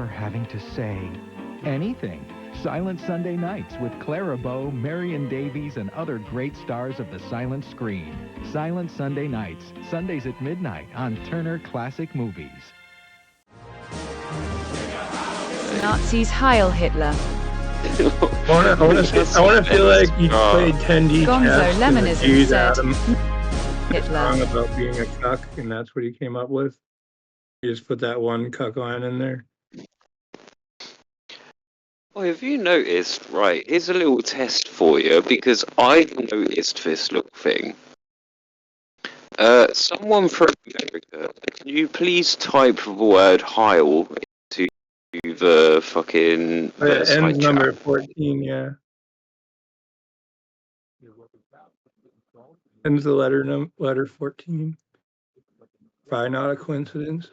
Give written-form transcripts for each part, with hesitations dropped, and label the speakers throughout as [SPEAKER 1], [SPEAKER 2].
[SPEAKER 1] having to say anything. Silent Sunday Nights with Clara Bow, Marion Davies, and other great stars of the silent screen. Silent Sunday Nights, Sundays at midnight on Turner Classic Movies.
[SPEAKER 2] Nazis Heil Hitler.
[SPEAKER 3] I want to feel like you played 10D
[SPEAKER 2] Gonzo
[SPEAKER 3] chess
[SPEAKER 2] Lemanism said
[SPEAKER 3] Hitler wrong about being a cuck, and that's what he came up with. You just put that one cuck line in there.
[SPEAKER 4] Well, have you noticed, right, here's a little test for you, because I've noticed this little thing. Someone from America, can you please type the word Heil into the fucking
[SPEAKER 3] End number 14, yeah. Ends the letter 14. Probably not a coincidence.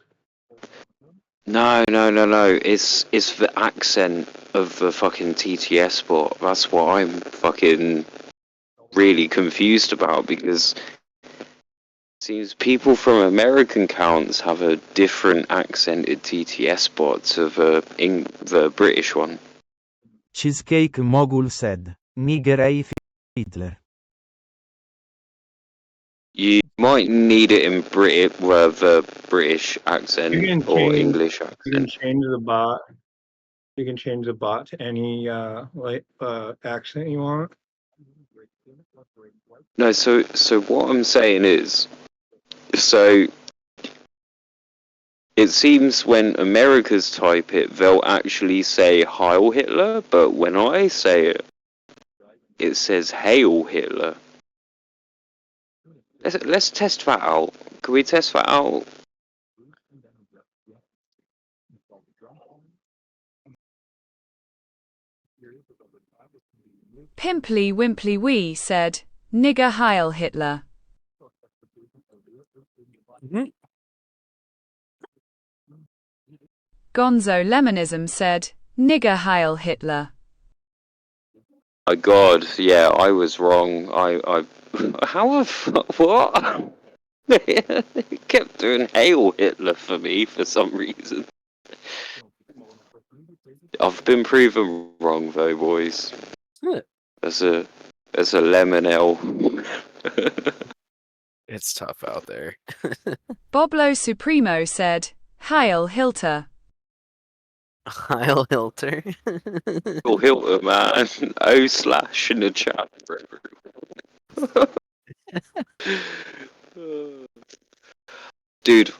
[SPEAKER 4] No. It's the accent of the fucking TTS bot. That's what I'm fucking really confused about, because it seems people from American accounts have a different accented TTS bot to the British one.
[SPEAKER 5] Cheesecake Mogul said, "Nigger Hitler."
[SPEAKER 4] You might need it in the British accent or English accent.
[SPEAKER 3] You can change the bot. You can change the bot to any accent you want.
[SPEAKER 4] No, so what I'm saying is, so it seems when Americans type it, they'll actually say Heil Hitler, but when I say it, it says Hail Hitler. Let's test that out. Can we test that out?
[SPEAKER 2] Pimply Wimply Wee said, "Nigger Heil Hitler." Gonzo Lemanism said, "Nigger Heil Hitler."
[SPEAKER 4] My God, yeah, I was wrong. How the fuck? What? It kept doing Hail Hitler for me for some reason. I've been proven wrong though, boys. As a lemon L.
[SPEAKER 6] It's tough out there.
[SPEAKER 2] Boblo Supremo said, "Heil Hilter."
[SPEAKER 6] Heil Hilter.
[SPEAKER 4] Heil Hilter, man. O/ in the chat. Dude,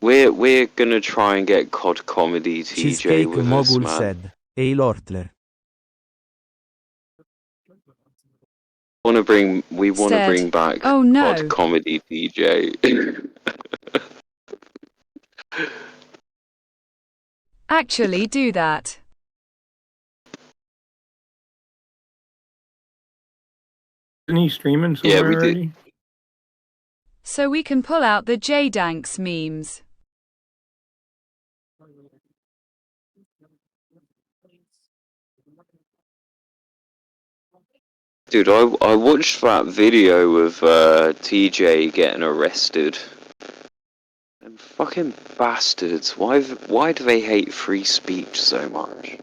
[SPEAKER 4] we're gonna try and get COD Comedy TJ
[SPEAKER 5] Cheesecake
[SPEAKER 4] with
[SPEAKER 5] Mogul
[SPEAKER 4] us, man.
[SPEAKER 5] said, "Heil Hitler."
[SPEAKER 4] We wanna bring back
[SPEAKER 2] "Oh no.
[SPEAKER 4] COD Comedy TJ.
[SPEAKER 2] Actually do that."
[SPEAKER 3] Isn't he streaming somewhere
[SPEAKER 4] Yeah, we did.
[SPEAKER 3] already?
[SPEAKER 2] So we can pull out the J-Danks memes.
[SPEAKER 4] Dude, I watched that video of TJ getting arrested. Them fucking bastards. Why do they hate free speech so much?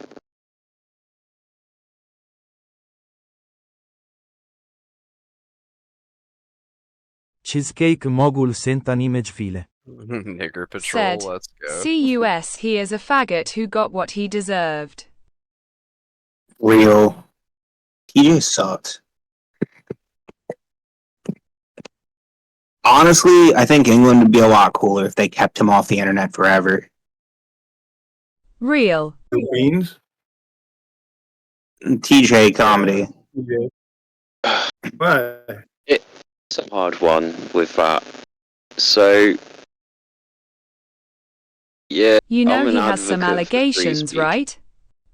[SPEAKER 5] Cheesecake Mogul sent an image file.
[SPEAKER 6] Nigger Patrol,
[SPEAKER 2] Said,
[SPEAKER 6] let's go.
[SPEAKER 2] "CUS he is a faggot who got what he deserved."
[SPEAKER 7] Real. TJ sucks. Honestly, I think England would be a lot cooler if they kept him off the internet forever.
[SPEAKER 2] Real.
[SPEAKER 3] Beans?
[SPEAKER 7] TJ comedy.
[SPEAKER 3] What?
[SPEAKER 4] It's a hard one with that. So, yeah.
[SPEAKER 2] You know
[SPEAKER 4] I'm an
[SPEAKER 2] he has some
[SPEAKER 4] advocate for free
[SPEAKER 2] allegations,
[SPEAKER 4] speech.
[SPEAKER 2] right?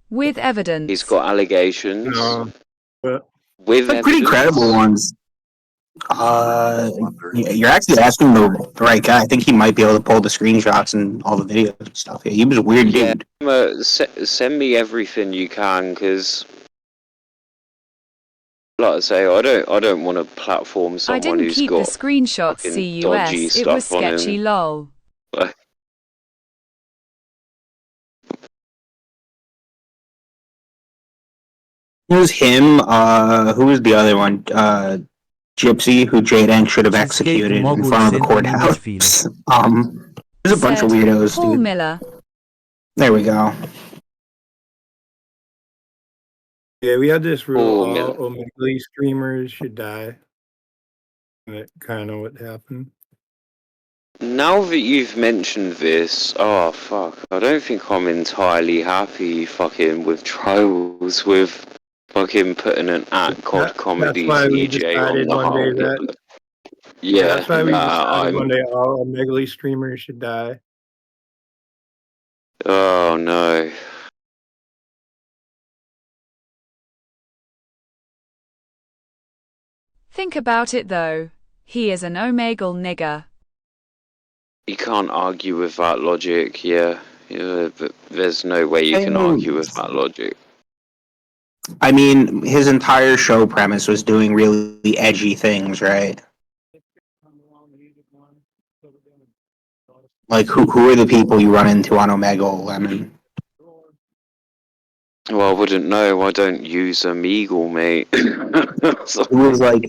[SPEAKER 2] With evidence.
[SPEAKER 4] He's got allegations.
[SPEAKER 3] No. But
[SPEAKER 4] With
[SPEAKER 7] But pretty
[SPEAKER 4] evidence.
[SPEAKER 7] credible ones. You're actually asking the right guy. I think he might be able to pull the screenshots and all the videos and stuff. Yeah, he was a weird dude.
[SPEAKER 4] Send me everything you can, because, like I say, I don't want to platform
[SPEAKER 2] I
[SPEAKER 4] someone
[SPEAKER 2] didn't
[SPEAKER 4] who's
[SPEAKER 2] keep
[SPEAKER 4] got
[SPEAKER 2] the screenshots,
[SPEAKER 4] fucking dodgy
[SPEAKER 2] CUS. It was
[SPEAKER 4] stuff on him.
[SPEAKER 2] sketchy, lol.
[SPEAKER 7] It was him. Who was the other one? Gypsy, who J-Dank should have
[SPEAKER 5] Cheesecake
[SPEAKER 7] executed in
[SPEAKER 5] mogul
[SPEAKER 7] front of the
[SPEAKER 5] sent an image file.
[SPEAKER 7] courthouse. There's a bunch of
[SPEAKER 2] Said,
[SPEAKER 7] weirdos,
[SPEAKER 2] Paul
[SPEAKER 7] dude.
[SPEAKER 2] Miller.
[SPEAKER 7] There we go.
[SPEAKER 3] Yeah, we had this rule:
[SPEAKER 4] Oh,
[SPEAKER 3] all
[SPEAKER 4] Miller.
[SPEAKER 3] Omegle streamers should die, and it kind of what happened.
[SPEAKER 4] Now that you've mentioned this, oh fuck, I don't think I'm entirely happy fucking with Trials with fucking putting an COD
[SPEAKER 3] That's
[SPEAKER 4] comedy
[SPEAKER 3] why we
[SPEAKER 4] CJ on
[SPEAKER 3] decided
[SPEAKER 4] the
[SPEAKER 3] one day
[SPEAKER 4] whole.
[SPEAKER 3] that. Yeah,
[SPEAKER 4] Yeah,
[SPEAKER 3] that's why we decided
[SPEAKER 4] I'm.
[SPEAKER 3] one day all Omegle streamers should die.
[SPEAKER 4] Oh no.
[SPEAKER 2] Think about it though. He is an Omegle nigger.
[SPEAKER 4] You can't argue with that logic, yeah. Yeah, but there's no way you can argue with that logic.
[SPEAKER 7] I mean, his entire show premise was doing really edgy things, right? Like, who are the people you run into on Omegle, Lemon?
[SPEAKER 4] Well, I wouldn't know. I don't use Omegle, mate. So-
[SPEAKER 7] It was like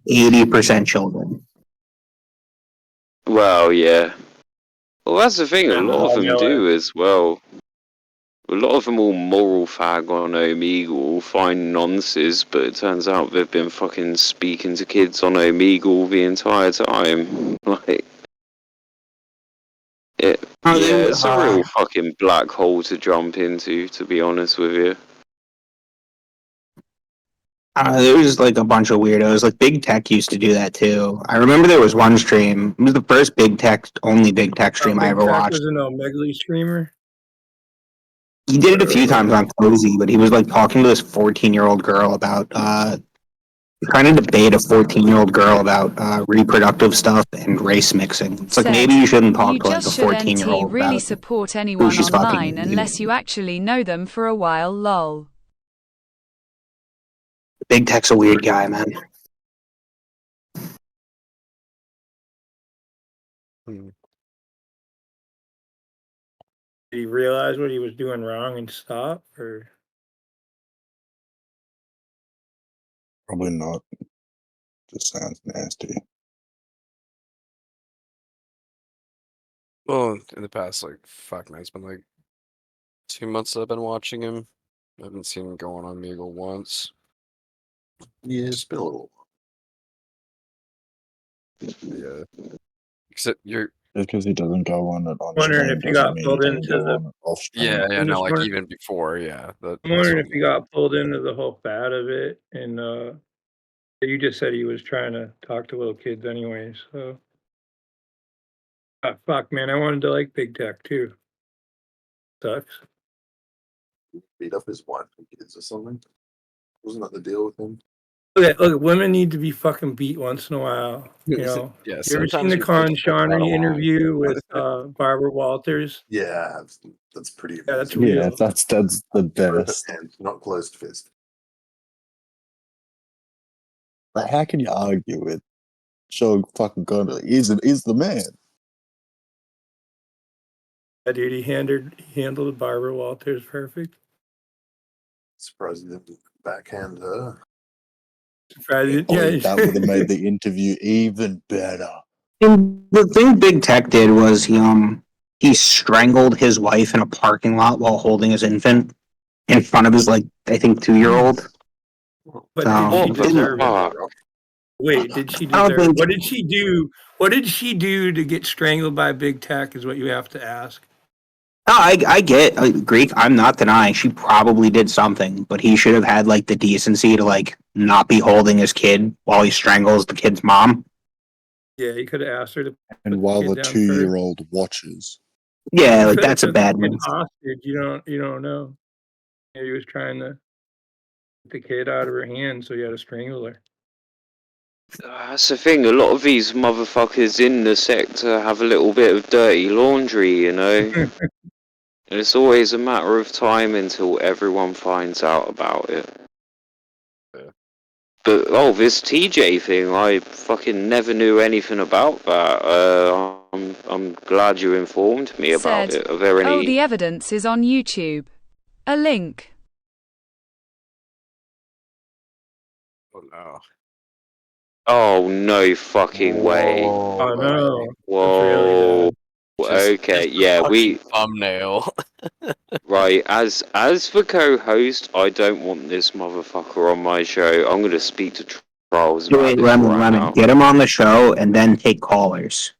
[SPEAKER 7] 80% children.
[SPEAKER 4] well, yeah. Well, that's the thing. A lot of them do as well. A lot of them all moral fag on Omegle, find nonsense, but it turns out they've been fucking speaking to kids on Omegle the entire time. Like, it's a real fucking black hole to jump into, to be honest with you.
[SPEAKER 7] There was like a bunch of weirdos. Like Big Tech used to do that too. I remember there was one stream. It was the first only Big Tech stream I
[SPEAKER 3] Big
[SPEAKER 7] ever
[SPEAKER 3] Tech
[SPEAKER 7] watched.
[SPEAKER 3] was an Omegle streamer.
[SPEAKER 7] He did it a few times on Cozy, but he was like talking to this 14-year-old girl about trying to debate a 14-year-old girl about reproductive stuff and race mixing. It's like
[SPEAKER 2] Said,
[SPEAKER 7] maybe you shouldn't talk
[SPEAKER 2] you
[SPEAKER 7] to like a
[SPEAKER 2] just should
[SPEAKER 7] 14-year-old
[SPEAKER 2] really
[SPEAKER 7] about
[SPEAKER 2] support
[SPEAKER 7] who
[SPEAKER 2] anyone
[SPEAKER 7] she's
[SPEAKER 2] online
[SPEAKER 7] fucking.
[SPEAKER 2] unless you actually know them for a while lol.
[SPEAKER 7] Big Tech's a weird guy, man.
[SPEAKER 3] Did he realize what he was doing wrong and stop? Or
[SPEAKER 8] Probably not. Just sounds nasty.
[SPEAKER 6] Well, in the past, like, fuck, man, it's been like 2 months that I've been watching him. I haven't seen him go on Omegle once.
[SPEAKER 8] Yeah, it's been a little.
[SPEAKER 6] Yeah. Except you're.
[SPEAKER 8] Just because he doesn't go on it on
[SPEAKER 3] wondering
[SPEAKER 8] stream
[SPEAKER 3] if you
[SPEAKER 8] doesn't
[SPEAKER 3] got
[SPEAKER 8] mean
[SPEAKER 3] pulled
[SPEAKER 8] he doesn't
[SPEAKER 3] into
[SPEAKER 8] go
[SPEAKER 3] the.
[SPEAKER 8] on it off stream.
[SPEAKER 6] Yeah,
[SPEAKER 3] I'm
[SPEAKER 6] no,
[SPEAKER 3] just
[SPEAKER 6] like
[SPEAKER 3] wondering-
[SPEAKER 6] even before, yeah.
[SPEAKER 3] I'm wondering if you got pulled into the whole fad of it, and you just said he was trying to talk to little kids anyway. So, fuck, man, I wanted to like Big Tech too. Sucks.
[SPEAKER 8] Beat up his wife and kids or something. Wasn't that the deal with him?
[SPEAKER 3] Look, women need to be fucking beat once in a while. You know,
[SPEAKER 6] Yeah,
[SPEAKER 3] you ever seen the
[SPEAKER 6] sometimes you
[SPEAKER 3] Con
[SPEAKER 6] just gotta
[SPEAKER 3] Shawnee
[SPEAKER 6] lie.
[SPEAKER 3] interview with Barbara Walters?
[SPEAKER 8] Yeah, that's pretty.
[SPEAKER 3] Yeah, that's
[SPEAKER 8] amazing.
[SPEAKER 3] real.
[SPEAKER 8] that's the best. And not closed fist. Like, how can you argue with Sean fucking Connery? He's the man.
[SPEAKER 3] Yeah, dude, he handled Barbara Walters perfect.
[SPEAKER 8] Surprised he didn't backhand her.
[SPEAKER 3] Surprised,
[SPEAKER 8] Oh,
[SPEAKER 3] yeah,
[SPEAKER 8] that would have made the interview even better.
[SPEAKER 7] And the thing Big Tech did was he strangled his wife in a parking lot while holding his infant in front of his like I think 2-year-old.
[SPEAKER 3] But
[SPEAKER 7] So,
[SPEAKER 3] did she deserve it? Wait, did she
[SPEAKER 7] I don't
[SPEAKER 3] deserve?
[SPEAKER 7] think-
[SPEAKER 3] What did she do? What did she do to get strangled by Big Tech? Is what you have to ask.
[SPEAKER 7] No, I get Greek. I'm not denying she probably did something, but he should have had like the decency to like not be holding his kid while he strangles the kid's mom.
[SPEAKER 3] Yeah, he could have asked her to.
[SPEAKER 8] And while the
[SPEAKER 3] kid down
[SPEAKER 8] 2-year-old watches.
[SPEAKER 7] Yeah, like
[SPEAKER 3] Could've
[SPEAKER 7] that's a
[SPEAKER 3] took
[SPEAKER 7] bad
[SPEAKER 3] the kid
[SPEAKER 7] move.
[SPEAKER 3] hostage. You don't know. He was trying to get the kid out of her hand, so he had to strangle her.
[SPEAKER 4] That's the thing. A lot of these motherfuckers in the sector have a little bit of dirty laundry, you know. And it's always a matter of time until everyone finds out about it.
[SPEAKER 6] Yeah.
[SPEAKER 4] But this TJ thing, I fucking never knew anything about that. I'm glad you informed me about
[SPEAKER 2] Said,
[SPEAKER 4] it. Are there any?
[SPEAKER 2] Oh, the evidence is on YouTube. A link.
[SPEAKER 6] no.
[SPEAKER 4] Oh, no fucking way.
[SPEAKER 3] Oh no, that's really
[SPEAKER 4] Whoa.
[SPEAKER 3] bad.
[SPEAKER 4] Okay,
[SPEAKER 6] Just the
[SPEAKER 4] yeah,
[SPEAKER 6] fucking thumbnail.
[SPEAKER 4] right, as the co-host, I don't want this motherfucker on my show. I'm gonna speak to Charles about
[SPEAKER 7] Wait,
[SPEAKER 4] this
[SPEAKER 7] Lemon,
[SPEAKER 4] right now.
[SPEAKER 7] get him on the show and then take callers.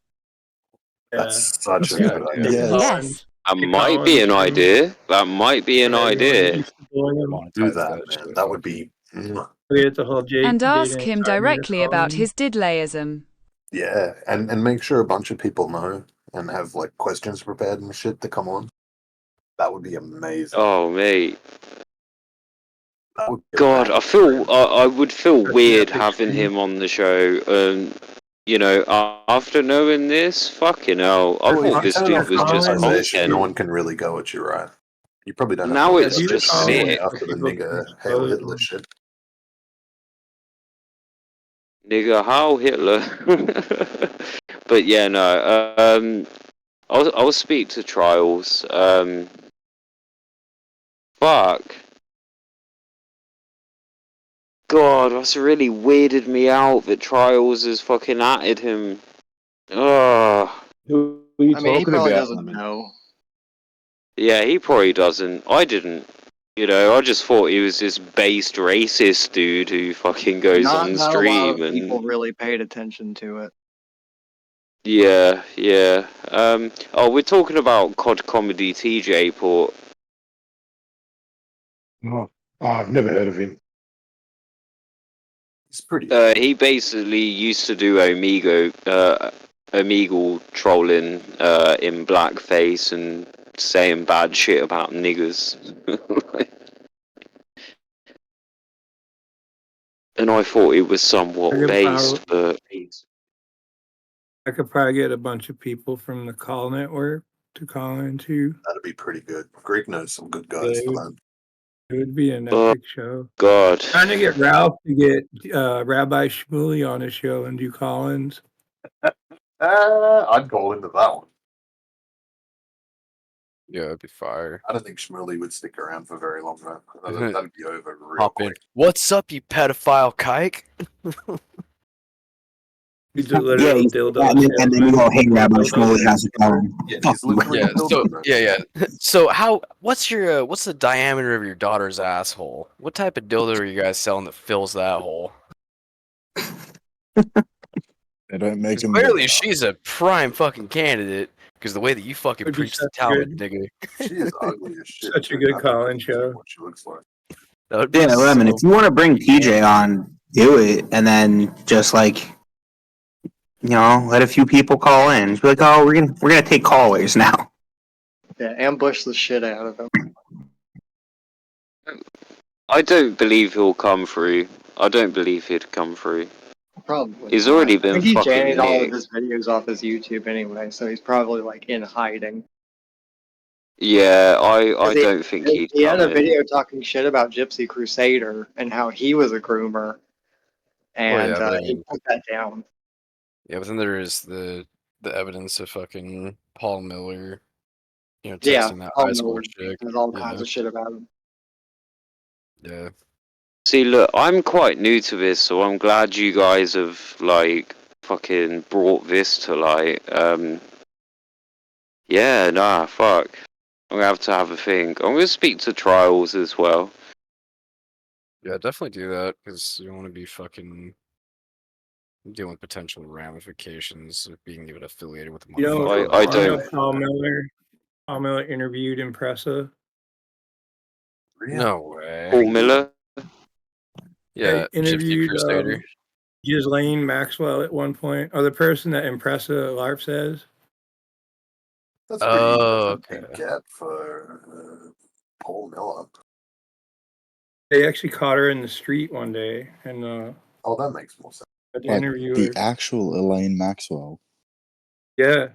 [SPEAKER 8] That's such a
[SPEAKER 3] Yeah,
[SPEAKER 8] good
[SPEAKER 3] yeah.
[SPEAKER 8] idea.
[SPEAKER 9] Yes.
[SPEAKER 4] That
[SPEAKER 3] Hey,
[SPEAKER 4] might be
[SPEAKER 3] Collins
[SPEAKER 4] an
[SPEAKER 3] from-
[SPEAKER 4] idea. That might be an
[SPEAKER 3] Yeah, you wanna
[SPEAKER 4] idea.
[SPEAKER 3] use the bullying?
[SPEAKER 8] Do
[SPEAKER 6] Monetize
[SPEAKER 8] that,
[SPEAKER 6] shit,
[SPEAKER 8] man. That would
[SPEAKER 6] fucking-
[SPEAKER 8] be.
[SPEAKER 3] We get the whole
[SPEAKER 2] And ask
[SPEAKER 3] Jaden
[SPEAKER 2] him
[SPEAKER 3] Timer
[SPEAKER 2] directly about
[SPEAKER 3] Collins.
[SPEAKER 2] his diddlayism.
[SPEAKER 8] Yeah, and make sure a bunch of people know and have like questions prepared and shit to come on. That would be amazing.
[SPEAKER 4] Oh, mate.
[SPEAKER 8] That would be
[SPEAKER 4] God,
[SPEAKER 8] amazing.
[SPEAKER 4] I would feel
[SPEAKER 3] Especially
[SPEAKER 4] weird
[SPEAKER 3] Epic
[SPEAKER 4] having
[SPEAKER 3] Stream.
[SPEAKER 4] him on the show. You know, after knowing this, fucking hell, I
[SPEAKER 8] If
[SPEAKER 4] thought
[SPEAKER 8] you
[SPEAKER 4] this
[SPEAKER 8] turn
[SPEAKER 4] dude
[SPEAKER 8] off
[SPEAKER 4] was just
[SPEAKER 8] monetization,
[SPEAKER 4] content.
[SPEAKER 8] no one can really go at you, right? You probably don't have
[SPEAKER 4] Now
[SPEAKER 8] to
[SPEAKER 4] it's
[SPEAKER 8] worry
[SPEAKER 3] Use
[SPEAKER 4] just
[SPEAKER 8] about
[SPEAKER 3] Collins
[SPEAKER 8] it
[SPEAKER 4] sick.
[SPEAKER 3] so
[SPEAKER 8] after the
[SPEAKER 3] people
[SPEAKER 8] nigger
[SPEAKER 3] can
[SPEAKER 8] Hail
[SPEAKER 3] expose
[SPEAKER 8] Hitler
[SPEAKER 3] him.
[SPEAKER 8] shit.
[SPEAKER 4] Nigga, how Hitler? But yeah, no. I'll speak to Trials. Fuck. God, that's really weirded me out that Trials has fucking atted him. Oh.
[SPEAKER 10] Who are you
[SPEAKER 11] I mean, he
[SPEAKER 10] talking
[SPEAKER 11] probably
[SPEAKER 10] about,
[SPEAKER 11] doesn't
[SPEAKER 10] Lemon?
[SPEAKER 11] know.
[SPEAKER 4] Yeah, he probably doesn't. I didn't. You know, I just thought he was this based racist dude who fucking goes on
[SPEAKER 11] Not a lot
[SPEAKER 4] stream
[SPEAKER 11] of people
[SPEAKER 4] and
[SPEAKER 11] really paid attention to it.
[SPEAKER 4] yeah, yeah. Oh, we're talking about COD Comedy TJ Port.
[SPEAKER 10] Oh, I've never heard of him.
[SPEAKER 8] It's pretty.
[SPEAKER 4] He basically used to do Omegle trolling in blackface and saying bad shit about niggers. And I thought it was somewhat based, but
[SPEAKER 3] I could probably get a bunch of people from the Call Network to call in too.
[SPEAKER 8] That'd be pretty good. Greg knows some good
[SPEAKER 3] Yeah,
[SPEAKER 8] guys
[SPEAKER 3] it
[SPEAKER 8] for
[SPEAKER 3] would,
[SPEAKER 8] that.
[SPEAKER 3] it would be an
[SPEAKER 4] Oh,
[SPEAKER 3] epic show.
[SPEAKER 4] God.
[SPEAKER 3] Trying to get Ralph to get Rabbi Shmuley on his show and do Collins.
[SPEAKER 8] I'd call into that one.
[SPEAKER 6] Yeah, it'd be fire.
[SPEAKER 8] I don't think Shmuley would stick around for very long though. That'd be over real
[SPEAKER 6] Hop in.
[SPEAKER 8] quick.
[SPEAKER 6] What's up, you pedophile kike?
[SPEAKER 3] He's a
[SPEAKER 7] Yeah,
[SPEAKER 3] literal
[SPEAKER 7] you
[SPEAKER 3] dildo.
[SPEAKER 7] and then you go, hey, Rabbi
[SPEAKER 3] Dildo.
[SPEAKER 7] Shmuley, how's it going?
[SPEAKER 8] Yeah,
[SPEAKER 7] Fuck
[SPEAKER 8] he's
[SPEAKER 7] you.
[SPEAKER 8] literally
[SPEAKER 6] Yeah,
[SPEAKER 8] a dildo
[SPEAKER 6] so
[SPEAKER 8] nerd.
[SPEAKER 6] yeah. So what's the diameter of your daughter's asshole? What type of dildo are you guys selling that fills that hole?
[SPEAKER 8] They don't make
[SPEAKER 6] 'Cause
[SPEAKER 8] him.
[SPEAKER 6] clearly she's a prime fucking candidate, because the way that you fucking
[SPEAKER 3] Would be
[SPEAKER 6] preach the
[SPEAKER 3] such
[SPEAKER 6] Talmud,
[SPEAKER 3] good-
[SPEAKER 6] nigga.
[SPEAKER 8] She is ugly as shit.
[SPEAKER 3] Such a
[SPEAKER 8] dude.
[SPEAKER 3] good
[SPEAKER 8] I don't
[SPEAKER 3] call-in
[SPEAKER 8] give a shit
[SPEAKER 3] show.
[SPEAKER 8] What she looks like.
[SPEAKER 6] That would be
[SPEAKER 7] Yeah, Lemon, if you want to bring TJ on, do it, and then just like, let a few people call in. Just be like, oh, we're gonna take callers now.
[SPEAKER 11] Yeah, ambush the shit out of him.
[SPEAKER 4] I don't believe he'll come through. I don't believe he'd come through.
[SPEAKER 11] Probably.
[SPEAKER 4] He's
[SPEAKER 11] not.
[SPEAKER 4] already
[SPEAKER 11] I
[SPEAKER 4] been
[SPEAKER 11] think he
[SPEAKER 4] fucking
[SPEAKER 11] banned all of
[SPEAKER 4] nicked.
[SPEAKER 11] his videos off his YouTube anyway, so he's probably like in hiding.
[SPEAKER 4] Yeah, I
[SPEAKER 11] 'Cause he-
[SPEAKER 4] don't think he'd
[SPEAKER 11] He had
[SPEAKER 4] come
[SPEAKER 11] a
[SPEAKER 4] in.
[SPEAKER 11] video talking shit about Gypsy Crusader and how he was a groomer, and
[SPEAKER 6] but I
[SPEAKER 11] he
[SPEAKER 6] mean-
[SPEAKER 11] put that down.
[SPEAKER 6] Yeah, but then there is the evidence of fucking Paul Miller,
[SPEAKER 11] Yeah,
[SPEAKER 6] texting that
[SPEAKER 11] Paul
[SPEAKER 6] high school
[SPEAKER 11] Miller
[SPEAKER 6] chick.
[SPEAKER 11] There's all
[SPEAKER 6] you
[SPEAKER 11] kinds
[SPEAKER 6] know?
[SPEAKER 11] of shit about him.
[SPEAKER 6] Yeah.
[SPEAKER 4] See, look, I'm quite new to this, so I'm glad you guys have, like, fucking brought this to light. Yeah, nah, fuck. I'm gonna have a think. I'm gonna speak to Trials as well.
[SPEAKER 6] Yeah, definitely do that, because you don't want to be fucking dealing with potential ramifications of being even affiliated with the
[SPEAKER 3] You know,
[SPEAKER 6] motherfucker.
[SPEAKER 4] I
[SPEAKER 3] you know
[SPEAKER 4] don't-
[SPEAKER 3] Paul Miller interviewed Impressa.
[SPEAKER 6] No way.
[SPEAKER 4] Paul Miller?
[SPEAKER 6] Yeah, Gypsy
[SPEAKER 3] interviewed
[SPEAKER 6] Crusader.
[SPEAKER 3] Ghislaine Maxwell at one point, or the person that Impressa LARP says.
[SPEAKER 8] That's
[SPEAKER 6] Oh,
[SPEAKER 8] pretty
[SPEAKER 6] okay.
[SPEAKER 8] big gap for Paul Miller.
[SPEAKER 3] They actually caught her in the street one day and
[SPEAKER 8] Oh, that makes more sense.
[SPEAKER 3] had to
[SPEAKER 12] Like
[SPEAKER 3] interview
[SPEAKER 12] the
[SPEAKER 3] her.
[SPEAKER 12] actual Elaine Maxwell.
[SPEAKER 3] Yeah,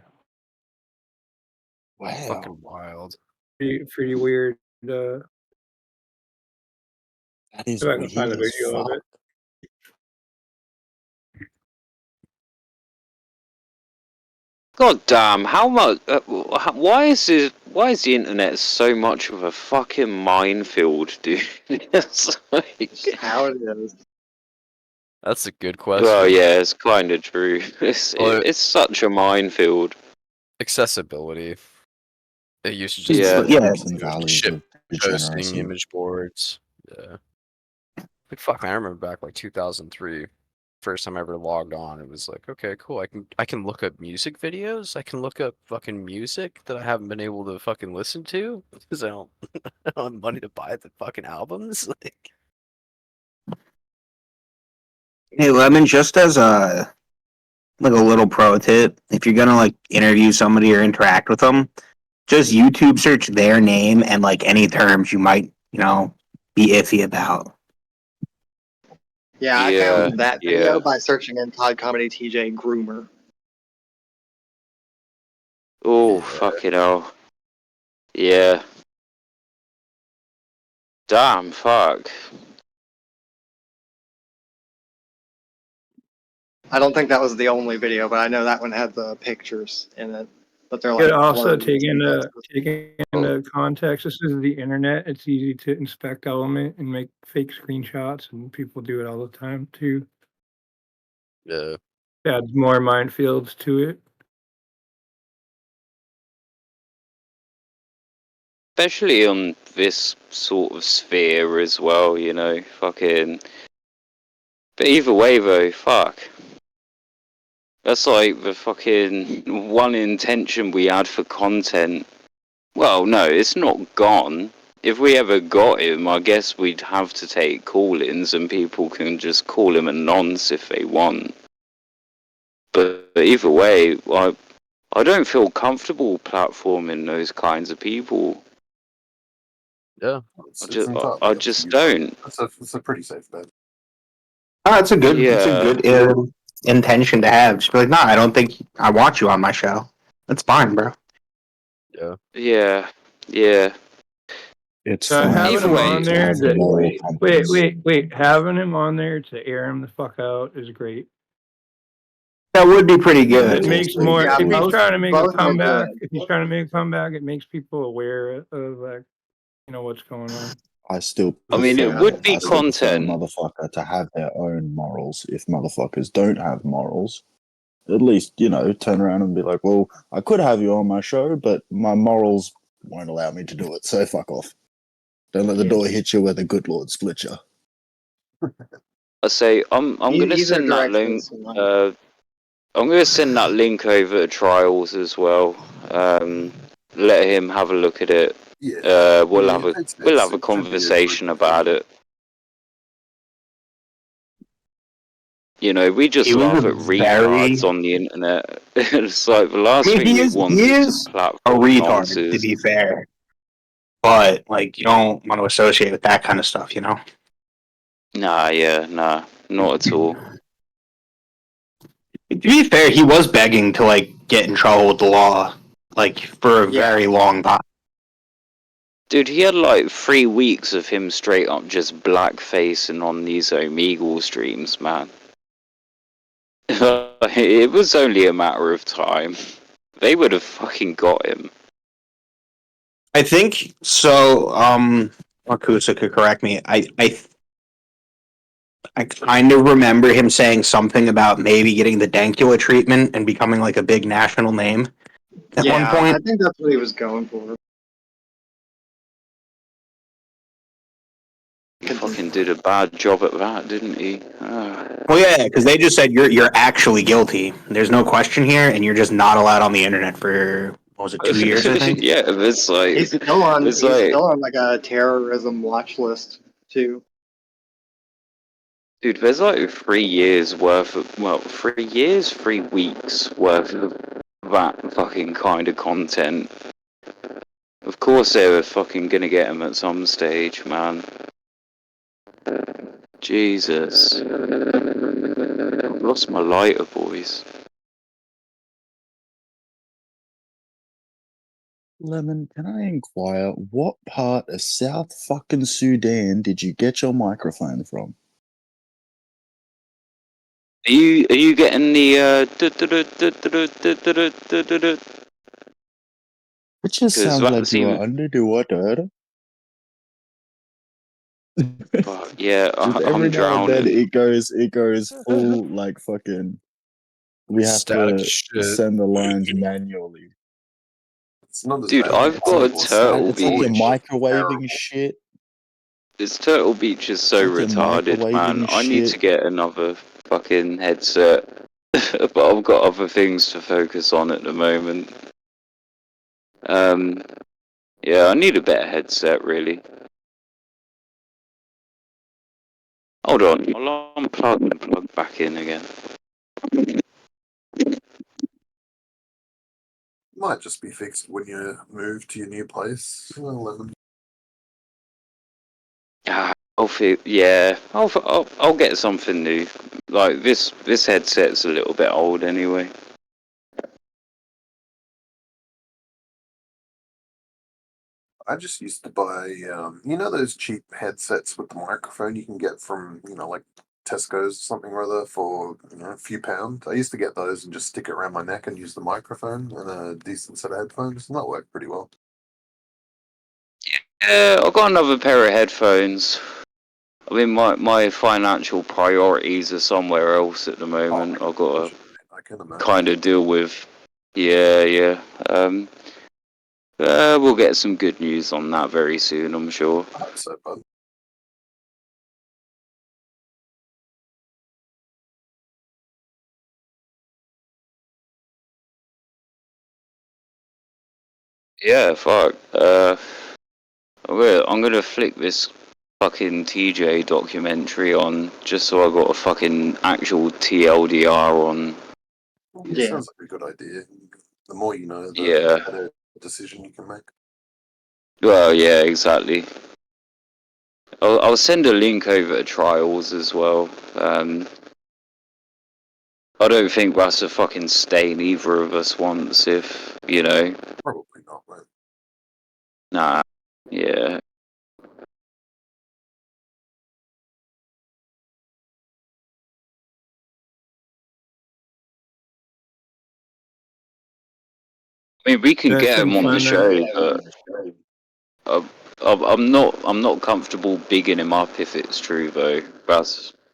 [SPEAKER 12] Wow.
[SPEAKER 6] Fucking wild.
[SPEAKER 3] pretty weird.
[SPEAKER 12] That is
[SPEAKER 3] See if I can find
[SPEAKER 12] weird
[SPEAKER 3] a
[SPEAKER 12] as
[SPEAKER 3] video of
[SPEAKER 12] fuck.
[SPEAKER 3] it.
[SPEAKER 4] God damn, how much? Why is the internet so much of a fucking minefield, dude? It's like,
[SPEAKER 11] How it is.
[SPEAKER 6] That's a good question.
[SPEAKER 4] Well, yeah, it's kind of true.
[SPEAKER 6] Well,
[SPEAKER 4] It's such a minefield.
[SPEAKER 6] accessibility. It used to just
[SPEAKER 4] Yeah.
[SPEAKER 6] be
[SPEAKER 7] Yeah.
[SPEAKER 12] Peaks and valleys
[SPEAKER 6] shit
[SPEAKER 12] of
[SPEAKER 6] posting
[SPEAKER 12] degeneracy.
[SPEAKER 6] image boards. Yeah. Like fuck, man, I remember back like 2003. First time I ever logged on, it was like, okay, cool. I can look up music videos. I can look up fucking music that I haven't been able to fucking listen to because I don't, I don't have money to buy the fucking albums. Like,
[SPEAKER 7] Hey, Lemon, just as a like a little pro tip, if you're gonna like interview somebody or interact with them, just YouTube search their name and like any terms you might, be iffy about.
[SPEAKER 11] Yeah, I
[SPEAKER 4] Yeah,
[SPEAKER 11] found that
[SPEAKER 4] yeah.
[SPEAKER 11] video by searching in Todd Comedy TJ Groomer.
[SPEAKER 4] Oh,
[SPEAKER 6] yeah.
[SPEAKER 4] fucking hell. Yeah. Damn, fuck.
[SPEAKER 11] I don't think that was the only video, but I know that one had the pictures in it. But they're
[SPEAKER 3] You
[SPEAKER 11] like
[SPEAKER 3] could also
[SPEAKER 11] blurry.
[SPEAKER 3] take into context. This is the internet. It's easy to inspect element and make fake screenshots, and people do it all the time too.
[SPEAKER 6] Yeah.
[SPEAKER 3] Adds more minefields to it.
[SPEAKER 4] Especially on this sort of sphere as well, you know, fucking. But either way, though, fuck. That's like the fucking one intention we had for content. Well, no, it's not gone. If we ever got him, I guess we'd have to take call-ins and people can just call him a nonce if they want. But either way, I don't feel comfortable platforming those kinds of people.
[SPEAKER 6] Yeah.
[SPEAKER 4] I just don't.
[SPEAKER 8] It's a pretty safe bet.
[SPEAKER 7] Oh, it's a good,
[SPEAKER 4] Yeah.
[SPEAKER 7] intention to have. Just be like, no, I don't think I want you on my show. That's fine, bro.
[SPEAKER 6] Yeah.
[SPEAKER 4] Yeah. Yeah.
[SPEAKER 12] It's
[SPEAKER 3] Having
[SPEAKER 12] fine
[SPEAKER 4] Either
[SPEAKER 3] him
[SPEAKER 12] for
[SPEAKER 4] way,
[SPEAKER 12] you
[SPEAKER 3] on
[SPEAKER 12] to
[SPEAKER 3] there,
[SPEAKER 12] have moral compass.
[SPEAKER 3] wait. Having him on there to air him the fuck out is great.
[SPEAKER 7] That would be pretty
[SPEAKER 12] Yeah,
[SPEAKER 7] good.
[SPEAKER 3] It
[SPEAKER 12] it's
[SPEAKER 3] makes
[SPEAKER 12] also
[SPEAKER 3] more.
[SPEAKER 11] Yeah,
[SPEAKER 3] If
[SPEAKER 12] good.
[SPEAKER 3] he's trying to make a
[SPEAKER 11] both are
[SPEAKER 3] comeback,
[SPEAKER 11] good.
[SPEAKER 3] it makes people aware of like, what's going on.
[SPEAKER 12] I still
[SPEAKER 4] I mean, it
[SPEAKER 12] prefer
[SPEAKER 4] would be
[SPEAKER 12] I still prefer a
[SPEAKER 4] content.
[SPEAKER 12] motherfucker to have their own morals. If motherfuckers don't have morals, at least, turn around and be like, well, I could have you on my show, but my morals won't allow me to do it, so fuck off. Don't let the door hit you where the good Lord split you.
[SPEAKER 4] I say I'm gonna
[SPEAKER 11] Either
[SPEAKER 4] send that
[SPEAKER 11] direction
[SPEAKER 4] link.
[SPEAKER 11] is fine.
[SPEAKER 4] I'm gonna send that link over to Trials as well. Let him have a look at it.
[SPEAKER 8] Yeah.
[SPEAKER 4] We'll
[SPEAKER 8] Yeah,
[SPEAKER 4] have a
[SPEAKER 8] it's-
[SPEAKER 4] we'll
[SPEAKER 8] it's-
[SPEAKER 4] have a
[SPEAKER 8] it should be a
[SPEAKER 4] conversation
[SPEAKER 8] good
[SPEAKER 4] about it. You know, we just
[SPEAKER 7] He was
[SPEAKER 4] laugh
[SPEAKER 7] a
[SPEAKER 4] at
[SPEAKER 7] very.
[SPEAKER 4] retards on the internet. It's like the
[SPEAKER 7] I
[SPEAKER 4] last
[SPEAKER 7] mean,
[SPEAKER 4] thing we want
[SPEAKER 7] he
[SPEAKER 4] is a
[SPEAKER 7] is a
[SPEAKER 4] platform of
[SPEAKER 7] retard, to
[SPEAKER 4] nonsense.
[SPEAKER 7] be fair. But like, you don't want to associate with that kind of stuff,
[SPEAKER 4] Nah, not at all.
[SPEAKER 7] To be fair, he was begging to like get in trouble with the law, like for a
[SPEAKER 11] Yeah.
[SPEAKER 7] very long time.
[SPEAKER 4] Dude, he had like 3 weeks of him straight up just blackfacing on these Omegle streams, man. It was only a matter of time. They would have fucking got him.
[SPEAKER 7] I think so. Akusa could correct me. I kind of remember him saying something about maybe getting the Dankula treatment and becoming like a big national name at one
[SPEAKER 11] Yeah, I
[SPEAKER 7] point.
[SPEAKER 11] think that's what he was going for.
[SPEAKER 4] He fucking did a bad job at that, didn't he?
[SPEAKER 7] Well, yeah, because they just said you're actually guilty. There's no question here, and you're just not allowed on the internet for what was it, 2 years? I think.
[SPEAKER 4] Yeah, it's like
[SPEAKER 11] He's still on.
[SPEAKER 4] it's
[SPEAKER 11] He's
[SPEAKER 4] like,
[SPEAKER 11] still on like a terrorism watch list too.
[SPEAKER 4] dude, there's like 3 years worth of 3 years, 3 weeks worth of that fucking kind of content. Of course they were fucking gonna get him at some stage, man. Jesus. I've lost my lighter, boys.
[SPEAKER 12] Lemon, can I inquire what part of South fucking Sudan did you get your microphone from?
[SPEAKER 4] Are you getting the
[SPEAKER 12] It just
[SPEAKER 4] 'cause
[SPEAKER 12] sounds
[SPEAKER 4] that
[SPEAKER 12] like you are
[SPEAKER 4] seems
[SPEAKER 12] under the water.
[SPEAKER 4] But yeah,
[SPEAKER 12] Just every
[SPEAKER 4] I'm
[SPEAKER 12] now and then
[SPEAKER 4] drowning.
[SPEAKER 12] it goes full like fucking. We have
[SPEAKER 6] Static
[SPEAKER 12] to
[SPEAKER 6] shit.
[SPEAKER 12] send the lines manually.
[SPEAKER 8] It's not as
[SPEAKER 4] Dude,
[SPEAKER 8] bad
[SPEAKER 4] I've
[SPEAKER 8] as
[SPEAKER 4] got a
[SPEAKER 8] before.
[SPEAKER 4] Turtle
[SPEAKER 12] It's like you're
[SPEAKER 4] Beach.
[SPEAKER 12] microwaving shit.
[SPEAKER 4] This Turtle Beach is so
[SPEAKER 12] It's like you're
[SPEAKER 4] retarded, man.
[SPEAKER 12] microwaving
[SPEAKER 4] I need to
[SPEAKER 12] shit.
[SPEAKER 4] get another fucking headset. But I've got other things to focus on at the moment. Yeah, I need a better headset, really. Hold on, I'll unplug and plug back in again.
[SPEAKER 8] Might just be fixed when you move to your new place. 11.
[SPEAKER 4] Yeah, I'll get something new. Like this headset's a little bit old anyway.
[SPEAKER 8] I just used to buy, you know, those cheap headsets with the microphone you can get from, like Tesco's or something or other for a few pounds. I used to get those and just stick it around my neck and use the microphone and a decent set of headphones, and that worked pretty well.
[SPEAKER 4] Yeah, I've got another pair of headphones. I mean, my financial priorities are somewhere else at the moment. I've got to
[SPEAKER 8] I can imagine.
[SPEAKER 4] kind of deal with. Yeah. We'll get some good news on that very soon, I'm sure.
[SPEAKER 8] I hope so, bud.
[SPEAKER 4] Yeah, fuck. I'm gonna flick this fucking TJ documentary on just so I got a fucking actual TLDR on.
[SPEAKER 8] It
[SPEAKER 11] Yeah.
[SPEAKER 8] sounds like a good idea. The more you know, the
[SPEAKER 4] Yeah.
[SPEAKER 8] better decision you can make.
[SPEAKER 4] Well, yeah, exactly. I'll send a link over to Trials as well. I don't think that's a fucking stain either of us wants if,
[SPEAKER 8] Probably not, man.
[SPEAKER 4] Nah. Yeah. I mean, we can
[SPEAKER 3] I
[SPEAKER 4] get
[SPEAKER 3] couldn't
[SPEAKER 4] him on the
[SPEAKER 3] find
[SPEAKER 4] show, but I'm not comfortable bigging him up if it's true though.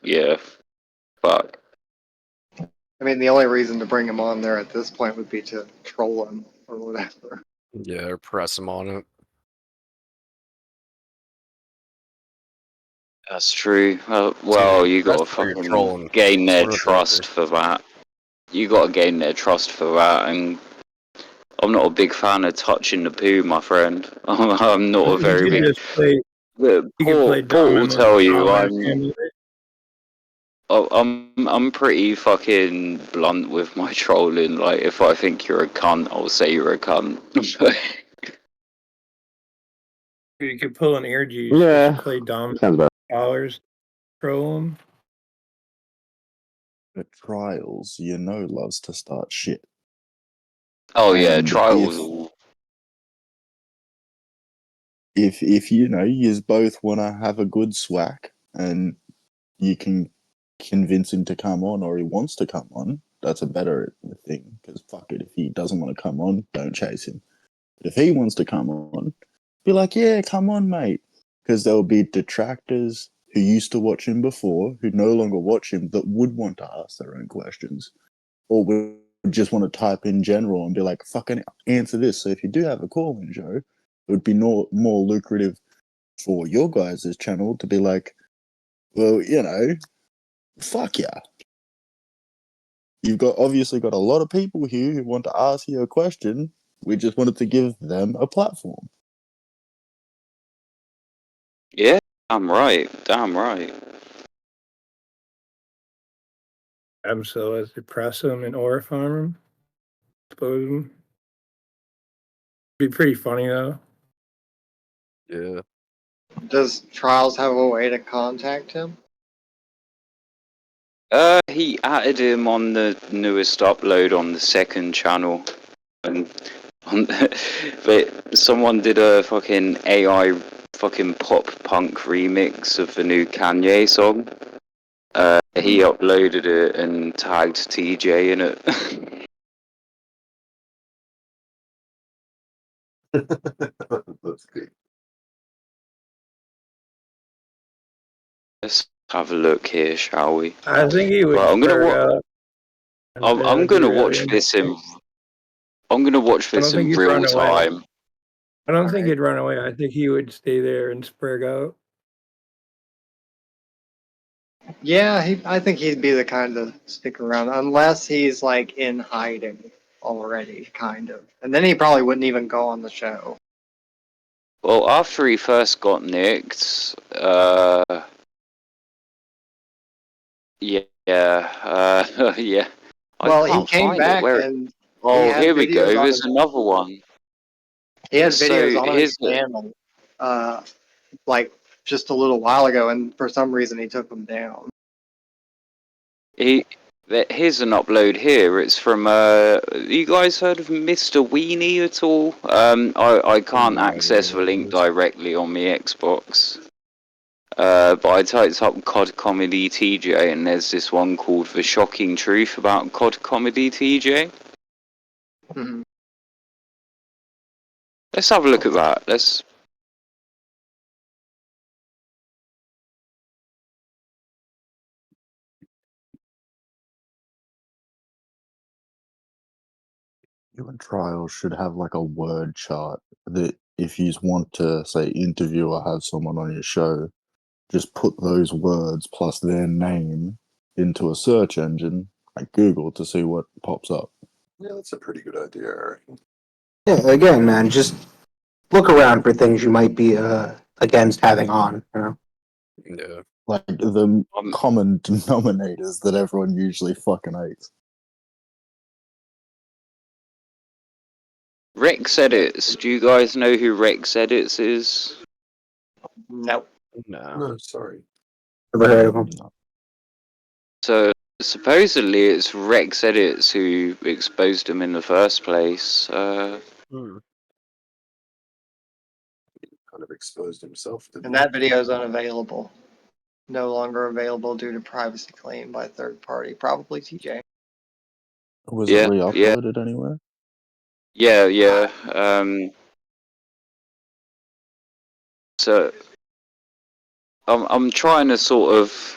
[SPEAKER 4] Yeah. Fuck.
[SPEAKER 11] I mean, the only reason to bring him on there at this point would be to troll him or whatever.
[SPEAKER 6] Yeah, or press him on it.
[SPEAKER 4] That's true.
[SPEAKER 6] Dude,
[SPEAKER 4] You
[SPEAKER 6] that's
[SPEAKER 4] gotta
[SPEAKER 6] where you're
[SPEAKER 4] fucking
[SPEAKER 6] trolling.
[SPEAKER 4] gain their
[SPEAKER 6] Swear by.
[SPEAKER 4] trust for that. You gotta gain their trust for that, and I'm not a big fan of touching the poo, my friend. I'm not a
[SPEAKER 3] You
[SPEAKER 4] very
[SPEAKER 3] could
[SPEAKER 4] big.
[SPEAKER 3] just play. You could play
[SPEAKER 4] Paul
[SPEAKER 3] dumb
[SPEAKER 4] will
[SPEAKER 3] and let
[SPEAKER 4] tell
[SPEAKER 3] the
[SPEAKER 4] you
[SPEAKER 3] comments handle it.
[SPEAKER 4] I'm pretty fucking blunt with my trolling. Like, if I think you're a cunt, I'll say you're a cunt.
[SPEAKER 3] You could pull an air juice.
[SPEAKER 9] Yeah.
[SPEAKER 3] Just play dumb.
[SPEAKER 9] Sounds about
[SPEAKER 3] Dollars. Troll them.
[SPEAKER 12] But Trials, loves to start shit.
[SPEAKER 4] Oh yeah,
[SPEAKER 12] And
[SPEAKER 4] Trials.
[SPEAKER 12] if you both want to have a good swack and you can convince him to come on, or he wants to come on, that's a better thing. Because fuck it, if he doesn't want to come on, don't chase him. But if he wants to come on, be like, yeah, come on, mate. Because there'll be detractors who used to watch him before, who no longer watch him, that would want to ask their own questions, or would just want to type in general and be like, fucking answer this. So if you do have a call-in show, it would be more lucrative for your guys' channel to be like, well, fuck yeah. You've obviously got a lot of people here who want to ask you a question. We just wanted to give them a platform.
[SPEAKER 4] Yeah, damn right. Damn right.
[SPEAKER 3] So as to press them and aura farm them. Expose them. Be pretty funny though.
[SPEAKER 6] Yeah.
[SPEAKER 11] Does Trials have a way to contact him?
[SPEAKER 4] He added him on the newest upload on the second channel, and but someone did a fucking AI fucking pop punk remix of the new Kanye song. He uploaded it and tagged TJ in it.
[SPEAKER 8] That's good.
[SPEAKER 4] Let's have a look here, shall we?
[SPEAKER 3] I think he would
[SPEAKER 4] Well, I'm gonna
[SPEAKER 3] square
[SPEAKER 4] watch.
[SPEAKER 3] up.
[SPEAKER 4] I'm
[SPEAKER 3] Be
[SPEAKER 4] gonna
[SPEAKER 3] really
[SPEAKER 4] watch this in. I'm gonna watch
[SPEAKER 3] I don't
[SPEAKER 4] this
[SPEAKER 3] think
[SPEAKER 4] in
[SPEAKER 3] he'd
[SPEAKER 4] real
[SPEAKER 3] run away.
[SPEAKER 4] time.
[SPEAKER 3] I don't think he'd run away. I think he would stay there and sprig out.
[SPEAKER 11] Yeah, I think he'd be the kind to stick around unless he's like in hiding already, kind of. And then he probably wouldn't even go on the show.
[SPEAKER 4] Well, after he first got nicked, yeah, yeah. I
[SPEAKER 11] Well, he
[SPEAKER 4] can't
[SPEAKER 11] came
[SPEAKER 4] find it.
[SPEAKER 11] back
[SPEAKER 4] Where?
[SPEAKER 11] and he
[SPEAKER 4] Oh,
[SPEAKER 11] had
[SPEAKER 4] here we
[SPEAKER 11] videos
[SPEAKER 4] go.
[SPEAKER 11] on
[SPEAKER 4] There's
[SPEAKER 11] his
[SPEAKER 4] another one.
[SPEAKER 11] videos
[SPEAKER 4] So
[SPEAKER 11] on his
[SPEAKER 4] here's the.
[SPEAKER 11] channel, like just a little while ago, and for some reason he took them down.
[SPEAKER 4] Here's an upload here. It's from you guys heard of Mr. Weenie at all? I can't
[SPEAKER 12] No idea
[SPEAKER 4] access
[SPEAKER 12] who
[SPEAKER 4] the
[SPEAKER 12] that
[SPEAKER 4] link
[SPEAKER 12] is.
[SPEAKER 4] directly on my Xbox. But I typed up COD Comedy TJ, and there's this one called The Shocking Truth about COD Comedy TJ.
[SPEAKER 11] Mhm.
[SPEAKER 4] Let's have a look at that. Let's.
[SPEAKER 12] You and Trials should have like a word chart that if you want to say interview or have someone on your show, just put those words plus their name into a search engine like Google to see what pops up.
[SPEAKER 8] Yeah, that's a pretty good idea, I reckon.
[SPEAKER 7] Yeah, again, man, just look around for things you might be against having on. You know?
[SPEAKER 6] Yeah.
[SPEAKER 12] Like the common denominators that everyone usually fucking hates.
[SPEAKER 4] Rex Edits. Do you guys know who Rex Edits is?
[SPEAKER 11] Nope.
[SPEAKER 6] No.
[SPEAKER 8] No, sorry.
[SPEAKER 7] Never heard of them.
[SPEAKER 4] So supposedly it's Rex Edits who exposed him in the first place.
[SPEAKER 8] Kind of exposed himself, didn't
[SPEAKER 11] And
[SPEAKER 8] he?
[SPEAKER 11] that video is unavailable. No longer available due to privacy claim by third party, probably TJ.
[SPEAKER 12] Was
[SPEAKER 4] Yeah,
[SPEAKER 12] it re-uploaded anywhere?
[SPEAKER 4] yeah. So I'm trying to sort of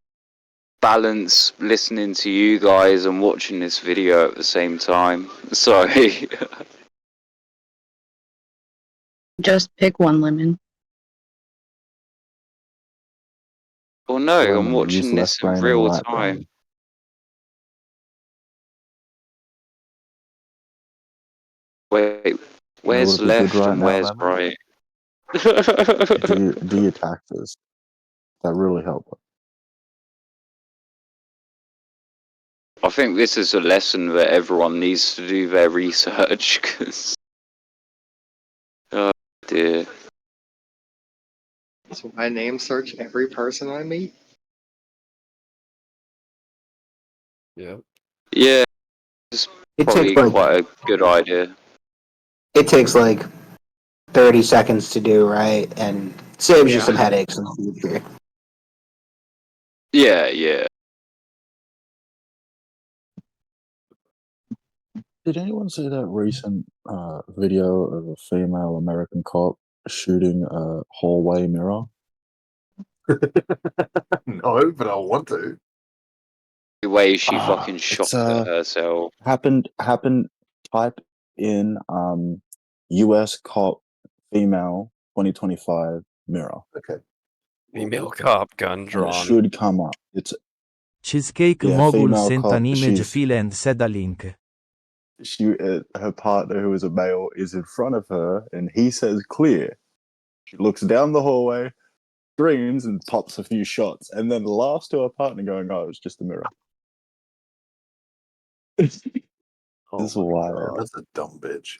[SPEAKER 4] balance listening to you guys and watching this video at the same time. Sorry.
[SPEAKER 9] Just pick one, Lemon.
[SPEAKER 4] Well, no, I'm
[SPEAKER 12] Lemon, use
[SPEAKER 4] watching
[SPEAKER 12] left
[SPEAKER 4] this in
[SPEAKER 12] brain and
[SPEAKER 4] real
[SPEAKER 12] right
[SPEAKER 4] time.
[SPEAKER 12] brain.
[SPEAKER 4] Wait,
[SPEAKER 12] You know
[SPEAKER 4] where's
[SPEAKER 12] what would be good
[SPEAKER 4] left
[SPEAKER 12] right
[SPEAKER 4] and
[SPEAKER 12] now,
[SPEAKER 4] where's
[SPEAKER 12] Lemon?
[SPEAKER 4] right?
[SPEAKER 12] Do your taxes. That really helped.
[SPEAKER 4] I think this is a lesson that everyone needs to do their research, because... Oh, dear.
[SPEAKER 11] So I name search every person I meet.
[SPEAKER 6] Yeah.
[SPEAKER 4] Yeah, it's
[SPEAKER 7] It takes
[SPEAKER 4] probably quite a good idea.
[SPEAKER 7] it takes like 30 seconds to do, right? And saves you
[SPEAKER 6] Yeah.
[SPEAKER 7] some headaches in the future.
[SPEAKER 4] Yeah.
[SPEAKER 12] Did anyone see that recent video of a female American cop shooting a hallway mirror?
[SPEAKER 8] No, but I want to.
[SPEAKER 4] The way she fucking shot
[SPEAKER 12] It's
[SPEAKER 4] at herself.
[SPEAKER 12] happened. Type in U.S. cop female 2025 mirror.
[SPEAKER 8] Okay.
[SPEAKER 6] Female cop gun
[SPEAKER 12] And it
[SPEAKER 6] drawn.
[SPEAKER 12] should come up. It's
[SPEAKER 5] Cheesecake
[SPEAKER 12] yeah,
[SPEAKER 5] Mogul
[SPEAKER 12] female
[SPEAKER 5] sent an
[SPEAKER 12] cop.
[SPEAKER 5] image
[SPEAKER 12] She's
[SPEAKER 5] file and said a link.
[SPEAKER 12] her partner, who is a male, is in front of her, and he says clear. She looks down the hallway, screams, and pops a few shots, and then laughs to her partner, going, "Oh, it was just a mirror." It's
[SPEAKER 8] Oh my
[SPEAKER 12] wild.
[SPEAKER 8] God, that's a dumb bitch.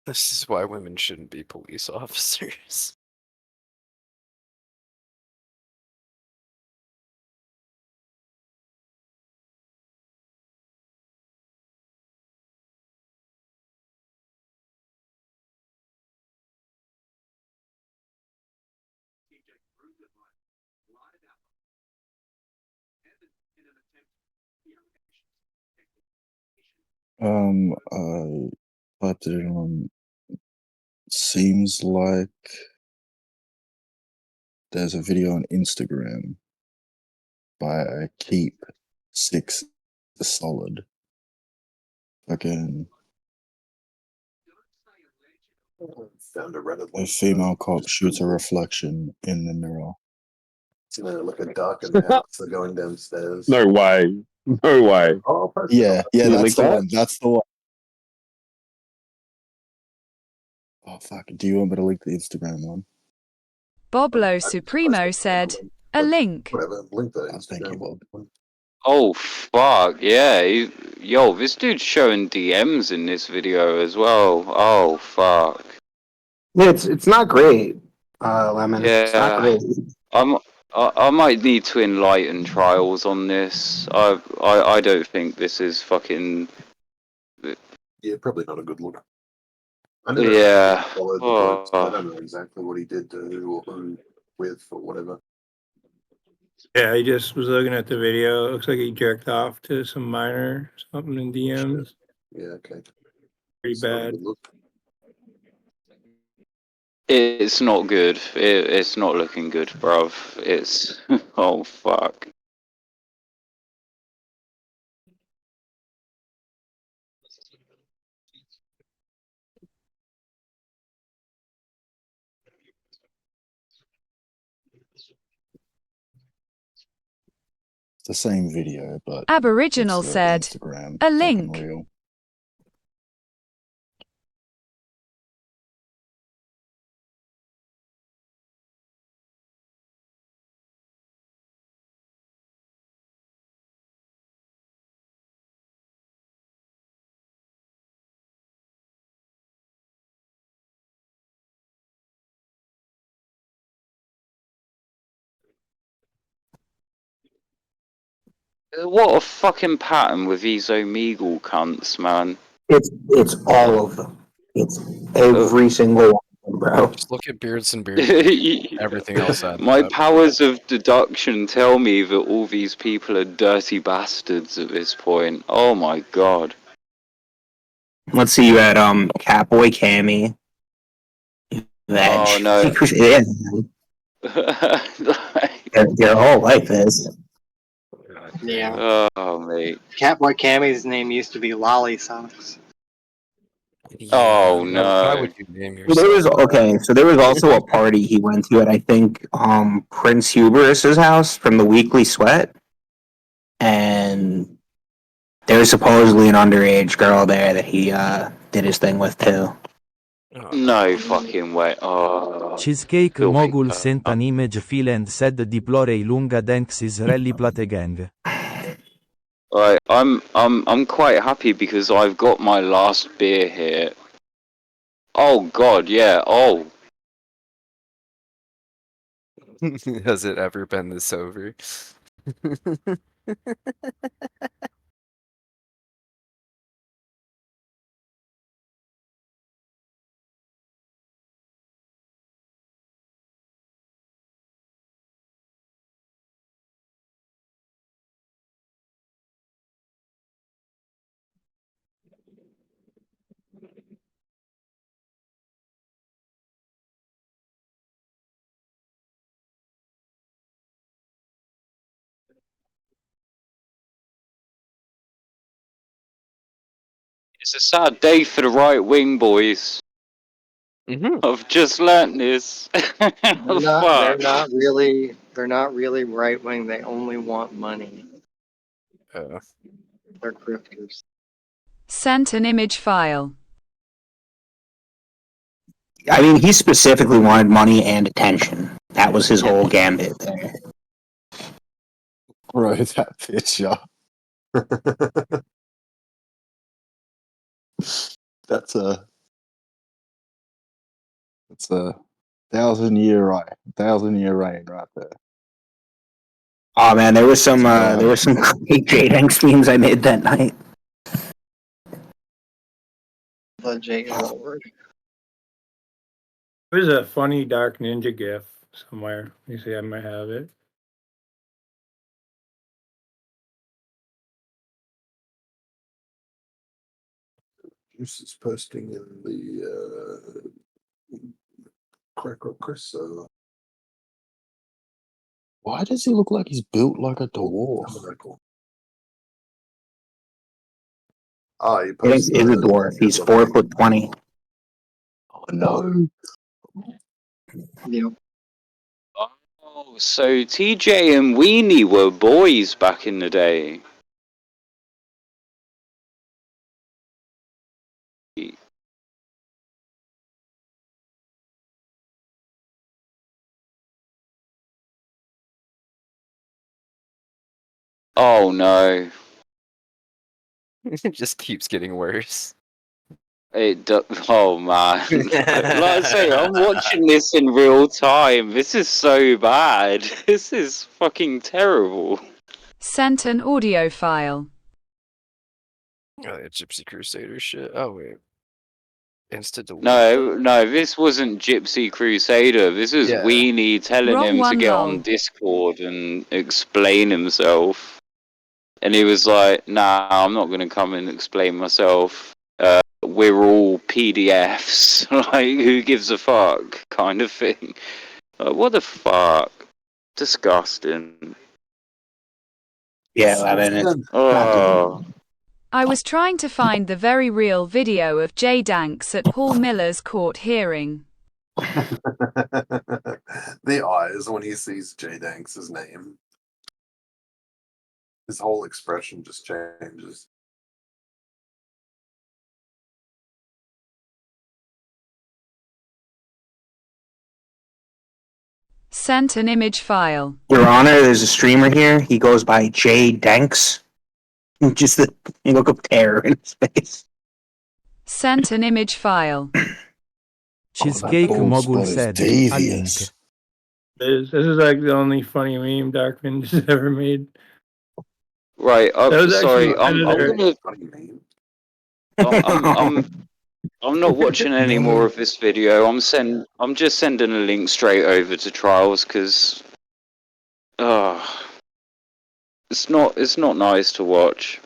[SPEAKER 6] This is why women shouldn't be police officers.
[SPEAKER 12] I typed it in on. Seems like there's a video on Instagram by Keep Six Solid. Again,
[SPEAKER 8] Found a Reddit
[SPEAKER 12] a
[SPEAKER 8] link.
[SPEAKER 12] female cop shoots a reflection in the mirror.
[SPEAKER 8] It's gonna look a dark in the house. They're going downstairs.
[SPEAKER 10] No way. No way.
[SPEAKER 8] Oh, I'll post it.
[SPEAKER 12] Yeah, yeah,
[SPEAKER 10] Can you
[SPEAKER 12] that's
[SPEAKER 10] link
[SPEAKER 12] the
[SPEAKER 10] that?
[SPEAKER 12] one. That's the one. Oh fuck! Do you want me to link the Instagram one?
[SPEAKER 2] Boblo Supremo said, a link.
[SPEAKER 8] Whatever, link the
[SPEAKER 12] Oh, thank you,
[SPEAKER 8] Instagram.
[SPEAKER 12] Bob.
[SPEAKER 4] Oh fuck, yeah. Yo, this dude's showing DMs in this video as well. Oh fuck.
[SPEAKER 7] Yeah, it's not great, Lemon. It's not
[SPEAKER 4] Yeah.
[SPEAKER 7] great.
[SPEAKER 4] I might need to enlighten trials on this. I don't think this is fucking.
[SPEAKER 8] Yeah, probably not a good look. I never
[SPEAKER 4] Yeah.
[SPEAKER 8] followed the bloke, so I don't know exactly what he did to who or who with or whatever.
[SPEAKER 3] Yeah, I just was looking at the video. It looks like he jerked off to some minor something in DMs.
[SPEAKER 8] Yeah, okay.
[SPEAKER 3] Pretty
[SPEAKER 8] It's not a
[SPEAKER 3] bad.
[SPEAKER 8] good look.
[SPEAKER 4] It's not good. It's not looking good, bruv. It's. Oh fuck.
[SPEAKER 12] It's the same video, but
[SPEAKER 2] Aboriginal
[SPEAKER 12] it's
[SPEAKER 2] said,
[SPEAKER 12] Instagram
[SPEAKER 2] a
[SPEAKER 12] fucking
[SPEAKER 2] link.
[SPEAKER 12] real.
[SPEAKER 4] What a fucking pattern with these Omegle cunts, man.
[SPEAKER 7] It's all of them. It's every single one of them, bro.
[SPEAKER 6] Just look at Beards and Beards. Everything else adds
[SPEAKER 4] My
[SPEAKER 6] up.
[SPEAKER 4] powers of deduction tell me that all these people are dirty bastards at this point. Oh my god.
[SPEAKER 7] Let's see, you had Catboy Cammy, Veg.
[SPEAKER 4] Oh no.
[SPEAKER 7] Yeah, they're all like this.
[SPEAKER 11] Yeah.
[SPEAKER 4] Oh mate.
[SPEAKER 11] Catboy Cammy's name used to be Lolly Socks.
[SPEAKER 4] Oh
[SPEAKER 6] Why
[SPEAKER 4] no.
[SPEAKER 6] would you name
[SPEAKER 7] Well, there
[SPEAKER 6] yourself?
[SPEAKER 7] was okay, so there was also a party he went to at I think Prince Hubris's house from the Weekly Sweat, and there was supposedly an underage girl there that he did his thing with too.
[SPEAKER 4] No fucking way. Oh.
[SPEAKER 5] Cheesecake
[SPEAKER 4] Filthy
[SPEAKER 5] Mogul
[SPEAKER 4] cunt.
[SPEAKER 5] sent an image file and said deplore lunga thanks Israeli plate gang.
[SPEAKER 4] Right, I'm quite happy because I've got my last beer here. Oh god, yeah. Oh.
[SPEAKER 6] Has it ever been this over?
[SPEAKER 4] It's a sad day for the right wing, boys. I've just learnt this.
[SPEAKER 11] They're not. They're
[SPEAKER 4] Fuck.
[SPEAKER 11] not really. They're not really right wing. They only want money. They're grifters.
[SPEAKER 2] Sent an image file.
[SPEAKER 7] I mean, he specifically wanted money and attention. That was his whole gambit there.
[SPEAKER 12] Bro, that picture. That's a 1,000-year reign. 1,000-year reign right there.
[SPEAKER 7] Oh man, there was some great J-Danks memes I made that night.
[SPEAKER 11] The J Lord.
[SPEAKER 3] There's a funny Dark Ninja gif somewhere. You see, I might have it.
[SPEAKER 8] This is posting in the Crack Rock Chris server.
[SPEAKER 12] Why does he look like he's built like a dwarf?
[SPEAKER 8] Ah, he
[SPEAKER 7] He
[SPEAKER 8] posts
[SPEAKER 7] is a dwarf. He's 4'20".
[SPEAKER 12] Oh no!
[SPEAKER 11] Yep.
[SPEAKER 4] Oh, so TJ and Weenie were boys back in the day. Oh no.
[SPEAKER 6] It just keeps getting worse.
[SPEAKER 4] Oh man. Like I say, I'm watching this in real time. This is so bad. This is fucking terrible.
[SPEAKER 2] Sent an audio file.
[SPEAKER 6] Oh, yeah, Gypsy Crusader shit. Oh wait. Insta delete.
[SPEAKER 4] No, this wasn't Gypsy Crusader. This was
[SPEAKER 6] Yeah.
[SPEAKER 4] Weenie telling
[SPEAKER 2] Wrong
[SPEAKER 4] him to
[SPEAKER 2] one,
[SPEAKER 4] get
[SPEAKER 2] lol.
[SPEAKER 4] on Discord and explain himself. And he was like, nah, I'm not going to come and explain myself. We're all PDFs. Like, who gives a fuck? Kind of thing. Like, what the fuck? Disgusting.
[SPEAKER 7] Yeah, I mean, it's
[SPEAKER 4] Oh.
[SPEAKER 2] I was trying to find the very real video of J Danks at Paul Miller's court hearing.
[SPEAKER 8] The eyes when he sees J Danks' name. His whole expression just changes.
[SPEAKER 2] Sent an image file.
[SPEAKER 7] Your Honor, there's a streamer here. He goes by J Danks. Just the look of terror in his face.
[SPEAKER 2] Sent an image file.
[SPEAKER 5] Cheesecake
[SPEAKER 12] bald
[SPEAKER 5] Mogul
[SPEAKER 12] spot is
[SPEAKER 5] said,
[SPEAKER 12] devious.
[SPEAKER 3] This is like the only funny meme Darkman has ever made.
[SPEAKER 4] Right,
[SPEAKER 3] That was
[SPEAKER 4] sorry,
[SPEAKER 3] actually
[SPEAKER 4] I'm gonna... I'm not watching any more of this video. I'm just sending a link straight over to Trials because it's not nice to watch.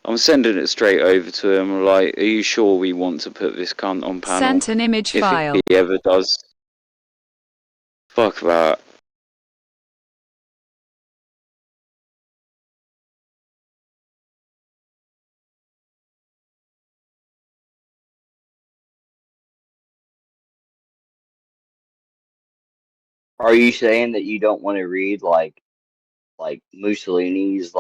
[SPEAKER 4] I'm sending it straight over to him. Like, are you sure we want to put this cunt on panel?
[SPEAKER 2] Sent an image file.
[SPEAKER 4] If he ever does, fuck that.
[SPEAKER 13] Are you saying that you don't want to read like Mussolini's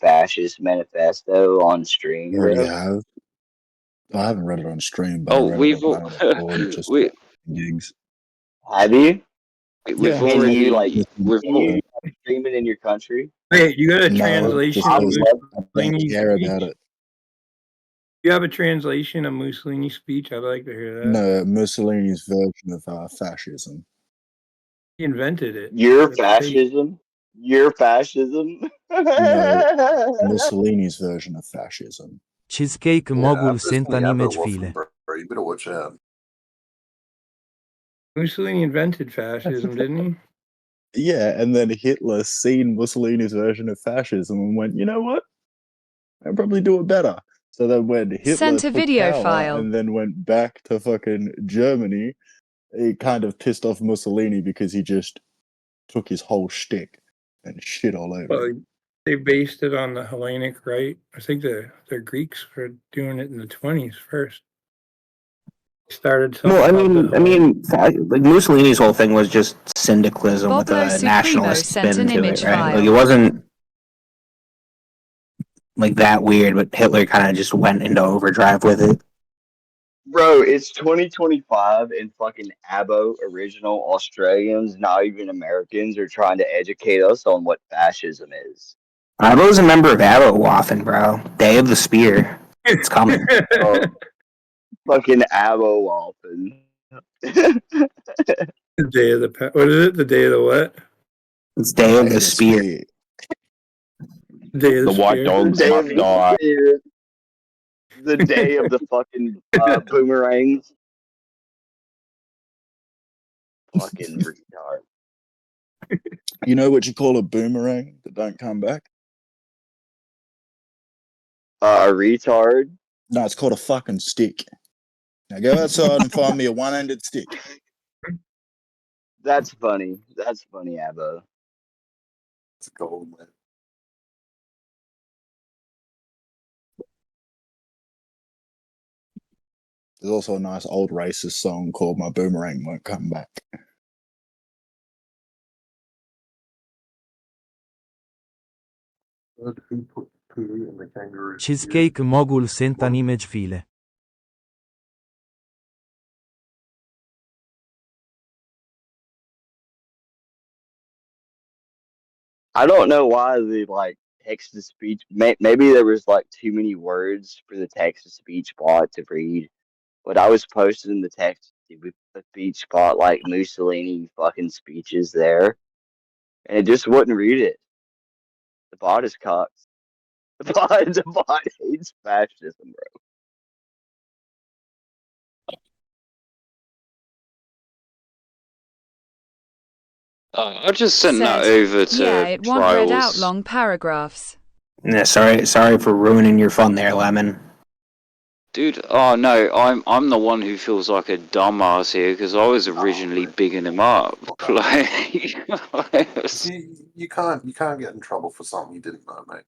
[SPEAKER 13] fascist manifesto on stream,
[SPEAKER 12] I already
[SPEAKER 13] bro?
[SPEAKER 12] have. I haven't read it on stream, but I
[SPEAKER 4] Oh,
[SPEAKER 12] read it on Discord, just gigs.
[SPEAKER 13] Have you?
[SPEAKER 4] We've
[SPEAKER 12] Yeah.
[SPEAKER 13] Can you
[SPEAKER 4] already
[SPEAKER 13] stream it in your country?
[SPEAKER 3] Wait, you got a
[SPEAKER 12] No,
[SPEAKER 3] translation
[SPEAKER 12] just
[SPEAKER 3] of
[SPEAKER 12] because I don't
[SPEAKER 3] Mussolini's
[SPEAKER 12] care
[SPEAKER 3] speech?
[SPEAKER 12] about it.
[SPEAKER 3] You have a translation of Mussolini's speech? I'd like to hear that.
[SPEAKER 12] No, Mussolini's version of fascism.
[SPEAKER 3] He invented it.
[SPEAKER 13] Your
[SPEAKER 3] That's fake.
[SPEAKER 13] fascism? Your fascism?
[SPEAKER 12] No, Mussolini's version of fascism.
[SPEAKER 5] Cheesecake Mogul sent an image file.
[SPEAKER 8] Bro, you better watch out.
[SPEAKER 3] Mussolini invented fascism, didn't he?
[SPEAKER 12] Yeah, and then Hitler seen Mussolini's version of fascism and went, you know what? I'll probably do it better. So then when Hitler
[SPEAKER 2] Sent a
[SPEAKER 12] took
[SPEAKER 2] video
[SPEAKER 12] power
[SPEAKER 2] file.
[SPEAKER 12] and then went back to fucking Germany, it kind of pissed off Mussolini because he just took his whole shtick and shit all over
[SPEAKER 3] Well,
[SPEAKER 12] it.
[SPEAKER 3] they based it on the Hellenic Rite. I think the Greeks were doing it in the 20s first. Started something.
[SPEAKER 7] Well, I mean, like Mussolini's whole thing was just syndicalism with
[SPEAKER 2] Boblo
[SPEAKER 7] a
[SPEAKER 2] Supremo
[SPEAKER 7] nationalist
[SPEAKER 2] sent
[SPEAKER 7] spin
[SPEAKER 2] an
[SPEAKER 7] to
[SPEAKER 2] image
[SPEAKER 7] it, right?
[SPEAKER 2] file.
[SPEAKER 7] Like it wasn't like that weird, but Hitler kind of just went into overdrive with it.
[SPEAKER 13] Bro, it's 2025 and fucking Abo original Australians, not even Americans, are trying to educate us on what fascism is.
[SPEAKER 7] I was a member of Waffen, bro. Day of the Spear. It's coming.
[SPEAKER 13] Oh, fucking Abo often.
[SPEAKER 3] The day of the what is it? The day of the what?
[SPEAKER 7] It's Day of the Spear.
[SPEAKER 3] Day of
[SPEAKER 10] The white dogs
[SPEAKER 13] Day
[SPEAKER 10] must
[SPEAKER 13] of
[SPEAKER 10] die.
[SPEAKER 13] the The day of the fucking boomerangs. Fucking retard.
[SPEAKER 12] You know what you call a boomerang that don't come back?
[SPEAKER 13] A retard.
[SPEAKER 12] No, it's called a fucking stick. Now go outside and find me a one-handed stick.
[SPEAKER 13] That's funny. That's funny, Abbo.
[SPEAKER 8] It's gold, man.
[SPEAKER 12] There's also a nice old racist song called My Boomerang Won't Come Back.
[SPEAKER 8] Who put poo in the kangaroo?
[SPEAKER 5] Cheesecake mogul sent an image file.
[SPEAKER 13] I don't know why the like text to speech. Maybe there was like too many words for the text to speech bot to read. But I was posting the text to the speech bot like Mussolini fucking speeches there, and it just wouldn't read it. The bot is cocked. The bot hates fascism, bro.
[SPEAKER 4] I just sent that
[SPEAKER 2] Said,
[SPEAKER 4] over to
[SPEAKER 2] yeah, it won't read out
[SPEAKER 4] trials.
[SPEAKER 2] long paragraphs.
[SPEAKER 7] Yeah, sorry for ruining your fun there, Lemon.
[SPEAKER 4] Dude, oh no, I'm the one who feels like a dumbass here because I was originally bigging him up. Like,
[SPEAKER 8] See, you can't get in trouble for something you didn't know, mate.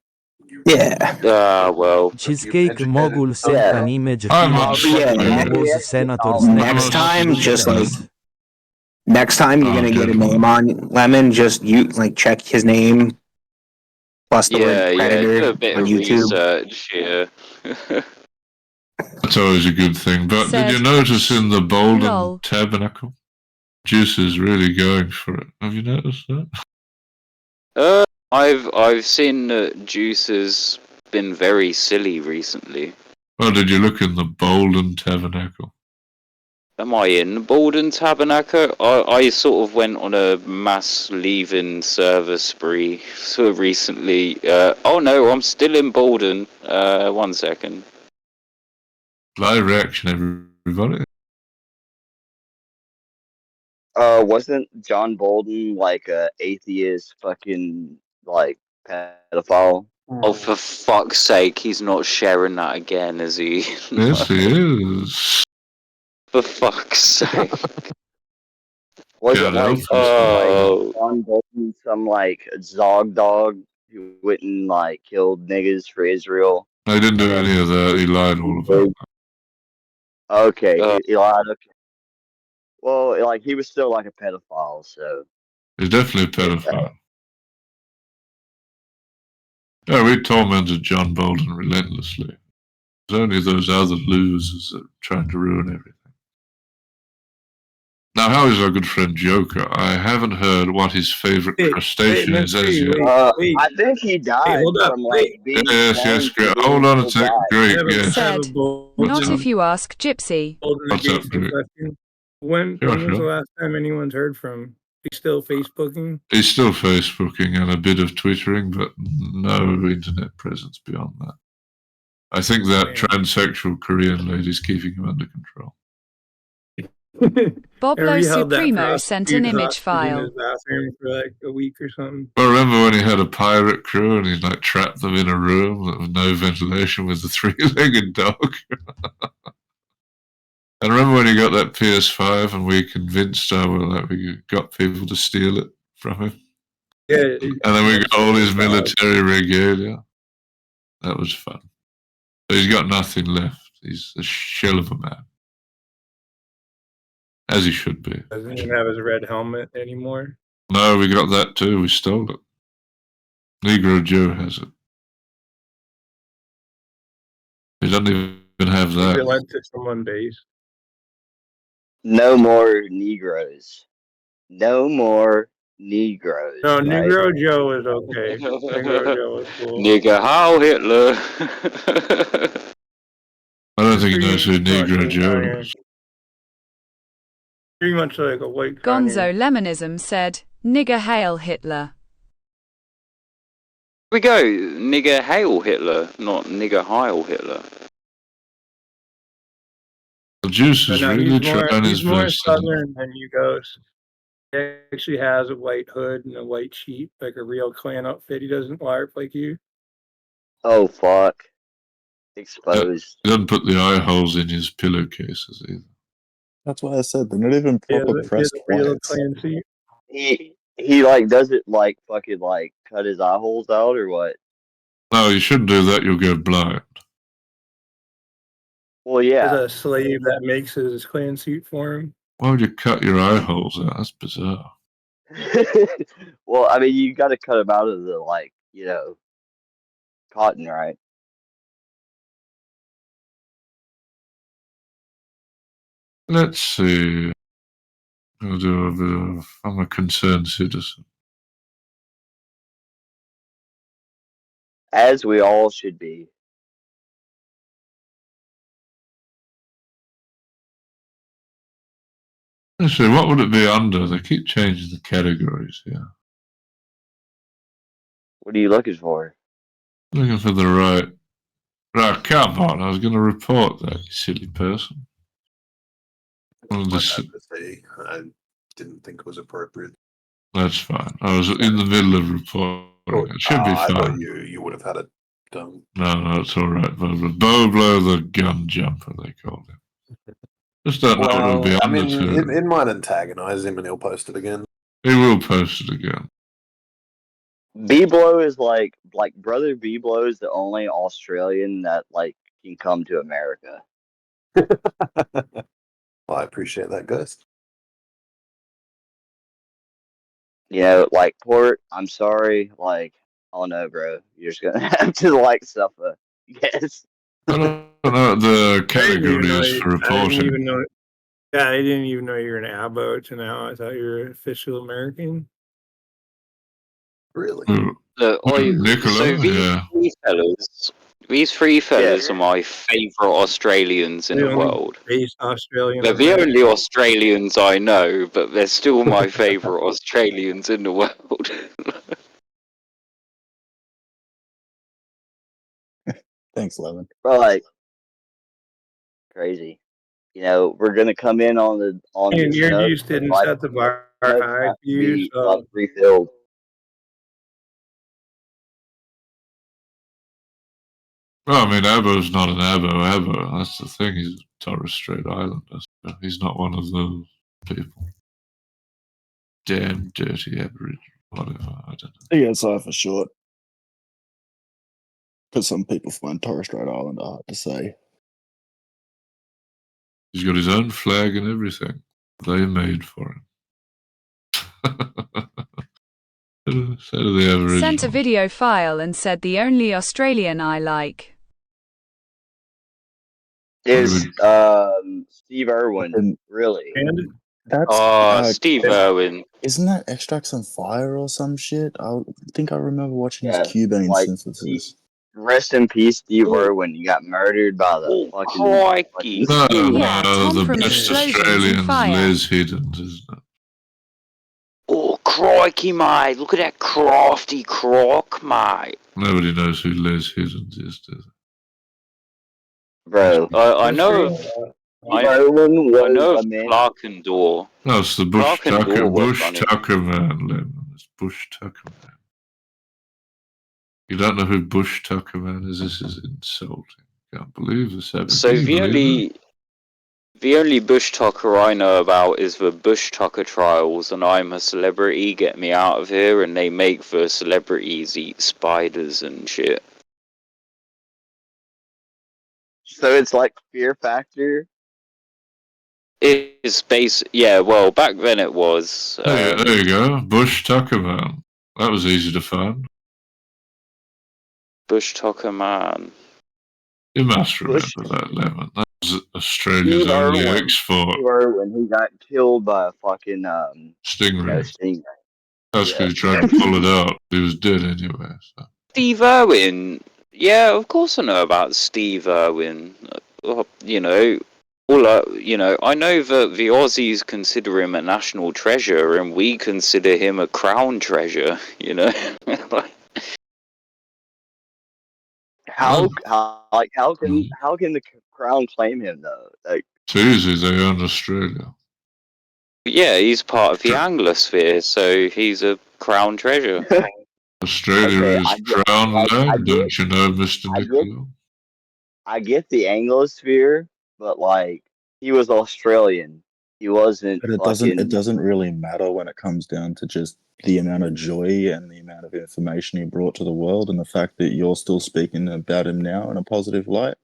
[SPEAKER 7] Yeah.
[SPEAKER 4] Well.
[SPEAKER 5] Cheesecake mogul sent
[SPEAKER 13] Yeah.
[SPEAKER 5] an image
[SPEAKER 7] I'm
[SPEAKER 5] file
[SPEAKER 7] not sure.
[SPEAKER 5] and was senator's
[SPEAKER 7] Next time, just like next time you're gonna get a name on Lemon, just you like check his name plus the word
[SPEAKER 4] do
[SPEAKER 7] predator
[SPEAKER 4] a bit
[SPEAKER 7] on
[SPEAKER 4] of
[SPEAKER 7] YouTube.
[SPEAKER 4] research, yeah.
[SPEAKER 14] That's always a good thing. But
[SPEAKER 2] Said,
[SPEAKER 14] did you notice in the Bolden
[SPEAKER 2] lol.
[SPEAKER 14] Tabernacle, Juice is really going for it? Have you noticed that?
[SPEAKER 4] I've seen that Juice has been very silly recently.
[SPEAKER 14] Well, did you look in the Bolden Tabernacle?
[SPEAKER 4] Am I in Bolden Tabernacle? I sort of went on a mass leaving server spree sort of recently. Oh no, I'm still in Bolden. 1 second.
[SPEAKER 14] Live reaction, everybody.
[SPEAKER 13] Wasn't John Bolden like a atheist fucking like pedophile?
[SPEAKER 4] Oh, for fuck's sake, he's not sharing that again, is he?
[SPEAKER 14] Yes, he is.
[SPEAKER 4] For fuck's sake.
[SPEAKER 13] Wasn't like
[SPEAKER 4] Oh.
[SPEAKER 13] John Bolton some like Zog dog who went and like killed niggas for Israel?
[SPEAKER 14] I didn't do any of that. He lied all about that.
[SPEAKER 13] Okay, he lied. Okay. Well, like he was still like a pedophile, so
[SPEAKER 14] He's definitely a pedophile. Yeah, we tormented John Bolden relentlessly. It's only those other losers that are trying to ruin everything. Now, how is our good friend Joker? I haven't heard what his favorite crustacean is as yet.
[SPEAKER 13] I think he died from like being
[SPEAKER 14] Yes, great. Hold on a sec. Great, yes.
[SPEAKER 2] Said, not if you ask Gypsy.
[SPEAKER 14] What's up, Greg?
[SPEAKER 3] When
[SPEAKER 14] Sure,
[SPEAKER 3] was the
[SPEAKER 14] sure.
[SPEAKER 3] last time anyone's heard from him? He's still Facebooking?
[SPEAKER 14] He's still Facebooking and a bit of Twittering, but no internet presence beyond that. I think that transsexual Korean lady's keeping him under control.
[SPEAKER 2] Boblo Supremo sent an image
[SPEAKER 3] In
[SPEAKER 2] file.
[SPEAKER 3] his bathroom for like a week or something.
[SPEAKER 14] Well, remember when he had a pirate crew and he like trapped them in a room that was no ventilation with a three-legged dog? And remember when he got that PS5 and we convinced we got people to steal it from him?
[SPEAKER 3] Yeah.
[SPEAKER 14] And then we got all his military regalia. That was fun. But he's got nothing left. He's a shell of a man. As he should be.
[SPEAKER 3] Doesn't even have his red helmet anymore.
[SPEAKER 14] No, we got that too. We stole it. Negro Joe has it. He doesn't even have
[SPEAKER 3] He
[SPEAKER 14] that.
[SPEAKER 3] went to someone base.
[SPEAKER 13] no more Negroes. No more Negroes.
[SPEAKER 3] No,
[SPEAKER 13] right?
[SPEAKER 3] Negro Joe is okay. Negro Joe is cool.
[SPEAKER 4] Nigga, how Hitler?
[SPEAKER 14] I don't think he knows who Negro Joe is.
[SPEAKER 3] Pretty much like a white
[SPEAKER 2] Gonzo Lemonism said, nigger hail Hitler.
[SPEAKER 4] Here we go, nigger hail Hitler, not nigger heil Hitler.
[SPEAKER 14] The Juice is really trying his
[SPEAKER 3] He's more
[SPEAKER 14] best.
[SPEAKER 3] southern than you goes. He actually has a white hood and a white sheet, like a real clan outfit. He doesn't LARP like you.
[SPEAKER 13] Oh fuck. exposed.
[SPEAKER 14] He doesn't put the eye holes in his pillowcases either.
[SPEAKER 12] That's why I said they're not even proper pressed
[SPEAKER 3] real
[SPEAKER 12] whites.
[SPEAKER 3] clean seat.
[SPEAKER 13] He like does it like fucking like cut his eye holes out or what?
[SPEAKER 14] No, you shouldn't do that. You'll go blind.
[SPEAKER 13] Well,
[SPEAKER 3] There's
[SPEAKER 13] yeah.
[SPEAKER 3] a slave that makes his clean suit for him.
[SPEAKER 14] Why would you cut your eye holes out? That's bizarre.
[SPEAKER 13] Well, I mean, you got to cut them out of the like, cotton, right?
[SPEAKER 14] Let's see. I'll do a bit of. I'm a concerned citizen.
[SPEAKER 13] As we all should be.
[SPEAKER 14] Let's see. What would it be under? They keep changing the categories here.
[SPEAKER 13] What are you looking for?
[SPEAKER 14] Looking for the right. Right, come on. I was going to report that, you silly person. Well,
[SPEAKER 8] My
[SPEAKER 14] this,
[SPEAKER 8] bad mistake. I didn't think it was appropriate.
[SPEAKER 14] that's fine. I was in the middle of reporting. It should be
[SPEAKER 8] I thought
[SPEAKER 14] fine.
[SPEAKER 8] you would have had it done.
[SPEAKER 14] No, it's all right, Boblo. Boblo the gun jumper, they called him. Just don't know what it would be
[SPEAKER 8] I
[SPEAKER 14] under
[SPEAKER 8] mean,
[SPEAKER 14] to.
[SPEAKER 8] it might antagonize him and he'll post it again.
[SPEAKER 14] He will post it again.
[SPEAKER 13] B-Blow is like brother B-Blow is the only Australian that like can come to America.
[SPEAKER 8] Well, I appreciate that, Ghost.
[SPEAKER 13] Like Port, I'm sorry, like, oh no, bro. You're just gonna have to like suffer. Yes.
[SPEAKER 14] I don't know what the category is for
[SPEAKER 3] I didn't
[SPEAKER 14] reporting.
[SPEAKER 3] even know. Yeah, I didn't even know you were an abo to now. I thought you were an official American.
[SPEAKER 8] Really?
[SPEAKER 14] Nicola,
[SPEAKER 4] so these three fellas are my favourite Australians in the world.
[SPEAKER 3] Based Australian.
[SPEAKER 4] They're the only Australians I know, but they're still my favourite Australians in the world.
[SPEAKER 12] Thanks, Lemon.
[SPEAKER 13] Bro, like crazy. We're gonna come in on the
[SPEAKER 3] And your
[SPEAKER 13] Chinook,
[SPEAKER 3] juice didn't
[SPEAKER 13] like,
[SPEAKER 3] set the bar
[SPEAKER 13] Chinooks
[SPEAKER 3] high
[SPEAKER 13] have
[SPEAKER 3] for
[SPEAKER 13] to
[SPEAKER 3] you,
[SPEAKER 13] be
[SPEAKER 3] so
[SPEAKER 13] refilled.
[SPEAKER 14] Well, I mean, Abo's not an Abo. That's the thing. He's a Torres Strait Islander. So he's not one of those people. Damn dirty Aboriginal. Whatever. I don't know.
[SPEAKER 12] ESI for short. Because some people find Torres Strait Islander hard to say.
[SPEAKER 14] He's got his own flag and everything. They made for him. So do the Aboriginal.
[SPEAKER 2] Sent a video file and said the only Australian I like
[SPEAKER 13] is Steve Irwin. Really?
[SPEAKER 12] That's
[SPEAKER 4] Steve Irwin.
[SPEAKER 12] Isn't that Extracts on Fire or some shit? I think I remember watching his
[SPEAKER 13] Yeah,
[SPEAKER 12] Cubane
[SPEAKER 13] like,
[SPEAKER 12] synthesis.
[SPEAKER 13] Rest in peace, Steve Irwin. He got murdered by the fucking.
[SPEAKER 4] Crikey.
[SPEAKER 14] No,
[SPEAKER 2] Yeah, Tom
[SPEAKER 14] the
[SPEAKER 2] from
[SPEAKER 14] best
[SPEAKER 2] Explosions and
[SPEAKER 14] Australian's
[SPEAKER 2] Fire.
[SPEAKER 14] Les Hiddens, isn't it?
[SPEAKER 4] Oh, crikey, mate. Look at that crafty croc, mate.
[SPEAKER 14] Nobody knows who Les Hiddens is, do they?
[SPEAKER 13] Bro,
[SPEAKER 4] I know of...
[SPEAKER 13] Irwin was
[SPEAKER 4] I know of
[SPEAKER 13] a man.
[SPEAKER 4] Clark and Dorr.
[SPEAKER 14] No, it's the Bush
[SPEAKER 4] Clark and
[SPEAKER 14] Tucker,
[SPEAKER 4] Dorr were
[SPEAKER 14] Bush
[SPEAKER 4] funny.
[SPEAKER 14] Tucker man, Lemon. It's Bush Tucker man. You don't know who Bush Tucker man is? This is insulting. Can't believe this happened.
[SPEAKER 4] So the only Bush Tucker I know about is the Bush Tucker trials, and I'm a celebrity, get me out of here, and they make the celebrities eat spiders and shit.
[SPEAKER 13] So it's like Fear Factor.
[SPEAKER 4] It's yeah, well, back then it was.
[SPEAKER 14] There you go. Bush Tucker man. That was easy to find.
[SPEAKER 4] Bush Tucker man.
[SPEAKER 14] You must remember that, Lemon. That was Australia's
[SPEAKER 13] Steve
[SPEAKER 14] only
[SPEAKER 13] Irwin.
[SPEAKER 14] export.
[SPEAKER 13] Steve Irwin, he got killed by a fucking
[SPEAKER 14] Stingray.
[SPEAKER 13] stingray.
[SPEAKER 14] That's because he tried to pull it out. He was dead anyway. So.
[SPEAKER 4] Steve Irwin. Yeah, of course I know about Steve Irwin. I know that the Aussies consider him a national treasure, and we consider him a crown treasure.
[SPEAKER 13] How can the crown claim him though? Like,
[SPEAKER 14] It's easy. They own Australia.
[SPEAKER 4] Yeah, he's part of the Anglosphere, so he's a crown treasure.
[SPEAKER 14] Australia
[SPEAKER 13] Okay,
[SPEAKER 14] is
[SPEAKER 13] I get-
[SPEAKER 14] crown
[SPEAKER 13] I
[SPEAKER 14] land,
[SPEAKER 13] get-
[SPEAKER 14] don't you know, Mr.
[SPEAKER 13] I get-
[SPEAKER 14] Nicola?
[SPEAKER 13] I get the Anglosphere, but like he was Australian. He wasn't
[SPEAKER 12] But it
[SPEAKER 13] fucking.
[SPEAKER 12] doesn't really matter when it comes down to just the amount of joy and the amount of information he brought to the world, and the fact that you're still speaking about him now in a positive light.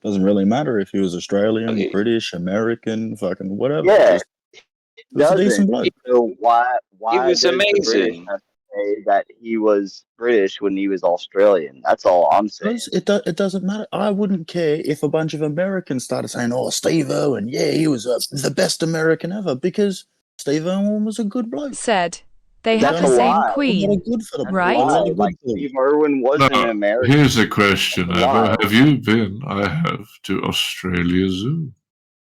[SPEAKER 12] Doesn't really matter if he was Australian, British, American, fucking whatever.
[SPEAKER 13] Yeah,
[SPEAKER 12] Just
[SPEAKER 13] it
[SPEAKER 12] he was a decent
[SPEAKER 13] doesn't.
[SPEAKER 12] bloke.
[SPEAKER 13] So why
[SPEAKER 4] It
[SPEAKER 13] why
[SPEAKER 4] was
[SPEAKER 13] does the British
[SPEAKER 4] amazing.
[SPEAKER 13] have to say that he was British when he was Australian? That's all I'm saying.
[SPEAKER 12] Because it doesn't matter. I wouldn't care if a bunch of Americans started saying, "Oh, Steve Irwin, yeah, he was the best American ever," because Steve Irwin was a good bloke.
[SPEAKER 2] Said. They
[SPEAKER 12] He
[SPEAKER 2] had
[SPEAKER 13] That's
[SPEAKER 2] the
[SPEAKER 13] a
[SPEAKER 12] done a
[SPEAKER 2] same
[SPEAKER 12] lot,
[SPEAKER 13] lie.
[SPEAKER 12] a lot
[SPEAKER 2] queen,
[SPEAKER 12] of good for the
[SPEAKER 13] That's a
[SPEAKER 12] bloke. A lot
[SPEAKER 2] right?
[SPEAKER 13] lie.
[SPEAKER 12] of good
[SPEAKER 13] Like
[SPEAKER 12] for him.
[SPEAKER 13] Steve Irwin wasn't an
[SPEAKER 14] No,
[SPEAKER 13] American.
[SPEAKER 14] here's the question,
[SPEAKER 13] That's a
[SPEAKER 14] Abba.
[SPEAKER 13] lie.
[SPEAKER 14] Have you been? I have, to Australia Zoo.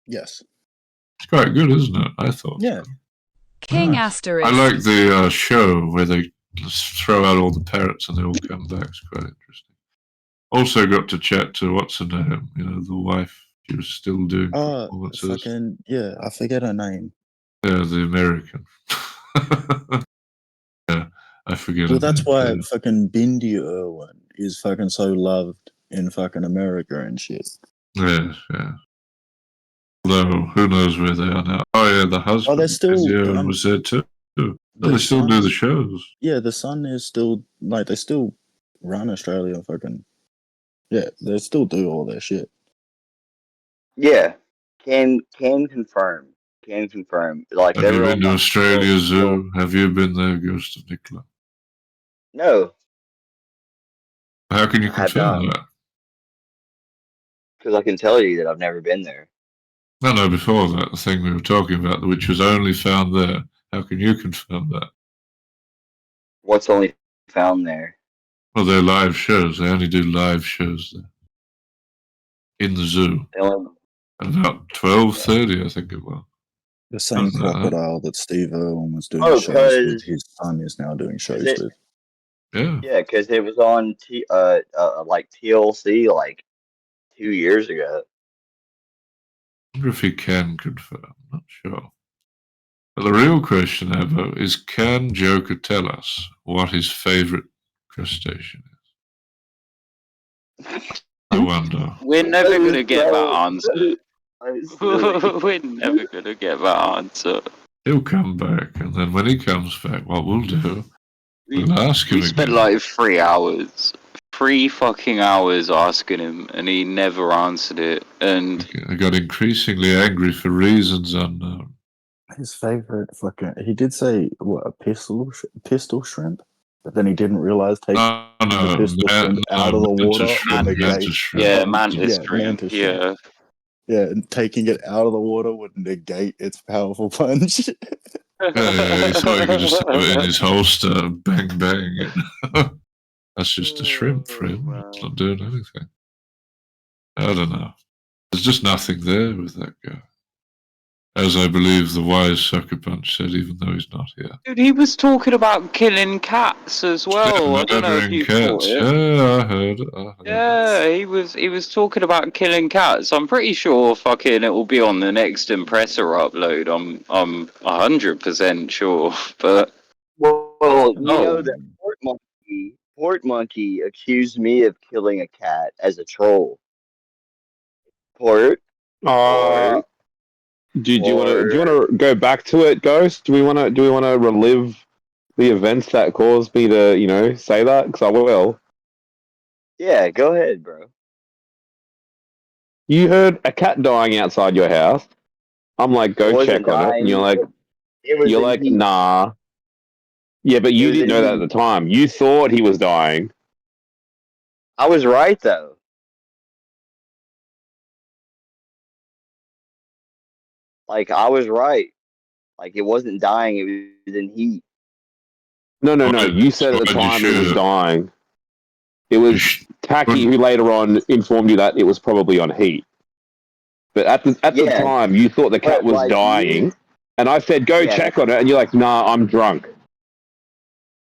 [SPEAKER 12] Yes.
[SPEAKER 14] It's quite good, isn't it? I thought
[SPEAKER 12] Yeah.
[SPEAKER 14] so.
[SPEAKER 2] King
[SPEAKER 12] Nice.
[SPEAKER 2] Asterisk.
[SPEAKER 14] I like the show where they just throw out all the parrots and they all come back. It's quite interesting. Also got to chat to, what's her name? You know, the wife. She was still doing performances.
[SPEAKER 12] Fucking yeah, I forget her name.
[SPEAKER 14] Yeah, the American. Yeah, I forget
[SPEAKER 12] Well,
[SPEAKER 14] her
[SPEAKER 12] that's
[SPEAKER 14] name.
[SPEAKER 12] why
[SPEAKER 14] Yeah.
[SPEAKER 12] fucking Bindi Irwin is fucking so loved in fucking America and shit.
[SPEAKER 14] Yes, yeah. Although, who knows where they are now? Oh, yeah, the husband.
[SPEAKER 12] Oh, they're still
[SPEAKER 14] was there too. Oh,
[SPEAKER 12] the
[SPEAKER 14] they still do
[SPEAKER 12] son-
[SPEAKER 14] the shows.
[SPEAKER 12] Yeah, the son is still like they still run Australia fucking. Yeah, they still do all their shit.
[SPEAKER 13] Yeah, can confirm. Can confirm. Like
[SPEAKER 14] Have
[SPEAKER 13] they
[SPEAKER 14] you
[SPEAKER 13] were
[SPEAKER 14] been
[SPEAKER 13] on
[SPEAKER 14] to
[SPEAKER 13] my
[SPEAKER 14] Australia
[SPEAKER 13] little-
[SPEAKER 14] Zoo? Have you been there, Ghost of Nicola?
[SPEAKER 13] No,
[SPEAKER 14] How can you
[SPEAKER 13] I have
[SPEAKER 14] confirm
[SPEAKER 13] not.
[SPEAKER 14] that?
[SPEAKER 13] Because I can tell you that I've never been there.
[SPEAKER 14] No, before that, the thing we were talking about, which was only found there. How can you confirm that?
[SPEAKER 13] What's only found there?
[SPEAKER 14] Well, they're live shows. They only do live shows there. In the zoo. At about 12:30, I think it was.
[SPEAKER 12] The same
[SPEAKER 14] Something like that.
[SPEAKER 12] crocodile that Steve Irwin was doing
[SPEAKER 13] Oh,
[SPEAKER 12] shows with,
[SPEAKER 13] 'cause-
[SPEAKER 12] his son is now doing shows
[SPEAKER 13] it-
[SPEAKER 12] with.
[SPEAKER 14] Yeah.
[SPEAKER 13] Yeah, because it was on like TLC like 2 years ago.
[SPEAKER 14] I wonder if he can confirm. I'm not sure. But the real question, Abbo, is can Joker tell us what his favourite crustacean is? I wonder.
[SPEAKER 4] We're never going to get that answer.
[SPEAKER 13] Silly.
[SPEAKER 4] We're never going to get that answer.
[SPEAKER 14] He'll come back, and then when he comes back, what we'll do, we'll ask him
[SPEAKER 4] We spent
[SPEAKER 14] again.
[SPEAKER 4] like 3 hours. 3 fucking hours asking him, and he never answered it. And
[SPEAKER 14] I got increasingly angry for reasons unknown.
[SPEAKER 12] His favorite fucking. He did say what, a pistol shrimp, but then he didn't realize taking the pistol shrimp out of the water would negate.
[SPEAKER 4] Yeah, mantis shrimp. Yeah.
[SPEAKER 12] Yeah, and taking it out of the water would negate its powerful punch.
[SPEAKER 14] Yeah, he thought he could just have it in his holster, bang, bang. That's just a shrimp for him. It's not doing anything. I don't know. There's just nothing there with that guy. As I believe the wise Sucker Punch said, even though he's not here.
[SPEAKER 4] Dude, he was talking about killing cats as well. I don't know if you caught it.
[SPEAKER 14] Yeah, I heard it.
[SPEAKER 4] Yeah, he was talking about killing cats. I'm pretty sure fucking it will be on the next Impressor upload. I'm 100% sure. But
[SPEAKER 13] Well, you know that Port Monkey accused me of killing a cat as a troll. Port.
[SPEAKER 10] Do you want to go back to it, Ghost? Do we want to relive the events that caused me to say that? Because I will.
[SPEAKER 13] Yeah, go ahead, bro.
[SPEAKER 10] You heard a cat dying outside your house. I'm like, go check on it, and you're like, nah. Yeah, but you didn't know that at the time. You thought he was dying.
[SPEAKER 13] I was right though. Like I was right. Like it wasn't dying; it was in heat.
[SPEAKER 10] No. You said at the time it was dying. It was Taki who later on informed you that it was probably on heat. But at the time, you thought the cat was dying, and I said, "Go check on it," and you're like, "Nah, I'm drunk."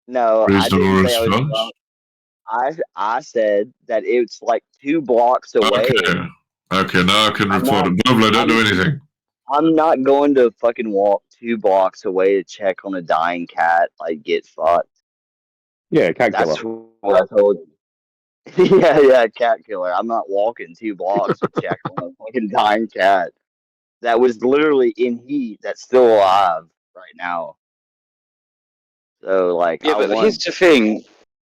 [SPEAKER 13] No, I
[SPEAKER 14] Reasonable
[SPEAKER 13] didn't say I was
[SPEAKER 14] response.
[SPEAKER 13] drunk. I said that it's like 2 blocks away.
[SPEAKER 14] Okay, now I can report it. Bubble, don't do anything.
[SPEAKER 13] I'm not going to fucking walk 2 blocks away to check on a dying cat. Like, get fucked.
[SPEAKER 10] Yeah, cat
[SPEAKER 13] That's
[SPEAKER 10] killer.
[SPEAKER 13] what I told you. Yeah, cat killer. I'm not walking 2 blocks to check on a fucking dying cat that was literally in heat that's still alive right now. So like,
[SPEAKER 4] Yeah,
[SPEAKER 13] I
[SPEAKER 4] but here's
[SPEAKER 13] want.
[SPEAKER 4] the thing,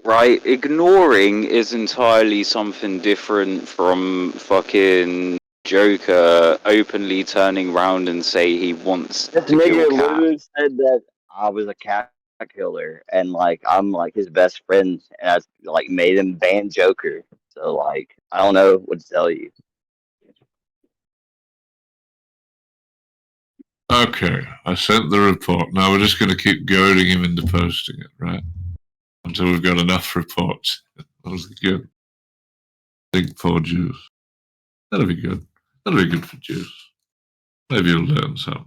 [SPEAKER 4] right? Ignoring is entirely something different from fucking Joker openly turning around and say he wants
[SPEAKER 13] This
[SPEAKER 4] to kill
[SPEAKER 13] nigga
[SPEAKER 4] Cat.
[SPEAKER 13] literally said that I was a cat killer, and like I'm like his best friend, and I like made him ban Joker. So like, I don't know what to tell you.
[SPEAKER 14] Okay, I sent the report. Now we're just going to keep goading him into posting it, right? Until we've got enough reports. That was good. Think poor Juice. That'll be good. That'll be good for Juice. Maybe you'll learn something.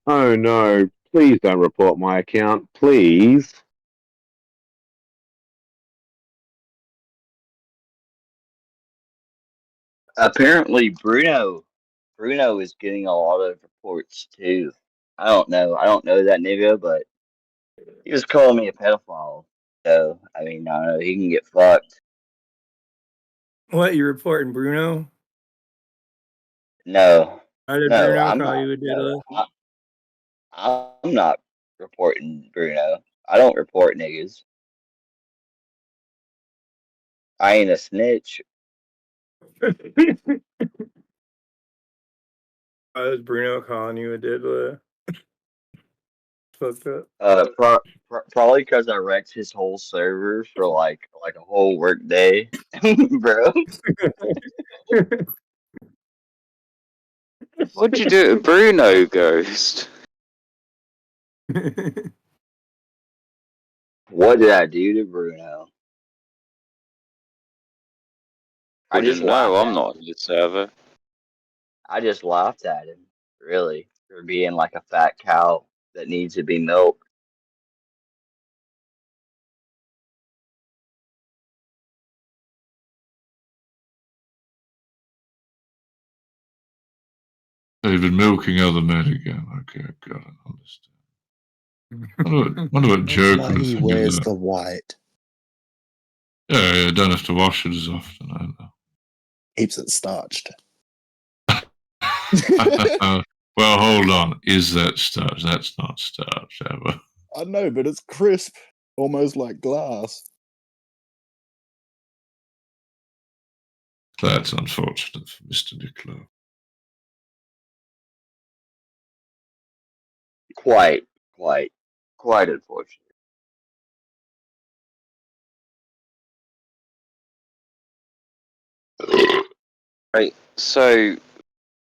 [SPEAKER 10] Oh no, please don't report my account, please.
[SPEAKER 13] Apparently, Bruno is getting a lot of reports too. I don't know. I don't know that nigga, but he was calling me a pedophile. So I mean, I don't know. He can get fucked.
[SPEAKER 3] What, you reporting Bruno?
[SPEAKER 13] No,
[SPEAKER 3] How did
[SPEAKER 13] no,
[SPEAKER 3] Bruno
[SPEAKER 13] I'm
[SPEAKER 3] call
[SPEAKER 13] not.
[SPEAKER 3] you a
[SPEAKER 13] No,
[SPEAKER 3] diddler?
[SPEAKER 13] I'm not reporting Bruno. I don't report niggas. I ain't a snitch.
[SPEAKER 3] Why was Bruno calling you a diddler? Fucked up.
[SPEAKER 13] Probably because I wrecked his whole server for like a whole work day, bro.
[SPEAKER 4] What'd you do to Bruno, Ghost?
[SPEAKER 13] What did I do to Bruno? I just
[SPEAKER 4] Wouldn't know,
[SPEAKER 13] laughed
[SPEAKER 4] I'm
[SPEAKER 13] at him.
[SPEAKER 4] not on your server.
[SPEAKER 13] I just laughed at him, really, for being like a fat cow that needs to be milked.
[SPEAKER 14] They've been milking other men again. Okay, got it. Understand. Wonder what
[SPEAKER 12] That's
[SPEAKER 14] Joker
[SPEAKER 12] why
[SPEAKER 14] would
[SPEAKER 12] he
[SPEAKER 14] think of
[SPEAKER 12] wears
[SPEAKER 14] that.
[SPEAKER 12] the white.
[SPEAKER 14] Yeah, don't have to wash it as often, I know.
[SPEAKER 12] Keeps it starched.
[SPEAKER 14] Well, hold on. Is that starch? That's not starch, ever.
[SPEAKER 12] I know, but it's crisp, almost like glass.
[SPEAKER 14] That's unfortunate for Mr. Niccolo.
[SPEAKER 13] Quite, quite unfortunate.
[SPEAKER 4] Right, so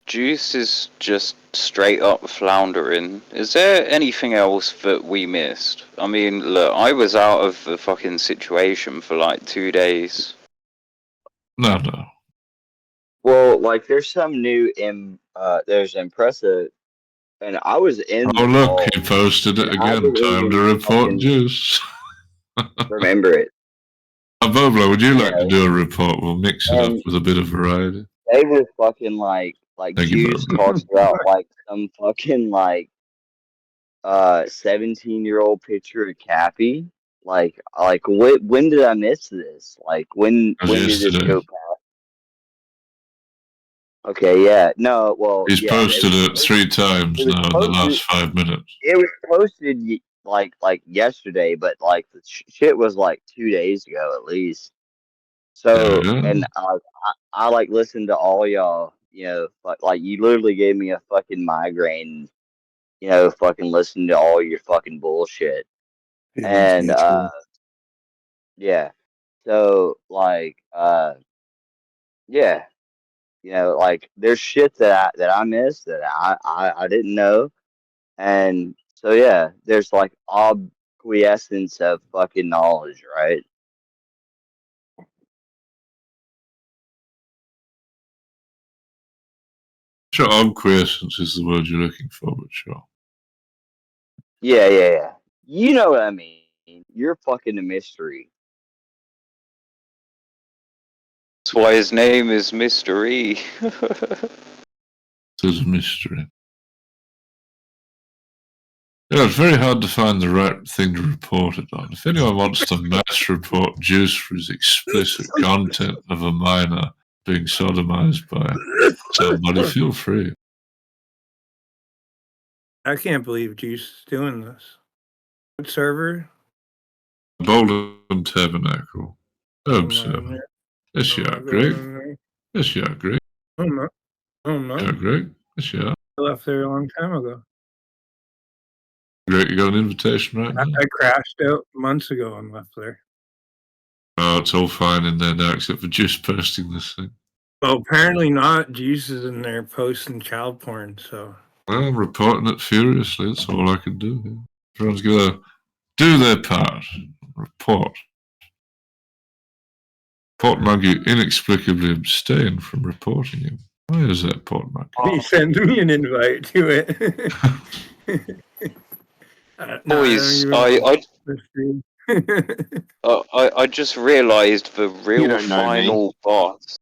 [SPEAKER 4] Juice is just straight up floundering. Is there anything else that we missed? I mean, look, I was out of the fucking situation for like 2 days.
[SPEAKER 14] No.
[SPEAKER 13] Well, like there's some new there's impressive, and I was in
[SPEAKER 14] Oh,
[SPEAKER 13] the
[SPEAKER 14] look,
[SPEAKER 13] call,
[SPEAKER 14] he posted
[SPEAKER 13] and
[SPEAKER 14] it
[SPEAKER 13] I
[SPEAKER 14] again.
[SPEAKER 13] didn't
[SPEAKER 14] Time to
[SPEAKER 13] even
[SPEAKER 14] report
[SPEAKER 13] fucking
[SPEAKER 14] Juice.
[SPEAKER 13] remember it.
[SPEAKER 14] Boblo, would you
[SPEAKER 13] You
[SPEAKER 14] like to
[SPEAKER 13] know,
[SPEAKER 14] do a report? We'll mix it up
[SPEAKER 13] and
[SPEAKER 14] with a bit of variety.
[SPEAKER 13] they were fucking like
[SPEAKER 14] Thank you very
[SPEAKER 13] Juice
[SPEAKER 14] much.
[SPEAKER 13] talks about like some fucking like 17-year-old picture of Cappy. Like when did I miss this? Like when
[SPEAKER 14] That was
[SPEAKER 13] did this
[SPEAKER 14] yesterday.
[SPEAKER 13] go past? Okay, yeah, no, well,
[SPEAKER 14] He's
[SPEAKER 13] yeah,
[SPEAKER 14] posted it 3 times
[SPEAKER 13] it was
[SPEAKER 14] now in the
[SPEAKER 13] posted.
[SPEAKER 14] last 5 minutes.
[SPEAKER 13] It was posted like yesterday, but like the shit was like 2 days ago at least. So,
[SPEAKER 14] Yeah.
[SPEAKER 13] and I like listened to all y'all, you know, like you literally gave me a fucking migraine, you know, fucking listening to all your fucking bullshit.
[SPEAKER 12] Feelings
[SPEAKER 13] And
[SPEAKER 12] mutual.
[SPEAKER 13] yeah. So like yeah, you know, like there's shit that I missed that I didn't know. And so yeah, there's like obquiescence of fucking knowledge, right?
[SPEAKER 14] Sure, obquiescence is the word you're looking for, but sure.
[SPEAKER 13] Yeah. You know what I mean. You're fucking a mystery.
[SPEAKER 4] That's why his name is Mystery.
[SPEAKER 14] There's a mystery. Yeah, it's very hard to find the right thing to report it on. If anyone wants to mass report Juice for his explicit content of a minor being sodomized by somebody, feel free.
[SPEAKER 3] I can't believe Juice is doing this. What server?
[SPEAKER 14] Bolden Tabernacle.
[SPEAKER 3] I'm
[SPEAKER 14] So.
[SPEAKER 3] not in there.
[SPEAKER 14] Yes,
[SPEAKER 3] I'm
[SPEAKER 14] you are,
[SPEAKER 3] not
[SPEAKER 14] Greg.
[SPEAKER 3] going in there.
[SPEAKER 14] Yes, you are, Greg.
[SPEAKER 3] I'm not. I'm not.
[SPEAKER 14] Yeah, Greg. Yes, you are.
[SPEAKER 3] I left there a long time ago.
[SPEAKER 14] Greg, you got an invitation right now?
[SPEAKER 3] I crashed out months ago and left there.
[SPEAKER 14] Oh, it's all fine in there now except for just posting this thing.
[SPEAKER 3] Well, apparently not. Juice is in there posting child porn, so.
[SPEAKER 14] Well, I'm reporting it furiously. That's all I can do here. Everyone's got to do their part. Report. Portmonkey inexplicably abstained from reporting him. Why is that, Portmonkey?
[SPEAKER 3] He sent me an invite to it.
[SPEAKER 4] Boys, I just realised the real final boss.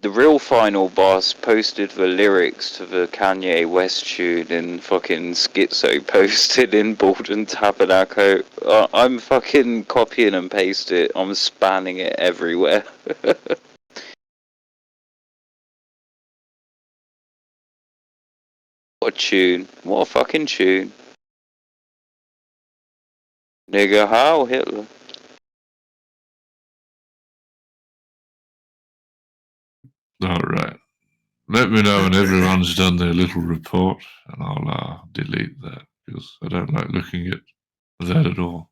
[SPEAKER 4] The real final boss posted the lyrics to the Kanye West tune and fucking Schizo posted in Bolden Tabernacle. I'm fucking copying and paste it. I'm spanning it everywhere. What a tune. What a fucking tune. Nigga, how Hitler?
[SPEAKER 14] Alright. Let me know when everyone's done their little report, and I'll delete that, because I don't like looking at that at all.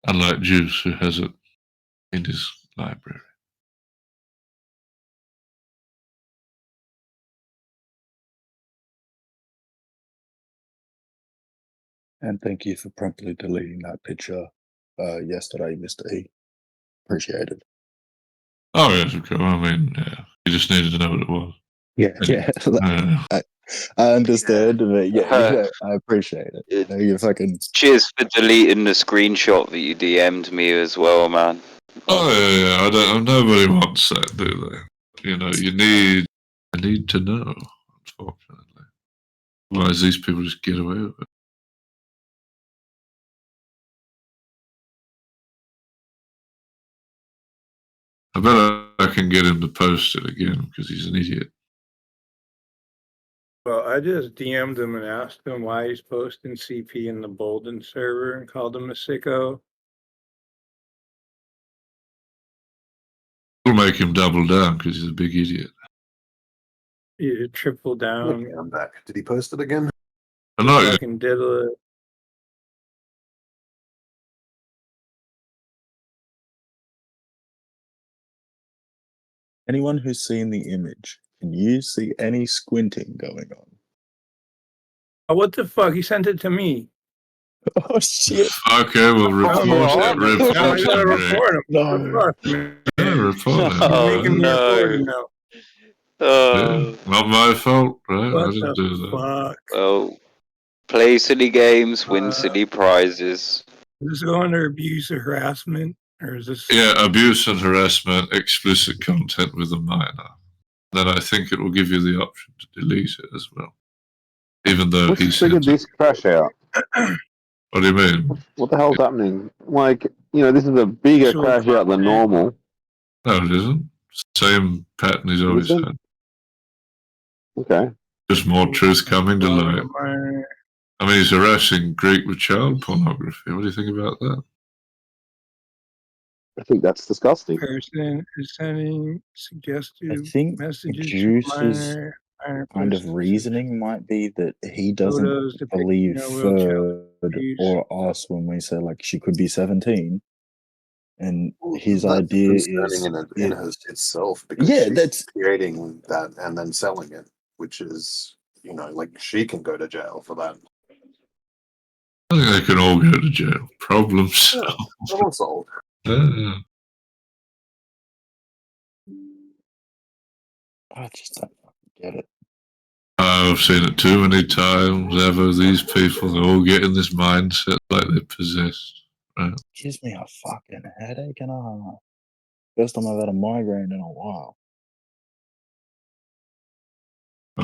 [SPEAKER 14] Unlike Juice, who has it in his library.
[SPEAKER 12] And thank you for promptly deleting that picture yesterday, Mr. E. Appreciate it.
[SPEAKER 14] Oh, yes, of course. I mean, yeah. You just needed to know what it was.
[SPEAKER 12] Yeah. I understand, but yeah, I appreciate it. You fucking...
[SPEAKER 4] Cheers for deleting the screenshot that you DM'd me as well, man.
[SPEAKER 14] Oh, yeah. I don't. Nobody wants that, do they? You know, I need to know, unfortunately. Otherwise, these people just get away with it. I bet I can get him to post it again because he's an idiot.
[SPEAKER 3] Well, I just DM'd him and asked him why he's posting CP in the Bolden server and called him a sicko.
[SPEAKER 14] It'll make him double down because he's a big idiot.
[SPEAKER 3] You triple down.
[SPEAKER 8] Okay, I'm back. Did he post it again?
[SPEAKER 14] I know.
[SPEAKER 3] Fucking diddle it.
[SPEAKER 12] Anyone who's seen the image, can you see any squinting going on?
[SPEAKER 3] Oh, what the fuck? He sent it to me.
[SPEAKER 12] Oh shit!
[SPEAKER 14] Okay, we'll report it.
[SPEAKER 3] Report him.
[SPEAKER 12] No.
[SPEAKER 14] Yeah, report it.
[SPEAKER 4] Oh,
[SPEAKER 3] Making me report him now.
[SPEAKER 14] Yeah, not my fault, right?
[SPEAKER 3] What
[SPEAKER 14] I didn't do that.
[SPEAKER 3] Fuck.
[SPEAKER 4] Well, play silly games, win silly prizes.
[SPEAKER 3] Is this go under abuse or harassment? Or is this...
[SPEAKER 14] Yeah, abuse and harassment, explicit content with a minor. Then I think it will give you the option to delete it as well. Even though
[SPEAKER 10] What's
[SPEAKER 14] he
[SPEAKER 10] triggered this crash out?
[SPEAKER 14] What do you mean?
[SPEAKER 10] What the hell's happening? Like, you know, this is a bigger crash out than normal.
[SPEAKER 14] No, it isn't. Same pattern he's always had.
[SPEAKER 10] Okay.
[SPEAKER 14] Just more truth coming to light. I mean, he's harassing Greek with child pornography. What do you think about that?
[SPEAKER 10] I think that's disgusting.
[SPEAKER 3] Person is sending suggestive
[SPEAKER 12] I think
[SPEAKER 3] messages to
[SPEAKER 12] Juice's
[SPEAKER 3] minor
[SPEAKER 12] kind of reasoning might be that he doesn't
[SPEAKER 3] photos depicting
[SPEAKER 12] believe
[SPEAKER 3] real child
[SPEAKER 12] Ferd
[SPEAKER 3] abuse.
[SPEAKER 12] or us when we say like she could be 17, and his
[SPEAKER 8] That's
[SPEAKER 12] idea
[SPEAKER 8] concerning
[SPEAKER 12] is
[SPEAKER 8] in itself because
[SPEAKER 12] yeah,
[SPEAKER 8] she's
[SPEAKER 12] that's
[SPEAKER 8] creating that and then selling it, which is, you know, like she can go to jail for that.
[SPEAKER 14] I think they can all go to jail. Problem solved.
[SPEAKER 8] Problem solved.
[SPEAKER 12] I just don't get it.
[SPEAKER 14] I've seen it too many times. Ever these people, they all get in this mindset like they're possessed. Right?
[SPEAKER 12] Gives me a fucking headache and a half. First time I've had a migraine in a while.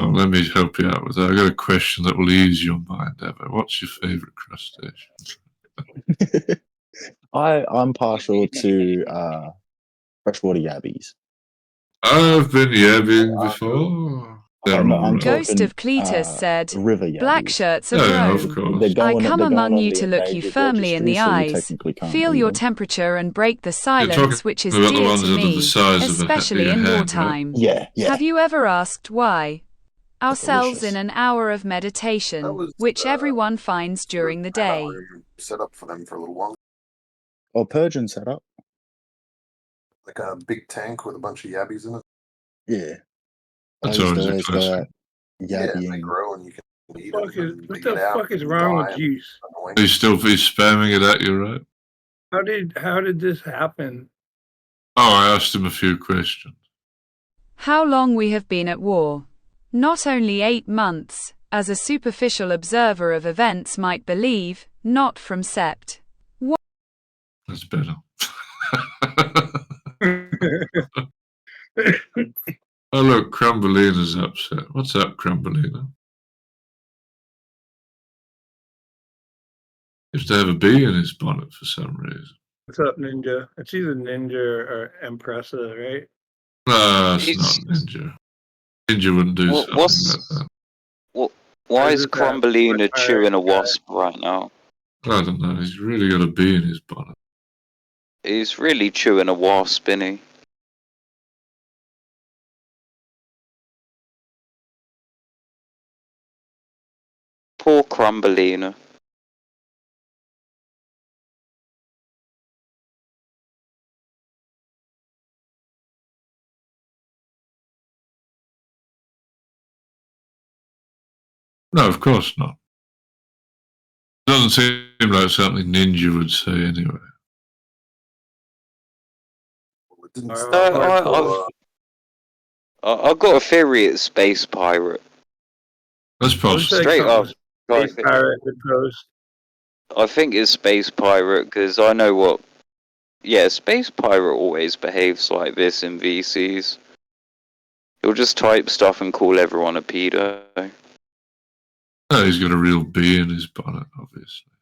[SPEAKER 14] Oh, let me help you out with that. I got a question that will ease your mind, Ever. What's your favourite crustacean?
[SPEAKER 12] I'm partial to freshwater yabbies.
[SPEAKER 14] I've been yabbing before. They're
[SPEAKER 12] I'm
[SPEAKER 14] all right.
[SPEAKER 2] Ghost of Cletus said,
[SPEAKER 12] river
[SPEAKER 2] Black
[SPEAKER 12] yabbies.
[SPEAKER 2] shirts of
[SPEAKER 14] Yeah, of
[SPEAKER 2] Rome.
[SPEAKER 14] course.
[SPEAKER 2] I come
[SPEAKER 12] they're
[SPEAKER 2] among
[SPEAKER 12] going on
[SPEAKER 2] you
[SPEAKER 12] the
[SPEAKER 2] to look you
[SPEAKER 12] endangered
[SPEAKER 2] firmly in
[SPEAKER 12] registry,
[SPEAKER 2] the
[SPEAKER 12] so you
[SPEAKER 2] eyes,
[SPEAKER 12] technically can't
[SPEAKER 2] feel
[SPEAKER 12] eat
[SPEAKER 2] your
[SPEAKER 12] them.
[SPEAKER 2] temperature and break the
[SPEAKER 14] You're
[SPEAKER 2] silence
[SPEAKER 14] talking
[SPEAKER 2] which is
[SPEAKER 14] about the
[SPEAKER 2] dear
[SPEAKER 14] ones
[SPEAKER 2] to
[SPEAKER 14] that are the
[SPEAKER 2] me,
[SPEAKER 14] size of
[SPEAKER 2] especially
[SPEAKER 14] your
[SPEAKER 2] in
[SPEAKER 14] hand, right?
[SPEAKER 2] wartime.
[SPEAKER 12] Yeah.
[SPEAKER 2] Have you ever asked why? Ourselves
[SPEAKER 12] delicious.
[SPEAKER 2] in an hour of
[SPEAKER 8] That
[SPEAKER 2] meditation,
[SPEAKER 8] was
[SPEAKER 2] which everyone finds during the day.
[SPEAKER 8] set up for them for a little while.
[SPEAKER 12] Or Persian setup.
[SPEAKER 8] Like a big tank with a bunch of yabbies in it.
[SPEAKER 12] Yeah.
[SPEAKER 14] That's
[SPEAKER 12] I used to
[SPEAKER 14] always a
[SPEAKER 12] always go
[SPEAKER 14] classic.
[SPEAKER 12] out
[SPEAKER 8] Yeah, they
[SPEAKER 12] yabbying.
[SPEAKER 8] grow and you can eat
[SPEAKER 3] What
[SPEAKER 8] them. And they
[SPEAKER 3] the
[SPEAKER 8] get out
[SPEAKER 3] fuck is
[SPEAKER 8] and
[SPEAKER 3] wrong
[SPEAKER 8] die
[SPEAKER 3] with
[SPEAKER 8] and
[SPEAKER 3] juice?
[SPEAKER 8] annoying.
[SPEAKER 14] He's still spamming it at you, right?
[SPEAKER 3] How did this happen?
[SPEAKER 14] Oh, I asked him a few questions.
[SPEAKER 2] How long we have been at war? Not only 8 months, as a superficial observer of events might believe, not from Sept.
[SPEAKER 14] That's better. Oh, look, Crumbleina's upset. What's up, Crumbleina? He used to have a bee in his bonnet for some reason.
[SPEAKER 3] What's up, Ninja? It's either Ninja or Empressa, right?
[SPEAKER 14] No, it's not Ninja. Ninja wouldn't do something like that.
[SPEAKER 4] Why
[SPEAKER 3] Is
[SPEAKER 4] is
[SPEAKER 3] it that
[SPEAKER 4] Crumbleina
[SPEAKER 3] pirate
[SPEAKER 4] chewing a
[SPEAKER 3] guy?
[SPEAKER 4] wasp right now?
[SPEAKER 14] I don't know. He's really got a bee in his bonnet.
[SPEAKER 4] He's really chewing a wasp, isn't he? Poor Crumbleina.
[SPEAKER 14] No, of course not. Doesn't seem like something Ninja would say anyway.
[SPEAKER 4] I've got a theory it's Space Pirate.
[SPEAKER 14] That's possible.
[SPEAKER 4] Straight up.
[SPEAKER 3] Space pirate the post.
[SPEAKER 4] I think it's Space Pirate because I know what. Yeah, Space Pirate always behaves like this in VCs. He'll just type stuff and call everyone a pedo.
[SPEAKER 14] No, he's got a real bee in his bonnet, obviously.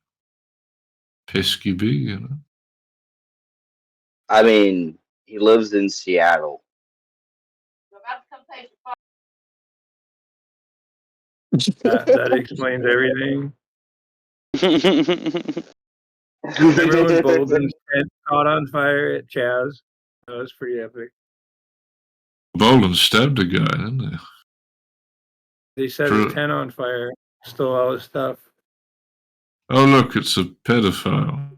[SPEAKER 14] Pesky bee, you know.
[SPEAKER 13] I mean, he lives in Seattle.
[SPEAKER 3] That explains everything. Remember when Bolden's tent caught on fire at Chaz? That was pretty epic.
[SPEAKER 14] Bolden stabbed a guy, didn't they?
[SPEAKER 3] They set his tent on fire, stole all his stuff.
[SPEAKER 14] Oh, look, it's a pedophile.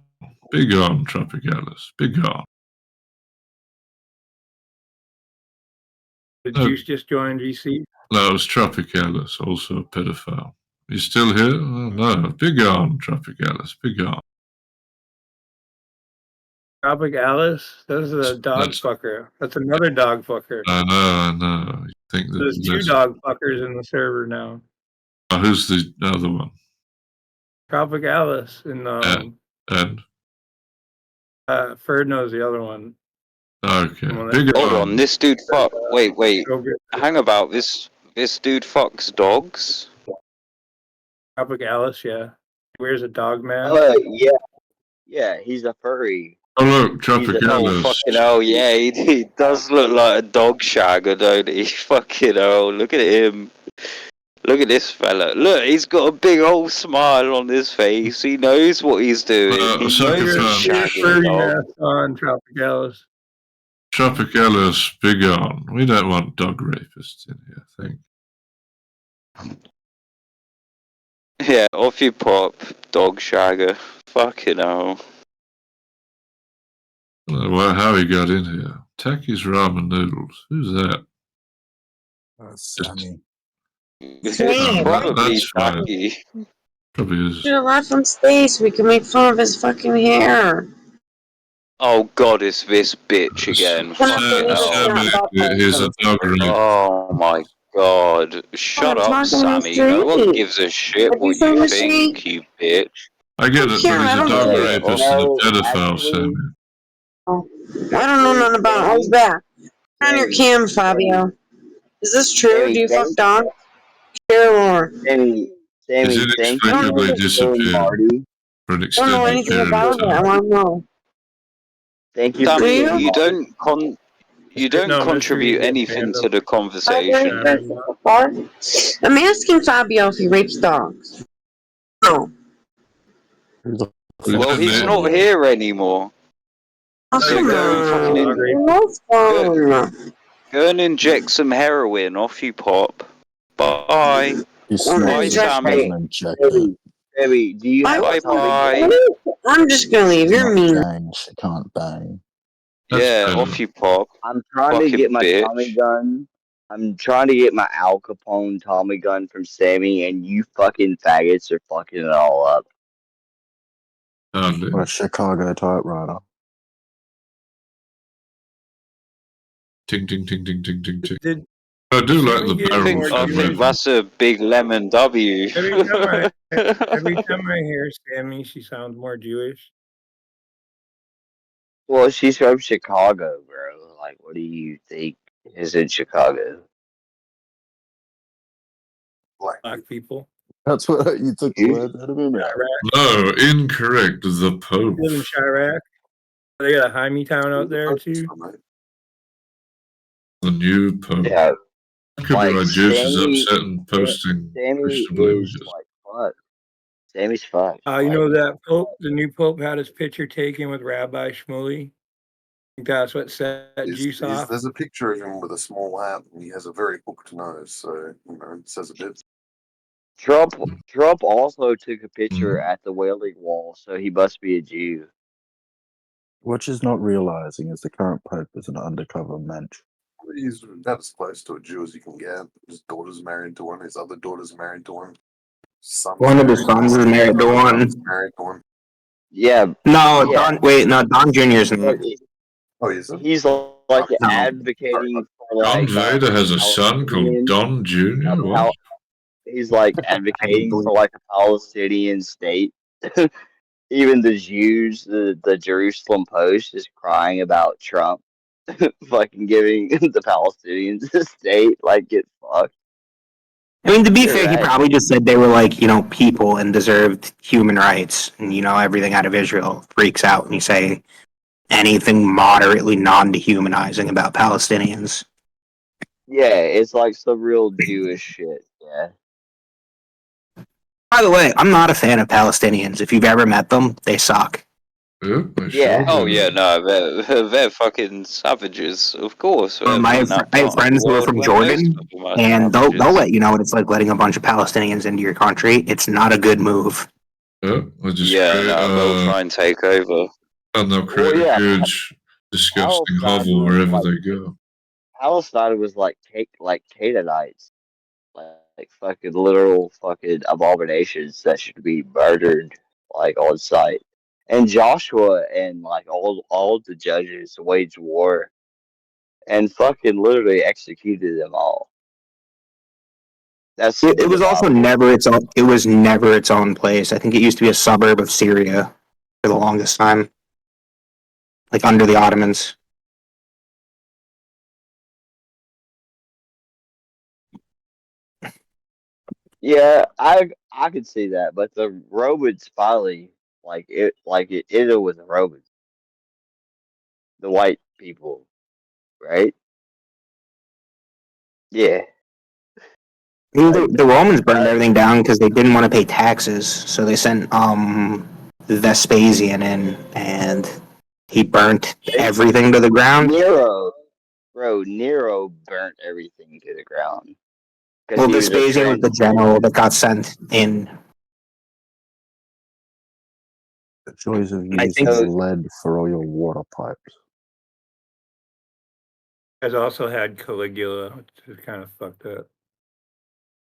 [SPEAKER 14] Big on, Tropicalis. Big on.
[SPEAKER 3] Did Juice just join VC?
[SPEAKER 14] No, it was Tropicalis, also a pedophile. You still here? Oh, no. Big on, Tropicalis. Big on.
[SPEAKER 3] Tropic Alice? That's a dog fucker. That's another dog fucker.
[SPEAKER 14] I know. You think that
[SPEAKER 3] There's two dog fuckers in the server now.
[SPEAKER 14] Oh, who's the other one?
[SPEAKER 3] Tropic Alice and
[SPEAKER 14] And?
[SPEAKER 3] Ferd knows the other one.
[SPEAKER 14] Okay.
[SPEAKER 4] Hold on, this dude fuck. Wait. Hang about. This dude fucks dogs.
[SPEAKER 3] Tropic Alice, yeah. He wears a dog mask.
[SPEAKER 13] Yeah, he's a furry.
[SPEAKER 14] Oh look, Tropicalis.
[SPEAKER 4] Oh fucking hell, yeah, he does look like a dog shagger, don't he? Fucking hell, look at him. Look at this fella. Look, he's got a big old smile on his face. He knows what he's doing. He knows he's shagging a dog.
[SPEAKER 3] On Tropic Alice.
[SPEAKER 14] Tropicalis, big on. We don't want dog rapists in here, I think.
[SPEAKER 4] Yeah, off you pop, dog shagger. Fucking hell.
[SPEAKER 14] I don't know how he got in here. Taki's ramen noodles. Who's that?
[SPEAKER 12] Sammy.
[SPEAKER 4] Probably
[SPEAKER 14] That's fine.
[SPEAKER 4] Taki.
[SPEAKER 14] Probably is.
[SPEAKER 15] Should have left him space. We can make fun of his fucking hair.
[SPEAKER 4] Oh god, it's this bitch again. Fucking hell.
[SPEAKER 14] Here's a dog rape.
[SPEAKER 4] Oh my god. Shut up, Sammy. No one gives a shit what you think, you bitch.
[SPEAKER 14] I get it, but he's a dog rapist and a pedophile, Sammy.
[SPEAKER 15] I don't know nothing about it. I was back. Turn on your cam, Fabio. Is this true? Do you fuck dogs? Or
[SPEAKER 13] Sammy,
[SPEAKER 14] It's
[SPEAKER 13] thank you
[SPEAKER 14] inexplicably
[SPEAKER 13] for killing
[SPEAKER 14] disappeared
[SPEAKER 13] Marty.
[SPEAKER 14] for an
[SPEAKER 15] I don't know
[SPEAKER 14] extended
[SPEAKER 15] anything
[SPEAKER 14] period
[SPEAKER 15] about
[SPEAKER 14] of
[SPEAKER 15] it. I
[SPEAKER 14] time.
[SPEAKER 15] want to know.
[SPEAKER 13] Thank you for
[SPEAKER 15] Do
[SPEAKER 4] Sammy,
[SPEAKER 13] killing
[SPEAKER 15] you?
[SPEAKER 13] Marty.
[SPEAKER 4] you don't
[SPEAKER 3] No, mystery
[SPEAKER 4] contribute
[SPEAKER 3] is
[SPEAKER 4] anything to
[SPEAKER 3] fandom.
[SPEAKER 4] the conversation.
[SPEAKER 15] I'm asking Fabio if he rapes dogs. No.
[SPEAKER 12] Who the
[SPEAKER 4] Well,
[SPEAKER 12] fuck is
[SPEAKER 4] he's not
[SPEAKER 12] Fabio?
[SPEAKER 4] here anymore.
[SPEAKER 15] Oh,
[SPEAKER 4] So
[SPEAKER 15] come
[SPEAKER 4] go and fucking
[SPEAKER 15] on. No fun.
[SPEAKER 4] go and inject some heroin. Off you pop. Bye.
[SPEAKER 12] He
[SPEAKER 15] I'm
[SPEAKER 12] smokes
[SPEAKER 15] just
[SPEAKER 12] it,
[SPEAKER 4] Sammy.
[SPEAKER 12] doesn't inject it.
[SPEAKER 13] Sammy, do you have a
[SPEAKER 4] Bye
[SPEAKER 13] Tommy
[SPEAKER 4] bye.
[SPEAKER 13] gun?
[SPEAKER 15] I'm just gonna leave.
[SPEAKER 12] She's
[SPEAKER 15] You're
[SPEAKER 12] not
[SPEAKER 15] mean.
[SPEAKER 12] gang, she can't bang.
[SPEAKER 4] Yeah, off you pop.
[SPEAKER 13] I'm trying to
[SPEAKER 4] Fucking
[SPEAKER 13] get my
[SPEAKER 4] bitch.
[SPEAKER 13] Tommy gun. I'm trying to get my Al Capone Tommy gun from Sammy, and you fucking faggots are fucking it all up.
[SPEAKER 12] What a Chicago typewriter.
[SPEAKER 14] Ting, ting, ting, ting, ting, ting, ting.
[SPEAKER 3] Did
[SPEAKER 14] I do like
[SPEAKER 3] Sammy
[SPEAKER 14] the
[SPEAKER 3] get
[SPEAKER 14] barrel
[SPEAKER 3] more
[SPEAKER 4] I
[SPEAKER 14] thing.
[SPEAKER 4] think
[SPEAKER 3] Jewish?
[SPEAKER 4] that's a big lemon W.
[SPEAKER 3] Every time I hear Sammy, she sounds more Jewish.
[SPEAKER 13] Well, she's from Chicago, bro. Like, what do you think is in Chicago?
[SPEAKER 3] Black people.
[SPEAKER 12] That's what you took the word out of him.
[SPEAKER 14] No, incorrect. The Pope.
[SPEAKER 3] Live in Chirac. They got a Jaime town out there too.
[SPEAKER 14] The new Pope.
[SPEAKER 13] Yeah,
[SPEAKER 14] Copyright
[SPEAKER 13] like
[SPEAKER 14] Juice is
[SPEAKER 13] Sammy.
[SPEAKER 14] upset and posting
[SPEAKER 13] Sammy
[SPEAKER 14] questionable
[SPEAKER 13] is
[SPEAKER 14] images.
[SPEAKER 13] like fuck. Sammy's fucked.
[SPEAKER 3] You know that Pope, the new Pope, had his picture taken with Rabbi Shmuley. That's what set Juice off.
[SPEAKER 8] There's a picture of him with a small hat, and he has a very hooked nose, so it says a bit.
[SPEAKER 13] Trump also took a picture at the Wailing Wall, so he must be a Jew.
[SPEAKER 12] What she's not realizing is the current Pope is an undercover mensch.
[SPEAKER 8] He's about as close to a Jew as you can get. His daughter's married to one. His other daughter's married to one.
[SPEAKER 7] One of his sons is married to one.
[SPEAKER 8] Married to one.
[SPEAKER 13] Yeah.
[SPEAKER 7] No,
[SPEAKER 13] yeah.
[SPEAKER 7] Don Jr.'s not.
[SPEAKER 8] Oh, is it?
[SPEAKER 13] He's like
[SPEAKER 7] No.
[SPEAKER 13] advocating for
[SPEAKER 14] Don
[SPEAKER 13] like
[SPEAKER 14] Vader has a son called
[SPEAKER 13] Palestinian-
[SPEAKER 14] Don Jr. What?
[SPEAKER 13] He's like advocating for like a Palestinian state. Even the Jews, the Jerusalem Post is crying about Trump fucking giving the Palestinians a state. Like, get fucked.
[SPEAKER 7] I mean, to be
[SPEAKER 13] You're
[SPEAKER 7] fair, he
[SPEAKER 13] right.
[SPEAKER 7] probably just said they were like, people and deserved human rights. And, everything out of Israel freaks out when you say anything moderately non-dehumanizing about Palestinians.
[SPEAKER 13] Yeah, it's like some real Jewish shit. Yeah.
[SPEAKER 7] By the way, I'm not a fan of Palestinians. If you've ever met them, they suck.
[SPEAKER 13] Yeah.
[SPEAKER 4] Oh yeah, no, they're fucking savages, of course.
[SPEAKER 7] I have friends who are from Jordan, and they'll let you know what it's like letting a bunch of Palestinians into your country. It's not a good move.
[SPEAKER 14] Yeah, they'll just
[SPEAKER 4] Yeah,
[SPEAKER 14] create,
[SPEAKER 4] no, they'll try and take over.
[SPEAKER 14] and they'll create a huge, disgusting hovel wherever they go.
[SPEAKER 13] Palestine was like Canaanites, like fucking literal fucking abominations that should be murdered like on sight. And Joshua and like all the judges waged war and fucking literally executed them all. That's
[SPEAKER 7] It was also never its own. It was never its own place. I think it used to be a suburb of Syria for the longest time, like under the Ottomans.
[SPEAKER 13] Yeah, I could see that, but the Romans finally it ended with the Romans, the white people, right? Yeah.
[SPEAKER 7] I mean, the Romans burned everything down because they didn't want to pay taxes, so they sent Vespasian in, and he burnt everything to the ground.
[SPEAKER 13] Nero burnt everything to the ground.
[SPEAKER 7] Well, Vespasian was the general that got sent in.
[SPEAKER 12] The joys of
[SPEAKER 7] I
[SPEAKER 12] using
[SPEAKER 7] think-
[SPEAKER 12] lead for all your water pipes.
[SPEAKER 3] Has also had Caligula, which is kind of fucked up.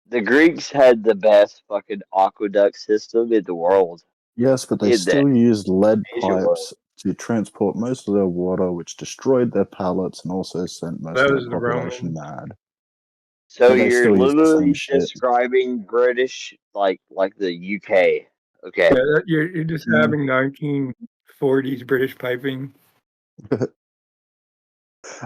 [SPEAKER 13] The Greeks had the best fucking aqueduct system in the world.
[SPEAKER 12] Yes, but they
[SPEAKER 13] In
[SPEAKER 12] still
[SPEAKER 13] the
[SPEAKER 12] used lead
[SPEAKER 13] Asia
[SPEAKER 12] pipes
[SPEAKER 13] world.
[SPEAKER 12] to transport most of their water, which destroyed their pallets and also sent most
[SPEAKER 3] That
[SPEAKER 12] of
[SPEAKER 3] was
[SPEAKER 12] their
[SPEAKER 3] the
[SPEAKER 12] population
[SPEAKER 3] Romans.
[SPEAKER 12] mad.
[SPEAKER 13] So
[SPEAKER 12] But they
[SPEAKER 13] you're
[SPEAKER 12] still use the same
[SPEAKER 13] literally
[SPEAKER 12] shit.
[SPEAKER 13] describing British like the UK. Okay.
[SPEAKER 3] Yeah, you're just having 1940s British piping.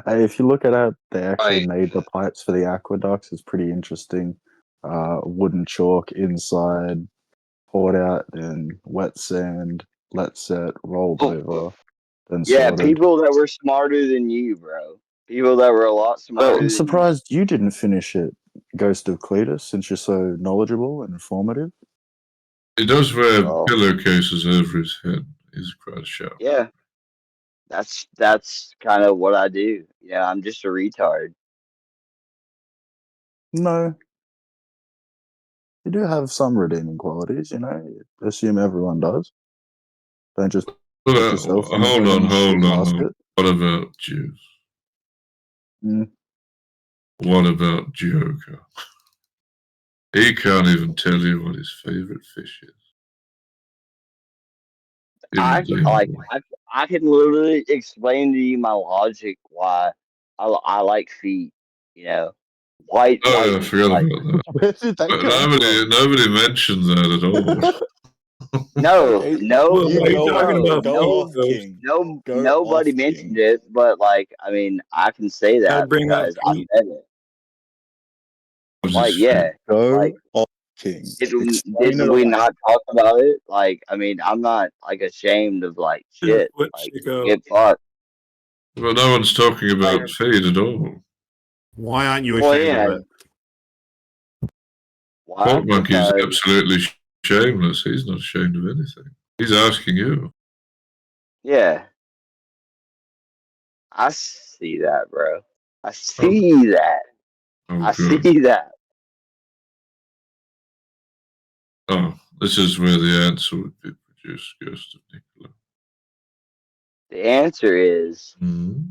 [SPEAKER 12] Hey, if you look at how they actually made the pipes for the aqueducts, it's pretty interesting. wooden chalk inside, poured out, then wet sand, let set, rolled over, then
[SPEAKER 13] Yeah,
[SPEAKER 12] sorted.
[SPEAKER 13] people that were smarter than you, bro. People that were a lot smarter
[SPEAKER 12] I'm
[SPEAKER 13] than
[SPEAKER 12] surprised you didn't finish it, Ghost of Cletus, since you're so knowledgeable and informative.
[SPEAKER 14] He does wear
[SPEAKER 13] Well,
[SPEAKER 14] pillowcases over his head. He's quite sharp.
[SPEAKER 13] yeah. That's kind of what I do. Yeah, I'm just a retard.
[SPEAKER 12] No, you do have some redeeming qualities, you know. Assume everyone does. Don't just put yourself in a
[SPEAKER 14] Hold on,
[SPEAKER 12] fucking shit
[SPEAKER 14] hold on.
[SPEAKER 12] basket.
[SPEAKER 14] What about Jews?
[SPEAKER 12] Mm.
[SPEAKER 14] What about Joker? He can't even tell you what his favorite fish is.
[SPEAKER 13] I can literally explain to you my logic why I like feet. You know, white
[SPEAKER 14] Oh, I forgot
[SPEAKER 13] like
[SPEAKER 14] about that.
[SPEAKER 12] Where did that
[SPEAKER 14] But
[SPEAKER 12] come from?
[SPEAKER 14] nobody mentioned that at all.
[SPEAKER 13] no,
[SPEAKER 12] Hey,
[SPEAKER 13] no,
[SPEAKER 12] you go off,
[SPEAKER 13] no,
[SPEAKER 12] King. Go
[SPEAKER 13] nobody
[SPEAKER 12] off,
[SPEAKER 13] mentioned
[SPEAKER 12] King.
[SPEAKER 13] it. But like, I mean, I can say
[SPEAKER 3] Gotta
[SPEAKER 13] that
[SPEAKER 3] bring up
[SPEAKER 13] because I
[SPEAKER 3] Pete.
[SPEAKER 13] said it. Like, yeah, like.
[SPEAKER 12] Go off, King. Explain
[SPEAKER 13] Did
[SPEAKER 12] it
[SPEAKER 13] we
[SPEAKER 12] away.
[SPEAKER 13] not talk about it? Like, I mean, I'm not like ashamed of like shit.
[SPEAKER 3] What
[SPEAKER 13] Like,
[SPEAKER 3] Chico?
[SPEAKER 13] get fucked.
[SPEAKER 14] Well, no one's talking about
[SPEAKER 13] Like,
[SPEAKER 14] feed at all.
[SPEAKER 16] Why aren't you
[SPEAKER 13] well,
[SPEAKER 16] ashamed
[SPEAKER 13] yeah.
[SPEAKER 16] of it?
[SPEAKER 13] Why?
[SPEAKER 14] Pork Monkey's
[SPEAKER 13] Because
[SPEAKER 14] absolutely shameless. He's not ashamed of anything. He's asking you.
[SPEAKER 13] yeah, I see that, bro. I see that.
[SPEAKER 14] Oh,
[SPEAKER 13] I
[SPEAKER 14] good.
[SPEAKER 13] see that.
[SPEAKER 14] Oh, this is where the answer would be produced, Ghost of Nicola.
[SPEAKER 13] The answer is
[SPEAKER 14] Mm-hmm.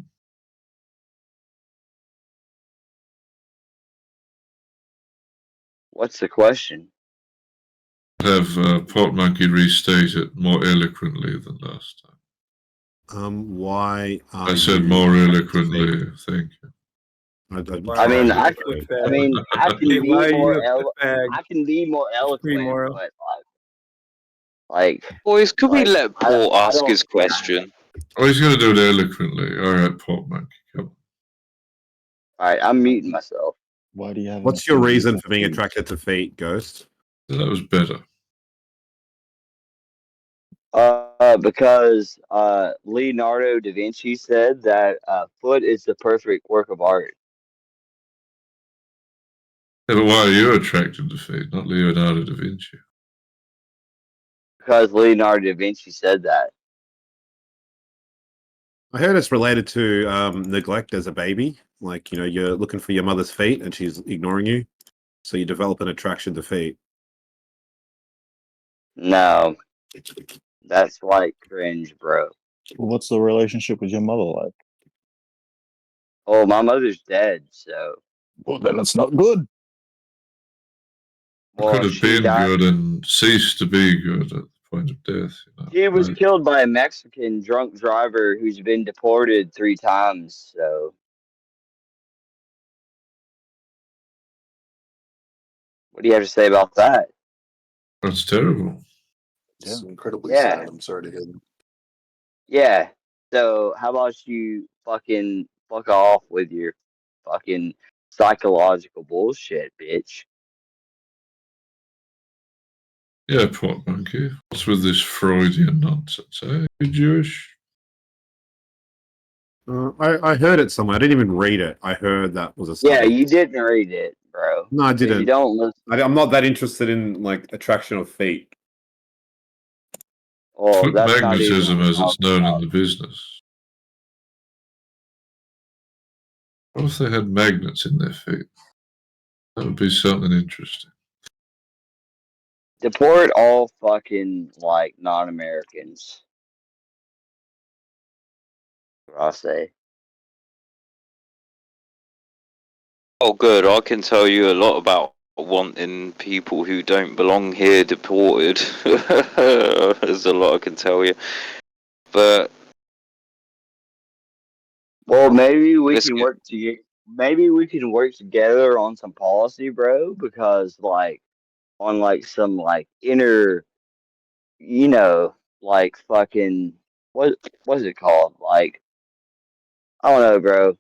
[SPEAKER 13] what's the question?
[SPEAKER 14] Have Pork Monkey restate it more eloquently than last time.
[SPEAKER 16] Why
[SPEAKER 14] I
[SPEAKER 16] are
[SPEAKER 14] said
[SPEAKER 16] you
[SPEAKER 14] more
[SPEAKER 16] attracted to feet?
[SPEAKER 14] eloquently. Thank you.
[SPEAKER 13] I mean,
[SPEAKER 3] I
[SPEAKER 13] can be
[SPEAKER 3] why are
[SPEAKER 13] more
[SPEAKER 3] you a fag?
[SPEAKER 13] I can be more
[SPEAKER 3] Free
[SPEAKER 13] eloquent,
[SPEAKER 3] moral.
[SPEAKER 13] but like,
[SPEAKER 4] Boys, could we
[SPEAKER 13] like
[SPEAKER 4] let Paul ask his question?
[SPEAKER 14] Oh, he's going to do it eloquently. All right, Pork Monkey, come
[SPEAKER 13] All right, I'm muting myself.
[SPEAKER 12] Why do you have?
[SPEAKER 16] What's your reason for being attracted to feet, Ghost?
[SPEAKER 14] on. That was better.
[SPEAKER 13] Because Leonardo da Vinci said that foot is the perfect work of art.
[SPEAKER 14] Yeah, but why are you attracted to feet, not Leonardo da Vinci?
[SPEAKER 13] Because Leonardo da Vinci said that.
[SPEAKER 16] I heard it's related to neglect as a baby. Like, you know, you're looking for your mother's feet and she's ignoring you. So you develop an attraction to feet.
[SPEAKER 13] No, that's like cringe, bro.
[SPEAKER 12] What's the relationship with your mother like?
[SPEAKER 13] Oh, my mother's dead, so.
[SPEAKER 12] Well, then it's not good.
[SPEAKER 14] It could have
[SPEAKER 13] She
[SPEAKER 14] been
[SPEAKER 13] died.
[SPEAKER 14] good and ceased to be good at the point of death. You know?
[SPEAKER 13] She was killed by a Mexican drunk driver who's been deported 3 times, so. What do you have to say about that?
[SPEAKER 14] That's terrible.
[SPEAKER 8] It's incredibly
[SPEAKER 13] Yeah.
[SPEAKER 8] sad. I'm sorry to hear that.
[SPEAKER 13] Yeah. So how about you fucking fuck off with your fucking psychological bullshit, bitch.
[SPEAKER 14] Yeah, Pork Monkey. What's with this Freudian nonsense, eh? You Jewish?
[SPEAKER 16] I heard it somewhere. I didn't even read it. I heard that was a study.
[SPEAKER 13] Yeah, you didn't read it, bro.
[SPEAKER 16] No, I
[SPEAKER 13] If you
[SPEAKER 16] didn't.
[SPEAKER 13] don't listen.
[SPEAKER 16] I'm not that interested in like attraction of feet.
[SPEAKER 13] Well,
[SPEAKER 14] Foot
[SPEAKER 13] that's not even
[SPEAKER 14] magnetism,
[SPEAKER 13] what we're
[SPEAKER 14] as it's
[SPEAKER 13] talking
[SPEAKER 14] known
[SPEAKER 13] about.
[SPEAKER 14] in the business. What if they had magnets in their feet? That would be something interesting.
[SPEAKER 13] Deport all fucking like non-Americans. What I'll say.
[SPEAKER 4] Oh, good. I can tell you a lot about wanting people who don't belong here deported. There's a lot I can tell you. But
[SPEAKER 13] Well, maybe we
[SPEAKER 4] let's
[SPEAKER 13] can
[SPEAKER 4] get
[SPEAKER 13] work together. Maybe we can work together on some policy, bro. Because like on like some like inner, you know, like fucking what's it called? Like I don't know, bro.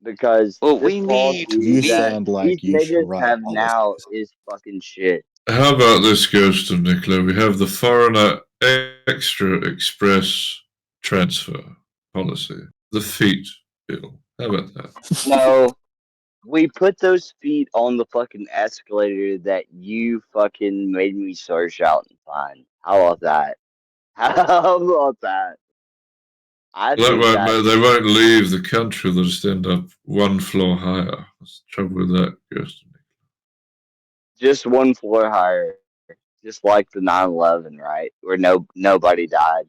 [SPEAKER 13] because
[SPEAKER 4] Well,
[SPEAKER 13] this
[SPEAKER 4] we
[SPEAKER 13] policy
[SPEAKER 4] need.
[SPEAKER 12] You
[SPEAKER 13] that
[SPEAKER 12] sound like
[SPEAKER 13] these
[SPEAKER 12] you should
[SPEAKER 13] niggas
[SPEAKER 12] write
[SPEAKER 13] have
[SPEAKER 12] policies.
[SPEAKER 13] now is fucking shit.
[SPEAKER 14] How about this, Ghost of Nicola? We have the foreigner extra express transfer policy, the feet bill. How about that?
[SPEAKER 13] No, we put those feet on the fucking escalator that you fucking made me search out and find. How about that? How about that? I
[SPEAKER 14] That
[SPEAKER 13] think
[SPEAKER 14] won't,
[SPEAKER 13] that
[SPEAKER 14] they won't leave the country. They'll just end up one floor higher. That's the trouble with that, Ghost of Nicola.
[SPEAKER 13] just one floor higher, just like the 9/11, right? Where nobody died.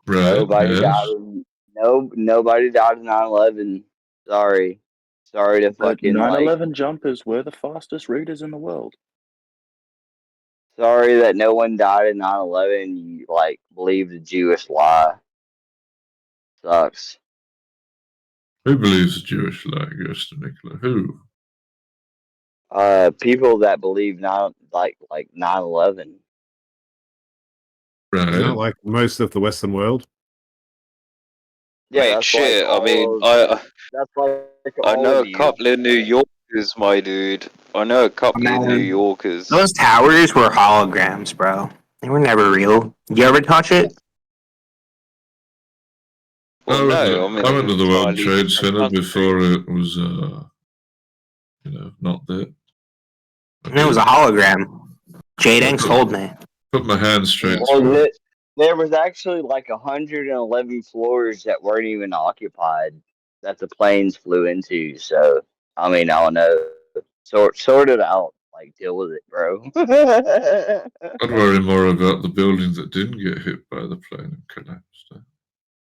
[SPEAKER 14] Right,
[SPEAKER 13] Nobody
[SPEAKER 14] yes.
[SPEAKER 13] died. Nobody died in 9/11. Sorry, sorry to
[SPEAKER 12] But
[SPEAKER 13] fucking like.
[SPEAKER 12] 9/11 jumpers were the fastest readers in the world.
[SPEAKER 13] Sorry that no one died in 9/11. You like believe the Jewish lie. Sucks.
[SPEAKER 14] Who believes the Jewish lie, Ghost of Nicola? Who?
[SPEAKER 13] People that believe like 9/11.
[SPEAKER 14] Right.
[SPEAKER 16] Not like most of the Western world.
[SPEAKER 13] Yeah,
[SPEAKER 4] Mate,
[SPEAKER 13] that's
[SPEAKER 4] shit.
[SPEAKER 13] like
[SPEAKER 4] I mean,
[SPEAKER 13] all of. That's like
[SPEAKER 4] I
[SPEAKER 13] all
[SPEAKER 4] know
[SPEAKER 13] of
[SPEAKER 4] a
[SPEAKER 13] you.
[SPEAKER 4] couple of New Yorkers, my dude. I know a couple of New
[SPEAKER 7] Man,
[SPEAKER 4] Yorkers.
[SPEAKER 7] those towers were holograms, bro. They were never real. You ever touch it?
[SPEAKER 4] Well, no, I mean,
[SPEAKER 14] I went to the World
[SPEAKER 4] entirely
[SPEAKER 14] Trade
[SPEAKER 4] different
[SPEAKER 14] Center
[SPEAKER 4] country.
[SPEAKER 14] before it was, not there.
[SPEAKER 7] It was a hologram. Jade Enks told me.
[SPEAKER 14] Put my hand straight
[SPEAKER 13] Well,
[SPEAKER 14] through it.
[SPEAKER 13] there was actually like 111 floors that weren't even occupied that the planes flew into. So I mean, I don't know. Sort it out. Like deal with it, bro.
[SPEAKER 14] I'd worry more about the building that didn't get hit by the plane and collapsed.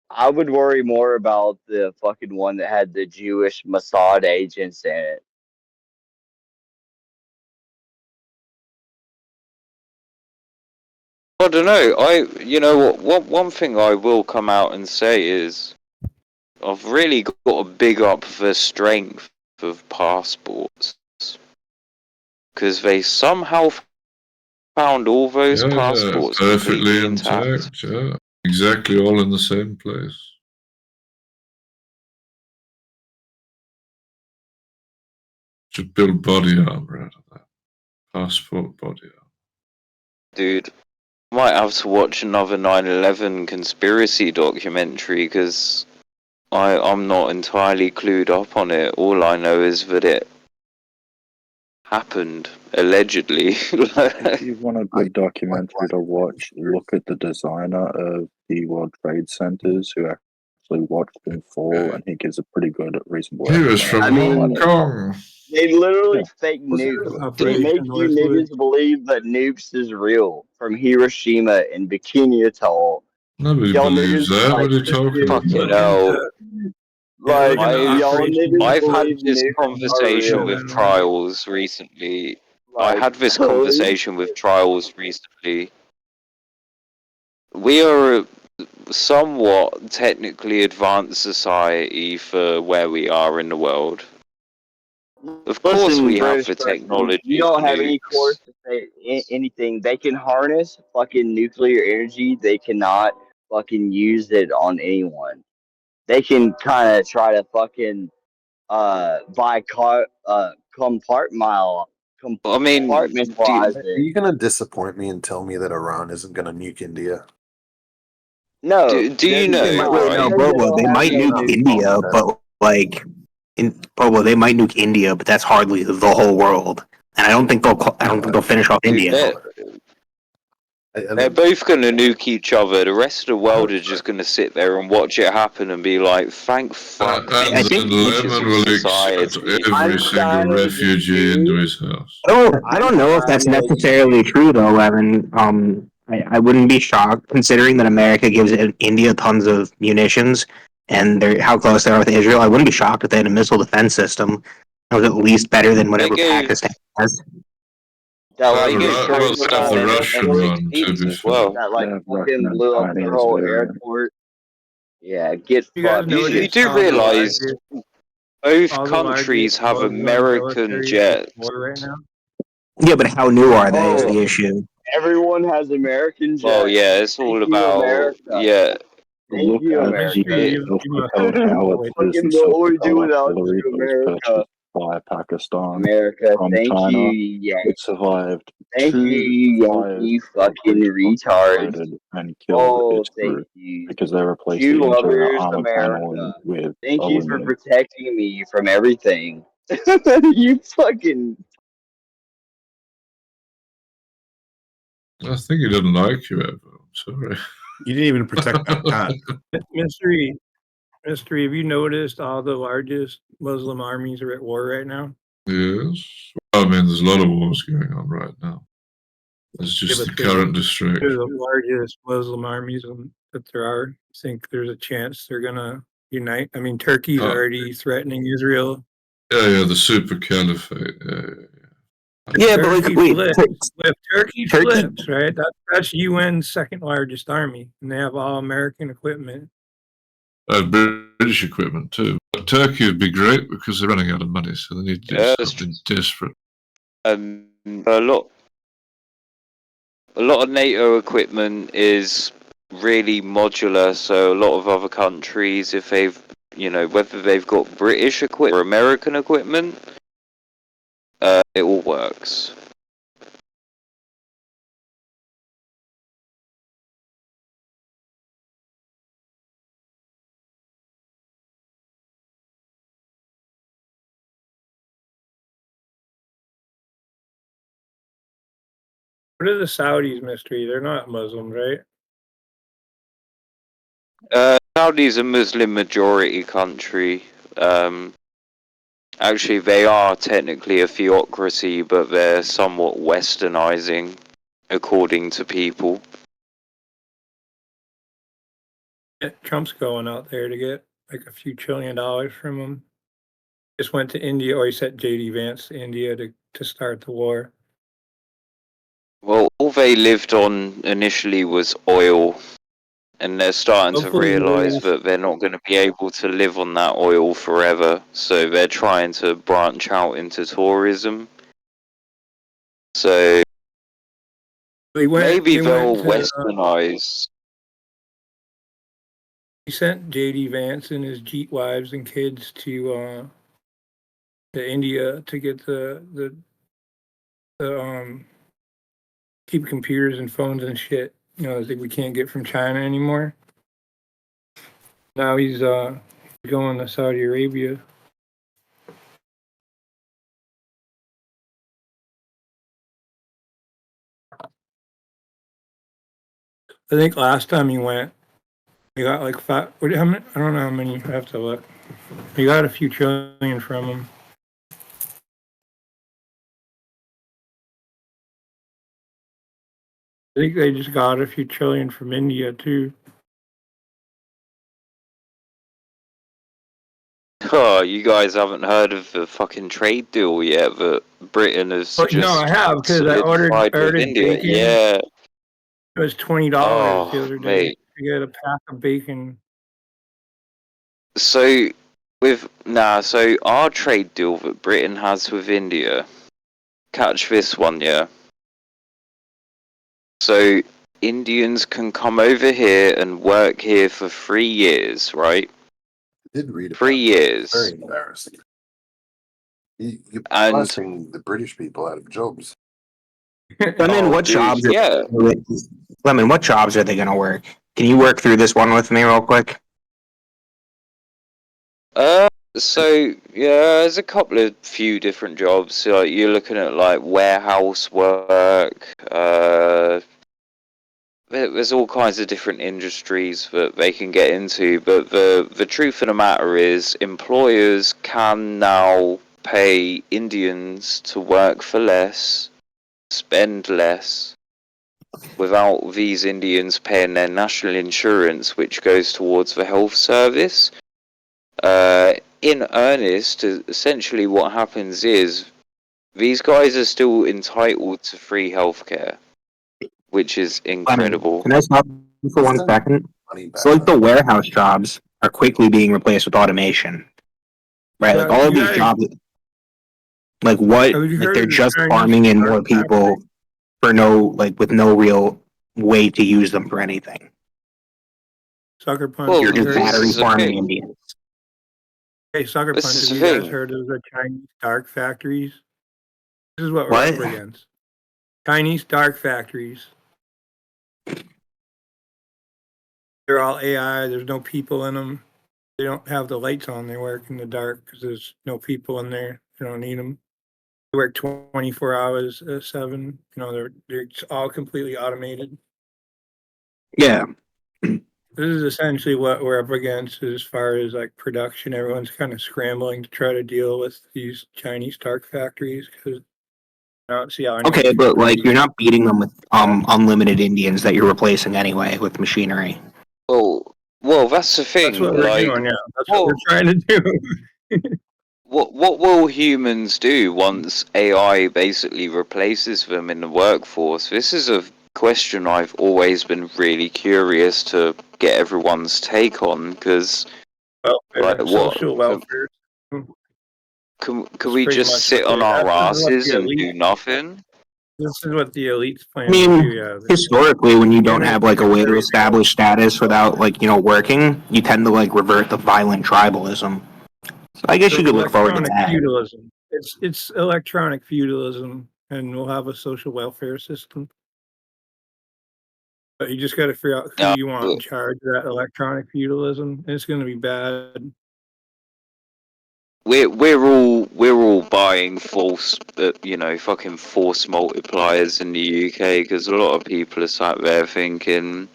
[SPEAKER 13] I would worry more about the fucking one that had the Jewish Mossad agents in it.
[SPEAKER 4] I don't know. You know what? One thing I will come out and say is, I've really got to big up the strength of passports, because they somehow found all those passports
[SPEAKER 14] perfectly
[SPEAKER 4] completely intact.
[SPEAKER 14] intact. Yeah, exactly, all in the same place. Should build body armor out of that. Passport body armor.
[SPEAKER 4] Dude, I might have to watch another 9/11 conspiracy documentary because I'm not entirely clued up on it. All I know is that it happened, allegedly.
[SPEAKER 12] If you want a good documentary to watch, look at the designer of the World Trade Centers who actually watched them fall, and he gives a pretty good, reasonable
[SPEAKER 14] He was
[SPEAKER 12] estimate.
[SPEAKER 14] from Hong Kong.
[SPEAKER 13] They literally
[SPEAKER 12] Yeah.
[SPEAKER 13] fake
[SPEAKER 3] Was there
[SPEAKER 13] nukes
[SPEAKER 3] an
[SPEAKER 13] to
[SPEAKER 3] operation
[SPEAKER 13] make you
[SPEAKER 3] Northwood?
[SPEAKER 13] niggas believe that nukes is real from Hiroshima and Bikini Atoll.
[SPEAKER 14] Nobody
[SPEAKER 13] Y'all
[SPEAKER 14] believes
[SPEAKER 13] niggas
[SPEAKER 14] that.
[SPEAKER 13] like
[SPEAKER 14] What are you talking
[SPEAKER 4] Fucking
[SPEAKER 14] about?
[SPEAKER 4] hell.
[SPEAKER 13] like y'all niggas
[SPEAKER 4] I've had
[SPEAKER 13] believe
[SPEAKER 4] this
[SPEAKER 13] nukes are
[SPEAKER 4] conversation
[SPEAKER 13] real.
[SPEAKER 4] with Trials recently. I
[SPEAKER 13] Like
[SPEAKER 4] had this
[SPEAKER 13] holy
[SPEAKER 4] conversation with Trials recently. We are a somewhat technically advanced society for where we are in the world. Of course
[SPEAKER 13] Listen,
[SPEAKER 4] we have
[SPEAKER 13] British
[SPEAKER 4] the
[SPEAKER 13] person, you
[SPEAKER 4] technology for
[SPEAKER 13] don't have any course
[SPEAKER 4] nukes.
[SPEAKER 13] to say anything. They can harness fucking nuclear energy. They cannot fucking use it on anyone. They can kind of try to fucking compartmentalize
[SPEAKER 4] I mean,
[SPEAKER 13] compartmentalize
[SPEAKER 8] Are
[SPEAKER 13] it.
[SPEAKER 8] you going to disappoint me and tell me that Iran isn't going to nuke India?
[SPEAKER 13] No,
[SPEAKER 4] do you
[SPEAKER 13] they're
[SPEAKER 4] know,
[SPEAKER 13] not
[SPEAKER 7] Wait, no,
[SPEAKER 4] right?
[SPEAKER 13] because they
[SPEAKER 7] Bobo,
[SPEAKER 13] don't
[SPEAKER 7] they
[SPEAKER 13] have
[SPEAKER 7] might
[SPEAKER 13] no
[SPEAKER 7] nuke
[SPEAKER 13] nuke.
[SPEAKER 7] India, but like, Bobo, they might nuke India, but that's hardly the whole world. And I don't think they'll finish off
[SPEAKER 4] Dude,
[SPEAKER 7] India.
[SPEAKER 4] they're both going to nuke each other. The rest of the world is just going to sit there and watch it happen and be like, thank fuck
[SPEAKER 14] And
[SPEAKER 4] these
[SPEAKER 14] then
[SPEAKER 4] creatures
[SPEAKER 14] Lemon
[SPEAKER 4] of
[SPEAKER 14] will accept
[SPEAKER 4] society.
[SPEAKER 14] every single refugee into his house.
[SPEAKER 7] I don't know if that's necessarily true though, Evan. I wouldn't be shocked considering that America gives India tons of munitions and how close they are with Israel. I wouldn't be shocked if they had a missile defense system that was at least better than whatever Pakistan has.
[SPEAKER 13] That
[SPEAKER 14] Well,
[SPEAKER 13] like
[SPEAKER 14] well,
[SPEAKER 13] destroyed
[SPEAKER 14] they have the Russian
[SPEAKER 13] airports,
[SPEAKER 14] one, to be fair.
[SPEAKER 13] that like
[SPEAKER 12] Yeah, Russian
[SPEAKER 13] fucking
[SPEAKER 12] and
[SPEAKER 13] blew up their
[SPEAKER 12] Chinese
[SPEAKER 13] whole
[SPEAKER 12] variant.
[SPEAKER 13] airport. Yeah, get
[SPEAKER 3] You guys
[SPEAKER 13] fucked.
[SPEAKER 3] know
[SPEAKER 4] You
[SPEAKER 3] that
[SPEAKER 4] do
[SPEAKER 3] all the
[SPEAKER 4] realize
[SPEAKER 3] largest,
[SPEAKER 4] both
[SPEAKER 3] all the largest
[SPEAKER 4] countries have
[SPEAKER 3] world-run
[SPEAKER 4] American
[SPEAKER 3] militaries at
[SPEAKER 4] jets.
[SPEAKER 3] war right now?
[SPEAKER 7] Yeah, but how new are they is
[SPEAKER 13] Oh,
[SPEAKER 7] the issue.
[SPEAKER 13] everyone has American
[SPEAKER 4] Well,
[SPEAKER 13] jets.
[SPEAKER 4] yeah, it's
[SPEAKER 13] Thank
[SPEAKER 4] all
[SPEAKER 13] you,
[SPEAKER 4] about,
[SPEAKER 13] America.
[SPEAKER 4] yeah.
[SPEAKER 13] Thank
[SPEAKER 12] Look
[SPEAKER 13] you,
[SPEAKER 12] at
[SPEAKER 13] America.
[SPEAKER 12] the self-propelled howitzers and
[SPEAKER 13] Fucking what would we do
[SPEAKER 12] self-propelled
[SPEAKER 13] without
[SPEAKER 12] artillery
[SPEAKER 13] you,
[SPEAKER 12] that was
[SPEAKER 13] America?
[SPEAKER 12] purchased by Pakistan
[SPEAKER 13] America,
[SPEAKER 12] from
[SPEAKER 13] thank you,
[SPEAKER 12] China.
[SPEAKER 13] Yankee.
[SPEAKER 12] It survived
[SPEAKER 13] Thank you,
[SPEAKER 12] 2
[SPEAKER 13] you
[SPEAKER 12] fires
[SPEAKER 13] Yankee
[SPEAKER 12] before
[SPEAKER 13] fucking
[SPEAKER 12] British troops
[SPEAKER 13] retards.
[SPEAKER 12] exploded and killed
[SPEAKER 13] Oh,
[SPEAKER 12] its
[SPEAKER 13] thank
[SPEAKER 12] crew
[SPEAKER 13] you.
[SPEAKER 12] because they replaced
[SPEAKER 13] Jew
[SPEAKER 12] the internal
[SPEAKER 13] lovers,
[SPEAKER 12] armor paneling
[SPEAKER 13] America.
[SPEAKER 12] with
[SPEAKER 13] Thank you for
[SPEAKER 12] aluminum.
[SPEAKER 13] protecting me from everything. You fucking.
[SPEAKER 14] I think he didn't like you ever. I'm sorry.
[SPEAKER 16] You didn't even protect that cat.
[SPEAKER 3] Mystery, have you noticed all the largest Muslim armies are at war right now?
[SPEAKER 14] Yes. Well, I mean, there's a lot of wars going on right now. It's just the current
[SPEAKER 3] They're
[SPEAKER 14] distraction.
[SPEAKER 3] the largest Muslim armies that there are. I think there's a chance they're gonna unite. I mean, Turkey's already threatening Israel.
[SPEAKER 14] Yeah, the super caliphate.
[SPEAKER 7] Yeah, but
[SPEAKER 3] Turkey
[SPEAKER 7] wait,
[SPEAKER 3] flips. If Turkey
[SPEAKER 7] Turkey-
[SPEAKER 3] flips, right? That's UN's second largest army, and they have all American equipment.
[SPEAKER 14] British equipment too. But Turkey would be great because they're running out of money, so they need to do something desperate.
[SPEAKER 4] A lot of NATO equipment is really modular, so a lot of other countries, if they've, whether they've got British equipment or American equipment, it all works.
[SPEAKER 3] What are the Saudis, mystery? They're not Muslim, right?
[SPEAKER 4] Saudi's a Muslim majority country. Actually, they are technically a theocracy, but they're somewhat westernizing, according to people.
[SPEAKER 3] Trump's going out there to get like a few $1 trillion from him. Just went to India, or he sent JD Vance to India to start the war.
[SPEAKER 4] Well, all they lived on initially was oil, and they're starting to realise that they're not going to be able to live on that oil forever, so they're trying to branch out into tourism. So maybe they'll westernise.
[SPEAKER 3] He sent JD Vance and his Jeep wives and kids to India to get the keep computers and phones and shit, that we can't get from China anymore. Now he's going to Saudi Arabia. I think last time he went, he got like five. How many? I don't know how many. I have to look. He got a few trillion from him. I think they just got a few trillion from India too.
[SPEAKER 4] Oh, you guys haven't heard of the fucking trade deal yet that Britain has just
[SPEAKER 3] No, I have, because I ordered
[SPEAKER 4] with India.
[SPEAKER 3] bacon.
[SPEAKER 4] Yeah.
[SPEAKER 3] It was $20 the other day
[SPEAKER 4] Mate.
[SPEAKER 3] to get a pack of bacon.
[SPEAKER 4] So our trade deal that Britain has with India, catch this one, yeah. So Indians can come over here and work here for 3 years, right?
[SPEAKER 8] I did read about
[SPEAKER 4] 3 years.
[SPEAKER 8] It's very embarrassing. You're
[SPEAKER 4] And-
[SPEAKER 8] blasting the British people out of jobs.
[SPEAKER 7] Lemon, what jobs? Lemon, what jobs are they going to work? Can you work through this one with me real quick?
[SPEAKER 4] So yeah, there's a few different jobs. So, like, you're looking at like warehouse work. There's all kinds of different industries that they can get into. But the truth of the matter is, employers can now pay Indians to work for less, spend less, without these Indians paying their national insurance, which goes towards the health service. In earnest, essentially what happens is these guys are still entitled to free healthcare, which is incredible.
[SPEAKER 7] Can I stop you for 1 second? So, like, the warehouse jobs are quickly being replaced with automation, right? Like, all of these jobs, like, what? Like, they're just farming in more people for with no real way to use them for anything.
[SPEAKER 3] Sucker Punch.
[SPEAKER 4] Well,
[SPEAKER 7] You're
[SPEAKER 3] You
[SPEAKER 7] just
[SPEAKER 3] heard
[SPEAKER 7] battery
[SPEAKER 4] this is the
[SPEAKER 7] farming
[SPEAKER 4] thing.
[SPEAKER 7] Indians.
[SPEAKER 3] Hey, Sucker
[SPEAKER 4] This
[SPEAKER 3] Punch,
[SPEAKER 4] is
[SPEAKER 3] have
[SPEAKER 4] the
[SPEAKER 3] you guys
[SPEAKER 4] thing.
[SPEAKER 3] heard of the Chinese dark factories? This is what we're
[SPEAKER 7] What?
[SPEAKER 3] up against. Chinese dark factories. They're all AI. There's no people in them. They don't have the lights on. They work in the dark because there's no people in there. They don't need them. They work 24 hours, 7. You know, they're all completely automated.
[SPEAKER 7] Yeah.
[SPEAKER 3] This is essentially what we're up against as far as like production. Everyone's kind of scrambling to try to deal with these Chinese dark factories because I don't see how anyone
[SPEAKER 7] Okay,
[SPEAKER 3] can
[SPEAKER 7] but like
[SPEAKER 3] produce.
[SPEAKER 7] you're not beating them with unlimited Indians that you're replacing anyway with machinery.
[SPEAKER 4] Well, that's the thing.
[SPEAKER 3] That's what we're
[SPEAKER 4] Like,
[SPEAKER 3] doing. Yeah, that's what we're trying to do.
[SPEAKER 4] what will humans do once AI basically replaces them in the workforce? This is a question I've always been really curious to get everyone's take on, because like, what
[SPEAKER 3] social welfare.
[SPEAKER 4] can
[SPEAKER 3] That's
[SPEAKER 4] we
[SPEAKER 3] pretty
[SPEAKER 4] just
[SPEAKER 3] much
[SPEAKER 4] sit
[SPEAKER 3] what
[SPEAKER 4] on
[SPEAKER 3] they.
[SPEAKER 4] our
[SPEAKER 3] This is what
[SPEAKER 4] asses
[SPEAKER 3] the
[SPEAKER 4] and
[SPEAKER 3] elite.
[SPEAKER 4] do nothing?
[SPEAKER 3] This is what the elites
[SPEAKER 7] I
[SPEAKER 3] plan to do.
[SPEAKER 7] mean,
[SPEAKER 3] Yeah.
[SPEAKER 7] historically, when you don't have like a way to
[SPEAKER 3] Very
[SPEAKER 7] establish status without like working, you tend to like revert to violent tribalism. So I guess you could look forward to
[SPEAKER 3] electronic
[SPEAKER 7] that.
[SPEAKER 3] feudalism. It's electronic feudalism, and we'll have a social welfare system. But you just got to figure out who you want in charge of that electronic feudalism. And it's going to be bad.
[SPEAKER 4] We're all buying false, fucking force multipliers in the UK, because a lot of people are sat there thinking,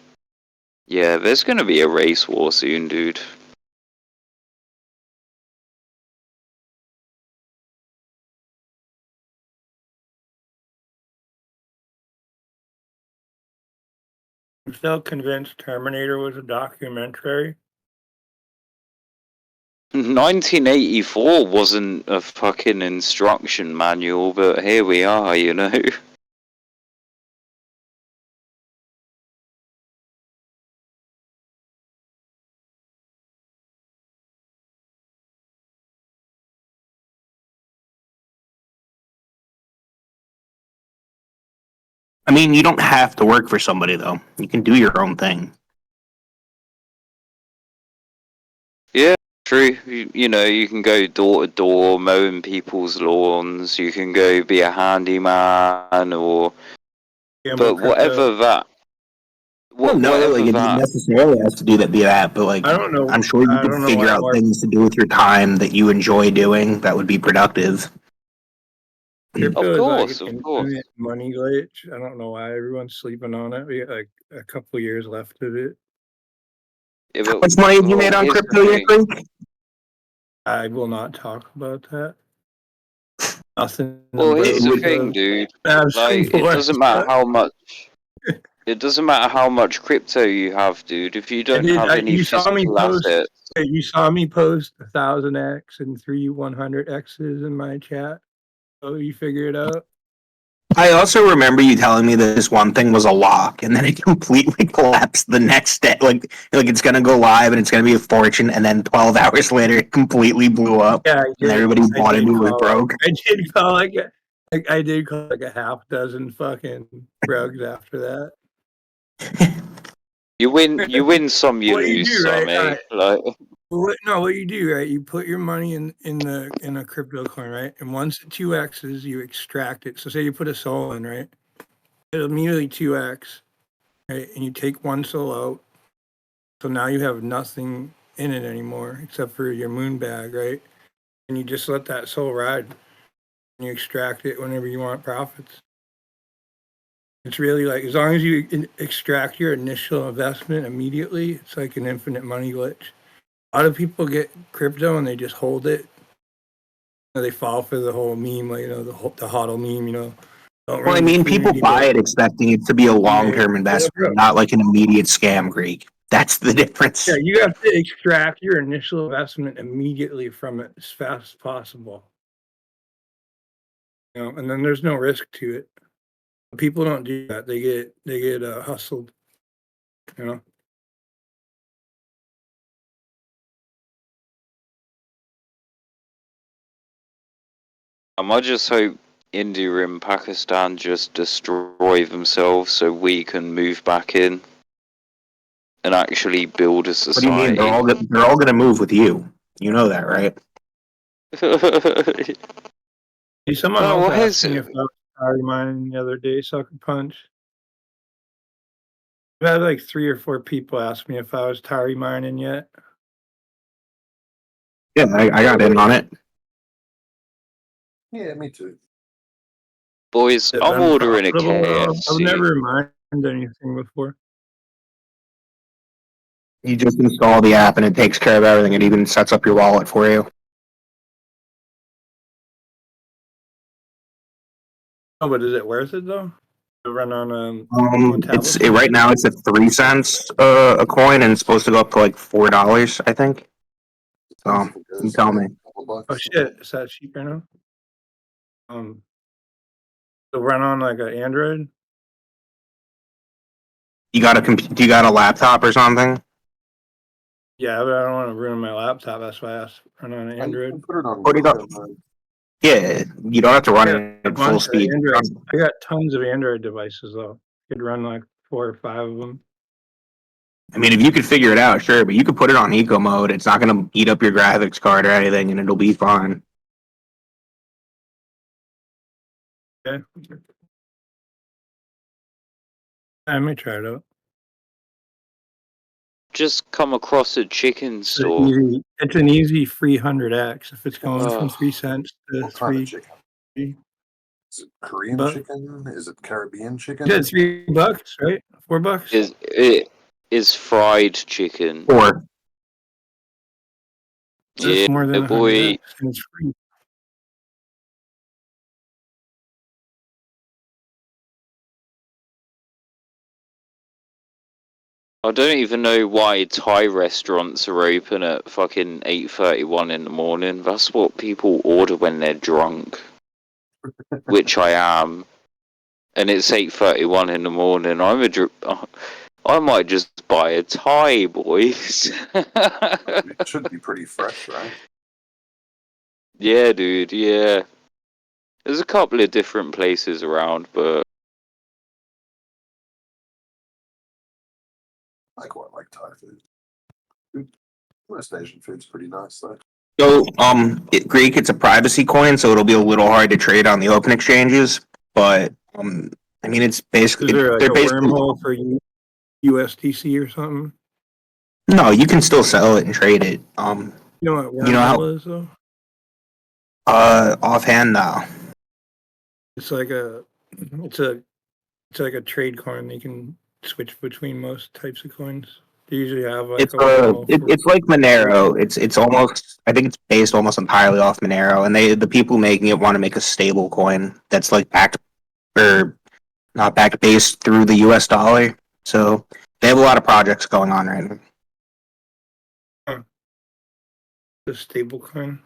[SPEAKER 4] yeah, there's gonna be a race war soon, dude.
[SPEAKER 3] I'm still convinced Terminator was a documentary.
[SPEAKER 4] 1984 wasn't a fucking instruction manual, but here we are, you know.
[SPEAKER 7] I mean, you don't have to work for somebody though. You can do your own thing.
[SPEAKER 4] Yeah, true. You can go door to door mowing people's lawns. You can go be a handyman, or but whatever that.
[SPEAKER 7] Well, no,
[SPEAKER 4] Whatever
[SPEAKER 7] like it
[SPEAKER 4] that.
[SPEAKER 7] necessarily has to be that, but like
[SPEAKER 3] I don't know.
[SPEAKER 7] I'm sure you
[SPEAKER 3] I
[SPEAKER 7] could
[SPEAKER 3] don't know
[SPEAKER 7] figure
[SPEAKER 3] why
[SPEAKER 7] out
[SPEAKER 3] more.
[SPEAKER 7] things to do with your time that you enjoy doing that would be productive.
[SPEAKER 3] Crypto
[SPEAKER 4] Of
[SPEAKER 3] is like an
[SPEAKER 4] course.
[SPEAKER 3] infinite money glitch. I don't know why everyone's sleeping on it. We got like a couple years left of it.
[SPEAKER 4] Yeah,
[SPEAKER 7] How much money have you made on
[SPEAKER 4] here's the
[SPEAKER 7] crypto yet,
[SPEAKER 4] thing.
[SPEAKER 7] Greg?
[SPEAKER 3] I will not talk about that. Nothing.
[SPEAKER 4] Well,
[SPEAKER 3] but
[SPEAKER 4] here's the thing, dude.
[SPEAKER 3] Absolute
[SPEAKER 4] Like, it doesn't
[SPEAKER 3] bullshit.
[SPEAKER 4] matter how much. It doesn't matter how much crypto you have, dude. If you don't have any
[SPEAKER 3] You saw me
[SPEAKER 4] physical
[SPEAKER 3] post.
[SPEAKER 4] assets.
[SPEAKER 3] You saw me post 1,000x and 3 100x's in my chat. Oh, you figure it out.
[SPEAKER 7] I also remember you telling me that this one thing was a lock, and then it completely collapsed the next day. Like it's gonna go live and it's gonna be a fortune, and then 12 hours later it completely blew up.
[SPEAKER 3] Yeah,
[SPEAKER 7] and everybody who bought into it was broke.
[SPEAKER 3] I did call like a half dozen fucking rugs after that.
[SPEAKER 4] You win some, you
[SPEAKER 3] What you
[SPEAKER 4] lose
[SPEAKER 3] do,
[SPEAKER 4] some,
[SPEAKER 3] right?
[SPEAKER 4] eh? Like,
[SPEAKER 3] What you do, right? You put your money in a crypto coin, right? And once it 2x's, you extract it. So say you put a soul in, right? It'll immediately 2x, right? And you take one soul out. So now you have nothing in it anymore except for your moon bag, right? And you just let that soul ride. And you extract it whenever you want profits. It's really like, as long as you extract your initial investment immediately, it's like an infinite money glitch. A lot of people get crypto and they just hold it. They fall for the whole meme, like, the hodl meme,
[SPEAKER 7] Well, I mean, people buy it expecting it to be a long-term investment, not like an immediate scam, Greek. That's the difference.
[SPEAKER 3] Yeah, you have to extract your initial investment immediately from it as fast as possible. And then there's no risk to it. People don't do that. They get hustled.
[SPEAKER 4] I just hope India and Pakistan just destroy themselves so we can move back in. and actually build a
[SPEAKER 7] What do you mean?
[SPEAKER 4] society.
[SPEAKER 7] They're all gonna move with you. You know that, right?
[SPEAKER 3] Hey, someone
[SPEAKER 4] Oh,
[SPEAKER 3] else
[SPEAKER 4] what
[SPEAKER 3] asked
[SPEAKER 4] is
[SPEAKER 3] me
[SPEAKER 4] it?
[SPEAKER 3] if I was tired of mine the other day, Sucker Punch. I've had like 3 or 4 people ask me if I was tired mining yet.
[SPEAKER 7] Yeah, I got in on it.
[SPEAKER 8] Yeah, me too.
[SPEAKER 4] Boys,
[SPEAKER 3] Is it
[SPEAKER 4] I'm ordering a
[SPEAKER 3] unprofitable at all? I've
[SPEAKER 4] KFC.
[SPEAKER 3] never mined anything before.
[SPEAKER 7] You just install the app and it takes care of everything. It even sets up your wallet for you.
[SPEAKER 3] Oh, but is it worth it though? To run on tablet?
[SPEAKER 7] Right now it's at 3 cents a coin, and it's supposed to go up to like $4, I think. So you tell me.
[SPEAKER 3] Oh shit, is that cheap right now? To run on like an Android?
[SPEAKER 7] You got do you got a laptop or something?
[SPEAKER 3] Yeah, but I don't want to ruin my laptop. That's why I asked to run on an Android.
[SPEAKER 8] Put it on
[SPEAKER 7] What do you got? Yeah, you don't have to run it at full speed.
[SPEAKER 3] I got tons of Android devices though. Could run like 4 or 5 of them.
[SPEAKER 7] I mean, if you could figure it out, sure, but you could put it on eco mode. It's not going to eat up your graphics card or anything, and it'll be fine.
[SPEAKER 3] Okay. I may try it out.
[SPEAKER 4] Just come across a chicken store.
[SPEAKER 3] It's an easy free 100x if it's going from
[SPEAKER 4] Oh.
[SPEAKER 3] 3 cents to
[SPEAKER 8] What kind
[SPEAKER 3] 3.
[SPEAKER 8] of chicken? Is it Korean
[SPEAKER 3] But-
[SPEAKER 8] chicken? Is it Caribbean chicken?
[SPEAKER 3] You said $3, right? $4?
[SPEAKER 4] It is fried chicken.
[SPEAKER 7] Or
[SPEAKER 3] That's
[SPEAKER 4] Yeah,
[SPEAKER 3] more than
[SPEAKER 4] boy.
[SPEAKER 3] 100x, and it's free.
[SPEAKER 4] I don't even know why Thai restaurants are open at fucking 8:31 in the morning. That's what people order when they're drunk. Which I am. And it's 8:31 in the morning. I might just buy a Thai, boys.
[SPEAKER 8] It should be pretty fresh, right?
[SPEAKER 4] Yeah, dude, yeah. There's a couple of different places around, but
[SPEAKER 8] I quite like Thai food. Most Asian food's pretty nice though.
[SPEAKER 7] So, Greek, it's a privacy coin, so it'll be a little hard to trade on the open exchanges. But, I mean, it's basically
[SPEAKER 3] Is there like
[SPEAKER 7] they're
[SPEAKER 3] a
[SPEAKER 7] basically
[SPEAKER 3] wormhole for USDC or something?
[SPEAKER 7] no. You can still sell it and trade it.
[SPEAKER 3] You know what wormhole
[SPEAKER 7] You know how?
[SPEAKER 3] is though?
[SPEAKER 7] Offhand, no.
[SPEAKER 3] It's like it's like a trade coin. You can switch between most types of coins. They usually have like
[SPEAKER 7] It's
[SPEAKER 3] a wormhole for-
[SPEAKER 7] it's like Monero. It's almost, I think it's based almost entirely off Monero, and the people making it want to make a stable coin that's like backed or not backed, based through the US dollar. So they have a lot of projects going on right now.
[SPEAKER 3] the stable coin.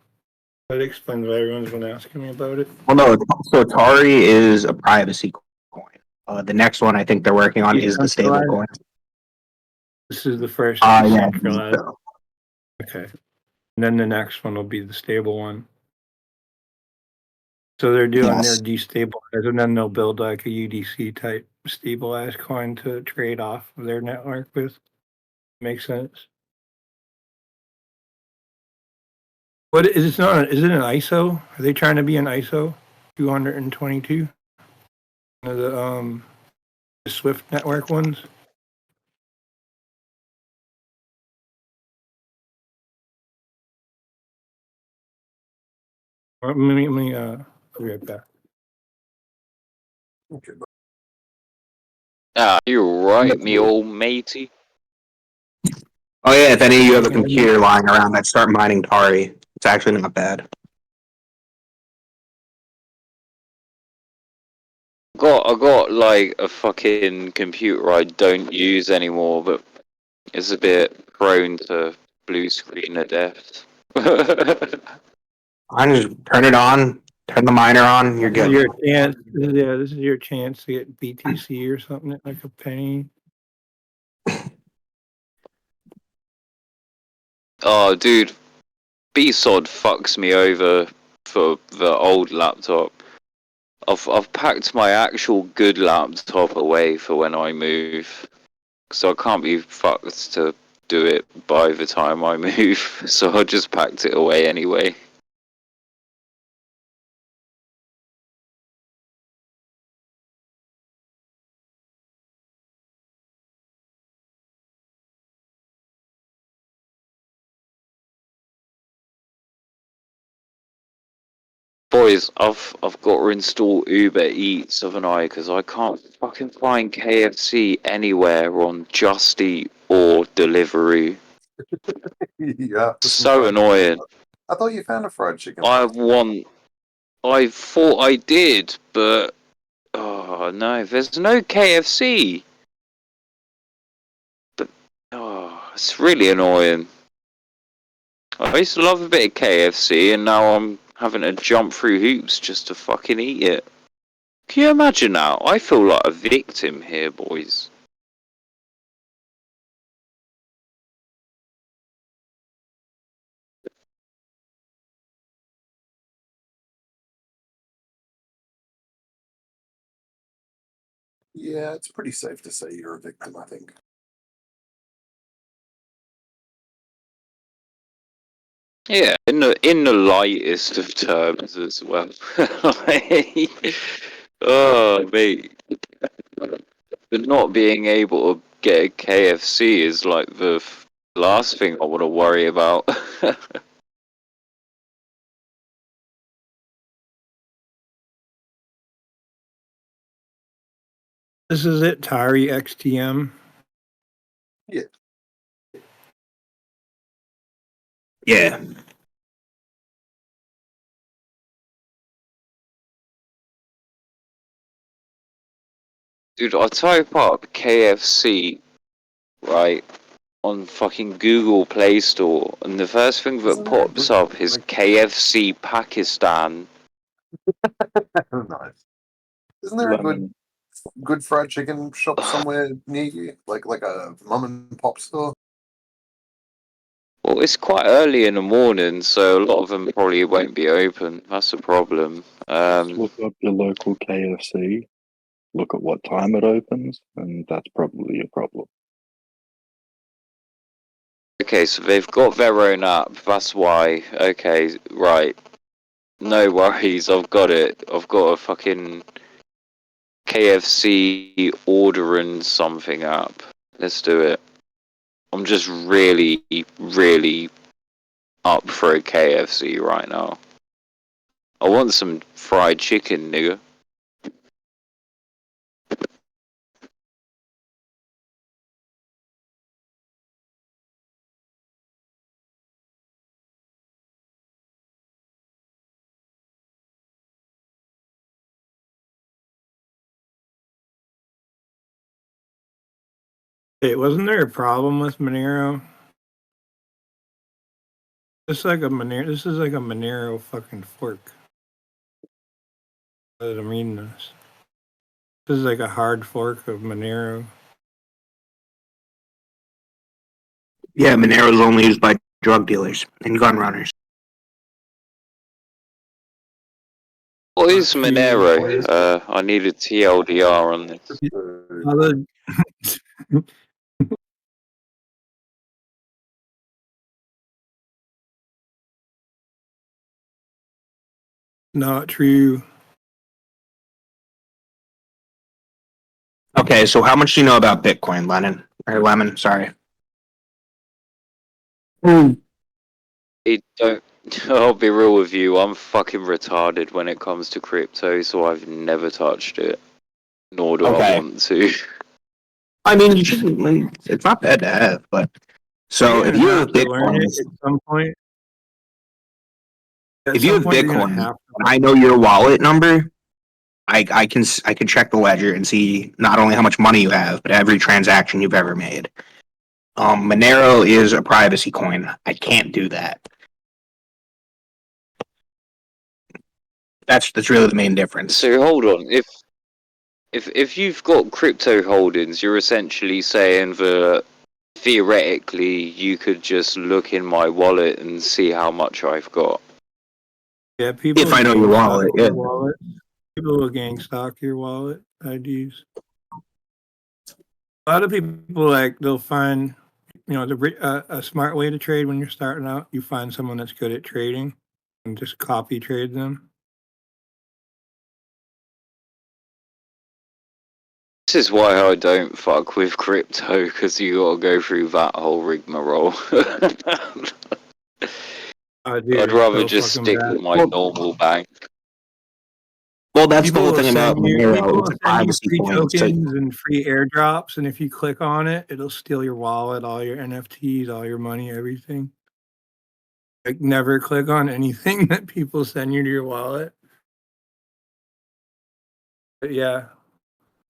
[SPEAKER 3] That explains why everyone's been asking me about it.
[SPEAKER 7] Well, no. So Atari is a privacy coin. The next one I think they're working on is the stable coin.
[SPEAKER 3] This is the first
[SPEAKER 7] Yeah.
[SPEAKER 3] decentralized. Okay. And then the next one will be the stable one. So they're doing
[SPEAKER 7] Yes.
[SPEAKER 3] their destabilized, and then they'll build like a UDC type stabilized coin to trade off of their network with. Makes sense. What is it's not? Is it an ISO? Are they trying to be an ISO 222? One of the Swift network ones. Let me be right back.
[SPEAKER 8] Okay,
[SPEAKER 4] ah, you're right, me old matey.
[SPEAKER 7] Oh yeah, if any of you have a computer lying around, I'd start mining Tari. It's actually not bad.
[SPEAKER 4] I got like a fucking computer I don't use anymore, but it's a bit prone to blue screen of death.
[SPEAKER 7] I just turn it on, turn the miner on, you're
[SPEAKER 3] This is
[SPEAKER 7] good.
[SPEAKER 3] your chance. This is your chance to get BTC or something at like a penny.
[SPEAKER 4] Oh, dude, BSOD fucks me over for the old laptop. I've packed my actual good laptop away for when I move. So I can't be fucked to do it by the time I move. So I just packed it away anyway. Boys, I've got to install Uber Eats, haven't I? Because I can't fucking find KFC anywhere on Just Eat or Deliveroo.
[SPEAKER 8] Yeah.
[SPEAKER 4] So annoying.
[SPEAKER 8] I thought you found a fried chicken.
[SPEAKER 4] I thought I did, but oh no, there's no KFC. But oh, it's really annoying. I used to love a bit of KFC, and now I'm having to jump through hoops just to fucking eat it. Can you imagine now? I feel like a victim here, boys.
[SPEAKER 8] Yeah, it's pretty safe to say you're a victim, I think.
[SPEAKER 4] Yeah, in the lightest of terms as well. Like, oh mate, but not being able to get a KFC is like the last thing I want to worry about.
[SPEAKER 3] This is it, Tyree XTM.
[SPEAKER 8] Yeah.
[SPEAKER 7] Yeah.
[SPEAKER 4] Dude, I type up KFC, right, on fucking Google Play Store, and the first thing that
[SPEAKER 8] Isn't there a
[SPEAKER 4] pops
[SPEAKER 8] good,
[SPEAKER 4] up is
[SPEAKER 8] like,
[SPEAKER 4] KFC Pakistan.
[SPEAKER 8] nice. Isn't there a good fried chicken shop somewhere near you? Like a mum and pop store?
[SPEAKER 4] Well, it's quite early in the morning, so a lot of them probably won't be open. That's the problem.
[SPEAKER 12] Look up your local KFC, look at what time it opens, and that's probably a problem.
[SPEAKER 4] Okay, so they've got their own app. That's why. Okay, right. No worries. I've got it. I've got a fucking KFC ordering something app. Let's do it. I'm just really, really up for a KFC right now. I want some fried chicken, nigga.
[SPEAKER 3] Hey, wasn't there a problem with Monero? This is like a Monero fucking fork. That I'm reading this. This is like a hard fork of Monero.
[SPEAKER 7] Yeah, Monero is only used by drug dealers and gun runners.
[SPEAKER 4] What is Monero? I need a TLDR on this.
[SPEAKER 3] Not true.
[SPEAKER 7] Okay, so how much do you know about Bitcoin, Lennon? Or Lemon, sorry.
[SPEAKER 4] It don't. I'll be real with you. I'm fucking retarded when it comes to crypto, so I've never touched it. Nor do I want to.
[SPEAKER 7] I mean, you shouldn't. It's not bad to have, but so
[SPEAKER 3] You're
[SPEAKER 7] if
[SPEAKER 3] gonna
[SPEAKER 7] you
[SPEAKER 3] have
[SPEAKER 7] have
[SPEAKER 3] to learn
[SPEAKER 7] Bitcoin,
[SPEAKER 3] it at some point.
[SPEAKER 7] if you have
[SPEAKER 3] you're gonna
[SPEAKER 7] Bitcoin,
[SPEAKER 3] have
[SPEAKER 7] and I know your wallet number, I can check the ledger and see not only how much money you have, but every transaction you've ever made. Monero is a privacy coin. I can't do that. That's really the main difference.
[SPEAKER 4] So hold on. If you've got crypto holdings, you're essentially saying that theoretically you could just look in my wallet and see how much I've got.
[SPEAKER 3] Yeah, people.
[SPEAKER 7] If I know your wallet, yeah.
[SPEAKER 3] People will gang stalk your wallet IDs. A lot of people like they'll find, a smart way to trade when you're starting out. You find someone that's good at trading and just copy trade them.
[SPEAKER 4] This is why I don't fuck with crypto, because you gotta go through that whole rigmarole.
[SPEAKER 3] Dude,
[SPEAKER 4] I'd
[SPEAKER 3] it's
[SPEAKER 4] rather
[SPEAKER 3] so
[SPEAKER 4] just
[SPEAKER 3] fucking
[SPEAKER 4] stick
[SPEAKER 3] bad.
[SPEAKER 4] with my normal bank.
[SPEAKER 7] Well, that's the
[SPEAKER 3] People
[SPEAKER 7] whole
[SPEAKER 3] will
[SPEAKER 7] thing about
[SPEAKER 3] send you
[SPEAKER 7] Monero.
[SPEAKER 3] people will
[SPEAKER 7] It's a
[SPEAKER 3] send you
[SPEAKER 7] privacy
[SPEAKER 3] free
[SPEAKER 7] point. So
[SPEAKER 3] tokens and free airdrops, and if you click on it, it'll steal your wallet, all your NFTs, all your money, everything. Like never click on anything that people send you to your wallet. But yeah.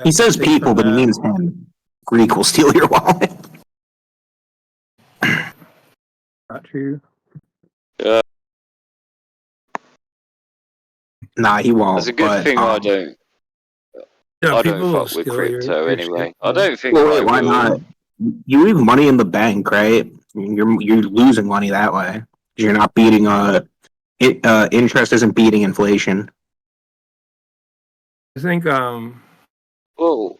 [SPEAKER 7] he says
[SPEAKER 3] stick
[SPEAKER 7] people,
[SPEAKER 3] from
[SPEAKER 7] but he
[SPEAKER 3] that.
[SPEAKER 7] means him. Greek will steal your wallet.
[SPEAKER 3] Not true.
[SPEAKER 7] Nah, he
[SPEAKER 4] It's
[SPEAKER 7] won't.
[SPEAKER 4] a good
[SPEAKER 7] But
[SPEAKER 4] thing I don't.
[SPEAKER 3] Yeah,
[SPEAKER 4] I don't
[SPEAKER 3] people will
[SPEAKER 4] fuck with
[SPEAKER 3] steal
[SPEAKER 4] crypto
[SPEAKER 3] your shit.
[SPEAKER 4] anyway. I don't think
[SPEAKER 7] well,
[SPEAKER 4] I
[SPEAKER 7] wait, why
[SPEAKER 4] will.
[SPEAKER 7] not? You leave money in the bank, right? You're losing money that way. You're not beating interest isn't beating inflation.
[SPEAKER 3] I think
[SPEAKER 4] Well,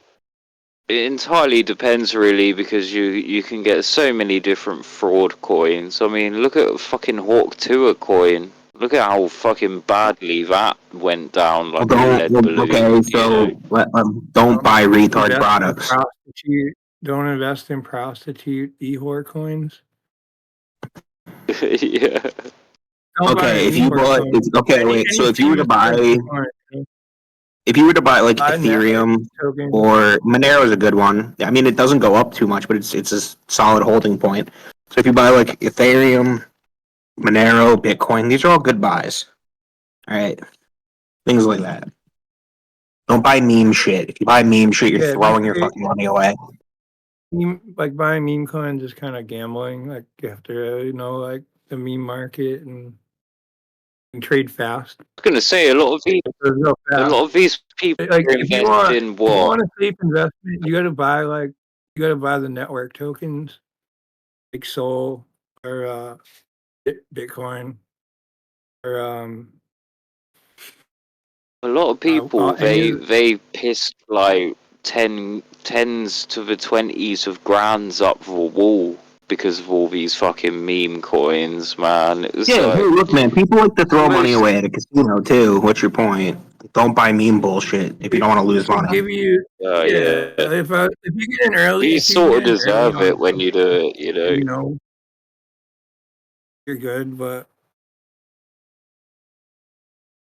[SPEAKER 4] it entirely depends, really, because you can get so many different fraud coins. I mean, look at fucking Hawk Tuah coin. Look at how fucking badly that went down like a lead balloon.
[SPEAKER 7] Okay, so don't buy retard
[SPEAKER 3] invest in
[SPEAKER 7] products.
[SPEAKER 3] prostitute. Don't invest in prostitute e-whore coins.
[SPEAKER 4] Yeah.
[SPEAKER 3] Don't buy
[SPEAKER 7] Okay, if
[SPEAKER 3] any
[SPEAKER 7] you
[SPEAKER 3] whore
[SPEAKER 7] bought,
[SPEAKER 3] coins.
[SPEAKER 7] okay,
[SPEAKER 3] Any
[SPEAKER 7] wait. So if you were to
[SPEAKER 3] famous person
[SPEAKER 7] buy,
[SPEAKER 3] coin.
[SPEAKER 7] if you were to buy like
[SPEAKER 3] Buy network
[SPEAKER 7] Ethereum
[SPEAKER 3] tokens.
[SPEAKER 7] or Monero is a good one. I mean, it doesn't go up too much, but it's a solid holding point. So if you buy like Ethereum, Monero, Bitcoin, these are all good buys. All right, things like that. Don't buy meme shit. If you buy meme shit, you're
[SPEAKER 3] Yeah,
[SPEAKER 7] throwing your fucking money away.
[SPEAKER 3] like buying meme coins is kind of gambling. Like you have to, like the meme market and trade fast.
[SPEAKER 4] I was gonna say a lot of these people
[SPEAKER 3] Like
[SPEAKER 4] are
[SPEAKER 3] if you want
[SPEAKER 4] investing what?
[SPEAKER 3] a safe investment, you got to buy the network tokens like Sol or Bitcoin or
[SPEAKER 4] A lot of people
[SPEAKER 3] any of
[SPEAKER 4] they pissed like tens to the 20s of grands up the wall because of all these fucking meme coins, man. It's
[SPEAKER 7] Yeah, hey,
[SPEAKER 4] like
[SPEAKER 7] look, man, people like to throw money
[SPEAKER 4] most.
[SPEAKER 7] away at a casino too. What's your point? Don't buy meme bullshit if you don't want to lose money.
[SPEAKER 3] give you
[SPEAKER 4] Yeah.
[SPEAKER 3] if you get in early,
[SPEAKER 4] You
[SPEAKER 3] if you
[SPEAKER 4] sort of
[SPEAKER 3] get in early
[SPEAKER 4] deserve
[SPEAKER 3] on,
[SPEAKER 4] it when you do it, you know.
[SPEAKER 3] You're good, but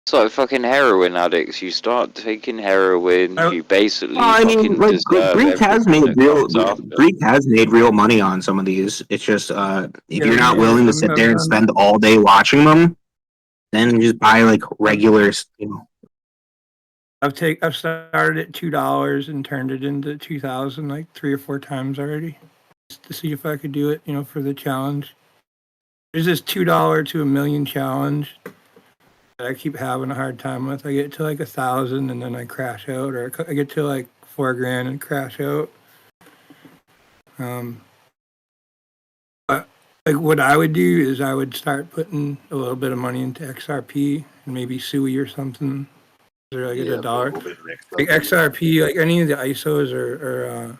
[SPEAKER 4] It's like fucking heroin addicts. You start taking heroin, you basically
[SPEAKER 7] I mean,
[SPEAKER 4] fucking
[SPEAKER 7] like
[SPEAKER 4] deserve
[SPEAKER 7] Greek has
[SPEAKER 4] everything
[SPEAKER 7] made
[SPEAKER 4] that comes after.
[SPEAKER 7] real money on some of these. It's just if
[SPEAKER 3] yeah,
[SPEAKER 7] you're not willing to sit there and spend all day watching them, then just buy like regular.
[SPEAKER 3] I've started at $2 and turned it into 2,000 like 3 or 4 times already, just to see if I could do it. For the challenge. There's this $2 to 1,000,000 challenge that I keep having a hard time with. I get to like 1,000 and then I crash out, or I get to like $4,000 and crash out. But like what I would do is I would start putting a little bit of money into XRP and maybe SUI or something. Or I get $1. Like XRP, like any of the ISOs or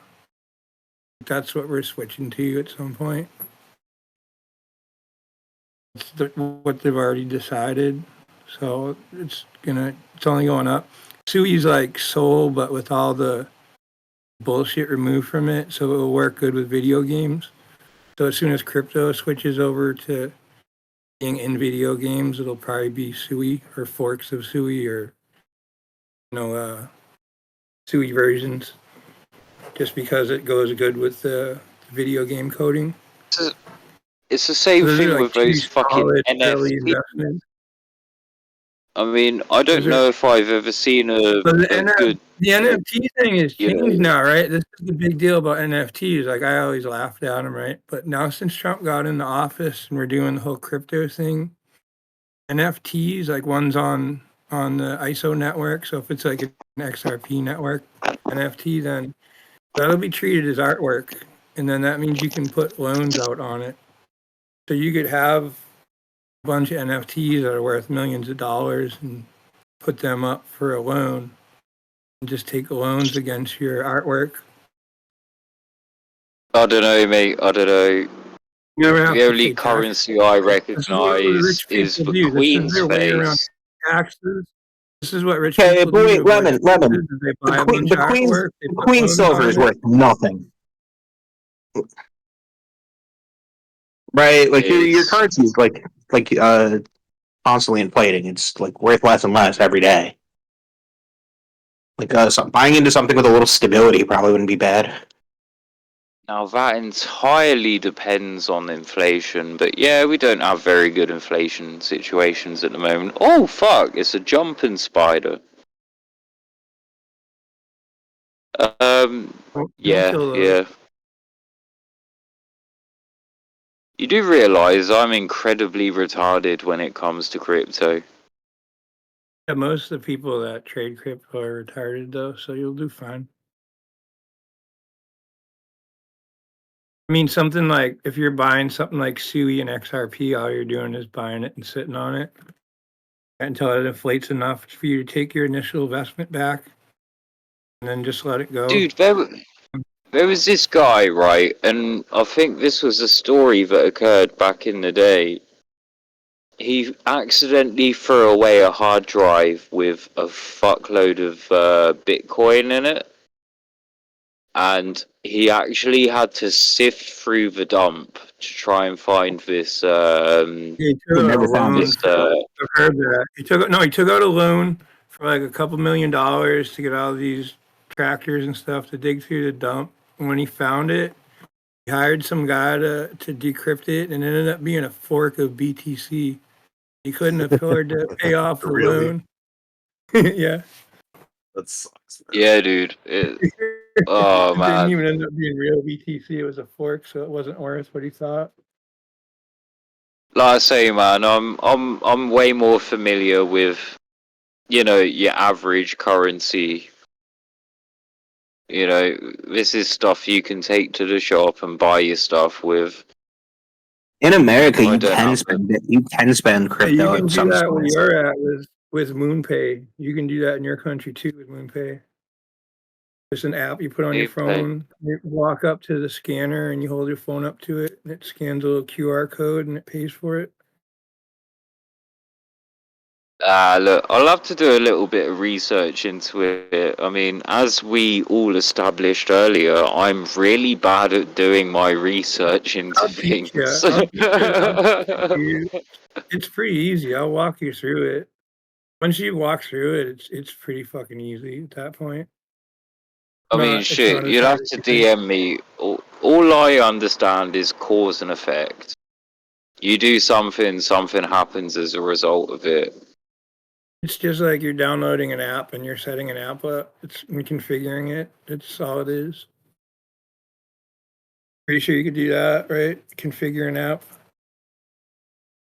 [SPEAKER 3] that's what we're switching to at some point. It's what they've already decided. So it's only going up. Sui's like Sol, but with all the bullshit removed from it, so it will work good with video games. So as soon as crypto switches over to being in video games, it'll probably be Sui or forks of Sui or Sui versions, just because it goes good with the video game coding.
[SPEAKER 4] It's the same
[SPEAKER 3] Those
[SPEAKER 4] thing
[SPEAKER 3] are like
[SPEAKER 4] with those fucking
[SPEAKER 3] solid early
[SPEAKER 4] NFT.
[SPEAKER 3] investments.
[SPEAKER 4] I mean, I don't know if I've ever seen a
[SPEAKER 3] But the
[SPEAKER 4] good.
[SPEAKER 3] NFT thing has
[SPEAKER 4] you know,
[SPEAKER 3] changed now, right? This is the big deal about NFTs. Like I always laughed at them, right? But now since Trump got into office and we're doing the whole crypto thing, NFTs, like one's on the ISO network. So if it's like an XRP network NFT, then that'll be treated as artwork, and then that means you can put loans out on it. So you could have a bunch of NFTs that are worth millions of dollars and put them up for a loan and just take loans against your artwork.
[SPEAKER 4] I don't know, mate. I don't know.
[SPEAKER 3] You never have
[SPEAKER 4] The
[SPEAKER 3] to
[SPEAKER 4] only
[SPEAKER 3] pay tax.
[SPEAKER 4] currency I
[SPEAKER 3] This is what
[SPEAKER 4] recognise
[SPEAKER 3] rich
[SPEAKER 4] is
[SPEAKER 3] people
[SPEAKER 4] the
[SPEAKER 3] do. This is
[SPEAKER 4] Queen's
[SPEAKER 3] their way around
[SPEAKER 4] face.
[SPEAKER 3] taxes. This is what rich
[SPEAKER 7] Okay,
[SPEAKER 3] people
[SPEAKER 7] but
[SPEAKER 3] do
[SPEAKER 7] wait,
[SPEAKER 3] to avoid taxes.
[SPEAKER 7] Lemon.
[SPEAKER 3] Is they buy a bunch
[SPEAKER 7] The
[SPEAKER 3] of
[SPEAKER 7] Queen's
[SPEAKER 3] artwork. They
[SPEAKER 7] the
[SPEAKER 3] put
[SPEAKER 7] Queen's
[SPEAKER 3] loans
[SPEAKER 7] silver
[SPEAKER 3] on
[SPEAKER 7] is
[SPEAKER 3] it.
[SPEAKER 7] worth nothing, right? Like your
[SPEAKER 4] It's
[SPEAKER 7] currency is like constantly inflating. It's like worth less and less every day. Like buying into something with a little stability probably wouldn't be bad.
[SPEAKER 4] now that entirely depends on inflation, but yeah, we don't have very good inflation situations at the moment. Oh fuck! It's a jumping spider.
[SPEAKER 3] Don't
[SPEAKER 4] Yeah,
[SPEAKER 3] kill those.
[SPEAKER 4] yeah. You do realize I'm incredibly retarded when it comes to crypto.
[SPEAKER 3] Yeah, most of the people that trade crypto are retarded though, so you'll do fine. I mean, something like if you're buying something like SUI and XRP, all you're doing is buying it and sitting on it until it inflates enough for you to take your initial investment back, and then just let it go.
[SPEAKER 4] Dude, there was this guy, right, and I think this was a story that occurred back in the day. He accidentally threw away a hard drive with a fuckload of Bitcoin in it, and he actually had to sift through the dump to try and find this.
[SPEAKER 3] He took out a loan.
[SPEAKER 4] This,
[SPEAKER 3] I've heard that he took out a loan for like a couple $1,000,000 to get all these tractors and stuff to dig through the dump. And when he found it, he hired some guy to decrypt it, and it ended up being a fork of BTC. He couldn't afford to pay off the
[SPEAKER 8] Really?
[SPEAKER 3] loan. Yeah.
[SPEAKER 8] That sucks.
[SPEAKER 4] yeah, dude. Oh
[SPEAKER 3] It didn't
[SPEAKER 4] man.
[SPEAKER 3] even end up being real BTC. It was a fork, so it wasn't worth what he thought.
[SPEAKER 4] Like I say, man, I'm way more familiar with, you know, your average currency. You know, this is stuff you can take to the shop and buy your stuff with.
[SPEAKER 7] In America,
[SPEAKER 4] I
[SPEAKER 7] you
[SPEAKER 4] don't
[SPEAKER 7] can
[SPEAKER 4] have to.
[SPEAKER 7] spend it. You can spend
[SPEAKER 3] Yeah, you
[SPEAKER 7] crypto
[SPEAKER 3] can
[SPEAKER 7] at
[SPEAKER 3] do
[SPEAKER 7] some
[SPEAKER 3] that where
[SPEAKER 7] spots.
[SPEAKER 3] you're at with MoonPay. You can do that in your country too with MoonPay. It's an app you put on your
[SPEAKER 4] Okay.
[SPEAKER 3] phone. You walk up to the scanner and you hold your phone up to it, and it scans a little QR code and it pays for it.
[SPEAKER 4] Look, I'll have to do a little bit of research into it. I mean, as we all established earlier, I'm really bad at doing my research into
[SPEAKER 3] I'll teach you.
[SPEAKER 4] things.
[SPEAKER 3] I'll teach you. I'll teach it to you. It's pretty easy. I'll walk you through it. Once you walk through it, it's pretty fucking easy at that point.
[SPEAKER 4] I mean,
[SPEAKER 3] It's
[SPEAKER 4] shit,
[SPEAKER 3] not as
[SPEAKER 4] you'll
[SPEAKER 3] hard
[SPEAKER 4] have
[SPEAKER 3] as
[SPEAKER 4] to
[SPEAKER 3] you think.
[SPEAKER 4] DM me. All I understand is cause and effect. You do something, something happens as a result of it.
[SPEAKER 3] It's just like you're downloading an app and you're setting an app up. It's and configuring it. It's all it is. Pretty sure you could do that, right? Configure an app.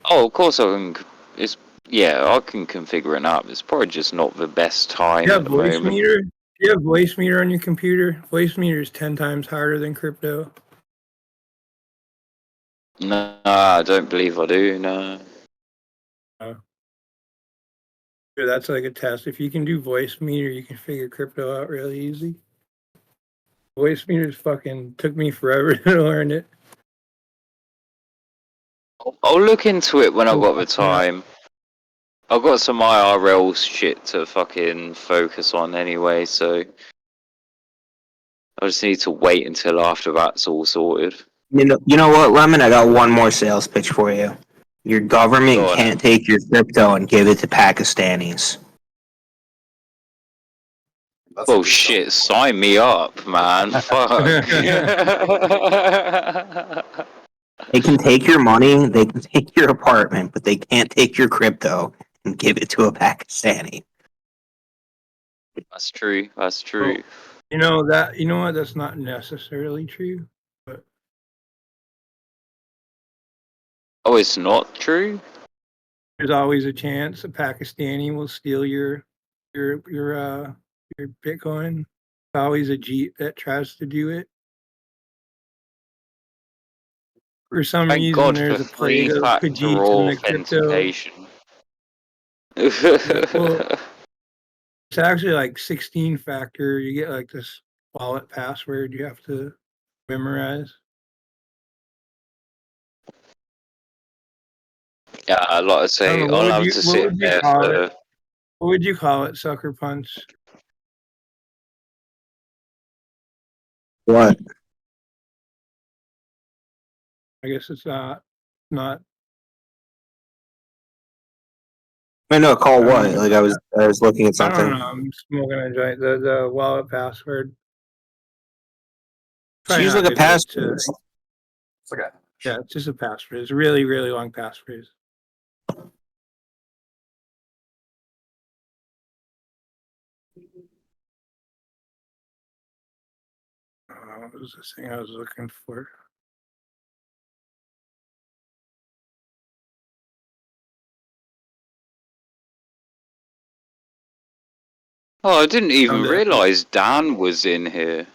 [SPEAKER 4] Oh, of course I can. It's yeah, I can configure an app. It's probably just not the best time
[SPEAKER 3] You
[SPEAKER 4] at
[SPEAKER 3] have
[SPEAKER 4] the
[SPEAKER 3] voice
[SPEAKER 4] moment.
[SPEAKER 3] meter? Do you have voice meter on your computer? Voice meter is 10 times harder than crypto.
[SPEAKER 4] No, I don't believe I do. No.
[SPEAKER 3] So that's like a test. If you can do voice meter, you can figure crypto out really easy. Voice meters fucking took me forever to learn it.
[SPEAKER 4] I'll look into it when I've
[SPEAKER 3] Oh,
[SPEAKER 4] got the
[SPEAKER 3] fuck me up.
[SPEAKER 4] time. I've got some IRL shit to fucking focus on anyway, so I just need to wait until after that's all sorted.
[SPEAKER 7] You know what, Lemon? I got one more sales pitch for you. Your government
[SPEAKER 4] Go on.
[SPEAKER 7] can't take your crypto and give it to Pakistanis.
[SPEAKER 4] Oh shit, sign me up, man. Fuck.
[SPEAKER 7] They can take your money, they can take your apartment, but they can't take your crypto and give it to a Pakistani.
[SPEAKER 4] That's true. That's
[SPEAKER 3] Well,
[SPEAKER 4] true.
[SPEAKER 3] you know what? That's not necessarily true. But
[SPEAKER 4] Oh, it's not true?
[SPEAKER 3] there's always a chance a Pakistani will steal your Bitcoin. It's always a Jeep that tries to do it. For some
[SPEAKER 4] Thank
[SPEAKER 3] reason,
[SPEAKER 4] God for
[SPEAKER 3] there's a plague of
[SPEAKER 4] three-factor
[SPEAKER 3] Khajiits in the crypto.
[SPEAKER 4] authentication.
[SPEAKER 3] Yeah, well, it's actually like 16 factor. You get like this wallet password you have to Memorize.
[SPEAKER 4] Yeah, like I
[SPEAKER 3] I
[SPEAKER 4] say,
[SPEAKER 3] don't know.
[SPEAKER 4] I'll have to
[SPEAKER 3] What
[SPEAKER 4] sit
[SPEAKER 3] would you
[SPEAKER 4] there
[SPEAKER 3] call
[SPEAKER 4] for.
[SPEAKER 3] it? What would you call it? Sucker punch.
[SPEAKER 7] What?
[SPEAKER 3] I guess it's not.
[SPEAKER 7] I know. Call what? Like I was looking at
[SPEAKER 3] I don't
[SPEAKER 7] something.
[SPEAKER 3] know. I'm smoking a joint. The wallet password.
[SPEAKER 7] Just
[SPEAKER 3] Probably
[SPEAKER 7] use
[SPEAKER 3] not
[SPEAKER 7] like a
[SPEAKER 3] good
[SPEAKER 7] password.
[SPEAKER 3] to.
[SPEAKER 8] It's like a
[SPEAKER 3] Yeah, it's just a passphrase. It's a really, really long passphrase. What was this thing I was looking for?
[SPEAKER 4] Oh, I didn't even
[SPEAKER 3] Found it.
[SPEAKER 4] realise Dan was in here.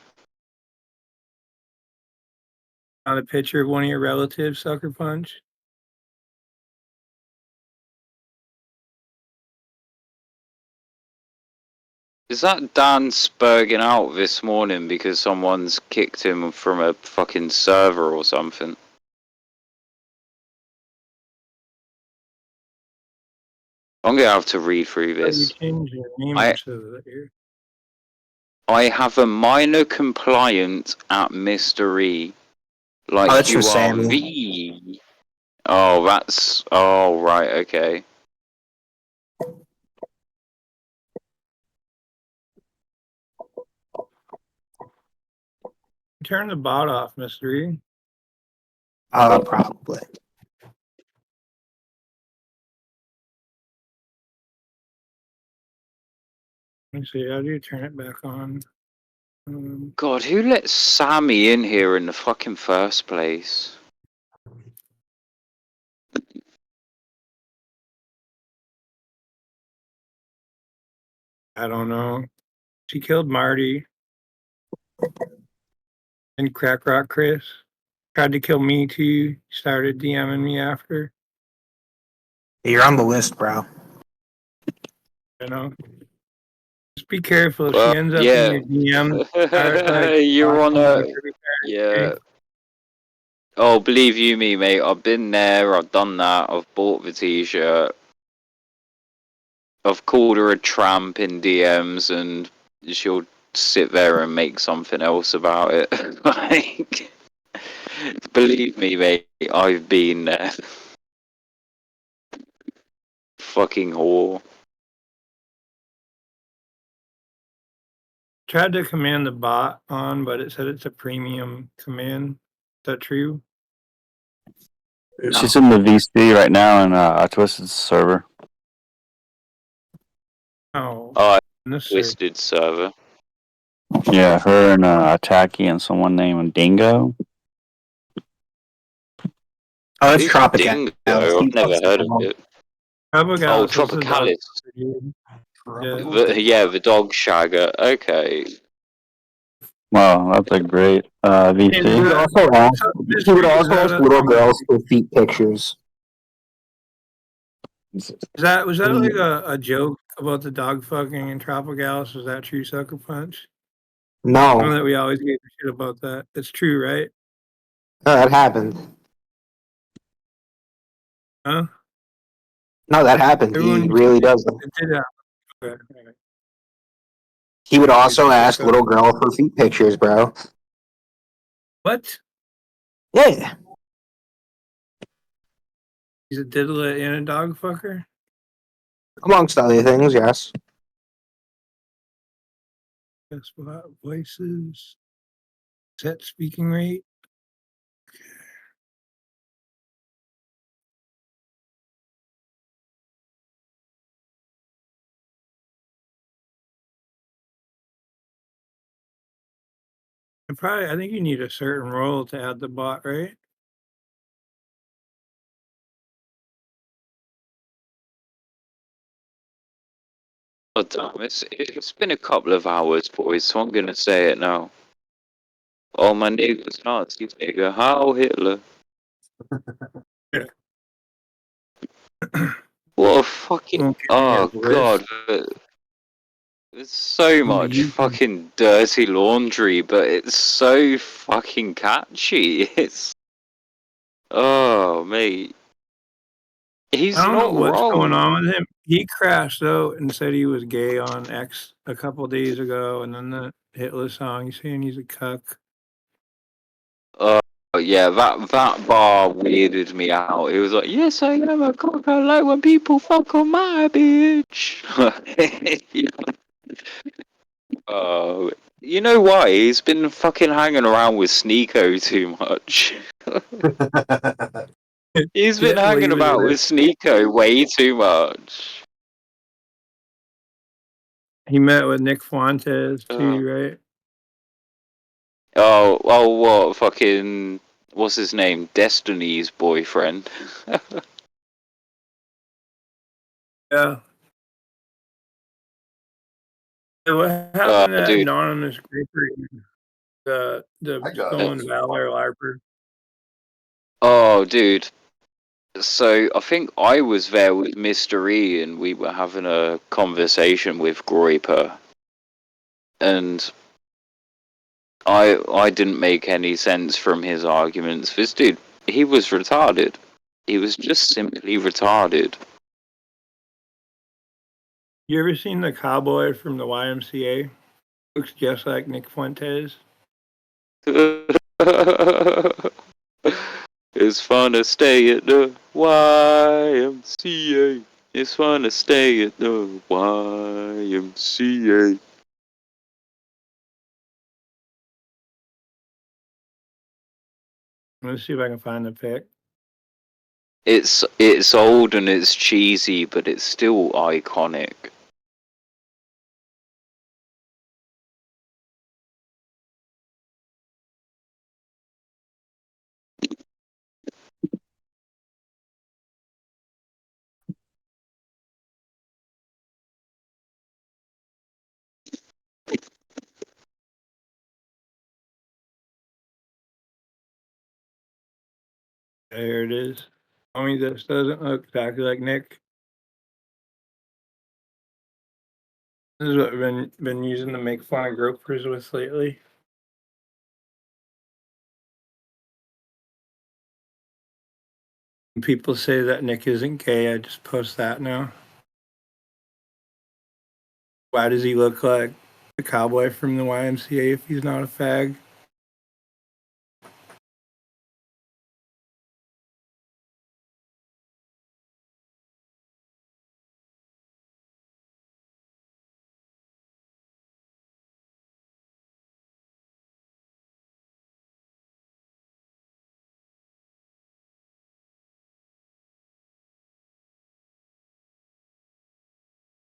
[SPEAKER 3] Found a picture of one of your relatives, Sucker Punch.
[SPEAKER 4] Is that Dan spurging out this morning because someone's kicked him from a fucking server or something? I'm gonna have to read through
[SPEAKER 3] Oh, you
[SPEAKER 4] this.
[SPEAKER 3] changed your name
[SPEAKER 4] I
[SPEAKER 3] to here.
[SPEAKER 4] I have a minor complaint at Mr. E.
[SPEAKER 7] Oh,
[SPEAKER 4] Like
[SPEAKER 7] that's for
[SPEAKER 4] you are
[SPEAKER 7] Sammy.
[SPEAKER 4] the. Oh, that's. Oh, right, okay.
[SPEAKER 3] Turn the bot off, Mr. E.
[SPEAKER 7] Probably.
[SPEAKER 3] Let me see. How do you turn it back on?
[SPEAKER 4] God, who let Sammy in here in the fucking first place?
[SPEAKER 3] I don't know. She killed Marty and Crack Rock Chris. Tried to kill me too. Started DMing me after.
[SPEAKER 7] You're on the list, bro.
[SPEAKER 3] You know. Just be careful if she
[SPEAKER 4] Well,
[SPEAKER 3] ends up in
[SPEAKER 4] yeah.
[SPEAKER 3] your DM. Start like
[SPEAKER 4] You're on
[SPEAKER 3] stalking you
[SPEAKER 4] a.
[SPEAKER 3] pretty
[SPEAKER 4] Yeah.
[SPEAKER 3] bad.
[SPEAKER 4] Oh, believe you me, mate. I've been there. I've done that. I've bought the t-shirt. I've called her a tramp in DMs, and she'll sit there and make something else about it. Like, believe me, mate. I've been there. Fucking whore.
[SPEAKER 3] Tried to command the bot on, but it said it's a premium command. Is that true?
[SPEAKER 17] She's in the VC right now in Twisted server.
[SPEAKER 3] Oh,
[SPEAKER 4] Oh,
[SPEAKER 3] in this server.
[SPEAKER 4] Twisted server.
[SPEAKER 17] Yeah, her and Tacky and someone named Dingo.
[SPEAKER 7] Oh, it's
[SPEAKER 4] Who's
[SPEAKER 7] Tropicalis.
[SPEAKER 4] Dingo?
[SPEAKER 7] He
[SPEAKER 4] I've never
[SPEAKER 7] fucks
[SPEAKER 4] heard of
[SPEAKER 7] around.
[SPEAKER 4] it. Oh,
[SPEAKER 3] Tropicalis, this is a dog.
[SPEAKER 4] Tropicalis.
[SPEAKER 3] Yeah.
[SPEAKER 4] Yeah, the dog shagger. Okay.
[SPEAKER 17] Wow, that's a great
[SPEAKER 7] He
[SPEAKER 17] VC.
[SPEAKER 7] would also ask. He would also ask little girls for feet pictures.
[SPEAKER 3] Was that like a joke about the dog fucking in Tropicalis? Was that true, Sucker Punch? I know
[SPEAKER 7] No,
[SPEAKER 3] that we always get shit about that. It's true, right?
[SPEAKER 7] no, that happened.
[SPEAKER 3] Huh?
[SPEAKER 7] No, that happened.
[SPEAKER 3] Everyone
[SPEAKER 7] He
[SPEAKER 3] used to
[SPEAKER 7] really
[SPEAKER 3] think
[SPEAKER 7] does.
[SPEAKER 3] it did happen. Okay, all right.
[SPEAKER 7] He would also
[SPEAKER 3] Just
[SPEAKER 7] ask little girl for feet pictures, bro.
[SPEAKER 3] What?
[SPEAKER 7] Yeah.
[SPEAKER 3] He's a diddler and a dog fucker?
[SPEAKER 7] Amongst other things, yes.
[SPEAKER 3] Guess what? Voices. Set speaking rate. I think you need a certain role to add the bot, right?
[SPEAKER 4] Oh, damn, it's been a couple of hours, boys, so I'm gonna say it now. Oh, my nigga's Nazi nigga. How Hitler? What a fucking.
[SPEAKER 3] Okay,
[SPEAKER 4] Oh,
[SPEAKER 3] his list.
[SPEAKER 4] God. There's so much fucking dirty laundry, but it's so fucking catchy. It's oh mate, he's
[SPEAKER 3] I don't know
[SPEAKER 4] not
[SPEAKER 3] what's going
[SPEAKER 4] wrong.
[SPEAKER 3] on with him. He crashed out and said he was gay on X a couple days ago, and then the Hitler song, he's saying he's a cuck.
[SPEAKER 4] Yeah, that bar weirded me out. It was like, yes, I am a cock. I like when people fuck on my bitch. You know why? He's been fucking hanging around with Sneeko too much. He's been
[SPEAKER 3] Getting away
[SPEAKER 4] hanging
[SPEAKER 3] with
[SPEAKER 4] about
[SPEAKER 3] it.
[SPEAKER 4] with Sneeko way too much.
[SPEAKER 3] He met with Nick Fuentes
[SPEAKER 4] Uh,
[SPEAKER 3] too, right?
[SPEAKER 4] what fucking what's his name? Destiny's boyfriend.
[SPEAKER 3] Yeah. Hey, what happened to that
[SPEAKER 4] Dude.
[SPEAKER 3] anonymous grouper? The
[SPEAKER 8] I got
[SPEAKER 3] stolen
[SPEAKER 8] it.
[SPEAKER 3] valor larper.
[SPEAKER 4] Oh, dude. So I think I was there with Mr. E, and we were having a conversation with Groiper, and I didn't make any sense from his arguments. This dude, he was retarded. He was just simply retarded.
[SPEAKER 3] You ever seen the cowboy from the YMCA? Looks just like Nick Fuentes.
[SPEAKER 4] It's fun to stay at the YMCA. It's fun to stay at the YMCA.
[SPEAKER 3] Let's see if I can find the pic.
[SPEAKER 4] It's old and it's cheesy, but it's still iconic.
[SPEAKER 3] There it is. Tell me this doesn't look exactly like Nick. This is what I've been using to make fun of gropers with lately. When people say that Nick isn't gay, I just post that now. Why does he look like the cowboy from the YMCA if he's not a fag?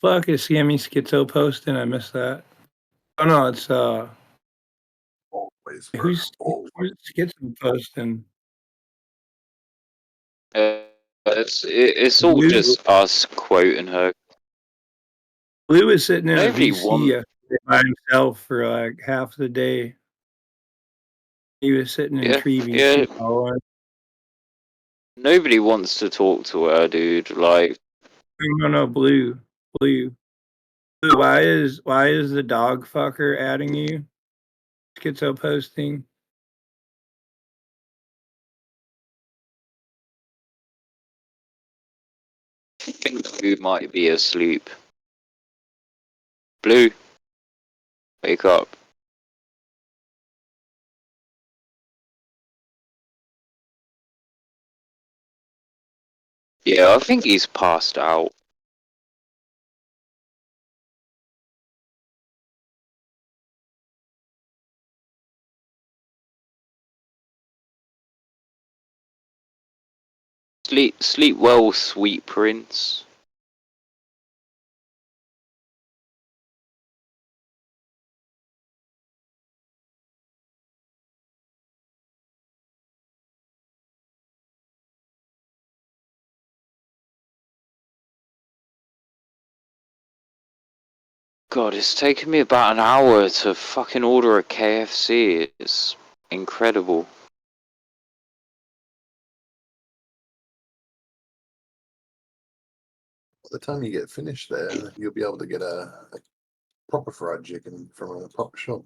[SPEAKER 3] Fuck, is Sammy Schizo posting? I missed that. Oh no, it's
[SPEAKER 8] Always, bro.
[SPEAKER 3] who's
[SPEAKER 8] Always.
[SPEAKER 3] Schizo posting?
[SPEAKER 4] It's all
[SPEAKER 3] Blue.
[SPEAKER 4] just us quoting her.
[SPEAKER 3] Blue was sitting in a
[SPEAKER 4] Nobody
[SPEAKER 3] VC
[SPEAKER 4] wants.
[SPEAKER 3] yesterday by himself for like half the day. He was sitting in
[SPEAKER 4] Yeah,
[SPEAKER 3] Tree
[SPEAKER 4] yeah.
[SPEAKER 3] VC. Oh,
[SPEAKER 4] Nobody wants to talk to her, dude. Like,
[SPEAKER 3] no, Blue. Blue. Blue, why is the dog fucker adding you? Schizo posting.
[SPEAKER 4] I think Blue might be asleep. Blue, wake up. Yeah, I think he's passed out. Sleep well, sweet prince. God, it's taken me about an hour to fucking order a KFC. It's incredible.
[SPEAKER 8] By the time you get finished there, you'll be able to get a proper fried chicken from a proper shop.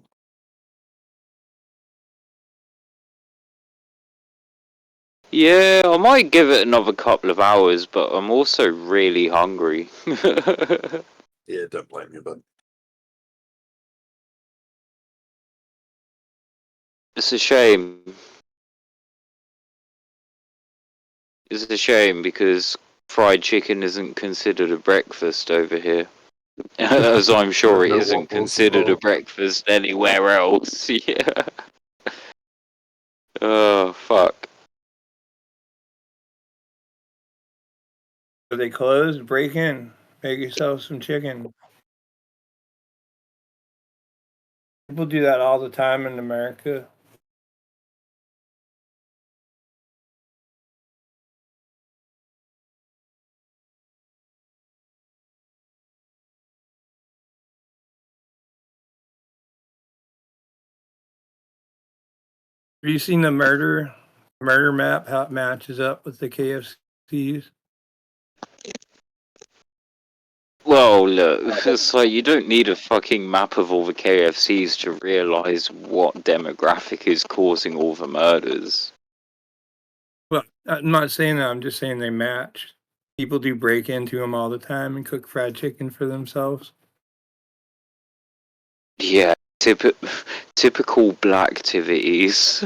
[SPEAKER 4] Yeah, I might give it another couple of hours, but I'm also really hungry.
[SPEAKER 8] Yeah, don't blame you, bud.
[SPEAKER 4] It's a shame. It's a shame because fried chicken isn't considered a breakfast over here. As I'm sure it
[SPEAKER 8] No
[SPEAKER 4] isn't
[SPEAKER 8] waffles as
[SPEAKER 4] considered a
[SPEAKER 8] well.
[SPEAKER 4] breakfast anywhere else. Yeah. Oh, fuck.
[SPEAKER 3] If they close, break in. Make yourself some chicken. People do that all the time in America. Have you seen the murder map? How it matches up with the KFCs?
[SPEAKER 4] Well, look, it's like you don't need a fucking map of all the KFCs to realise what demographic is causing all the murders.
[SPEAKER 3] Well, I'm not saying that. I'm just saying they match. People do break into them all the time and cook fried chicken for themselves.
[SPEAKER 4] Yeah, typical black activities.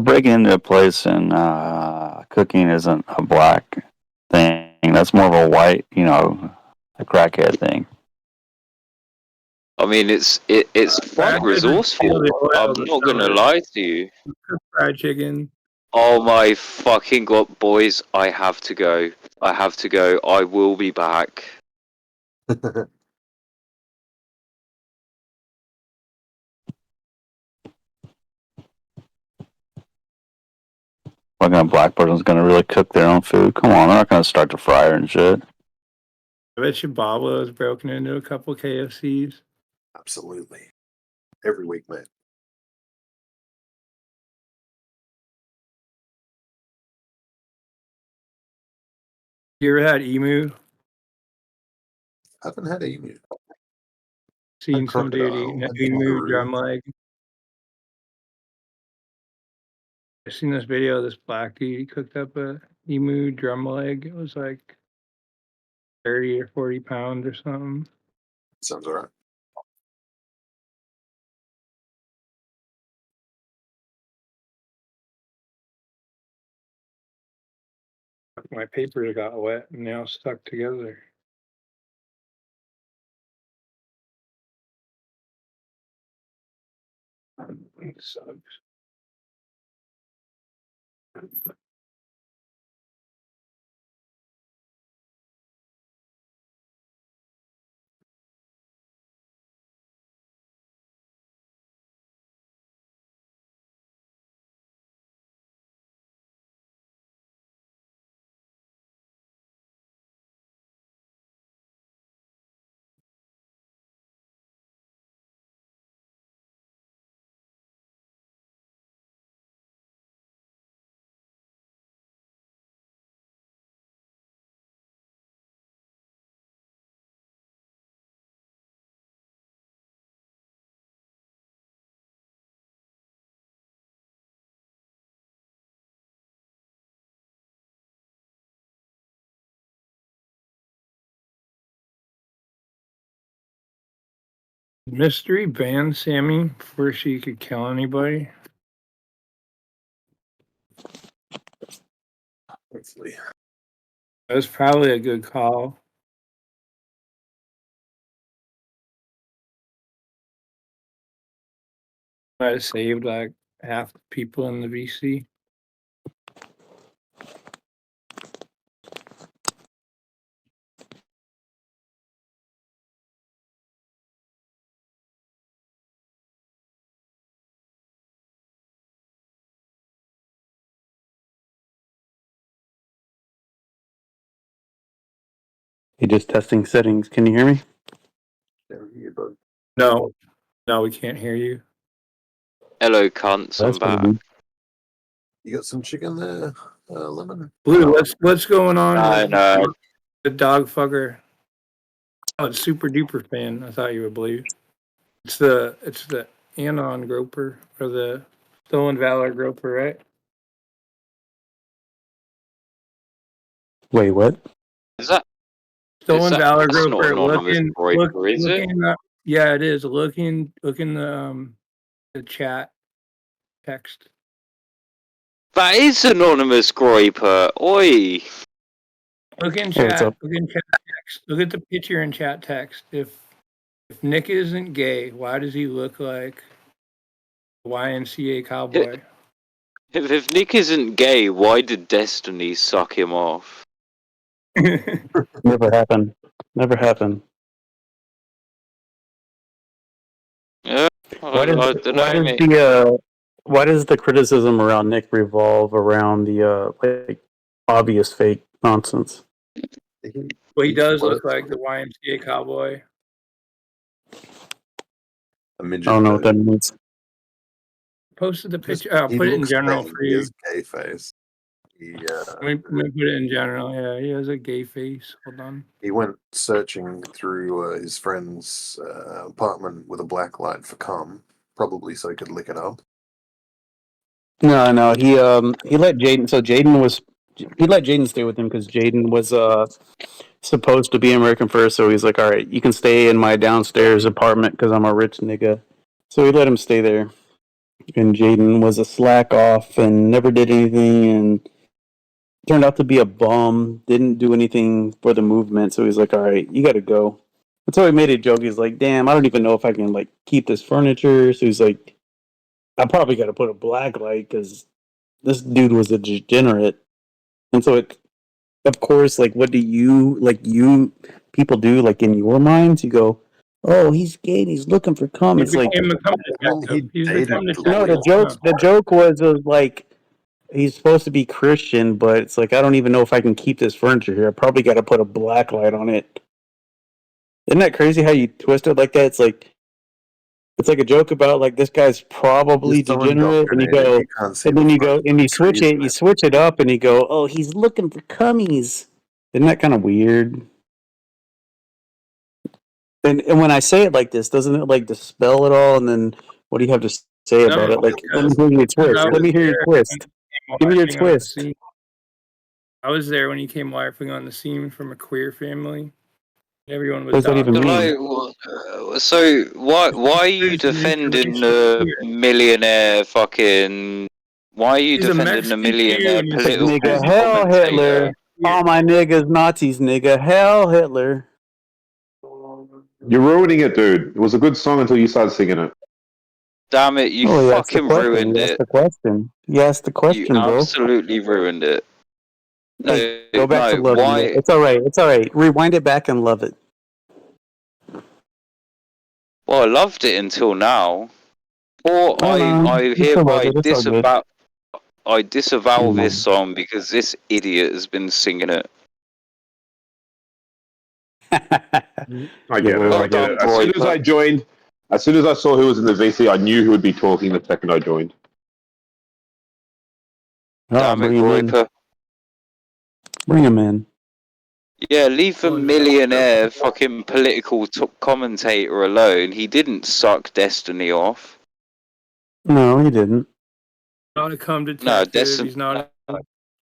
[SPEAKER 17] Breaking into a place and cooking isn't a black thing. That's more of a white, a crackhead thing.
[SPEAKER 4] I mean, it's quite resourceful. I'm not gonna lie to you.
[SPEAKER 3] Cook fried chicken.
[SPEAKER 4] Oh my fucking god, boys! I have to go. I have to go. I will be back.
[SPEAKER 17] Fucking a black person's gonna really cook their own food. Come on, they're not gonna start the fryer and shit.
[SPEAKER 3] I bet you Pablo has broken into a couple KFCs.
[SPEAKER 8] Absolutely. Every week, man.
[SPEAKER 3] You ever had emu?
[SPEAKER 8] Haven't had emu.
[SPEAKER 3] Seen
[SPEAKER 8] Had
[SPEAKER 3] some dude eating
[SPEAKER 8] crocodile,
[SPEAKER 3] an
[SPEAKER 8] had
[SPEAKER 3] emu
[SPEAKER 8] kangaroo.
[SPEAKER 3] drum leg? I've seen this video of this black dude. He cooked up a emu drum leg. It was like 30 or 40 pounds or something.
[SPEAKER 8] Sounds alright.
[SPEAKER 3] My papers got wet and now stuck together. It sucks. Mystery banned Sammy before she could kill anybody.
[SPEAKER 8] Hopefully.
[SPEAKER 3] That was probably a good call. Might have saved like half the people in the VC.
[SPEAKER 17] He just testing settings. Can you hear me?
[SPEAKER 8] There you go.
[SPEAKER 3] No, we can't hear you.
[SPEAKER 4] Hello, cunts. I'm back.
[SPEAKER 8] You got some chicken there, Lemon?
[SPEAKER 3] Blue, what's going on
[SPEAKER 4] No,
[SPEAKER 3] with
[SPEAKER 4] no.
[SPEAKER 3] the dog fucker? Oh, it's super duper fan. I thought you would believe. It's the Anon groper or the Stolen Valor groper, right?
[SPEAKER 12] Wait, what?
[SPEAKER 4] Is that
[SPEAKER 3] Stolen Valor
[SPEAKER 4] that's not
[SPEAKER 3] groper.
[SPEAKER 4] anonymous groper, is it?
[SPEAKER 3] Yeah, it is. Look in the chat text.
[SPEAKER 4] That is anonymous groper. Oi.
[SPEAKER 3] Look in
[SPEAKER 12] Hey, what's
[SPEAKER 3] chat.
[SPEAKER 12] up?
[SPEAKER 3] Look in chat text. Look at the picture in chat text. If Nick isn't gay, why does he look like a YMCA cowboy?
[SPEAKER 4] If Nick isn't gay, why did Destiny suck him off?
[SPEAKER 12] Never happened. Never happened.
[SPEAKER 4] Yeah,
[SPEAKER 12] Why does
[SPEAKER 4] I don't know, mate.
[SPEAKER 12] why does the criticism around Nick revolve around the like obvious fake nonsense?
[SPEAKER 3] Well, he does look like the YMCA cowboy.
[SPEAKER 8] A
[SPEAKER 12] I
[SPEAKER 8] midget.
[SPEAKER 12] don't know what that means.
[SPEAKER 3] Posted the picture. I'll put it in general for
[SPEAKER 8] He
[SPEAKER 3] you.
[SPEAKER 8] has gay face.
[SPEAKER 3] Let me put it in general. Yeah, he has a gay face. Hold on.
[SPEAKER 8] He went searching through his friend's apartment with a black light for cum, probably so he could lick it up.
[SPEAKER 12] No, he let Jaden. So Jaden was he let Jaden stay with him because Jaden was supposed to be American First. So he's like, all right, you can stay in my downstairs apartment because I'm a rich nigga. So he let him stay there. And Jaden was a slack off and never did anything and turned out to be a bum. Didn't do anything for the movement. So he's like, all right, you got to go. And so he made a joke. He's like, damn, I don't even know if I can like keep this furniture. So he's like, I probably got to put a black light because this dude was a degenerate. And so it, of course, like, what do you people do like in your minds? You go, oh, he's gay. And he's looking for cum.
[SPEAKER 3] He
[SPEAKER 12] It's like,
[SPEAKER 3] became a cum detective. He's become
[SPEAKER 12] no,
[SPEAKER 3] detective.
[SPEAKER 12] the joke was like he's supposed to be Christian, but it's like I don't even know if I can keep this furniture here. I probably got to put a black light on it. Isn't that crazy how you twist it like that? It's like a joke about like this guy's probably
[SPEAKER 8] He's so
[SPEAKER 12] degenerate, and you
[SPEAKER 8] indoctrinated,
[SPEAKER 12] go,
[SPEAKER 8] you can't see
[SPEAKER 12] and
[SPEAKER 8] the
[SPEAKER 12] then you go,
[SPEAKER 8] forest
[SPEAKER 12] and
[SPEAKER 8] for
[SPEAKER 12] you
[SPEAKER 8] the trees, man.
[SPEAKER 12] switch it up, and you go, oh, he's looking for cummies. Isn't that kind of weird? And when I say it like this, doesn't it like dispel it all? And then what do you have to say about it? Like, let me hear your twist. Let me hear your twist. Give me your twist.
[SPEAKER 3] I was there when he came laughing on the scene from a queer family. Everyone was
[SPEAKER 12] What does that even
[SPEAKER 3] dogging
[SPEAKER 12] mean?
[SPEAKER 4] So why are you defending the millionaire fucking? Why are you
[SPEAKER 3] He's a
[SPEAKER 4] defending the
[SPEAKER 3] Mexican
[SPEAKER 4] millionaire
[SPEAKER 3] dude.
[SPEAKER 4] political
[SPEAKER 12] Nigga, hell Hitler.
[SPEAKER 4] commentator?
[SPEAKER 12] All my niggas Nazis, nigga. Hell Hitler.
[SPEAKER 10] You're ruining it, dude. It was a good song until you started singing it.
[SPEAKER 4] Damn it! You
[SPEAKER 12] Oh, you asked the
[SPEAKER 4] fucking
[SPEAKER 12] question.
[SPEAKER 4] ruined
[SPEAKER 12] You asked
[SPEAKER 4] it.
[SPEAKER 12] the question. You asked the
[SPEAKER 4] You
[SPEAKER 12] question, bro.
[SPEAKER 4] absolutely ruined it. No,
[SPEAKER 12] Hey, go back to
[SPEAKER 4] no.
[SPEAKER 12] loving
[SPEAKER 4] Why?
[SPEAKER 12] it. It's all right. It's all right. Rewind it back and love it.
[SPEAKER 4] Well, I loved it until now. Or
[SPEAKER 12] Oh, no.
[SPEAKER 4] I
[SPEAKER 12] You still love
[SPEAKER 4] hereby
[SPEAKER 12] it. It's all good.
[SPEAKER 4] disavow this
[SPEAKER 12] Mm.
[SPEAKER 4] song because this idiot has been singing it.
[SPEAKER 10] I get it.
[SPEAKER 4] Well
[SPEAKER 10] I get
[SPEAKER 4] done,
[SPEAKER 10] it. As soon as
[SPEAKER 4] Groiper.
[SPEAKER 10] I joined, as soon as I saw who was in the VC, I knew who would be talking the second I joined.
[SPEAKER 12] Oh,
[SPEAKER 4] Damn it,
[SPEAKER 12] bring him in.
[SPEAKER 4] Groiper.
[SPEAKER 12] Bring him in.
[SPEAKER 4] Yeah, leave the millionaire fucking political commentator alone. He didn't suck Destiny off.
[SPEAKER 12] No, he didn't.
[SPEAKER 3] Not a cum
[SPEAKER 4] No,
[SPEAKER 3] detective.
[SPEAKER 4] Destiny.
[SPEAKER 3] He's not a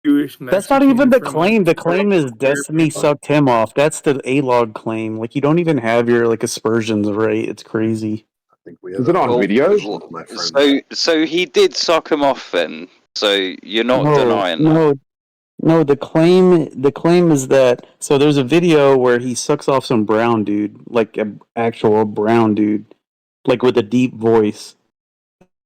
[SPEAKER 3] Jewish Mexican.
[SPEAKER 12] That's not even the
[SPEAKER 3] from
[SPEAKER 12] claim. The claim is
[SPEAKER 3] queer
[SPEAKER 12] Destiny
[SPEAKER 3] family.
[SPEAKER 12] sucked him off. That's the A-log claim. Like, you don't even have your, like, aspersions right. It's crazy.
[SPEAKER 8] I think we
[SPEAKER 10] Is it on video?
[SPEAKER 8] my friend.
[SPEAKER 4] So he did suck him off then. So you're not denying that.
[SPEAKER 12] No, the claim is that so there's a video where he sucks off some brown dude, like an actual brown dude, like with a deep voice.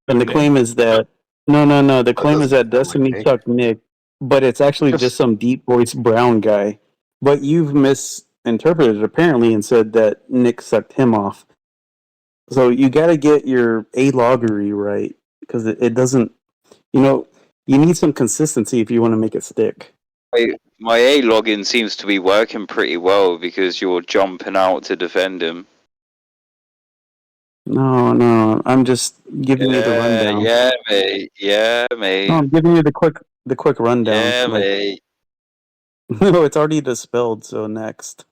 [SPEAKER 12] And the claim is that no. The claim is that Destiny sucked Nick, but it's actually just some deep voice brown guy. But you've misinterpreted it apparently and said that Nick sucked him off. So you got to get your A-loggery right because it doesn't. You know, you need some consistency if you want to make it stick.
[SPEAKER 4] My A login seems to be working pretty well because you're jumping out to defend him.
[SPEAKER 18] No, I'm just giving you the rundown.
[SPEAKER 4] Yeah, mate. Yeah, mate.
[SPEAKER 18] No, I'm giving you the quick rundown.
[SPEAKER 4] Yeah,
[SPEAKER 18] like,
[SPEAKER 4] mate.
[SPEAKER 18] No, it's already dispelled. So next,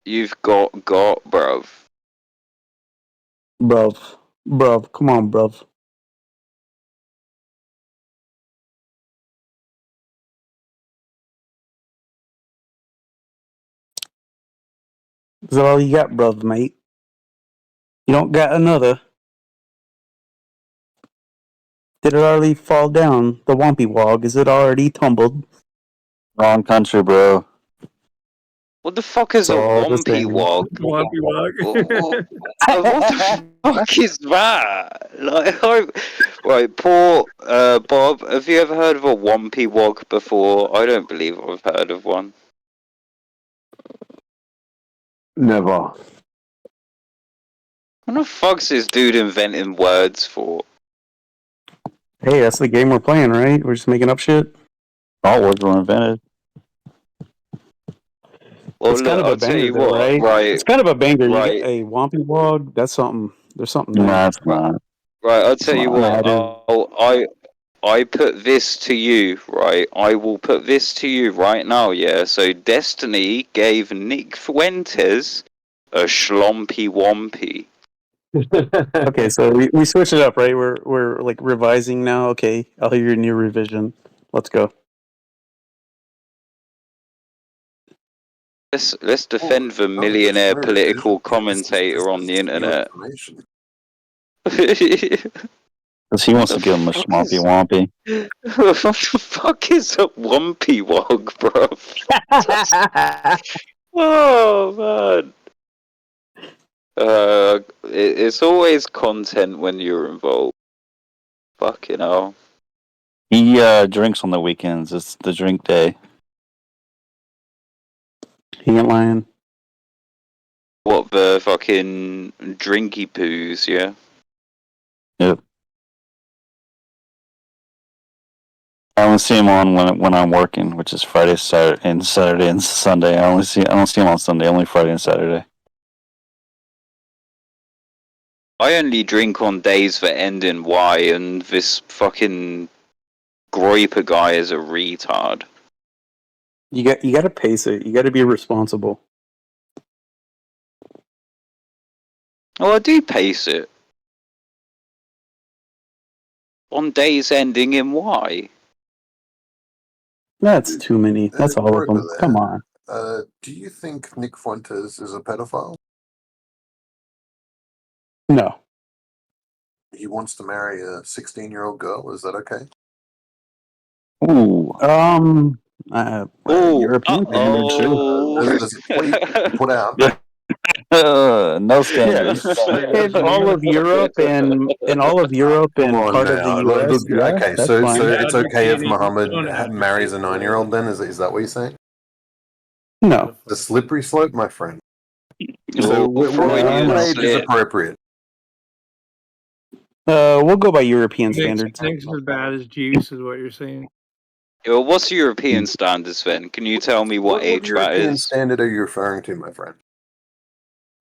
[SPEAKER 4] You've got, bruv.
[SPEAKER 18] bruv, come on, bruv. Is that all you got, bruv, mate? You don't got another? Did it already fall down? The Wompy Wog, is it already tumbled?
[SPEAKER 17] Wrong country, bro.
[SPEAKER 4] What the fuck is
[SPEAKER 18] It's
[SPEAKER 4] a
[SPEAKER 18] all the
[SPEAKER 4] Wompy
[SPEAKER 18] same.
[SPEAKER 4] Wog?
[SPEAKER 3] Wompy Wog.
[SPEAKER 4] What the fuck is that? Right, poor Bob, have you ever heard of a Wompy Wog before? I don't believe I've heard of one.
[SPEAKER 10] Never.
[SPEAKER 4] What the fuck's this dude inventing words for?
[SPEAKER 18] Hey, that's the game we're playing, right? We're just making up shit.
[SPEAKER 17] All words were invented.
[SPEAKER 4] Well,
[SPEAKER 18] It's kind
[SPEAKER 4] look,
[SPEAKER 18] of a
[SPEAKER 4] I'll tell
[SPEAKER 18] banger,
[SPEAKER 4] you
[SPEAKER 18] though,
[SPEAKER 4] what,
[SPEAKER 18] right?
[SPEAKER 4] right,
[SPEAKER 18] It's kind of a banger. You
[SPEAKER 4] right,
[SPEAKER 18] get a Wompy Wog. That's something. There's something there.
[SPEAKER 17] Nah, it's not.
[SPEAKER 4] right, I'll
[SPEAKER 17] It's
[SPEAKER 4] tell you
[SPEAKER 17] not.
[SPEAKER 4] what, I put this to you, right? I will put this to you right now, yeah? So Destiny gave Nick Fuentes a schlompy wompy.
[SPEAKER 18] Okay, so we switch it up, right? We're like revising now. Okay, I'll hear your new revision. Let's go.
[SPEAKER 4] Let's defend the millionaire political commentator on the
[SPEAKER 8] New
[SPEAKER 4] internet.
[SPEAKER 8] information.
[SPEAKER 17] Because he wants to give him a schmompy wompy.
[SPEAKER 4] What the fuck is a wompy wog, bro? Oh man. It's always content when you're involved. Fucking hell.
[SPEAKER 17] He drinks on the weekends. It's the drink day.
[SPEAKER 18] He ain't lying.
[SPEAKER 4] What, the fucking drinky poos, yeah?
[SPEAKER 17] Yep. I only see him on when I'm working, which is Friday, Saturday and Sunday. I don't see him on Sunday. Only Friday and Saturday.
[SPEAKER 4] I only drink on days that end in Y, and this fucking Groiper guy is a retard.
[SPEAKER 18] You got to pace it. You got to be responsible.
[SPEAKER 4] Oh, I do pace it. On days ending in Y.
[SPEAKER 18] That's too many. That's all of
[SPEAKER 8] Grover
[SPEAKER 18] them. Come on.
[SPEAKER 8] Do you think Nick Fuentes is a pedophile?
[SPEAKER 18] No.
[SPEAKER 8] He wants to marry a 16-year-old girl. Is that okay?
[SPEAKER 18] Ooh. European standards, too.
[SPEAKER 8] There's a tweet put out.
[SPEAKER 17] No standards.
[SPEAKER 18] In all of Europe and
[SPEAKER 8] Come on
[SPEAKER 18] part of
[SPEAKER 8] now.
[SPEAKER 18] the
[SPEAKER 8] Look,
[SPEAKER 18] US, yeah,
[SPEAKER 8] okay,
[SPEAKER 18] that's
[SPEAKER 8] so
[SPEAKER 18] fine.
[SPEAKER 8] it's okay if Muhammad marries a 9-year-old. Then is that what you're saying?
[SPEAKER 18] No.
[SPEAKER 8] The slippery slope, my friend. So what age is appropriate?
[SPEAKER 18] We'll go by European standards.
[SPEAKER 3] Nick's as bad as juice, is what you're saying.
[SPEAKER 4] Well, what's European standards then? Can you tell me what age that
[SPEAKER 8] European
[SPEAKER 4] is?
[SPEAKER 8] standard are you referring to, my friend?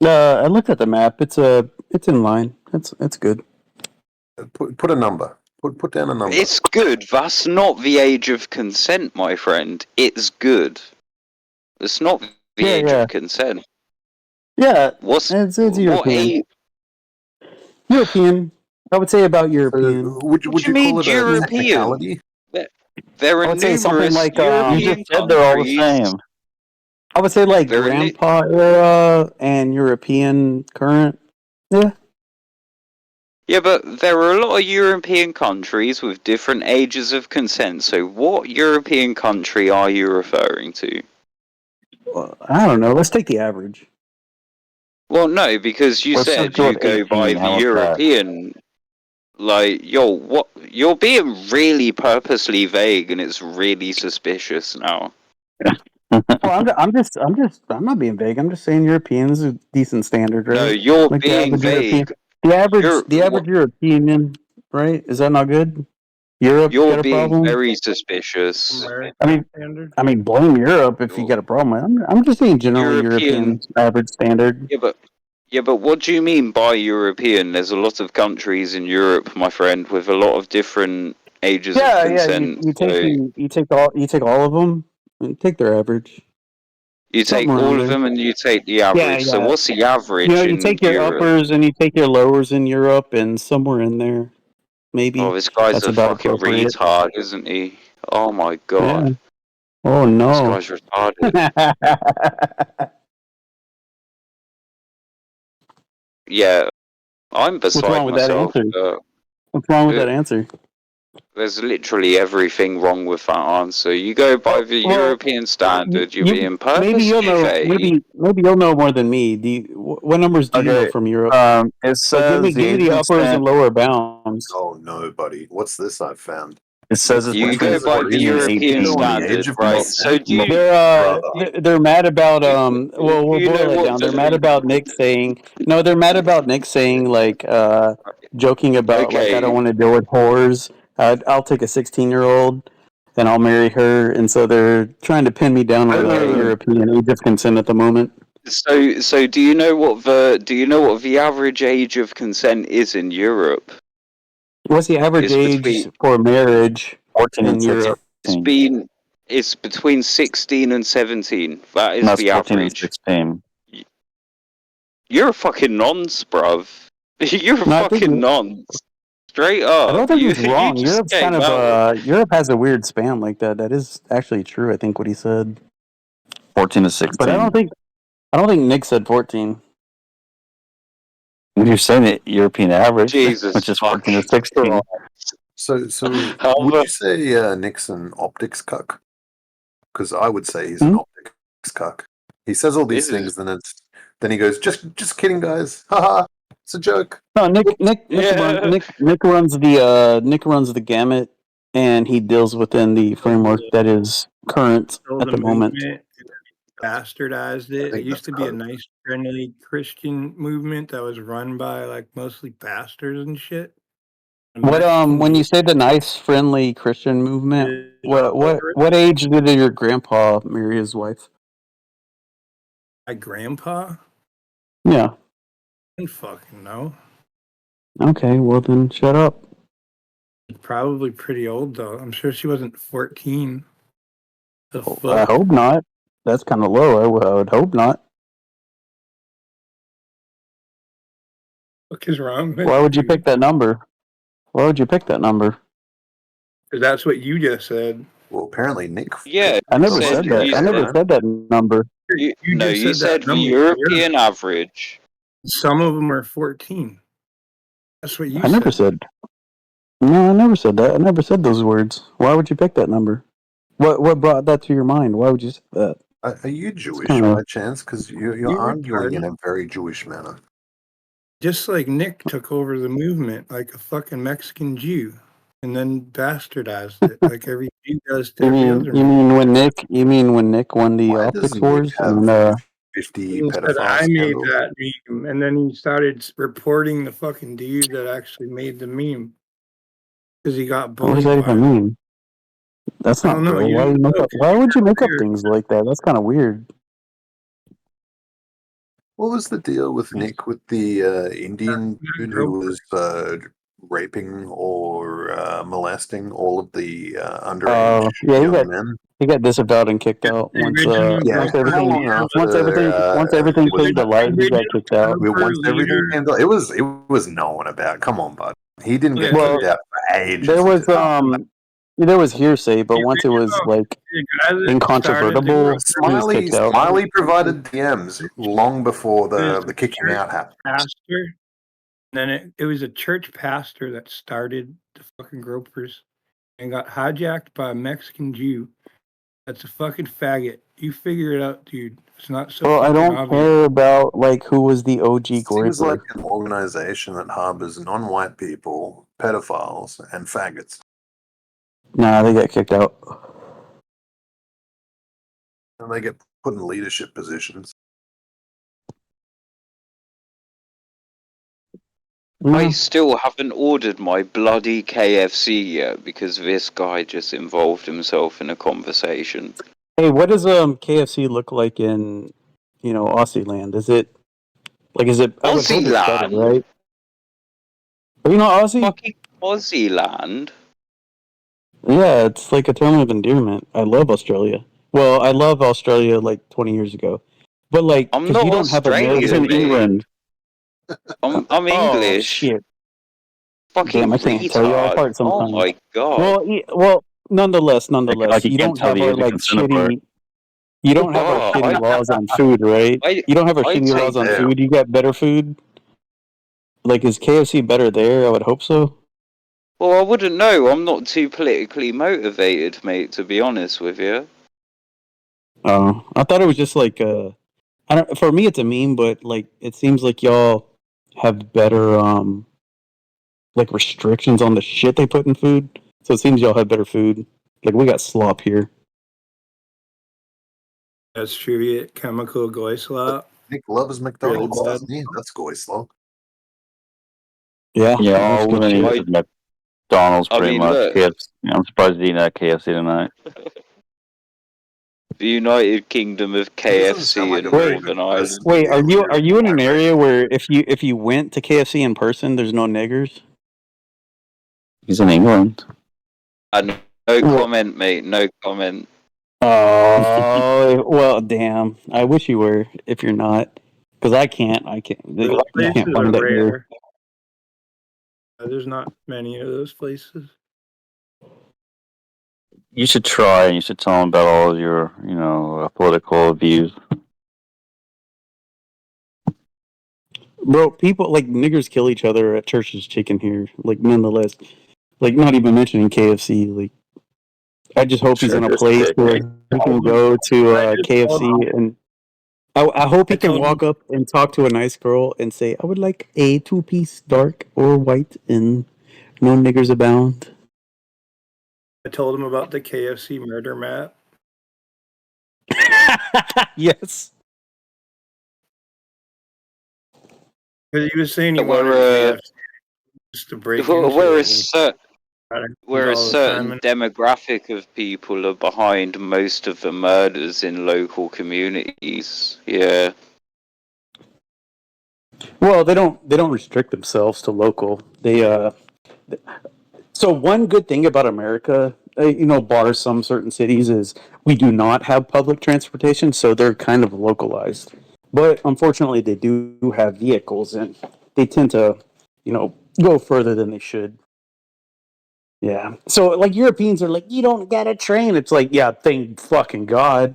[SPEAKER 18] I looked at the map. It's in line. It's good.
[SPEAKER 8] Put a number. Put down a number.
[SPEAKER 4] It's good. That's not the age of consent, my friend. It's good. It's not the age of consent.
[SPEAKER 18] Yeah.
[SPEAKER 4] What's
[SPEAKER 18] it's
[SPEAKER 4] what
[SPEAKER 18] European?
[SPEAKER 4] age?
[SPEAKER 18] European. I would say about European.
[SPEAKER 8] Would you
[SPEAKER 4] mean
[SPEAKER 8] call it
[SPEAKER 4] European?
[SPEAKER 8] a technicality?
[SPEAKER 4] There
[SPEAKER 18] I
[SPEAKER 4] are
[SPEAKER 18] would say something
[SPEAKER 4] numerous
[SPEAKER 18] like
[SPEAKER 4] European
[SPEAKER 17] You just said they're all the
[SPEAKER 4] countries.
[SPEAKER 17] same.
[SPEAKER 18] I would say like
[SPEAKER 4] They're
[SPEAKER 18] grandpa era and European current. Yeah.
[SPEAKER 4] Yeah, but there are a lot of European countries with different ages of consent. So, what European country are you referring to?
[SPEAKER 18] Well, I don't know. Let's take the average.
[SPEAKER 4] Well, no, because you
[SPEAKER 17] Let's just
[SPEAKER 4] said
[SPEAKER 17] go
[SPEAKER 4] you
[SPEAKER 17] with
[SPEAKER 4] go by
[SPEAKER 17] 18.
[SPEAKER 4] the
[SPEAKER 17] How about that?
[SPEAKER 4] European. Like, what? You're being really purposely vague, and it's really suspicious now.
[SPEAKER 18] Well, I'm not being vague. I'm just saying European's a decent standard, right?
[SPEAKER 4] No, you're
[SPEAKER 18] like
[SPEAKER 4] being vague.
[SPEAKER 18] The average European, right? Is that not good? Europe
[SPEAKER 4] You're
[SPEAKER 18] got a
[SPEAKER 4] being
[SPEAKER 18] problem?
[SPEAKER 4] very suspicious.
[SPEAKER 18] I mean, blame Europe if you got a problem. I'm just saying generally
[SPEAKER 4] European.
[SPEAKER 18] European average standard.
[SPEAKER 4] Yeah, but Yeah, but what do you mean by European? There's a lot of countries in Europe, my friend, with a lot of different ages of
[SPEAKER 18] Yeah, yeah.
[SPEAKER 4] consent.
[SPEAKER 18] You take all of them and take their average.
[SPEAKER 4] You take
[SPEAKER 18] Something around
[SPEAKER 4] all of
[SPEAKER 18] there.
[SPEAKER 4] them and you take the
[SPEAKER 18] Yeah,
[SPEAKER 4] average. So
[SPEAKER 18] yeah.
[SPEAKER 4] what's the average
[SPEAKER 18] You
[SPEAKER 4] in
[SPEAKER 18] take your
[SPEAKER 4] Europe?
[SPEAKER 18] uppers and you take your lowers in Europe, and somewhere in there, maybe
[SPEAKER 4] Oh, this guy's
[SPEAKER 18] that's
[SPEAKER 4] a
[SPEAKER 18] about
[SPEAKER 4] fucking
[SPEAKER 18] appropriate.
[SPEAKER 4] retard, isn't he? Oh my
[SPEAKER 18] Yeah.
[SPEAKER 4] god.
[SPEAKER 18] Oh
[SPEAKER 4] This
[SPEAKER 18] no.
[SPEAKER 4] guy's retarded. Yeah, I'm
[SPEAKER 18] What's
[SPEAKER 4] beside
[SPEAKER 18] wrong with that
[SPEAKER 4] myself.
[SPEAKER 18] answer? What's wrong with that answer?
[SPEAKER 4] There's literally everything wrong with that answer. You go by the European standard, you're being
[SPEAKER 18] maybe you'll
[SPEAKER 4] purposely
[SPEAKER 18] know.
[SPEAKER 4] vague.
[SPEAKER 18] Maybe you'll know more than me. What numbers do you know
[SPEAKER 17] Okay,
[SPEAKER 18] from Europe?
[SPEAKER 17] it
[SPEAKER 18] Like,
[SPEAKER 17] says the
[SPEAKER 18] give me
[SPEAKER 17] age
[SPEAKER 18] the
[SPEAKER 17] of
[SPEAKER 18] uppers and
[SPEAKER 17] consent.
[SPEAKER 18] lower bounds.
[SPEAKER 8] Oh no, buddy. What's this I've found?
[SPEAKER 17] It says it's
[SPEAKER 4] You
[SPEAKER 17] between
[SPEAKER 4] go by the
[SPEAKER 17] 14 and
[SPEAKER 4] European
[SPEAKER 17] 18.
[SPEAKER 8] On the age
[SPEAKER 4] standard,
[SPEAKER 8] of
[SPEAKER 4] right? So
[SPEAKER 8] consent?
[SPEAKER 4] do you,
[SPEAKER 18] They're mad about well, we'll
[SPEAKER 4] you know
[SPEAKER 18] boil it
[SPEAKER 4] what
[SPEAKER 18] down. They're mad about Nick saying no. They're mad about Nick saying like joking about like I don't
[SPEAKER 4] Okay.
[SPEAKER 18] want to deal with whores. I'll take a 16-year-old and I'll marry her, and so they're trying to pin me down on the European age of consent at the moment.
[SPEAKER 4] So do you know what the average age of consent is in Europe?
[SPEAKER 18] What's the average
[SPEAKER 4] It's
[SPEAKER 18] age
[SPEAKER 4] between
[SPEAKER 18] for marriage
[SPEAKER 17] 14
[SPEAKER 18] in
[SPEAKER 17] and
[SPEAKER 18] Europe?
[SPEAKER 17] 16.
[SPEAKER 4] it's between 16 and 17. That is
[SPEAKER 17] That's
[SPEAKER 4] the
[SPEAKER 17] 14 and
[SPEAKER 4] average.
[SPEAKER 17] 16.
[SPEAKER 4] You're a fucking nonce, bruv. You're a
[SPEAKER 18] No, I think
[SPEAKER 4] fucking nonce. Straight
[SPEAKER 18] I don't
[SPEAKER 4] up.
[SPEAKER 18] think
[SPEAKER 4] You
[SPEAKER 18] he's wrong.
[SPEAKER 4] just
[SPEAKER 18] Europe's kind
[SPEAKER 4] came
[SPEAKER 18] of
[SPEAKER 4] out.
[SPEAKER 18] Europe has a weird span like that. That is actually true. I think what he said.
[SPEAKER 17] 14 to
[SPEAKER 18] But
[SPEAKER 17] 16.
[SPEAKER 18] I don't think Nick said 14.
[SPEAKER 17] You're saying it European average,
[SPEAKER 4] Jesus
[SPEAKER 17] which is 14 to
[SPEAKER 4] fucking
[SPEAKER 17] 16.
[SPEAKER 8] So would you say Nick's an optics cuck? Because I would say he's an optics cuck. He says all these things, then he goes, just kidding, guys. Haha, it's a joke.
[SPEAKER 18] No, Nick runs the gamut, and he deals within the framework that is current
[SPEAKER 3] Stole
[SPEAKER 18] at
[SPEAKER 3] the
[SPEAKER 18] the moment.
[SPEAKER 3] movement, bastardized it. It used to be a nice, friendly Christian movement that was run by like mostly pastors and shit.
[SPEAKER 18] What when you say the nice, friendly Christian movement, what age did your grandpa marry his wife?
[SPEAKER 3] My grandpa?
[SPEAKER 18] Yeah.
[SPEAKER 3] I don't fucking know.
[SPEAKER 18] Okay, well then shut up.
[SPEAKER 3] Probably pretty old though. I'm sure she wasn't 14. The
[SPEAKER 18] I
[SPEAKER 3] fuck?
[SPEAKER 18] hope not. That's kind of low. I would hope not.
[SPEAKER 3] What is wrong with
[SPEAKER 18] Why would you
[SPEAKER 3] you?
[SPEAKER 18] pick that number? Why would you pick that number?
[SPEAKER 3] Because that's what you just said.
[SPEAKER 8] Well, apparently Nick.
[SPEAKER 4] Yeah,
[SPEAKER 18] I never
[SPEAKER 4] you
[SPEAKER 18] said that.
[SPEAKER 4] you
[SPEAKER 18] I never said that number.
[SPEAKER 4] you said the
[SPEAKER 3] number.
[SPEAKER 4] European average.
[SPEAKER 3] Some of them are 14. That's what you
[SPEAKER 18] I never said. No, I never said that. I never said those words. Why would you pick that number? What brought that to your mind? Why would you say that?
[SPEAKER 8] Are you Jewish
[SPEAKER 18] kinda-
[SPEAKER 8] by chance? Because you're
[SPEAKER 3] You're
[SPEAKER 8] arguing in
[SPEAKER 3] retarded.
[SPEAKER 8] a very Jewish manner.
[SPEAKER 3] Just like Nick took over the movement like a fucking Mexican Jew and then bastardized it like every Jew does to every other
[SPEAKER 18] You
[SPEAKER 3] man.
[SPEAKER 18] mean when Nick? You mean when Nick won the
[SPEAKER 8] Why
[SPEAKER 18] optics
[SPEAKER 8] does Nick
[SPEAKER 18] wars?
[SPEAKER 8] have
[SPEAKER 18] And
[SPEAKER 8] 50
[SPEAKER 3] He said
[SPEAKER 8] pedophile
[SPEAKER 3] I made
[SPEAKER 8] scandals?
[SPEAKER 3] that meme, and then he started reporting the fucking dude that actually made the meme because he got
[SPEAKER 18] what does
[SPEAKER 3] bullied
[SPEAKER 18] that
[SPEAKER 3] by
[SPEAKER 18] even
[SPEAKER 3] him.
[SPEAKER 18] mean? That's
[SPEAKER 3] I
[SPEAKER 18] not
[SPEAKER 3] don't know.
[SPEAKER 18] real.
[SPEAKER 3] You
[SPEAKER 18] Why would
[SPEAKER 3] don't
[SPEAKER 18] you make
[SPEAKER 3] know
[SPEAKER 18] up?
[SPEAKER 3] 'cause
[SPEAKER 18] Why would you make up
[SPEAKER 3] you're
[SPEAKER 18] things like that? That's kind of weird.
[SPEAKER 8] What was the deal with Nick with the Indian dude who was raping or molesting all of the underage
[SPEAKER 18] Yeah,
[SPEAKER 8] young men?
[SPEAKER 18] he got disavowed and kicked out
[SPEAKER 3] the
[SPEAKER 18] once
[SPEAKER 3] original
[SPEAKER 8] Yeah, how long after
[SPEAKER 18] once everything
[SPEAKER 8] was
[SPEAKER 18] came to light, he got kicked out.
[SPEAKER 8] once everything came to it was known about. Come on, bud. He didn't get
[SPEAKER 18] Well,
[SPEAKER 8] kicked out for ages.
[SPEAKER 18] there was hearsay, but once it was like
[SPEAKER 3] the guy that
[SPEAKER 18] incontrovertible, he was kicked out.
[SPEAKER 8] Smiley provided DMs long before
[SPEAKER 3] was
[SPEAKER 8] the kicking
[SPEAKER 3] church
[SPEAKER 8] out happened.
[SPEAKER 3] pastor. And then it was a church pastor that started the fucking gropers and got hijacked by a Mexican Jew. That's a fucking faggot. You figure it out, dude. It's not so
[SPEAKER 18] Well, I
[SPEAKER 3] fucking
[SPEAKER 18] don't
[SPEAKER 3] obvious.
[SPEAKER 18] care about like who was the OG
[SPEAKER 8] Seems like
[SPEAKER 18] graper.
[SPEAKER 8] an organization that harbors non-white people, pedophiles, and faggots.
[SPEAKER 18] Nah, they got kicked out.
[SPEAKER 8] And they get put in leadership positions.
[SPEAKER 4] I still haven't ordered my bloody KFC yet because this guy just involved himself in a conversation.
[SPEAKER 18] Hey, what does KFC look like in Aussie land? Is it Like, is it? I would hope it's better,
[SPEAKER 4] Aussie
[SPEAKER 18] right? Are you not Aussie?
[SPEAKER 4] Fucking Aussie land.
[SPEAKER 18] Yeah, it's like a term of endearment. I love Australia. Well, I love Australia like 20 years ago, but like,
[SPEAKER 4] I'm
[SPEAKER 18] because
[SPEAKER 4] not
[SPEAKER 18] you don't have
[SPEAKER 17] He's
[SPEAKER 4] Australian,
[SPEAKER 18] American.
[SPEAKER 17] in
[SPEAKER 4] mate.
[SPEAKER 17] England.
[SPEAKER 4] I'm
[SPEAKER 18] Oh
[SPEAKER 4] English.
[SPEAKER 18] shit! Damn,
[SPEAKER 4] Fucking
[SPEAKER 18] I can't tell y'all
[SPEAKER 4] retard.
[SPEAKER 18] apart
[SPEAKER 4] Oh
[SPEAKER 18] sometimes.
[SPEAKER 4] my god.
[SPEAKER 18] Well, nonetheless,
[SPEAKER 17] Like he
[SPEAKER 18] you
[SPEAKER 17] can't
[SPEAKER 18] don't
[SPEAKER 17] tell
[SPEAKER 18] have
[SPEAKER 17] the
[SPEAKER 18] our
[SPEAKER 17] age of
[SPEAKER 18] like
[SPEAKER 17] consent apart.
[SPEAKER 18] shitty. You don't have our
[SPEAKER 4] Oh,
[SPEAKER 18] shitty laws on food, right?
[SPEAKER 4] I,
[SPEAKER 18] You don't have our
[SPEAKER 4] I
[SPEAKER 18] shitty
[SPEAKER 8] God
[SPEAKER 18] laws
[SPEAKER 4] take
[SPEAKER 18] on
[SPEAKER 8] damn.
[SPEAKER 18] food. You got better food. Like, is KFC better there? I would hope so.
[SPEAKER 4] Well, I wouldn't know. I'm not too politically motivated, mate, to be honest with you.
[SPEAKER 18] I thought it was just like I don't. For me, it's a meme, but like, it seems like y'all have better like restrictions on the shit they put in food. So it seems y'all have better food. Like, we got slop here.
[SPEAKER 3] That's true. You get chemical goy slop.
[SPEAKER 8] Nick loves
[SPEAKER 3] Really
[SPEAKER 8] McDonald's,
[SPEAKER 3] bad.
[SPEAKER 8] doesn't he? That's goy slow.
[SPEAKER 18] Yeah,
[SPEAKER 17] Yeah,
[SPEAKER 18] that's
[SPEAKER 17] all
[SPEAKER 18] good
[SPEAKER 17] women eat
[SPEAKER 18] shit.
[SPEAKER 17] is McDonald's
[SPEAKER 4] I
[SPEAKER 17] pretty
[SPEAKER 4] mean,
[SPEAKER 17] much.
[SPEAKER 4] look,
[SPEAKER 17] KFC. I'm surprised he's eating at KFC tonight.
[SPEAKER 4] the United Kingdom of
[SPEAKER 8] He doesn't sound
[SPEAKER 4] KFC
[SPEAKER 8] like a
[SPEAKER 4] and
[SPEAKER 8] very
[SPEAKER 18] Wait,
[SPEAKER 8] good
[SPEAKER 4] Northern Ireland.
[SPEAKER 8] person to
[SPEAKER 18] wait.
[SPEAKER 8] be able
[SPEAKER 18] Are
[SPEAKER 8] to
[SPEAKER 18] you in an
[SPEAKER 8] irate.
[SPEAKER 18] area where if you went to KFC in person, there's no niggers?
[SPEAKER 17] He's in England.
[SPEAKER 4] No
[SPEAKER 18] Well,
[SPEAKER 4] comment, mate. No comment.
[SPEAKER 18] oh well, damn. I wish you were. If you're not, because I can't.
[SPEAKER 3] Those
[SPEAKER 18] You
[SPEAKER 3] places
[SPEAKER 18] can't
[SPEAKER 3] are
[SPEAKER 18] find that here.
[SPEAKER 3] rare. There's not many of those places.
[SPEAKER 17] You should try, and you should tell him about all of your, political views.
[SPEAKER 18] Bro, people like niggers kill each other at Church's Chicken here. Like, nonetheless, like, not even mentioning KFC. Like, I just hope he's in a
[SPEAKER 17] Church's
[SPEAKER 18] place where
[SPEAKER 17] Chicken.
[SPEAKER 18] he can go to
[SPEAKER 3] I just told
[SPEAKER 18] KFC, and I hope
[SPEAKER 3] I
[SPEAKER 18] he can
[SPEAKER 3] told him
[SPEAKER 18] walk up and talk to a nice girl and say, "I would like a 2-piece, dark or white, and no niggers abound."
[SPEAKER 3] about the KFC murder map.
[SPEAKER 18] Yes.
[SPEAKER 3] Because he was saying he wanted
[SPEAKER 4] Where,
[SPEAKER 3] KFC just to break into
[SPEAKER 4] where a
[SPEAKER 3] it.
[SPEAKER 4] where a
[SPEAKER 3] All the time.
[SPEAKER 4] certain demographic of people are behind most of the murders in local communities. Yeah.
[SPEAKER 18] Well, they don't restrict themselves to local. So one good thing about America, bar some certain cities, is we do not have public transportation, so they're kind of localized. But unfortunately, they do have vehicles, and they tend to, go further than they should. Yeah. So like Europeans are like, you don't get a train. It's like, yeah, thank fucking God.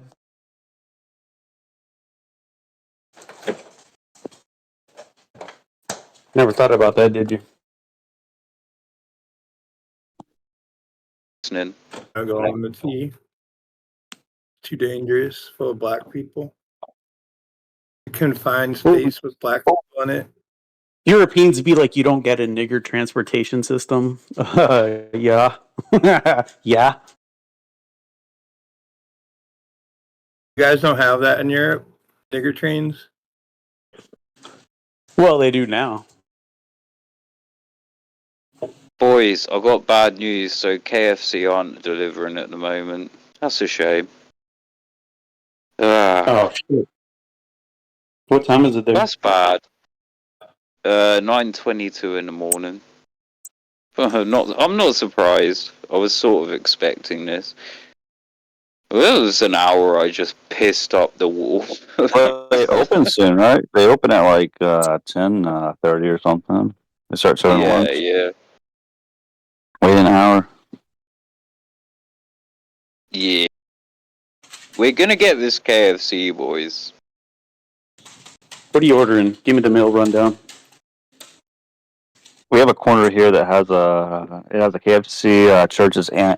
[SPEAKER 18] Never thought about that, did you?
[SPEAKER 4] Listening.
[SPEAKER 3] I go on the T. Too dangerous, full of black people. Confined space with black people in it.
[SPEAKER 18] Europeans be like, you don't get a nigger transportation system. Yeah. Yeah.
[SPEAKER 3] You guys don't have that in Europe? Nigger trains?
[SPEAKER 18] Well, they do now.
[SPEAKER 4] Boys, I've got bad news, so KFC aren't delivering at the moment. That's a shame.
[SPEAKER 18] Oh, shit. What time is it there?
[SPEAKER 4] That's bad. 9:22 in the morning. I'm not surprised. I was sort of expecting this. Well, it was an hour I just pissed up the wall.
[SPEAKER 17] Well, they open soon, right? They open at like 10:30 or something. They start serving
[SPEAKER 4] Yeah,
[SPEAKER 17] lunch.
[SPEAKER 4] yeah.
[SPEAKER 17] Wait an hour.
[SPEAKER 4] Yeah. We're gonna get this KFC, boys.
[SPEAKER 18] What are you ordering? Give me the meal rundown.
[SPEAKER 17] We have a corner here that has a KFC, Church's, and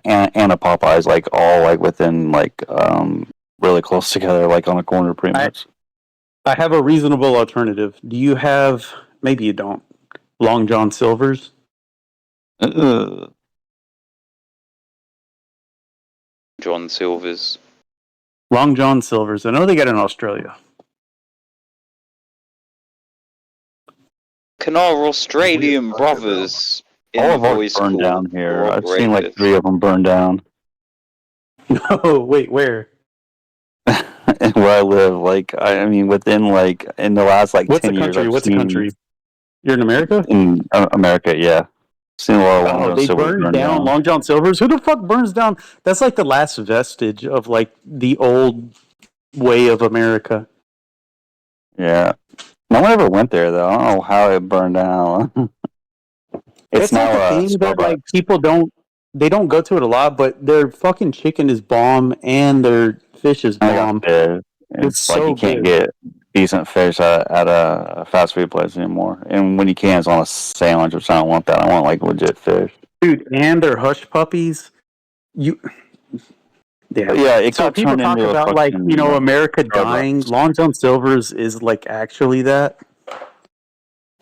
[SPEAKER 17] a Popeyes, like all like within like really close together, like on a corner, pretty much.
[SPEAKER 18] I have a reasonable alternative. Do you have, maybe you don't, Long John Silver's?
[SPEAKER 4] John Silver's.
[SPEAKER 18] Long John Silver's. I know they got it in Australia.
[SPEAKER 4] Can our Australian brothers in
[SPEAKER 17] All
[SPEAKER 4] the
[SPEAKER 17] of ours
[SPEAKER 4] voice
[SPEAKER 17] burned
[SPEAKER 4] call
[SPEAKER 17] down here. I've
[SPEAKER 4] corroborate
[SPEAKER 17] seen like
[SPEAKER 4] this?
[SPEAKER 17] 3 of them burn down.
[SPEAKER 18] No, wait, where?
[SPEAKER 17] where I live. Like, I mean, within like in the last like
[SPEAKER 18] What's
[SPEAKER 17] 10
[SPEAKER 18] a
[SPEAKER 17] years,
[SPEAKER 18] country?
[SPEAKER 17] I've
[SPEAKER 18] What's a
[SPEAKER 17] seen
[SPEAKER 18] country? You're in America?
[SPEAKER 17] in America, yeah, seen a lot of Long
[SPEAKER 18] Oh,
[SPEAKER 17] John
[SPEAKER 18] they
[SPEAKER 17] Silver's
[SPEAKER 18] burned
[SPEAKER 17] burned
[SPEAKER 18] down
[SPEAKER 17] down.
[SPEAKER 18] Long John Silver's. Who the fuck burns down? That's like the last vestige of like the old way of America.
[SPEAKER 17] Yeah, no one ever went there though. I don't know how it burned down. It's
[SPEAKER 18] It's like a
[SPEAKER 17] now
[SPEAKER 18] thing that
[SPEAKER 17] Starbucks.
[SPEAKER 18] like people don't go to it a lot, but their fucking chicken is bomb and their fish is
[SPEAKER 17] I got
[SPEAKER 18] bomb.
[SPEAKER 17] fish.
[SPEAKER 18] It's
[SPEAKER 17] It's like
[SPEAKER 18] so
[SPEAKER 17] you can't
[SPEAKER 18] good.
[SPEAKER 17] get decent fish at a fast food place anymore. And when you can, it's on a sandwich, which I don't want that. I want like legit fish.
[SPEAKER 18] Dude, and their hush puppies. You
[SPEAKER 17] But
[SPEAKER 18] damn.
[SPEAKER 17] yeah, it
[SPEAKER 18] So
[SPEAKER 17] got
[SPEAKER 18] people
[SPEAKER 17] turned
[SPEAKER 18] talk
[SPEAKER 17] into a
[SPEAKER 18] about like,
[SPEAKER 17] fucking
[SPEAKER 18] America dying.
[SPEAKER 17] Starbucks.
[SPEAKER 18] Long John Silver's is like actually that.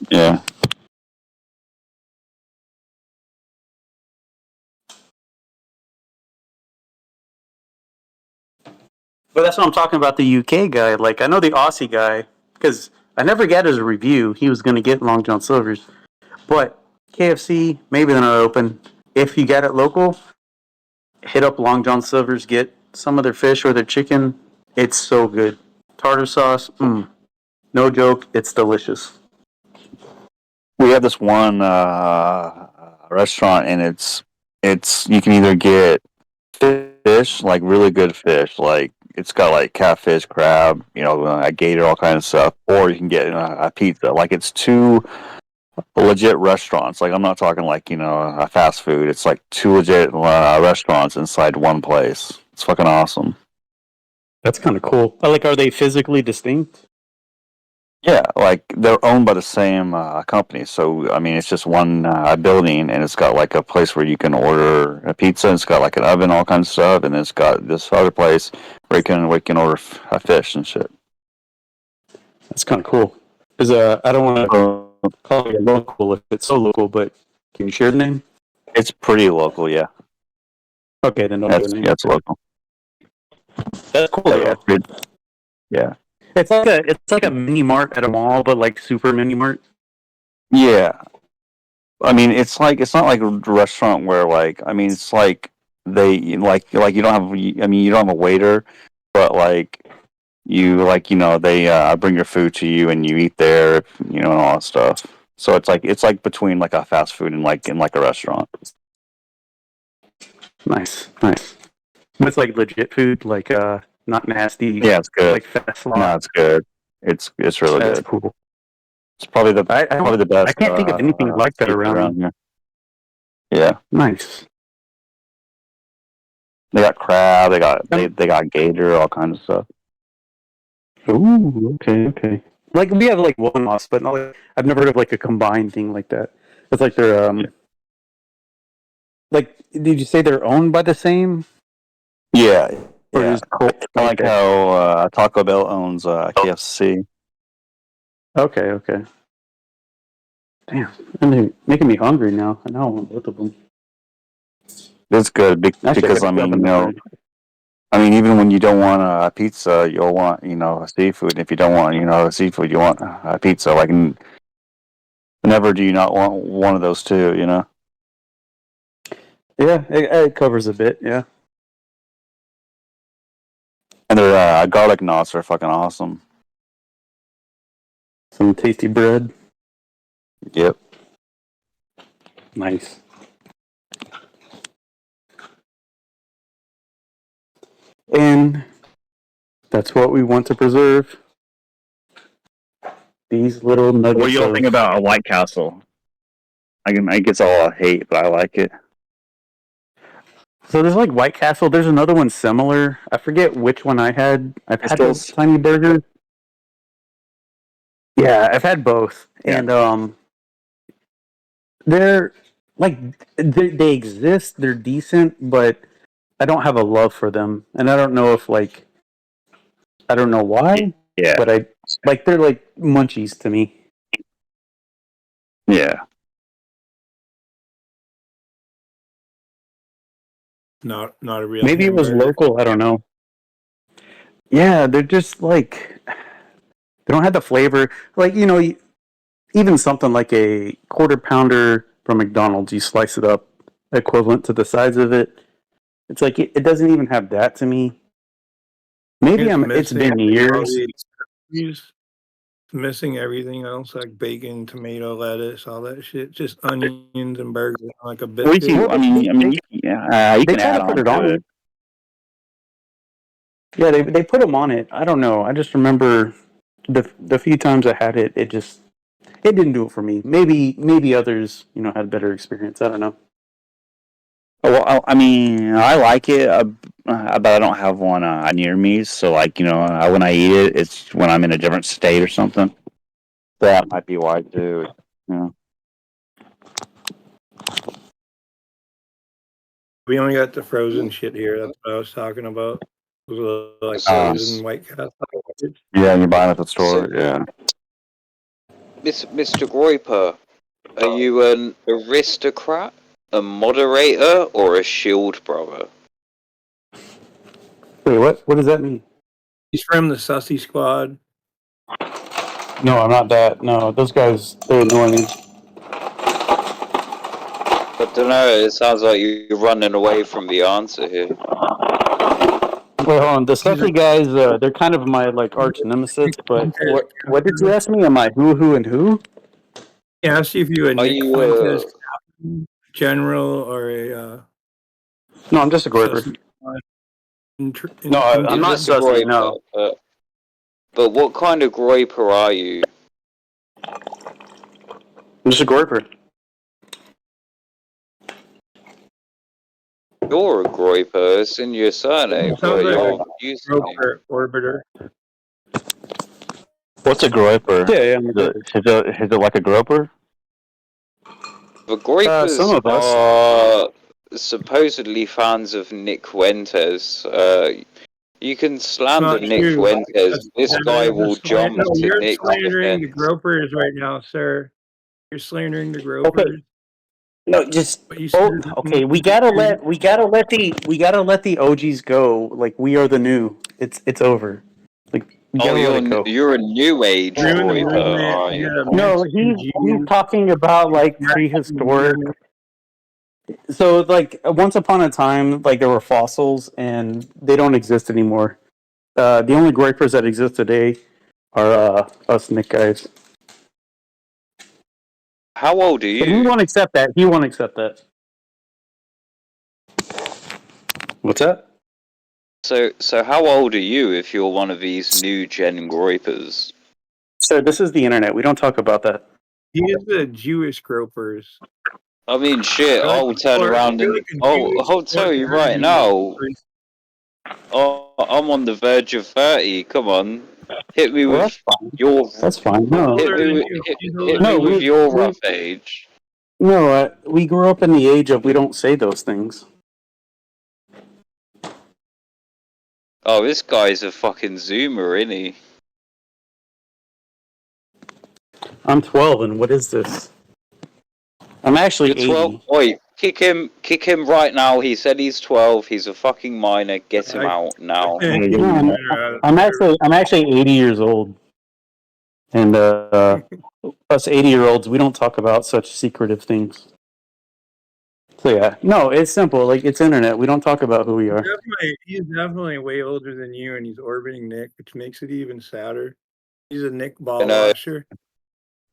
[SPEAKER 17] Yeah.
[SPEAKER 18] But that's what I'm talking about, the UK guy. Like, I know the Aussie guy, because I never got his review. He was going to get Long John Silver's. But KFC, maybe they're not open. If you get it local, hit up Long John Silver's, get some of their fish or their chicken. It's so good. Tartar sauce, no joke, it's delicious.
[SPEAKER 17] We have this one restaurant, and it's you can either get fish, like really good fish, like it's got like catfish, crab, gator, all kinds of stuff, or you can get a pizza. Like it's two legit restaurants. Like I'm not talking like a fast food. It's like two legit restaurants inside one place. It's fucking awesome.
[SPEAKER 18] That's kind of cool. Like, are they physically distinct?
[SPEAKER 17] Yeah, like they're owned by the same company. So I mean, it's just one building, and it's got like a place where you can order a pizza. And it's got like an oven, all kinds of stuff, and it's got this other place where you can order fish and shit.
[SPEAKER 18] That's kind of cool. Because I don't want to call it local if it's so local, but can you share the name?
[SPEAKER 17] It's pretty local, yeah.
[SPEAKER 18] Okay, then don't
[SPEAKER 17] That's
[SPEAKER 18] do the name.
[SPEAKER 17] yeah, it's local.
[SPEAKER 18] That's cool.
[SPEAKER 17] Yeah, yeah.
[SPEAKER 18] It's like a mini mart at a mall, but like super mini mart.
[SPEAKER 17] Yeah. I mean, it's not like a restaurant where like I mean, it's like they like you don't have you don't have a waiter, but like you they bring your food to you and you eat there, and all that stuff. So it's like between like a fast food and like in like a restaurant.
[SPEAKER 18] Nice. But it's like legit food, like not nasty.
[SPEAKER 17] Yeah, it's good.
[SPEAKER 18] Like fast food.
[SPEAKER 17] No, it's good. It's really
[SPEAKER 18] That's
[SPEAKER 17] good.
[SPEAKER 18] cool.
[SPEAKER 17] It's probably the best.
[SPEAKER 18] I can't think of anything like that
[SPEAKER 17] pizza
[SPEAKER 18] around
[SPEAKER 17] here. Yeah,
[SPEAKER 18] Nice.
[SPEAKER 17] they got crab. They got gator, all kinds of stuff.
[SPEAKER 18] Ooh, okay. Like we have like one-offs, but not like, I've never heard of like a combined thing like that. It's like they're like, did you say they're owned by the same?
[SPEAKER 17] Yeah,
[SPEAKER 18] Or
[SPEAKER 17] yeah.
[SPEAKER 18] is Colt-
[SPEAKER 17] I like
[SPEAKER 18] okay.
[SPEAKER 17] how Taco Bell owns KFC.
[SPEAKER 18] Okay. Damn, and making me hungry now. I know I want both of them.
[SPEAKER 17] It's good
[SPEAKER 18] Actually,
[SPEAKER 17] because
[SPEAKER 18] I
[SPEAKER 17] I
[SPEAKER 18] gotta
[SPEAKER 17] mean,
[SPEAKER 18] grab another.
[SPEAKER 17] even when you don't want a pizza, you'll want a seafood. And if you don't want a seafood, you want a pizza. Like, never do you not want one of those two?
[SPEAKER 18] Yeah, it covers a bit. Yeah.
[SPEAKER 17] And their garlic knots are fucking awesome.
[SPEAKER 18] Some tasty bread.
[SPEAKER 17] Yep.
[SPEAKER 18] Nice. And that's what we want to preserve. These little nuggets.
[SPEAKER 17] What do y'all think about a White Castle? I guess all hate, but I like it.
[SPEAKER 18] So there's like White Castle. There's another one similar. I forget which one I had. I've had those tiny burgers. Yeah, I've had both, and they're like they exist. They're decent, but I don't have a love for them, and I don't know if I don't know why.
[SPEAKER 17] Yeah,
[SPEAKER 18] but they're like munchies to me.
[SPEAKER 17] Yeah.
[SPEAKER 3] Not a real.
[SPEAKER 18] Maybe it was
[SPEAKER 3] hamburger.
[SPEAKER 18] local. I don't know. Yeah, they're just like they don't have the flavor. Like even something like a quarter pounder from McDonald's, you slice it up equivalent to the size of it. It's like it doesn't even have that to me. Maybe
[SPEAKER 3] It's
[SPEAKER 18] it's been
[SPEAKER 3] missing all
[SPEAKER 18] years.
[SPEAKER 3] the accessories, missing everything else like bacon, tomato, lettuce, all that shit. Just onions and burgers, like a
[SPEAKER 17] We
[SPEAKER 3] biscuit.
[SPEAKER 17] can. You
[SPEAKER 18] They
[SPEAKER 17] can
[SPEAKER 18] try
[SPEAKER 17] add
[SPEAKER 18] to put
[SPEAKER 17] on
[SPEAKER 18] it
[SPEAKER 17] to
[SPEAKER 18] on.
[SPEAKER 17] it.
[SPEAKER 18] Yeah, they put them on it. I don't know. I just remember the few times I had it, it didn't do it for me. Maybe others had better experience. I don't know.
[SPEAKER 17] Oh, well, I mean, I like it, but I don't have one near me. So, like, when I eat it, it's when I'm in a different state or something. That might be why too. Yeah.
[SPEAKER 3] We only got the frozen shit here. That's what I was talking about. Like
[SPEAKER 4] So,
[SPEAKER 3] frozen White Castle.
[SPEAKER 17] Yeah, you're buying at the store.
[SPEAKER 4] so
[SPEAKER 17] Yeah.
[SPEAKER 4] Mr. Groiper, are you an aristocrat, a moderator, or a shield brother?
[SPEAKER 18] Wait, what? What does that mean?
[SPEAKER 3] He's from the Sussy Squad.
[SPEAKER 18] No, I'm not that. No, those guys, they annoy me.
[SPEAKER 4] I don't know, it sounds like you're running away from the answer here.
[SPEAKER 18] Wait, hold on. The Sussy guys, they're kind of my arch nemesis. But what did you ask me? Am I who, and who?
[SPEAKER 3] Yeah, asked you if you a
[SPEAKER 4] Are
[SPEAKER 3] Nick
[SPEAKER 4] you
[SPEAKER 3] Fuentes captain, general, or a
[SPEAKER 18] No, I'm just a groiper.
[SPEAKER 3] Sussy Squad
[SPEAKER 18] No, I'm not
[SPEAKER 4] Mr.
[SPEAKER 18] Sussy.
[SPEAKER 4] Groiper,
[SPEAKER 18] No,
[SPEAKER 4] but what kind of groiper are you?
[SPEAKER 18] I'm just a groiper.
[SPEAKER 4] You're a groiper, it's in your surname,
[SPEAKER 3] Sounds
[SPEAKER 4] but
[SPEAKER 3] like
[SPEAKER 4] you're
[SPEAKER 3] a
[SPEAKER 4] username.
[SPEAKER 3] orbiter.
[SPEAKER 17] What's a groiper?
[SPEAKER 18] Yeah, I'm a groiper.
[SPEAKER 17] Is it like a groper?
[SPEAKER 4] The groipers
[SPEAKER 18] Some of us.
[SPEAKER 4] are supposedly fans of Nick Fuentes. You can slander
[SPEAKER 3] Not
[SPEAKER 4] Nick
[SPEAKER 3] true.
[SPEAKER 4] Fuentes. This guy will jump
[SPEAKER 3] No,
[SPEAKER 4] to
[SPEAKER 3] you're
[SPEAKER 4] Nick's
[SPEAKER 3] slandering the
[SPEAKER 4] defense.
[SPEAKER 3] gropers right now, sir. You're slandering the
[SPEAKER 18] Okay.
[SPEAKER 3] gropers.
[SPEAKER 18] No, just
[SPEAKER 3] But you
[SPEAKER 18] okay. We gotta let the OGs go. Like we are the new. It's over. Like we
[SPEAKER 4] Oh,
[SPEAKER 18] gotta let it go.
[SPEAKER 4] you're a new age
[SPEAKER 3] ruin the
[SPEAKER 4] groiper,
[SPEAKER 3] movement.
[SPEAKER 4] are
[SPEAKER 3] You
[SPEAKER 4] you?
[SPEAKER 3] gotta
[SPEAKER 18] No,
[SPEAKER 3] mix
[SPEAKER 18] he's
[SPEAKER 3] Jews.
[SPEAKER 18] talking about prehistoric. So once upon a time, there were fossils and they don't exist anymore. The only groypers that exist today are us Nick guys.
[SPEAKER 4] How old are
[SPEAKER 18] And he
[SPEAKER 4] you?
[SPEAKER 18] won't accept that. He won't accept that. What's that?
[SPEAKER 4] So how old are you if you're one of these new gen groipers?
[SPEAKER 18] Sir, this is the internet. We don't talk about that.
[SPEAKER 3] He is the Jewish gropers.
[SPEAKER 4] I mean, shit,
[SPEAKER 3] They're like
[SPEAKER 4] I'll turn around
[SPEAKER 3] they're
[SPEAKER 4] and...
[SPEAKER 3] like a
[SPEAKER 4] Oh,
[SPEAKER 3] Jewish
[SPEAKER 4] I'll tell you right now. Oh, I'm on the verge of 30. Come on. Hit me
[SPEAKER 18] Well,
[SPEAKER 4] with
[SPEAKER 18] that's fine.
[SPEAKER 4] your...
[SPEAKER 18] That's fine. No,
[SPEAKER 4] Hit me with, hit me with your rough age.
[SPEAKER 18] No, we grew up in the age of we don't say those things.
[SPEAKER 4] Oh, this guy's a fucking zoomer, isn't he?
[SPEAKER 18] I'm 12, and what is this? I'm actually
[SPEAKER 4] You're 12.
[SPEAKER 18] 80.
[SPEAKER 4] Wait, kick him right now. He said he's 12. He's a fucking minor. Get him out now.
[SPEAKER 18] No, I'm actually 80 years old, and us 80-year-olds, we don't talk about such secretive things. So yeah, no, it's simple. It's internet. We don't talk about who we are.
[SPEAKER 3] He's definitely way older than you, and he's orbiting Nick, which makes it even sadder. He's a Nick ball washer.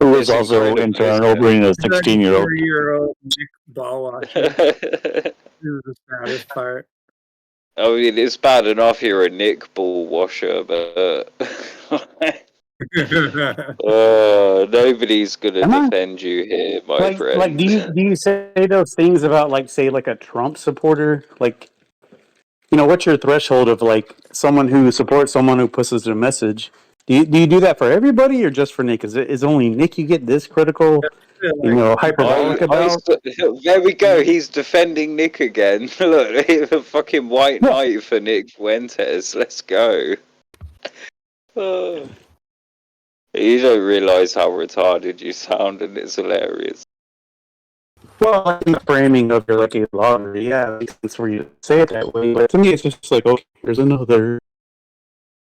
[SPEAKER 17] Who was also in turn orbiting a 16-year-old.
[SPEAKER 3] 30-year-old Nick ball washer. This is the saddest part.
[SPEAKER 4] I mean, it's bad enough you're a Nick ball washer, but nobody's gonna defend you here, my friend.
[SPEAKER 18] Do you say those things about say a Trump supporter? What's your threshold of someone who supports someone who pushes a message? Do you do that for everybody or just for Nick? Is only Nick you get this critical? Hyperbolic about?
[SPEAKER 4] There we go. He's defending Nick again. Look, the fucking white knight for Nick Fuentes. Let's go. You don't realize how retarded you sound, and it's hilarious.
[SPEAKER 18] Well, in the framing of your a lottery, yeah, it makes sense for you to say it that way. But to me, it's just okay, here's another.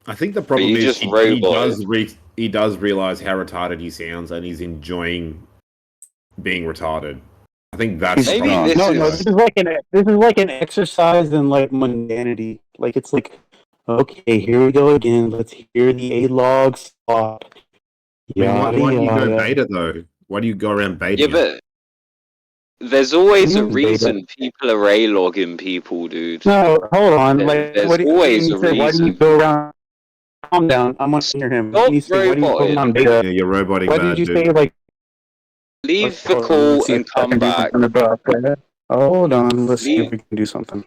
[SPEAKER 16] I think the problem
[SPEAKER 4] you
[SPEAKER 16] is
[SPEAKER 4] just
[SPEAKER 16] he does realize how retarded he sounds, and he's enjoying being retarded. I think that's
[SPEAKER 4] Maybe
[SPEAKER 18] this is like an exercise in mundanity. It's Okay, here we go again. Let's hear the A-log stop.
[SPEAKER 16] I mean,
[SPEAKER 18] Yada
[SPEAKER 16] why do you go
[SPEAKER 18] yada.
[SPEAKER 16] bait it though? Why do you go around
[SPEAKER 4] Yeah,
[SPEAKER 16] baiting it?
[SPEAKER 4] but there's always a
[SPEAKER 18] Beta.
[SPEAKER 4] reason people are A-logging people, dude.
[SPEAKER 18] No, hold on. Like,
[SPEAKER 4] There's
[SPEAKER 18] what do you,
[SPEAKER 4] always
[SPEAKER 18] he
[SPEAKER 4] a
[SPEAKER 18] said, why do you
[SPEAKER 4] reason.
[SPEAKER 18] go around? Calm down. I'm gonna hear him.
[SPEAKER 4] Stop
[SPEAKER 18] He said, why do you go
[SPEAKER 4] roboting.
[SPEAKER 18] around beta?
[SPEAKER 16] Yeah, you're roboting
[SPEAKER 18] Why did
[SPEAKER 16] bad,
[SPEAKER 18] you say,
[SPEAKER 16] dude.
[SPEAKER 18] like,
[SPEAKER 4] Leave the
[SPEAKER 18] hold on, let's
[SPEAKER 4] call
[SPEAKER 18] see if
[SPEAKER 4] and
[SPEAKER 18] I
[SPEAKER 4] come
[SPEAKER 18] can do
[SPEAKER 4] back.
[SPEAKER 18] something about that. Hold on, let's see if
[SPEAKER 4] Leave,
[SPEAKER 18] we can do something.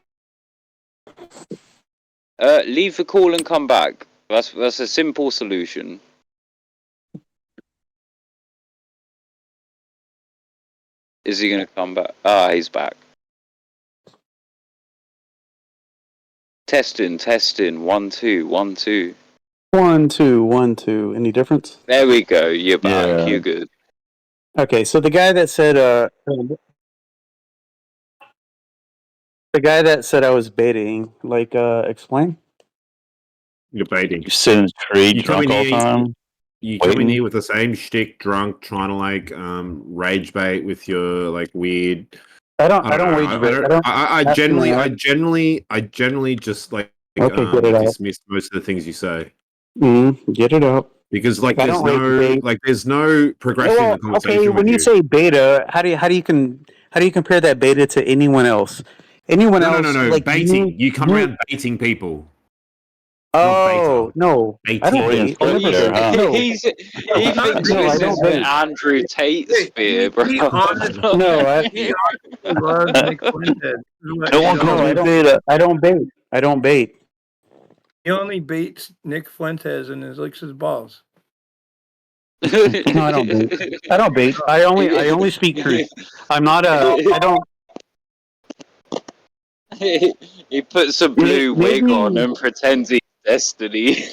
[SPEAKER 4] leave the call and come back. That's a simple solution. Is he gonna come back? Ah, he's back. Testing. 1 2 1 2.
[SPEAKER 18] 1 2 1 2. Any difference?
[SPEAKER 4] There we go. You're back.
[SPEAKER 17] Yeah.
[SPEAKER 4] You're good.
[SPEAKER 18] Okay, so the guy that said I was baiting, like explain?
[SPEAKER 16] You're baiting.
[SPEAKER 17] You sit in the tree
[SPEAKER 16] You come in
[SPEAKER 17] drunk all the
[SPEAKER 16] here.
[SPEAKER 17] time.
[SPEAKER 16] You come in
[SPEAKER 17] Waiting.
[SPEAKER 16] here with the same shtick, drunk, trying to like rage bait with your like weird.
[SPEAKER 18] I
[SPEAKER 16] I don't
[SPEAKER 18] don't
[SPEAKER 16] know.
[SPEAKER 18] wage bait. I don't.
[SPEAKER 16] I generally just like
[SPEAKER 18] Okay, get it out.
[SPEAKER 16] dismiss most of the things you say
[SPEAKER 18] Get it out.
[SPEAKER 16] because like
[SPEAKER 18] I don't rage bait.
[SPEAKER 16] there's no progression in the
[SPEAKER 18] Well, okay.
[SPEAKER 16] conversation with
[SPEAKER 18] When you
[SPEAKER 16] you.
[SPEAKER 18] say beta, how do you compare that beta to anyone else? Anyone
[SPEAKER 16] No,
[SPEAKER 18] else like
[SPEAKER 16] baiting. You come
[SPEAKER 18] you?
[SPEAKER 16] around baiting people.
[SPEAKER 18] Oh no, I don't
[SPEAKER 16] Baiting.
[SPEAKER 18] bait. I never bait. No,
[SPEAKER 4] He thinks
[SPEAKER 18] no, I
[SPEAKER 4] this
[SPEAKER 18] don't
[SPEAKER 4] is the
[SPEAKER 18] bait.
[SPEAKER 4] Andrew Tate sphere, bro.
[SPEAKER 3] He honestly,
[SPEAKER 18] No,
[SPEAKER 3] he honestly loves Nick Fuentes.
[SPEAKER 17] No one calls me beta.
[SPEAKER 18] I don't bait. I don't bait.
[SPEAKER 3] He only beats Nick Fuentes and licks his balls.
[SPEAKER 18] No, I don't bait. I don't bait. I only speak truth. I'm not a. I don't.
[SPEAKER 4] He puts a blue wig on
[SPEAKER 18] Maybe
[SPEAKER 4] and pretends he's Destiny.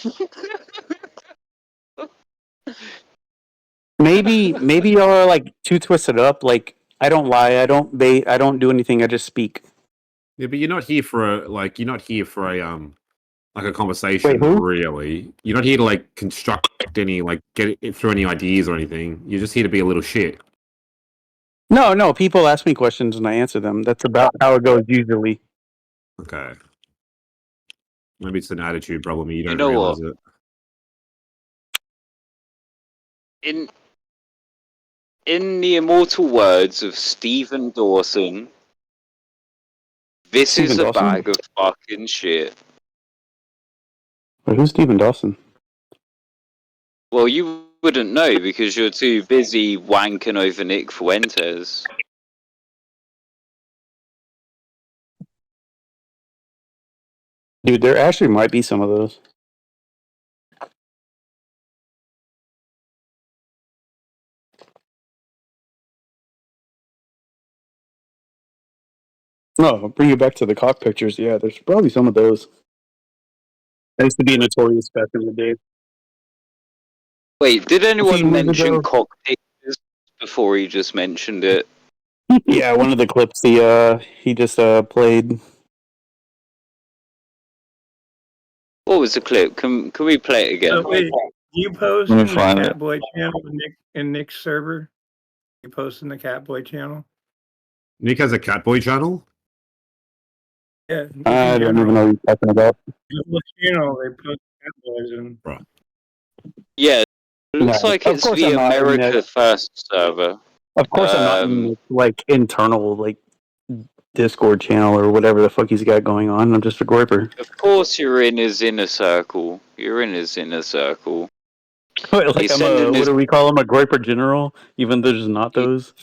[SPEAKER 18] maybe y'all are like too twisted up. Like I don't lie. I don't bait. I don't do anything. I just speak.
[SPEAKER 16] Yeah, but you're not here for a like a
[SPEAKER 18] Wait,
[SPEAKER 16] conversation,
[SPEAKER 18] who?
[SPEAKER 16] really. You're not here to like construct any like get it through any ideas or anything. You're just here to be a little shit.
[SPEAKER 18] No. People ask me questions and I answer them. That's about how it goes usually.
[SPEAKER 16] Okay. Maybe it's an attitude problem. You
[SPEAKER 4] You
[SPEAKER 16] don't
[SPEAKER 4] know what?
[SPEAKER 16] realize it.
[SPEAKER 4] In the immortal words of Stephen Dawson, this
[SPEAKER 18] Stephen
[SPEAKER 4] is a
[SPEAKER 18] Dawson?
[SPEAKER 4] bag of fucking shit.
[SPEAKER 18] Wait, who's Stephen Dawson?
[SPEAKER 4] Well, you wouldn't know because you're too busy wanking over Nick Fuentes.
[SPEAKER 18] Dude, there actually might be some of those. No, I'll bring you back to the cock pictures. Yeah, there's probably some of those. I used to be notorious back in the day.
[SPEAKER 4] Wait, did
[SPEAKER 18] A few
[SPEAKER 4] anyone
[SPEAKER 18] years
[SPEAKER 4] mention
[SPEAKER 18] ago.
[SPEAKER 4] cock pictures before he just mentioned it?
[SPEAKER 18] Yeah, one of the clips he just played.
[SPEAKER 4] What was the clip? Can we play it again?
[SPEAKER 3] So wait, you post
[SPEAKER 17] Let me
[SPEAKER 3] in the
[SPEAKER 17] find it.
[SPEAKER 3] Catboy channel in Nick's server? You post in the Catboy channel?
[SPEAKER 16] Nick has a Catboy channel.
[SPEAKER 3] Yeah,
[SPEAKER 18] I don't even know what you're talking about.
[SPEAKER 3] the channel they post Catboys in.
[SPEAKER 16] Right.
[SPEAKER 4] Yeah, it looks
[SPEAKER 18] No,
[SPEAKER 4] like
[SPEAKER 18] of
[SPEAKER 4] it's
[SPEAKER 18] course
[SPEAKER 4] the
[SPEAKER 18] I'm not in
[SPEAKER 4] America
[SPEAKER 18] that.
[SPEAKER 4] First server.
[SPEAKER 18] Of course I'm not in like internal like Discord channel or whatever the fuck he's got going on. I'm just a groiper.
[SPEAKER 4] Of course, you're in his inner circle. You're in his inner circle.
[SPEAKER 18] Like
[SPEAKER 4] He's
[SPEAKER 18] I'm
[SPEAKER 4] sending
[SPEAKER 18] what
[SPEAKER 4] his
[SPEAKER 18] do we call him? A groiper general, even though there's not those.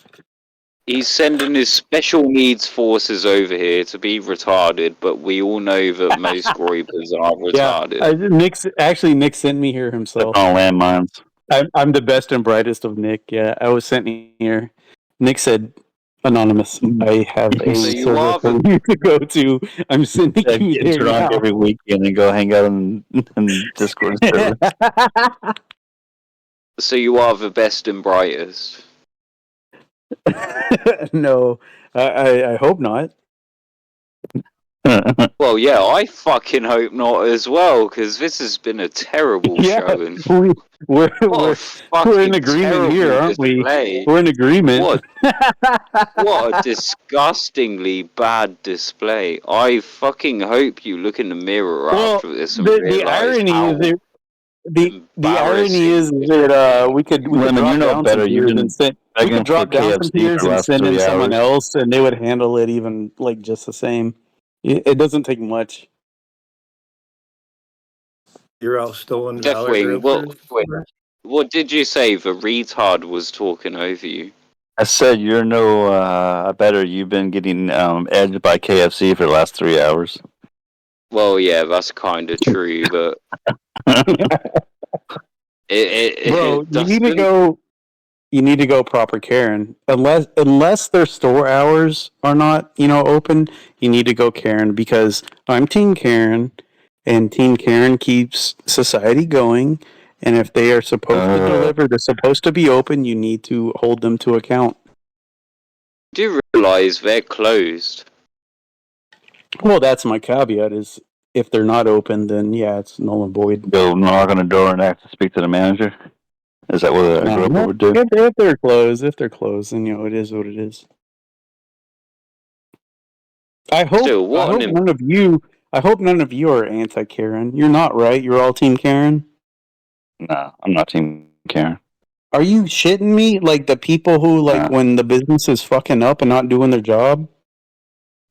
[SPEAKER 4] he's sending his special needs forces over here to be retarded, but we all know that most groypers are
[SPEAKER 18] Yeah,
[SPEAKER 4] retarded.
[SPEAKER 18] Nick sent me here himself.
[SPEAKER 17] On landmines.
[SPEAKER 18] I'm the best and brightest of Nick. Yeah, I was sent here. Nick said, "Anonymous, I have a
[SPEAKER 4] So you
[SPEAKER 18] server
[SPEAKER 4] are
[SPEAKER 18] for
[SPEAKER 4] the
[SPEAKER 18] you to go to. I'm sending
[SPEAKER 17] Yeah,
[SPEAKER 18] you
[SPEAKER 17] get
[SPEAKER 18] there
[SPEAKER 17] drunk
[SPEAKER 18] now."
[SPEAKER 17] every weekend and go hang out in Discord servers.
[SPEAKER 4] so you are the best and brightest.
[SPEAKER 18] No, I hope not.
[SPEAKER 4] Well, yeah, I fucking hope not as well, because this has been a terrible
[SPEAKER 18] Yeah,
[SPEAKER 4] show. And
[SPEAKER 18] we're
[SPEAKER 4] what a
[SPEAKER 18] we're we're in
[SPEAKER 4] fucking
[SPEAKER 18] agreement here,
[SPEAKER 4] terrible
[SPEAKER 18] aren't we?
[SPEAKER 4] display.
[SPEAKER 18] We're in agreement.
[SPEAKER 4] What a disgustingly bad display. I fucking hope you look in the mirror
[SPEAKER 18] Well,
[SPEAKER 4] after this and
[SPEAKER 18] the
[SPEAKER 4] realize
[SPEAKER 18] irony is
[SPEAKER 4] how
[SPEAKER 18] that the irony
[SPEAKER 4] embarrassing
[SPEAKER 18] is
[SPEAKER 4] this
[SPEAKER 18] that
[SPEAKER 4] has been.
[SPEAKER 18] we could
[SPEAKER 17] Lemon, you
[SPEAKER 18] drop
[SPEAKER 17] know
[SPEAKER 18] down some
[SPEAKER 17] better. You've
[SPEAKER 18] tiers and
[SPEAKER 17] been
[SPEAKER 18] send we
[SPEAKER 17] begging
[SPEAKER 18] could
[SPEAKER 17] for
[SPEAKER 18] drop down some
[SPEAKER 17] KFC
[SPEAKER 18] tiers
[SPEAKER 17] for the
[SPEAKER 18] and
[SPEAKER 17] last
[SPEAKER 18] send in
[SPEAKER 17] 3
[SPEAKER 18] someone
[SPEAKER 17] hours.
[SPEAKER 18] else, and they would handle it even like just the same. It doesn't take much.
[SPEAKER 3] You're all still in valid
[SPEAKER 4] Deathwing,
[SPEAKER 3] realtors.
[SPEAKER 4] what did you say? The retard was talking over you.
[SPEAKER 17] I said you're no better. You've been getting edged by KFC for the last 3 hours.
[SPEAKER 4] Well, yeah, that's kind of true, but
[SPEAKER 18] Bro,
[SPEAKER 4] it doesn't.
[SPEAKER 18] you need to go proper Karen. Unless their store hours are not, open, you need to go Karen because I'm Team Karen and Team Karen keeps society going. And if they are supposed to deliver, they're supposed to be open, you need to hold them to account.
[SPEAKER 4] Do realize they're closed.
[SPEAKER 18] Well, that's my caveat is if they're not open, then yeah, it's null and void.
[SPEAKER 17] Go knock on the door and ask to speak to the manager. Is that what a girlfriend would do?
[SPEAKER 18] If they're closed, then it is what it is. I hope none of you are anti Karen. You're not, right? You're all Team Karen?
[SPEAKER 17] No, I'm not Team Karen.
[SPEAKER 18] Are you shitting me? Like the people who when the business is fucking up and not doing their job?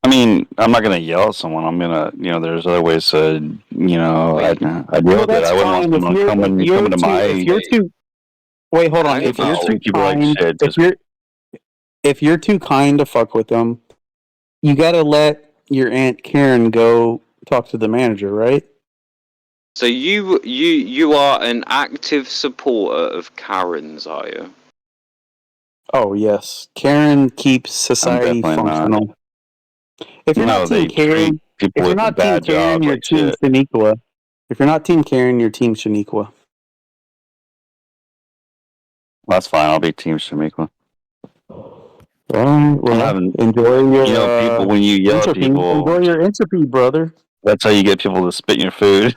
[SPEAKER 17] I mean, I'm not gonna yell at someone. I'm gonna, there's other ways to, I deal with it. I wouldn't want someone coming to my.
[SPEAKER 18] If you're too, wait, hold on. If you're too kind, if you're too kind to fuck with them, you gotta let your Aunt Karen go talk to the manager, right?
[SPEAKER 4] So you are an active supporter of Karen's, are you?
[SPEAKER 18] Oh yes, Karen keeps society functional.
[SPEAKER 17] Not.
[SPEAKER 18] If you're not Team Karen, you're Team Shaniqua. If you're not Team Karen, you're Team Shaniqua.
[SPEAKER 17] That's fine. I'll be Team Shaniqua.
[SPEAKER 18] Well, enjoy your.
[SPEAKER 17] People when you yell at people.
[SPEAKER 18] Enjoy your entropy, brother.
[SPEAKER 17] That's how you get people to spit in your food.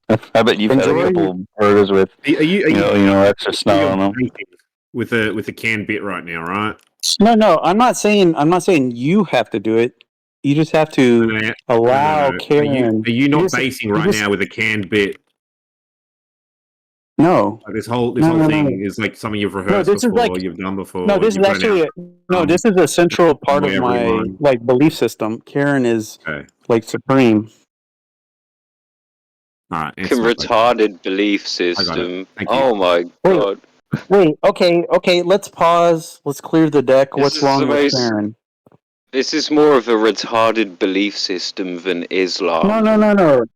[SPEAKER 17] I bet you've had a couple burgers with extra snot on them.
[SPEAKER 16] With a canned bit right now, right?
[SPEAKER 18] No. I'm not saying you have to do it. You just have to allow Karen.
[SPEAKER 16] Are you not basing right now with a canned bit?
[SPEAKER 18] No.
[SPEAKER 16] Like this whole thing is like something you've rehearsed before, you've done before.
[SPEAKER 18] No, this is actually this is a central part of my belief system. Karen is supreme.
[SPEAKER 4] Retarded belief system. Oh my god.
[SPEAKER 18] Wait, okay, let's pause. Let's clear the deck. What's wrong with Karen?
[SPEAKER 4] This is more of a retarded belief system than Islam.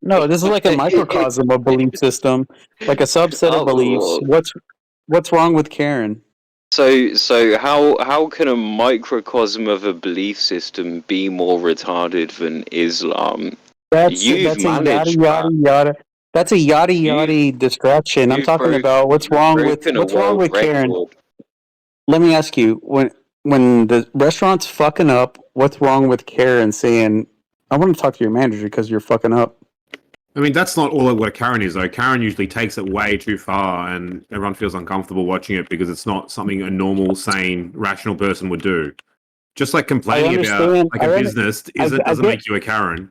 [SPEAKER 18] No, this is like a microcosm of belief system, like a subset of beliefs. What's wrong with Karen?
[SPEAKER 4] So how can a microcosm of a belief system be more retarded than Islam?
[SPEAKER 18] That's a yada. That's a yada distraction. I'm talking about what's wrong with Karen. Let me ask you, when the restaurant's fucking up, what's wrong with Karen saying, I want to talk to your manager because you're fucking up?
[SPEAKER 16] I mean, that's not all what a Karen is, though. Karen usually takes it way too far, and everyone feels uncomfortable watching it because it's not something a normal, sane, rational person would do. Just like complaining about a business doesn't make you a Karen.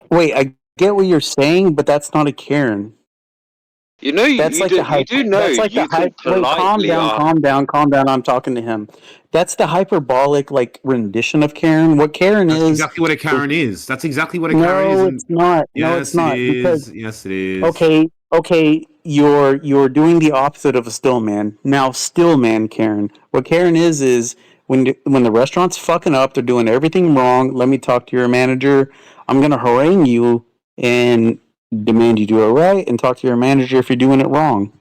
[SPEAKER 18] Wait, I get what you're saying, but that's not a Karen.
[SPEAKER 4] You know,
[SPEAKER 18] that's
[SPEAKER 4] you do know.
[SPEAKER 18] That's like
[SPEAKER 4] you
[SPEAKER 18] Wait, calm down. I'm talking to him. That's the hyperbolic rendition of Karen. What Karen is
[SPEAKER 16] exactly what a Karen is. That's exactly what a Karen is.
[SPEAKER 18] No, it's not.
[SPEAKER 16] Yes, yes, it is.
[SPEAKER 18] Okay. You're doing the opposite of a still man. Now, still man Karen. What Karen is when the restaurant's fucking up, they're doing everything wrong. Let me talk to your manager. I'm gonna harangue you and demand you do it right, and talk to your manager if you're doing it wrong.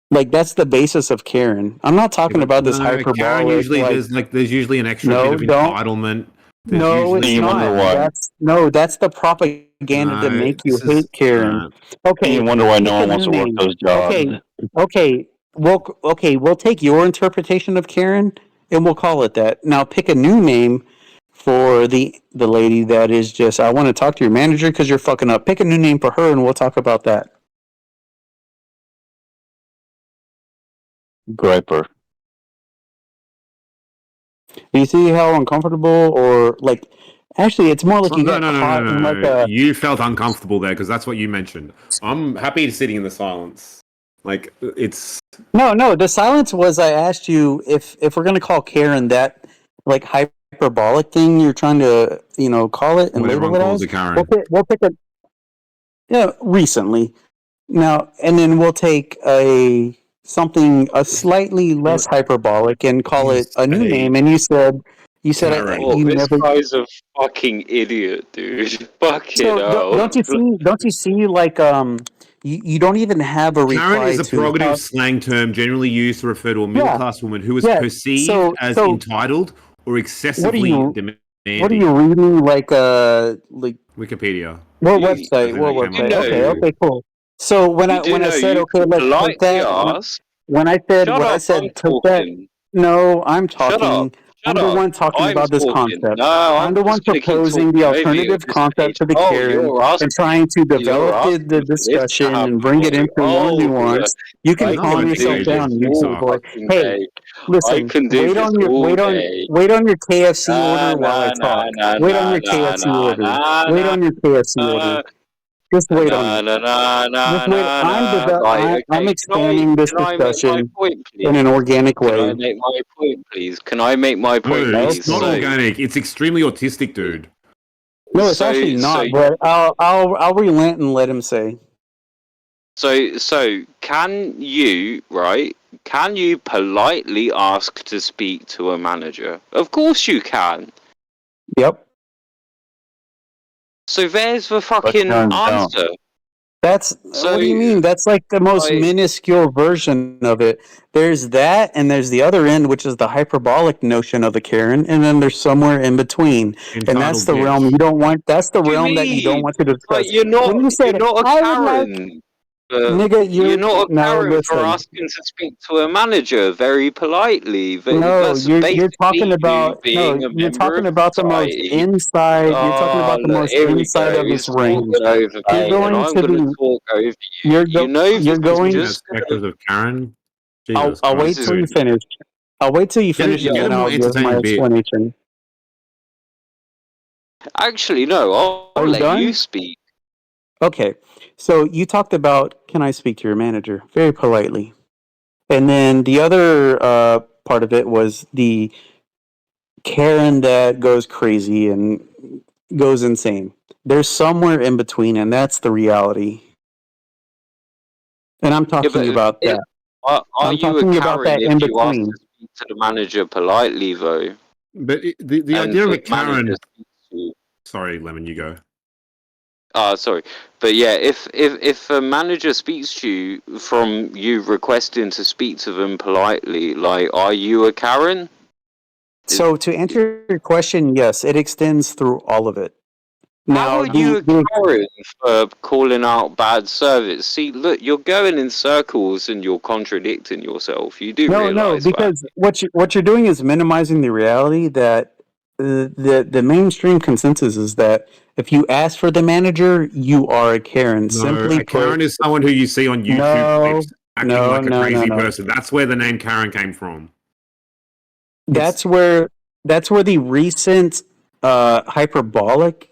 [SPEAKER 18] Like that's the basis of Karen. I'm not talking about this hyperbolic.
[SPEAKER 16] Karen usually there's usually an extra bit of entitlement.
[SPEAKER 18] That's the propaganda to make you hate Karen. Okay,
[SPEAKER 17] you wonder why no one wants to work those jobs.
[SPEAKER 18] Okay. We'll take your interpretation of Karen and we'll call it that. Now pick a new name for the lady that is just, I want to talk to your manager because you're fucking up. Pick a new name for her, and we'll talk about that.
[SPEAKER 17] Griper.
[SPEAKER 18] Do you see how uncomfortable or like? Actually, it's more like you
[SPEAKER 16] No,
[SPEAKER 18] get
[SPEAKER 16] no, no,
[SPEAKER 18] caught
[SPEAKER 16] no,
[SPEAKER 18] in
[SPEAKER 16] no,
[SPEAKER 18] like
[SPEAKER 16] no.
[SPEAKER 18] a.
[SPEAKER 16] You felt uncomfortable there because that's what you mentioned. I'm happy sitting in the silence. Like it's
[SPEAKER 18] No. The silence was I asked you if we're gonna call Karen that like hyperbolic thing you're trying to call it and
[SPEAKER 16] what
[SPEAKER 18] label
[SPEAKER 16] everyone
[SPEAKER 18] it
[SPEAKER 16] calls
[SPEAKER 18] as.
[SPEAKER 16] a Karen.
[SPEAKER 18] We'll pick a recently now and then we'll take a slightly less hyperbolic and call it a new
[SPEAKER 4] Hey,
[SPEAKER 18] name. And you said
[SPEAKER 16] Karen.
[SPEAKER 4] oh,
[SPEAKER 18] you
[SPEAKER 4] this
[SPEAKER 18] never.
[SPEAKER 4] guy's a fucking idiot, dude. Fucking
[SPEAKER 18] So
[SPEAKER 4] hell.
[SPEAKER 18] don't you see? Don't you see? Like you don't even have a
[SPEAKER 16] Karen
[SPEAKER 18] reply
[SPEAKER 16] is a
[SPEAKER 18] to how.
[SPEAKER 16] prerogative slang term generally used to refer to a middle
[SPEAKER 18] Yeah,
[SPEAKER 16] class woman who is
[SPEAKER 18] yeah.
[SPEAKER 16] perceived as
[SPEAKER 18] So
[SPEAKER 16] entitled or
[SPEAKER 18] what are
[SPEAKER 16] excessively
[SPEAKER 18] you? What are you
[SPEAKER 16] demanding.
[SPEAKER 18] reading? Like
[SPEAKER 16] Wikipedia.
[SPEAKER 18] what
[SPEAKER 4] You,
[SPEAKER 18] website?
[SPEAKER 16] That's how
[SPEAKER 18] What
[SPEAKER 16] they came
[SPEAKER 4] you
[SPEAKER 16] up
[SPEAKER 18] website?
[SPEAKER 16] with
[SPEAKER 18] Okay,
[SPEAKER 4] know,
[SPEAKER 18] okay, cool. So when
[SPEAKER 4] you
[SPEAKER 18] I
[SPEAKER 4] do
[SPEAKER 18] when I
[SPEAKER 4] know
[SPEAKER 18] said
[SPEAKER 4] you
[SPEAKER 18] okay,
[SPEAKER 4] can
[SPEAKER 18] let's take
[SPEAKER 4] politely
[SPEAKER 18] that.
[SPEAKER 4] ask.
[SPEAKER 18] When I said
[SPEAKER 4] Shut
[SPEAKER 18] what I
[SPEAKER 4] up, I'm
[SPEAKER 18] said, take that.
[SPEAKER 4] talking.
[SPEAKER 18] No, I'm
[SPEAKER 4] Shut up.
[SPEAKER 18] talking.
[SPEAKER 4] Shut
[SPEAKER 18] I'm the
[SPEAKER 4] up.
[SPEAKER 18] one talking
[SPEAKER 4] I'm
[SPEAKER 18] about this
[SPEAKER 4] talking.
[SPEAKER 18] concept.
[SPEAKER 4] No,
[SPEAKER 18] I'm
[SPEAKER 4] I'm
[SPEAKER 18] the one
[SPEAKER 4] just going to keep
[SPEAKER 18] proposing the
[SPEAKER 4] talking over you at
[SPEAKER 18] alternative
[SPEAKER 4] this stage.
[SPEAKER 18] concept to the
[SPEAKER 4] Oh,
[SPEAKER 18] Karen and trying to
[SPEAKER 4] you're
[SPEAKER 18] develop the
[SPEAKER 4] asking for this to
[SPEAKER 18] discussion and
[SPEAKER 4] happen,
[SPEAKER 18] bring it
[SPEAKER 4] boy.
[SPEAKER 18] into more
[SPEAKER 4] Oh,
[SPEAKER 18] nuance. You can
[SPEAKER 16] You're
[SPEAKER 4] I
[SPEAKER 16] not
[SPEAKER 18] calm
[SPEAKER 4] can
[SPEAKER 16] letting the
[SPEAKER 18] yourself
[SPEAKER 4] do
[SPEAKER 16] guy
[SPEAKER 4] this
[SPEAKER 18] down,
[SPEAKER 16] finish. You
[SPEAKER 18] YouTube
[SPEAKER 4] all
[SPEAKER 16] suck.
[SPEAKER 18] boy.
[SPEAKER 4] fucking
[SPEAKER 18] Hey,
[SPEAKER 4] day. I
[SPEAKER 18] listen.
[SPEAKER 4] can do this all day.
[SPEAKER 18] Wait on your KFC
[SPEAKER 4] Na,
[SPEAKER 18] order while I
[SPEAKER 4] na, na,
[SPEAKER 18] talk.
[SPEAKER 4] na,
[SPEAKER 18] Wait on
[SPEAKER 4] na,
[SPEAKER 18] your
[SPEAKER 4] na,
[SPEAKER 18] KFC
[SPEAKER 4] na,
[SPEAKER 18] order.
[SPEAKER 4] na,
[SPEAKER 18] Wait
[SPEAKER 4] na,
[SPEAKER 18] on your KFC order.
[SPEAKER 4] na,
[SPEAKER 18] Just wait on
[SPEAKER 4] na,
[SPEAKER 18] it.
[SPEAKER 4] na, na,
[SPEAKER 18] Just
[SPEAKER 4] na,
[SPEAKER 18] wait.
[SPEAKER 4] na, na. Right,
[SPEAKER 18] I'm
[SPEAKER 4] okay.
[SPEAKER 18] expanding this
[SPEAKER 4] Can I make my
[SPEAKER 18] discussion
[SPEAKER 4] point,
[SPEAKER 18] in an
[SPEAKER 4] please?
[SPEAKER 18] organic
[SPEAKER 4] Can I
[SPEAKER 18] way.
[SPEAKER 4] make my point, please? Can I make my
[SPEAKER 16] No,
[SPEAKER 4] point, please?
[SPEAKER 16] it's not
[SPEAKER 18] Okay.
[SPEAKER 16] organic. It's extremely autistic, dude.
[SPEAKER 18] No, it's actually
[SPEAKER 4] So,
[SPEAKER 18] not. But I'll relent and let him say.
[SPEAKER 4] so, can you, right? Can you politely ask to speak to a manager? Of course you can.
[SPEAKER 18] Yep.
[SPEAKER 4] So there's the
[SPEAKER 17] But
[SPEAKER 4] fucking
[SPEAKER 17] Karens don't.
[SPEAKER 4] answer.
[SPEAKER 18] That's
[SPEAKER 4] So,
[SPEAKER 18] what do you mean? That's like the most
[SPEAKER 4] like,
[SPEAKER 18] minuscule version of it. There's that, and there's the other end, which is the hyperbolic notion of a Karen, and then there's somewhere in between, and that's
[SPEAKER 16] Entitled
[SPEAKER 18] the realm
[SPEAKER 16] bitch.
[SPEAKER 18] you don't want. That's the
[SPEAKER 4] what do you
[SPEAKER 18] realm that you don't
[SPEAKER 4] mean?
[SPEAKER 18] want to
[SPEAKER 4] Like,
[SPEAKER 18] discuss. When you
[SPEAKER 4] you're
[SPEAKER 18] said,
[SPEAKER 4] not a
[SPEAKER 18] "I would like,"
[SPEAKER 4] Karen.
[SPEAKER 18] nigga,
[SPEAKER 4] You're
[SPEAKER 18] you're
[SPEAKER 4] not a
[SPEAKER 18] no.
[SPEAKER 4] Karen for
[SPEAKER 18] Listen,
[SPEAKER 4] asking to speak to a manager very politely.
[SPEAKER 18] no,
[SPEAKER 4] That's
[SPEAKER 18] you're talking
[SPEAKER 4] basically you
[SPEAKER 18] about
[SPEAKER 4] being a
[SPEAKER 18] you're
[SPEAKER 4] member
[SPEAKER 18] talking
[SPEAKER 4] of
[SPEAKER 18] about the most
[SPEAKER 4] society.
[SPEAKER 18] inside. You're talking
[SPEAKER 4] Oh,
[SPEAKER 18] about the
[SPEAKER 4] look,
[SPEAKER 18] most
[SPEAKER 4] here he
[SPEAKER 18] inside of
[SPEAKER 4] goes,
[SPEAKER 18] this range.
[SPEAKER 4] talking over
[SPEAKER 18] You're
[SPEAKER 4] me, and
[SPEAKER 18] going
[SPEAKER 4] I'm
[SPEAKER 18] to
[SPEAKER 4] going to
[SPEAKER 18] the.
[SPEAKER 4] talk over you. You know,
[SPEAKER 16] This
[SPEAKER 18] You're
[SPEAKER 4] this is
[SPEAKER 16] is looking
[SPEAKER 18] going.
[SPEAKER 16] at
[SPEAKER 4] just going
[SPEAKER 16] specters of Karen.
[SPEAKER 18] I'll
[SPEAKER 16] Jesus
[SPEAKER 18] I'll
[SPEAKER 16] Christ,
[SPEAKER 18] wait
[SPEAKER 4] to.
[SPEAKER 18] till you
[SPEAKER 16] dude.
[SPEAKER 18] finish. I'll wait till you finish, and
[SPEAKER 16] Get a
[SPEAKER 18] then
[SPEAKER 16] more
[SPEAKER 18] I'll give my
[SPEAKER 16] entertaining bit.
[SPEAKER 18] explanation.
[SPEAKER 4] Actually, no, I'll
[SPEAKER 18] Are you
[SPEAKER 4] let you
[SPEAKER 18] done?
[SPEAKER 4] speak.
[SPEAKER 18] Okay. So you talked about, can I speak to your manager? Very politely. And then the other part of it was the Karen that goes crazy and goes insane. There's somewhere in between, and that's the reality. And I'm
[SPEAKER 4] Yeah, but
[SPEAKER 18] talking about that.
[SPEAKER 4] are
[SPEAKER 18] I'm
[SPEAKER 4] you a
[SPEAKER 18] talking about
[SPEAKER 4] Karen
[SPEAKER 18] that
[SPEAKER 4] if
[SPEAKER 18] in
[SPEAKER 4] you ask
[SPEAKER 18] between.
[SPEAKER 4] to speak to the manager politely, though,
[SPEAKER 16] But the
[SPEAKER 4] and
[SPEAKER 16] idea of
[SPEAKER 4] the
[SPEAKER 16] a
[SPEAKER 4] manager
[SPEAKER 16] Karen.
[SPEAKER 4] speaks to you?
[SPEAKER 16] Sorry, Lemon, you go.
[SPEAKER 4] Sorry, but yeah, if a manager speaks to you from you requesting to speak to them politely, like, are you a Karen?
[SPEAKER 18] So to answer your question, yes, it extends through all of it.
[SPEAKER 4] How
[SPEAKER 18] Now,
[SPEAKER 4] are you a
[SPEAKER 18] the
[SPEAKER 4] Karen for calling out bad service? See, look, you're going in circles and you're contradicting yourself. You do
[SPEAKER 18] no,
[SPEAKER 4] realize that?
[SPEAKER 18] because what you're doing is minimizing the reality that the mainstream consensus is that if you ask for the manager, you are a Karen.
[SPEAKER 16] No,
[SPEAKER 18] Simply
[SPEAKER 16] a
[SPEAKER 18] put,
[SPEAKER 16] Karen is someone who you see on YouTube
[SPEAKER 18] no,
[SPEAKER 16] clips acting
[SPEAKER 18] no,
[SPEAKER 16] like a
[SPEAKER 18] no, no,
[SPEAKER 16] crazy
[SPEAKER 18] no.
[SPEAKER 16] person. That's where the name Karen came from. It's
[SPEAKER 18] That's where the recent hyperbolic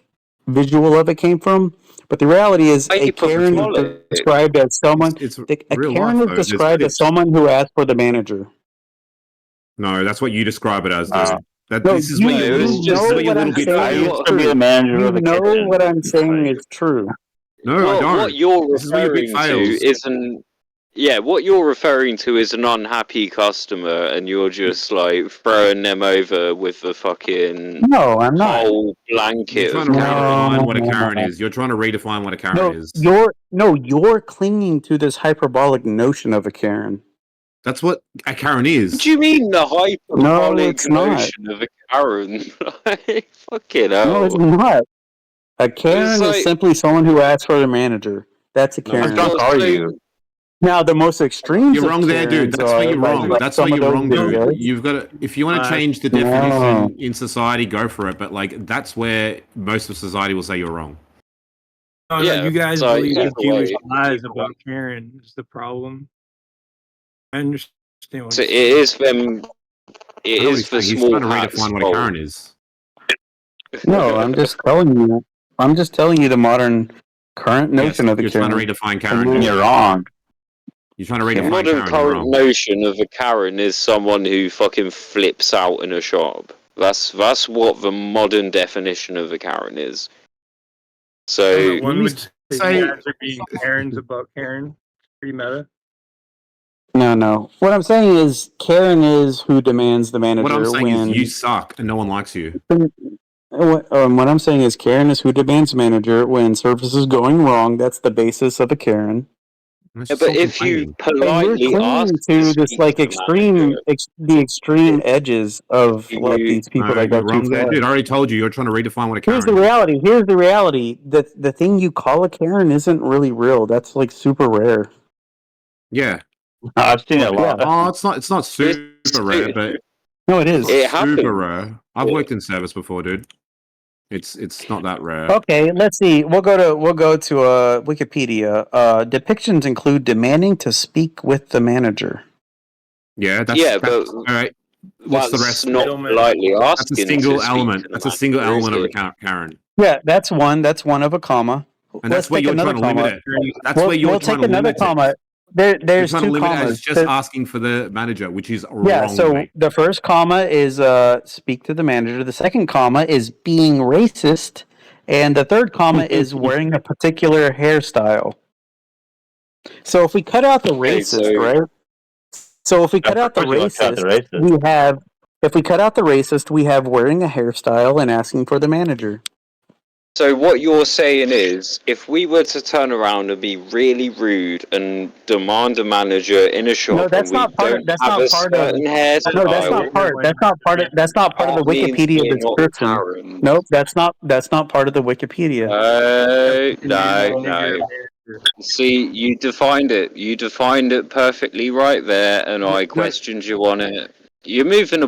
[SPEAKER 18] visual of it came from. But the reality is, a Karen is
[SPEAKER 4] Hyperbolic.
[SPEAKER 18] described as someone.
[SPEAKER 16] it's
[SPEAKER 18] A
[SPEAKER 16] real
[SPEAKER 18] Karen
[SPEAKER 16] life
[SPEAKER 18] is
[SPEAKER 16] though. There's
[SPEAKER 18] described as
[SPEAKER 16] footage.
[SPEAKER 18] someone who asked for the manager.
[SPEAKER 16] No, that's what you describe it as, dude. That
[SPEAKER 18] No,
[SPEAKER 16] this is
[SPEAKER 18] you
[SPEAKER 16] where
[SPEAKER 4] No, it was
[SPEAKER 18] know
[SPEAKER 16] this is where your
[SPEAKER 18] what
[SPEAKER 16] little
[SPEAKER 18] I'm
[SPEAKER 16] bit
[SPEAKER 18] saying
[SPEAKER 17] I
[SPEAKER 18] is
[SPEAKER 17] used
[SPEAKER 16] fails.
[SPEAKER 17] to be the
[SPEAKER 18] true.
[SPEAKER 17] manager
[SPEAKER 18] You
[SPEAKER 17] of a
[SPEAKER 18] know
[SPEAKER 17] kitchen.
[SPEAKER 18] what I'm saying is true.
[SPEAKER 16] No, I
[SPEAKER 4] what
[SPEAKER 16] don't.
[SPEAKER 4] you're
[SPEAKER 16] This is where your bit
[SPEAKER 4] referring to
[SPEAKER 16] fails.
[SPEAKER 4] isn't. Yeah, what you're referring to is an unhappy customer, and you're just like throwing them over with the fucking
[SPEAKER 18] No, I'm not.
[SPEAKER 4] whole
[SPEAKER 16] You're
[SPEAKER 4] blanket
[SPEAKER 16] trying
[SPEAKER 4] of
[SPEAKER 16] to
[SPEAKER 4] Karen.
[SPEAKER 16] redefine
[SPEAKER 18] No,
[SPEAKER 16] what a
[SPEAKER 18] no, no,
[SPEAKER 16] Karen
[SPEAKER 18] no.
[SPEAKER 16] is. You're trying to redefine what a Karen
[SPEAKER 18] No,
[SPEAKER 16] is.
[SPEAKER 18] you're clinging to this hyperbolic notion of a Karen.
[SPEAKER 16] That's what a Karen
[SPEAKER 4] What
[SPEAKER 16] is.
[SPEAKER 4] do you mean the
[SPEAKER 18] No,
[SPEAKER 4] hyperbolic
[SPEAKER 18] it's not.
[SPEAKER 4] notion of a Karen? Like, fucking
[SPEAKER 18] No, it's
[SPEAKER 4] hell.
[SPEAKER 18] not. A
[SPEAKER 4] It's
[SPEAKER 18] Karen is
[SPEAKER 4] like,
[SPEAKER 18] simply someone who asks for the manager. That's a
[SPEAKER 17] How
[SPEAKER 18] Karen.
[SPEAKER 17] drunk
[SPEAKER 4] well,
[SPEAKER 17] are
[SPEAKER 4] so
[SPEAKER 17] you?
[SPEAKER 18] Now, the most extremes
[SPEAKER 16] You're wrong
[SPEAKER 18] of
[SPEAKER 16] there, dude.
[SPEAKER 18] Karens
[SPEAKER 16] That's where
[SPEAKER 18] are
[SPEAKER 16] you're
[SPEAKER 18] like,
[SPEAKER 16] wrong.
[SPEAKER 18] like
[SPEAKER 16] That's
[SPEAKER 18] some
[SPEAKER 16] where
[SPEAKER 18] of
[SPEAKER 16] you're
[SPEAKER 18] those
[SPEAKER 16] wrong, dude.
[SPEAKER 18] videos.
[SPEAKER 16] You've got to, if you want to change the
[SPEAKER 18] No.
[SPEAKER 16] definition in society, go for it. But like, that's where most of society will say you're wrong.
[SPEAKER 3] Oh, no,
[SPEAKER 4] Yeah,
[SPEAKER 3] you guys
[SPEAKER 4] so
[SPEAKER 3] believe
[SPEAKER 4] either
[SPEAKER 3] the Jewish
[SPEAKER 4] way,
[SPEAKER 3] lies about Karen is the problem. I understand what
[SPEAKER 4] so
[SPEAKER 3] you're
[SPEAKER 4] it
[SPEAKER 3] saying.
[SPEAKER 4] is them. It
[SPEAKER 16] I know what
[SPEAKER 4] is
[SPEAKER 16] he's
[SPEAKER 4] for
[SPEAKER 16] saying. He's
[SPEAKER 4] small
[SPEAKER 16] trying to
[SPEAKER 4] hats.
[SPEAKER 16] redefine what a Karen is.
[SPEAKER 18] No, I'm just telling you. I'm just telling you the modern current
[SPEAKER 16] Yes,
[SPEAKER 18] notion of the
[SPEAKER 16] you're trying to
[SPEAKER 18] Karen.
[SPEAKER 16] redefine
[SPEAKER 18] And
[SPEAKER 16] Karen.
[SPEAKER 18] then
[SPEAKER 16] Dude.
[SPEAKER 18] you're wrong.
[SPEAKER 16] You're trying to
[SPEAKER 4] The
[SPEAKER 16] redefine
[SPEAKER 4] modern
[SPEAKER 16] Karen. You're
[SPEAKER 4] current
[SPEAKER 16] wrong.
[SPEAKER 4] notion of a Karen is someone who fucking flips out in a shop. That's what the modern definition of a Karen is. So
[SPEAKER 3] One would say you
[SPEAKER 16] say-
[SPEAKER 3] guys are being Karens about Karen. Pretty meta.
[SPEAKER 18] No. What I'm saying is Karen is who demands the manager
[SPEAKER 16] What I'm saying is
[SPEAKER 18] when
[SPEAKER 16] you suck and no one likes you.
[SPEAKER 18] what I'm saying is Karen is who demands manager when service is going wrong. That's the basis of a Karen.
[SPEAKER 4] yeah, but if you
[SPEAKER 18] And you're
[SPEAKER 4] politely ask
[SPEAKER 18] clinging
[SPEAKER 4] to
[SPEAKER 18] to this
[SPEAKER 4] speak
[SPEAKER 18] like
[SPEAKER 4] to the manager,
[SPEAKER 18] the extreme edges of like
[SPEAKER 4] you
[SPEAKER 18] these people
[SPEAKER 16] No,
[SPEAKER 18] that go
[SPEAKER 16] you're
[SPEAKER 18] too
[SPEAKER 16] wrong there,
[SPEAKER 18] far.
[SPEAKER 16] dude. I already told you. You're trying to redefine what a Karen
[SPEAKER 18] Here's the
[SPEAKER 16] is.
[SPEAKER 18] reality. Here's the reality. The thing you call a Karen isn't really real. That's like super rare.
[SPEAKER 16] Yeah.
[SPEAKER 17] I've seen it a lot.
[SPEAKER 16] Oh, it's not super rare, but
[SPEAKER 18] No, it
[SPEAKER 16] it's
[SPEAKER 18] is.
[SPEAKER 16] not super rare. I've worked in service before, dude. It's not that rare.
[SPEAKER 18] Okay, let's see. We'll go to Wikipedia. Depictions include demanding to speak with the manager.
[SPEAKER 16] Yeah,
[SPEAKER 4] yeah, but
[SPEAKER 16] that's all right. What's the
[SPEAKER 4] that's
[SPEAKER 16] rest?
[SPEAKER 4] not politely
[SPEAKER 16] That's a
[SPEAKER 4] asking
[SPEAKER 16] single
[SPEAKER 4] to speak
[SPEAKER 16] element.
[SPEAKER 4] to the
[SPEAKER 16] That's a single
[SPEAKER 4] manager, is
[SPEAKER 16] element of a
[SPEAKER 4] it?
[SPEAKER 16] Karen.
[SPEAKER 18] Yeah, that's one. That's one of a comma.
[SPEAKER 16] And
[SPEAKER 18] Let's
[SPEAKER 16] that's where
[SPEAKER 18] take
[SPEAKER 16] you're
[SPEAKER 18] another
[SPEAKER 16] trying to limit
[SPEAKER 18] comma.
[SPEAKER 16] it. That's where you're
[SPEAKER 18] We'll
[SPEAKER 16] trying
[SPEAKER 18] take
[SPEAKER 16] to
[SPEAKER 18] another
[SPEAKER 16] limit
[SPEAKER 18] comma.
[SPEAKER 16] it.
[SPEAKER 18] There's
[SPEAKER 16] You're trying to
[SPEAKER 18] two
[SPEAKER 16] limit it
[SPEAKER 18] commas.
[SPEAKER 16] as just asking for the manager, which is
[SPEAKER 18] Yeah,
[SPEAKER 16] wrong,
[SPEAKER 18] so
[SPEAKER 16] mate.
[SPEAKER 18] the first comma is speak to the manager. The second comma is being racist, and the third comma is wearing a particular hairstyle. So if we cut out the
[SPEAKER 4] Okay,
[SPEAKER 18] racist,
[SPEAKER 4] so
[SPEAKER 18] right? So if we cut out the
[SPEAKER 17] course you gotta cut the
[SPEAKER 18] racist,
[SPEAKER 17] racist.
[SPEAKER 18] we have if we cut out the racist, we have wearing a hairstyle and asking for the manager.
[SPEAKER 4] So what you're saying is, if we were to turn around and be really rude and demand a manager in a shop,
[SPEAKER 18] No,
[SPEAKER 4] and
[SPEAKER 18] that's
[SPEAKER 4] we
[SPEAKER 18] not part.
[SPEAKER 4] don't
[SPEAKER 18] That's
[SPEAKER 4] have
[SPEAKER 18] not
[SPEAKER 4] a
[SPEAKER 18] part of.
[SPEAKER 4] certain
[SPEAKER 18] No, that's not
[SPEAKER 4] hairstyle,
[SPEAKER 18] part. That's not part of. That's not part of the
[SPEAKER 4] that means
[SPEAKER 18] Wikipedia
[SPEAKER 4] we're not
[SPEAKER 18] description.
[SPEAKER 4] Karens.
[SPEAKER 18] Nope, that's not part of the Wikipedia.
[SPEAKER 4] No. See, you defined it. You defined it perfectly right there, and I questioned you on it. You're moving the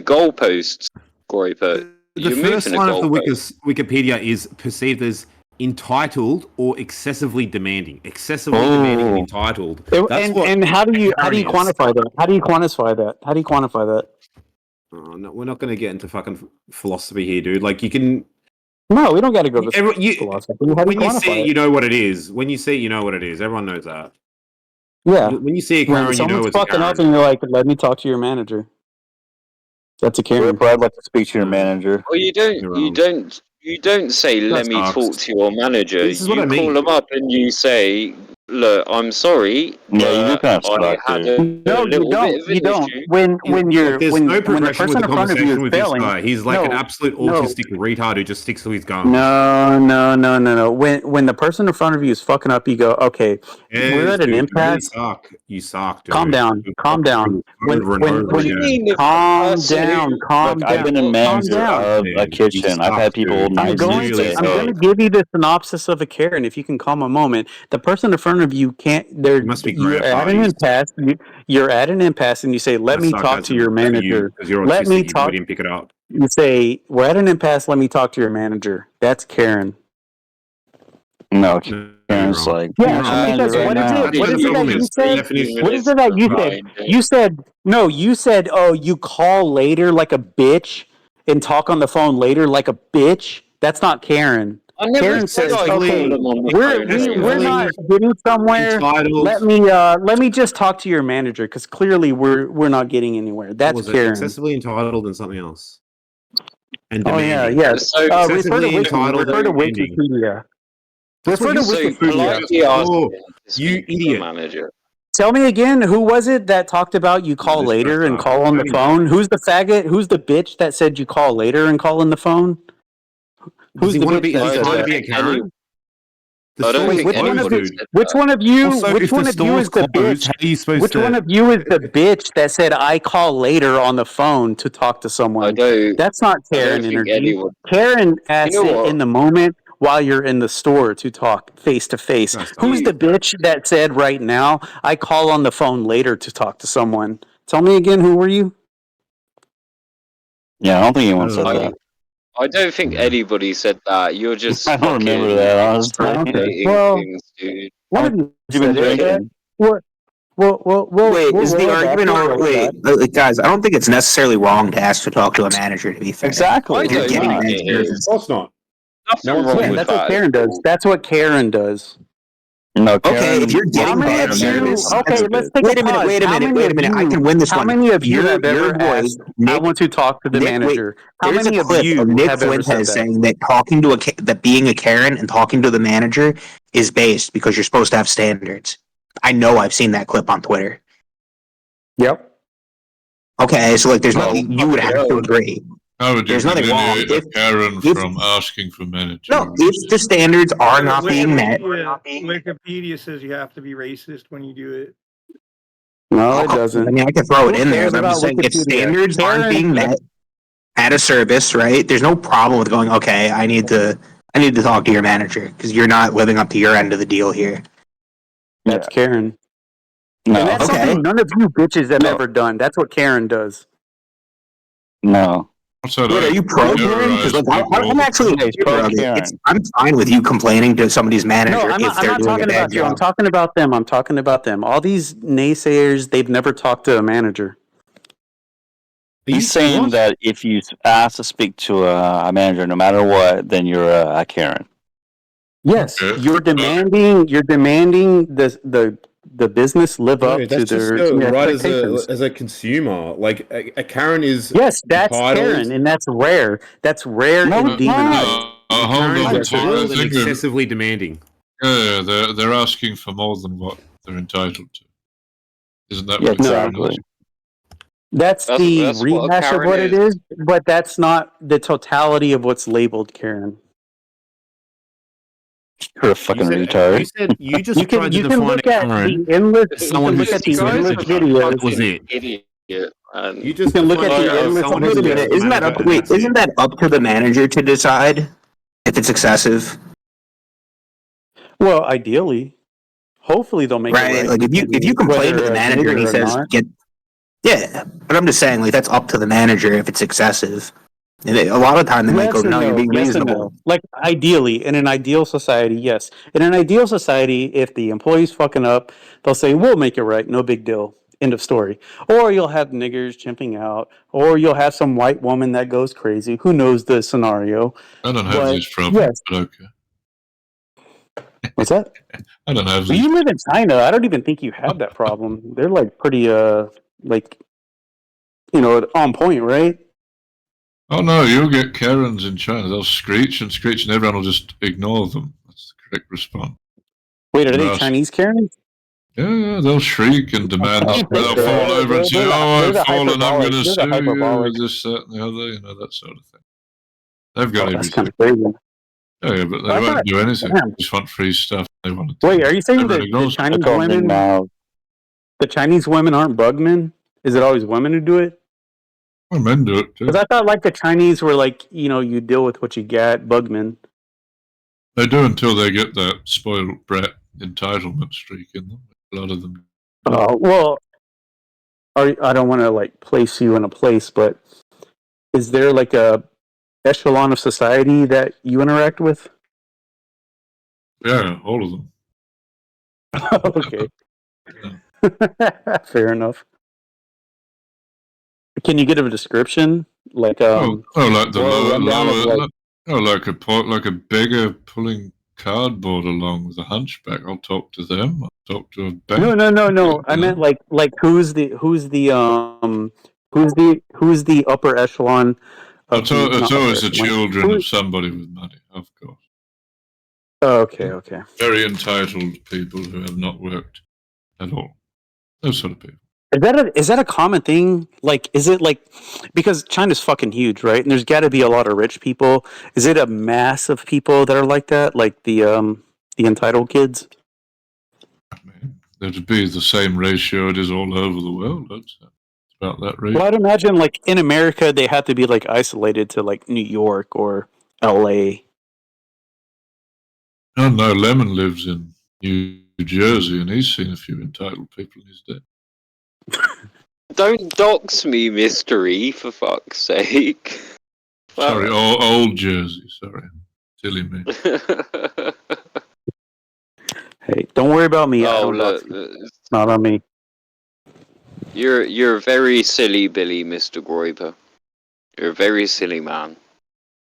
[SPEAKER 4] goalposts, Groiper.
[SPEAKER 16] The
[SPEAKER 4] You're
[SPEAKER 16] first
[SPEAKER 4] moving the
[SPEAKER 16] line of the
[SPEAKER 4] goalposts.
[SPEAKER 16] Wikipedia is perceived as entitled or excessively demanding. Excessively demanding and entitled. That's what.
[SPEAKER 18] And how do you
[SPEAKER 16] Karen is.
[SPEAKER 18] quantify that? How do you quantify that? How do you quantify that?
[SPEAKER 16] Oh, no, we're not going to get into fucking philosophy here, dude. Like you can.
[SPEAKER 18] No, we don't got to go to philosophy. How do
[SPEAKER 16] When you
[SPEAKER 18] quantify
[SPEAKER 16] see it,
[SPEAKER 18] it?
[SPEAKER 16] you know what it is. When you see it, you know what it is. Everyone knows that.
[SPEAKER 18] Yeah.
[SPEAKER 16] When you see a
[SPEAKER 18] When
[SPEAKER 16] Karen, you know
[SPEAKER 18] someone's
[SPEAKER 16] it's a
[SPEAKER 18] fucking up
[SPEAKER 16] Karen.
[SPEAKER 18] and you're like, "Let me talk to your manager." That's a Karen.
[SPEAKER 17] I'd like to speak to your manager.
[SPEAKER 4] Well, you don't say, "Let me talk to your manager."
[SPEAKER 16] This is what
[SPEAKER 4] You
[SPEAKER 16] I
[SPEAKER 4] call
[SPEAKER 16] mean.
[SPEAKER 4] them up and you say, "Look, I'm sorry,
[SPEAKER 17] Yeah, you do
[SPEAKER 4] but
[SPEAKER 17] kind of
[SPEAKER 4] I
[SPEAKER 17] suck,
[SPEAKER 4] had
[SPEAKER 17] dude.
[SPEAKER 4] a
[SPEAKER 18] No, you
[SPEAKER 4] little
[SPEAKER 18] don't.
[SPEAKER 4] bit of
[SPEAKER 18] You
[SPEAKER 4] an
[SPEAKER 18] don't.
[SPEAKER 4] issue."
[SPEAKER 18] When you're
[SPEAKER 16] There's
[SPEAKER 18] when
[SPEAKER 16] no
[SPEAKER 18] the
[SPEAKER 16] progression with
[SPEAKER 18] person
[SPEAKER 16] the
[SPEAKER 18] in front of you
[SPEAKER 16] conversation
[SPEAKER 18] is
[SPEAKER 16] with this
[SPEAKER 18] failing.
[SPEAKER 16] guy. He's like an
[SPEAKER 18] No,
[SPEAKER 16] absolute
[SPEAKER 18] no.
[SPEAKER 16] autistic retard who just sticks to his guns.
[SPEAKER 18] No. When the person in front of you is fucking up, you go, "Okay, we're
[SPEAKER 16] Yes,
[SPEAKER 18] at an
[SPEAKER 16] dude, you really
[SPEAKER 18] impasse."
[SPEAKER 16] suck. You suck, dude.
[SPEAKER 18] Calm down.
[SPEAKER 16] You
[SPEAKER 18] Calm
[SPEAKER 16] fucking
[SPEAKER 18] down.
[SPEAKER 16] do over and over
[SPEAKER 4] What do you
[SPEAKER 16] again.
[SPEAKER 4] mean if the
[SPEAKER 18] Calm
[SPEAKER 4] person
[SPEAKER 18] down.
[SPEAKER 4] who
[SPEAKER 18] Calm
[SPEAKER 17] Look, I've
[SPEAKER 18] down.
[SPEAKER 17] been a
[SPEAKER 18] Calm
[SPEAKER 17] manager
[SPEAKER 18] down.
[SPEAKER 17] of a
[SPEAKER 16] You
[SPEAKER 17] kitchen. I've
[SPEAKER 16] suck,
[SPEAKER 17] had people
[SPEAKER 16] dude.
[SPEAKER 18] I'm
[SPEAKER 17] nicely
[SPEAKER 18] going
[SPEAKER 16] really
[SPEAKER 18] to I'm
[SPEAKER 17] say,
[SPEAKER 18] going to give you the synopsis of a Karen if you can calm a moment. The person in front of you can't.
[SPEAKER 16] You must be
[SPEAKER 18] You're
[SPEAKER 16] grandpa.
[SPEAKER 18] at an impasse. You're at an impasse, and you say, "Let
[SPEAKER 16] That's
[SPEAKER 18] me talk to your
[SPEAKER 16] sarcasm for you
[SPEAKER 18] manager."
[SPEAKER 16] because you're
[SPEAKER 18] Let me
[SPEAKER 16] autistic. You
[SPEAKER 18] talk.
[SPEAKER 16] probably didn't pick it up.
[SPEAKER 18] You say, "We're at an impasse. Let me talk to your manager." That's Karen.
[SPEAKER 17] no,
[SPEAKER 16] No,
[SPEAKER 17] Karen's
[SPEAKER 16] you're wrong.
[SPEAKER 17] like,
[SPEAKER 18] Yeah,
[SPEAKER 17] "Who's your manager
[SPEAKER 18] because
[SPEAKER 17] right
[SPEAKER 18] what is
[SPEAKER 17] now?"
[SPEAKER 18] it? What
[SPEAKER 16] The
[SPEAKER 18] is it that
[SPEAKER 16] problem
[SPEAKER 18] you
[SPEAKER 16] is the
[SPEAKER 18] said?
[SPEAKER 16] definition.
[SPEAKER 18] What is it that you said? You said no. You said, "Oh, you call later like a bitch and talk on the phone later like a bitch." That's not Karen.
[SPEAKER 4] I never
[SPEAKER 18] Karen
[SPEAKER 4] said
[SPEAKER 18] says,
[SPEAKER 4] I called
[SPEAKER 18] "Okay,
[SPEAKER 4] them on the
[SPEAKER 18] we're
[SPEAKER 4] phone.
[SPEAKER 18] we're not getting somewhere.
[SPEAKER 16] entitled.
[SPEAKER 18] Let me just talk to your manager because clearly we're not getting anywhere."
[SPEAKER 16] What
[SPEAKER 18] That's
[SPEAKER 16] was it?
[SPEAKER 18] Karen.
[SPEAKER 16] Excessively entitled and something else. And
[SPEAKER 18] Oh yeah,
[SPEAKER 16] demanding.
[SPEAKER 18] yeah. Refer
[SPEAKER 16] Excessively
[SPEAKER 18] to
[SPEAKER 16] entitled
[SPEAKER 18] refer to
[SPEAKER 16] and demanding.
[SPEAKER 18] Wikipedia.
[SPEAKER 16] That's what
[SPEAKER 18] Refer to
[SPEAKER 16] you said.
[SPEAKER 18] Wikipedia.
[SPEAKER 4] Politely ask
[SPEAKER 16] Oh,
[SPEAKER 4] them to
[SPEAKER 16] you
[SPEAKER 4] speak to the
[SPEAKER 16] idiot.
[SPEAKER 4] manager.
[SPEAKER 18] Tell me again, who was it that talked about you call
[SPEAKER 16] This
[SPEAKER 18] later
[SPEAKER 16] guy's
[SPEAKER 18] and
[SPEAKER 16] up.
[SPEAKER 18] call on the
[SPEAKER 16] Tony.
[SPEAKER 18] phone? Who's the faggot? Who's the bitch that said you call later and call on the phone?
[SPEAKER 16] Does
[SPEAKER 18] Who's
[SPEAKER 16] he
[SPEAKER 18] the
[SPEAKER 16] want to
[SPEAKER 18] bitch
[SPEAKER 16] be? Is
[SPEAKER 18] that
[SPEAKER 16] he
[SPEAKER 18] said
[SPEAKER 16] trying to
[SPEAKER 18] that?
[SPEAKER 16] be a Karen? The
[SPEAKER 4] I don't
[SPEAKER 16] store's
[SPEAKER 4] think
[SPEAKER 18] Which one
[SPEAKER 16] closed,
[SPEAKER 18] of
[SPEAKER 4] anybody
[SPEAKER 18] you?
[SPEAKER 16] dude.
[SPEAKER 4] said
[SPEAKER 18] Which
[SPEAKER 4] that.
[SPEAKER 18] one of you?
[SPEAKER 16] Also,
[SPEAKER 18] Which
[SPEAKER 16] if
[SPEAKER 18] one
[SPEAKER 16] the
[SPEAKER 18] of you
[SPEAKER 16] store's
[SPEAKER 18] is the
[SPEAKER 16] closed,
[SPEAKER 18] bitch?
[SPEAKER 16] how are you supposed
[SPEAKER 18] Which
[SPEAKER 16] to?
[SPEAKER 18] one of you is the bitch that said I call later on the phone to talk to someone?
[SPEAKER 4] I don't
[SPEAKER 18] That's not Karen
[SPEAKER 4] think
[SPEAKER 18] energy.
[SPEAKER 4] anyone.
[SPEAKER 18] Karen
[SPEAKER 4] You
[SPEAKER 18] adds
[SPEAKER 4] know
[SPEAKER 18] it
[SPEAKER 4] what?
[SPEAKER 18] in the moment while you're in the store to talk face to face. Who's the bitch that said right now, I call on the phone later to talk to someone? Tell me again, who were you?
[SPEAKER 17] Yeah, I don't think anyone said that.
[SPEAKER 4] I don't think anybody said that. You're just
[SPEAKER 17] I don't remember
[SPEAKER 4] fucking
[SPEAKER 17] that, honestly.
[SPEAKER 4] extrapolating
[SPEAKER 18] Well,
[SPEAKER 4] things, dude.
[SPEAKER 18] one of you
[SPEAKER 17] You've been
[SPEAKER 18] said it.
[SPEAKER 17] drinking.
[SPEAKER 18] What? Well,
[SPEAKER 7] Wait,
[SPEAKER 18] we'll
[SPEAKER 7] is the
[SPEAKER 18] roll it back.
[SPEAKER 7] argument
[SPEAKER 18] We'll
[SPEAKER 7] over?
[SPEAKER 18] roll it
[SPEAKER 7] Wait,
[SPEAKER 18] back.
[SPEAKER 7] guys, I don't think it's necessarily wrong to ask to talk to a manager. To be fair,
[SPEAKER 17] Exactly.
[SPEAKER 7] If you're
[SPEAKER 4] I don't
[SPEAKER 7] getting
[SPEAKER 4] think
[SPEAKER 7] that
[SPEAKER 4] it
[SPEAKER 7] service.
[SPEAKER 4] is.
[SPEAKER 16] Of course not.
[SPEAKER 4] Nothing
[SPEAKER 16] one's
[SPEAKER 4] wrong
[SPEAKER 16] saying
[SPEAKER 18] Yeah,
[SPEAKER 4] with
[SPEAKER 18] that's what
[SPEAKER 4] that.
[SPEAKER 18] Karen does. That's what Karen does.
[SPEAKER 17] No,
[SPEAKER 7] Okay,
[SPEAKER 17] Karen.
[SPEAKER 7] if you're getting
[SPEAKER 18] How many
[SPEAKER 7] bad
[SPEAKER 18] of you?
[SPEAKER 7] service,
[SPEAKER 18] Okay, let's take
[SPEAKER 7] wait
[SPEAKER 18] a
[SPEAKER 7] a minute,
[SPEAKER 18] pause.
[SPEAKER 7] wait a
[SPEAKER 18] How
[SPEAKER 7] minute,
[SPEAKER 18] many
[SPEAKER 7] wait a
[SPEAKER 18] of
[SPEAKER 7] minute. I
[SPEAKER 18] you?
[SPEAKER 7] can win this
[SPEAKER 18] How
[SPEAKER 7] one.
[SPEAKER 18] many of you have
[SPEAKER 7] Your
[SPEAKER 18] ever
[SPEAKER 7] boy,
[SPEAKER 18] asked? I
[SPEAKER 7] Nick.
[SPEAKER 18] want to talk to the
[SPEAKER 7] Nick, wait.
[SPEAKER 18] manager. How
[SPEAKER 7] There's a
[SPEAKER 18] many of
[SPEAKER 7] clip of
[SPEAKER 18] you
[SPEAKER 7] Nick
[SPEAKER 18] have ever said
[SPEAKER 7] Fuentes
[SPEAKER 18] that?
[SPEAKER 7] saying that talking to that being a Karen and talking to the manager is based because you're supposed to have standards. I know I've seen that clip on Twitter.
[SPEAKER 18] Yep.
[SPEAKER 7] Okay, so like, there's nothing you would have to agree.
[SPEAKER 14] How would you
[SPEAKER 7] There's nothing wrong
[SPEAKER 14] delineate a Karen
[SPEAKER 7] if
[SPEAKER 14] from asking for manager?
[SPEAKER 7] no, if the standards are not being met.
[SPEAKER 3] Wikipedia says you have to be racist when you do it.
[SPEAKER 18] No, it
[SPEAKER 7] I
[SPEAKER 18] doesn't.
[SPEAKER 7] mean, I can throw it
[SPEAKER 18] Who
[SPEAKER 7] in there,
[SPEAKER 18] cares
[SPEAKER 7] but I'm just
[SPEAKER 18] about
[SPEAKER 7] saying if
[SPEAKER 18] Wikipedia?
[SPEAKER 7] standards aren't
[SPEAKER 18] Karen,
[SPEAKER 7] being met at a service, right? There's no problem with going, okay, I need to talk to your manager because you're not living up to your end of the deal here.
[SPEAKER 18] that's Karen.
[SPEAKER 17] No.
[SPEAKER 18] And that's
[SPEAKER 7] Okay.
[SPEAKER 18] something none of you bitches have ever done. That's what Karen does.
[SPEAKER 17] No.
[SPEAKER 7] Wait, are you pro Karen? Because like, I'm actually in favor of it. I'm fine with you complaining to somebody's manager
[SPEAKER 18] No, I'm
[SPEAKER 7] if
[SPEAKER 18] not
[SPEAKER 7] they're doing
[SPEAKER 18] talking
[SPEAKER 7] a bad
[SPEAKER 18] about you. I'm
[SPEAKER 7] job.
[SPEAKER 18] talking about them. I'm talking about them. All these naysayers, they've never talked to a manager.
[SPEAKER 17] He's saying that if you ask to speak to a manager, no matter what, then you're a Karen.
[SPEAKER 18] Yes, you're demanding. You're demanding the business live
[SPEAKER 16] No,
[SPEAKER 18] up to
[SPEAKER 16] that's just
[SPEAKER 18] their
[SPEAKER 16] right
[SPEAKER 18] expectations.
[SPEAKER 16] as a consumer. Like a Karen is
[SPEAKER 18] Yes, that's
[SPEAKER 16] entitled.
[SPEAKER 18] Karen, and that's rare. That's rare and demonized.
[SPEAKER 14] Hold on.
[SPEAKER 16] Yes, entitled and
[SPEAKER 14] I think they're-
[SPEAKER 16] excessively demanding.
[SPEAKER 14] Yeah, they're asking for more than what they're entitled to. Isn't that
[SPEAKER 17] Yeah,
[SPEAKER 14] what Karen
[SPEAKER 17] exactly.
[SPEAKER 14] is?
[SPEAKER 18] That's the
[SPEAKER 4] That's what a
[SPEAKER 18] rehash of
[SPEAKER 4] Karen
[SPEAKER 18] what it
[SPEAKER 4] is.
[SPEAKER 18] is, but that's not the totality of what's labeled Karen.
[SPEAKER 17] You're a fucking retard.
[SPEAKER 16] You just
[SPEAKER 18] You can
[SPEAKER 16] tried to
[SPEAKER 18] you can
[SPEAKER 16] define
[SPEAKER 18] look
[SPEAKER 16] a
[SPEAKER 18] at
[SPEAKER 16] Karen
[SPEAKER 18] the endless.
[SPEAKER 16] as
[SPEAKER 18] You
[SPEAKER 16] someone
[SPEAKER 18] can
[SPEAKER 16] who
[SPEAKER 18] look at the
[SPEAKER 16] speaks
[SPEAKER 18] endless
[SPEAKER 16] English.
[SPEAKER 18] videos.
[SPEAKER 16] That was it.
[SPEAKER 4] Idiot. And
[SPEAKER 16] You just
[SPEAKER 18] can look at
[SPEAKER 16] defined
[SPEAKER 18] the
[SPEAKER 16] it as
[SPEAKER 18] endless
[SPEAKER 16] someone
[SPEAKER 7] Wait
[SPEAKER 16] who
[SPEAKER 7] a
[SPEAKER 16] speaks
[SPEAKER 7] minute,
[SPEAKER 16] to
[SPEAKER 7] isn't that
[SPEAKER 16] manager,
[SPEAKER 7] up?
[SPEAKER 16] and
[SPEAKER 7] Wait,
[SPEAKER 16] that's
[SPEAKER 7] isn't
[SPEAKER 16] it.
[SPEAKER 7] that up to the manager to decide if it's excessive?
[SPEAKER 18] Well, ideally, hopefully they'll make it
[SPEAKER 7] Right?
[SPEAKER 18] right.
[SPEAKER 7] Like if you complain to the
[SPEAKER 18] Whether a
[SPEAKER 7] manager and he
[SPEAKER 18] nigger or
[SPEAKER 7] says
[SPEAKER 18] not.
[SPEAKER 7] yeah, but I'm just saying like that's up to the manager if it's excessive. And a lot of time they might go,
[SPEAKER 18] Yes and
[SPEAKER 7] no, you're
[SPEAKER 18] no.
[SPEAKER 7] being
[SPEAKER 18] Yes and
[SPEAKER 7] reasonable.
[SPEAKER 18] no. Like ideally, in an ideal society, yes. In an ideal society, if the employee's fucking up, they'll say, "We'll make it right. No big deal." End of story. Or you'll have niggers chimping out, or you'll have some white woman that goes crazy. Who knows the scenario?
[SPEAKER 14] I don't have
[SPEAKER 18] But
[SPEAKER 14] these problems,
[SPEAKER 18] yes.
[SPEAKER 14] but okay.
[SPEAKER 18] What's that?
[SPEAKER 14] I don't have
[SPEAKER 18] Well,
[SPEAKER 14] these.
[SPEAKER 18] you live in China. I don't even think you have that problem. They're like pretty like on point, right?
[SPEAKER 14] Oh no, you'll get Karens in China. They'll screech and screech, and everyone will just ignore them. That's the correct response.
[SPEAKER 18] Wait, are they
[SPEAKER 14] Yes.
[SPEAKER 18] Chinese Karens?
[SPEAKER 14] Yeah, they'll shriek and demand. They'll fall over and say, "Oh, I've fallen. I'm going to sue you." This, that, and the other. You know, that sort of thing. They've got
[SPEAKER 18] That's
[SPEAKER 14] everything.
[SPEAKER 18] kind of crazy.
[SPEAKER 14] Yeah, but they
[SPEAKER 18] I
[SPEAKER 14] won't
[SPEAKER 18] thought-
[SPEAKER 14] do anything.
[SPEAKER 18] damn.
[SPEAKER 14] They just want free stuff. They want to.
[SPEAKER 18] Wait, are you saying that
[SPEAKER 14] Everyone
[SPEAKER 18] the
[SPEAKER 14] ignores them.
[SPEAKER 18] Chinese women aren't bugmen? Is it always women who do it?
[SPEAKER 14] Well, men do it too.
[SPEAKER 18] Because I thought like the Chinese were like, you deal with what you get, bugmen.
[SPEAKER 14] They do until they get that spoiled brat entitlement streak in them. A lot of them.
[SPEAKER 18] Well, I don't want to like place you in a place, but is there like a echelon of society that you interact with?
[SPEAKER 14] Yeah, all of them.
[SPEAKER 18] Okay. Fair enough. Can you get a description? Like
[SPEAKER 14] like the
[SPEAKER 18] or a rundown of, like,
[SPEAKER 14] like a beggar pulling cardboard along with a hunchback. I'll talk to them. I'll talk to a bank.
[SPEAKER 18] No. I meant like who's the upper echelon of
[SPEAKER 14] It's always the
[SPEAKER 18] echelon.
[SPEAKER 14] children of somebody with money, of course.
[SPEAKER 18] Okay.
[SPEAKER 14] Very entitled people who have not worked at all. Those sort of people.
[SPEAKER 18] Is that a common thing? Like, is it like because China's fucking huge, right? And there's got to be a lot of rich people. Is it a mass of people that are like that, like the entitled kids?
[SPEAKER 14] There'd be the same ratio it is all over the world. It's about that ratio.
[SPEAKER 18] Well, I'd imagine like in America they have to be like isolated to like New York or L.A.
[SPEAKER 14] Oh no, Lemon lives in New Jersey and he's seen a few entitled people in his day.
[SPEAKER 4] Don't dox me, mystery, for fuck's sake.
[SPEAKER 14] Sorry, old Jersey, sorry. Silly me.
[SPEAKER 18] Hey, don't worry about me. I
[SPEAKER 4] Oh,
[SPEAKER 18] don't
[SPEAKER 4] look.
[SPEAKER 18] dox you. It's not on me.
[SPEAKER 4] You're very silly, Billy, Mr. Groiper. You're a very silly man.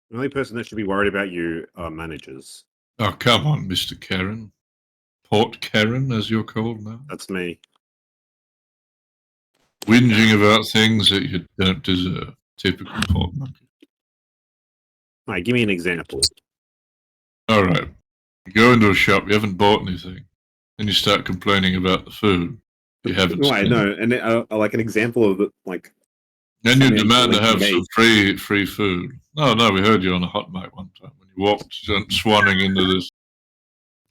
[SPEAKER 16] The only person that should be worried about you are managers.
[SPEAKER 14] Oh, come on, Mr. Karen. Port Karen, as you're called now.
[SPEAKER 16] That's me.
[SPEAKER 14] Whinging about things that you don't deserve. Typical port monkey.
[SPEAKER 16] Alright, give me an example.
[SPEAKER 14] Alright. You go into a shop, you haven't bought anything. Then you start complaining about the food. You haven't
[SPEAKER 16] Right,
[SPEAKER 14] seen.
[SPEAKER 16] no, and like an example of like.
[SPEAKER 14] Then you
[SPEAKER 16] something
[SPEAKER 14] demand to
[SPEAKER 16] like
[SPEAKER 14] have
[SPEAKER 16] me.
[SPEAKER 14] some free food. No, we heard you on a hot mic one time when you walked swanning into this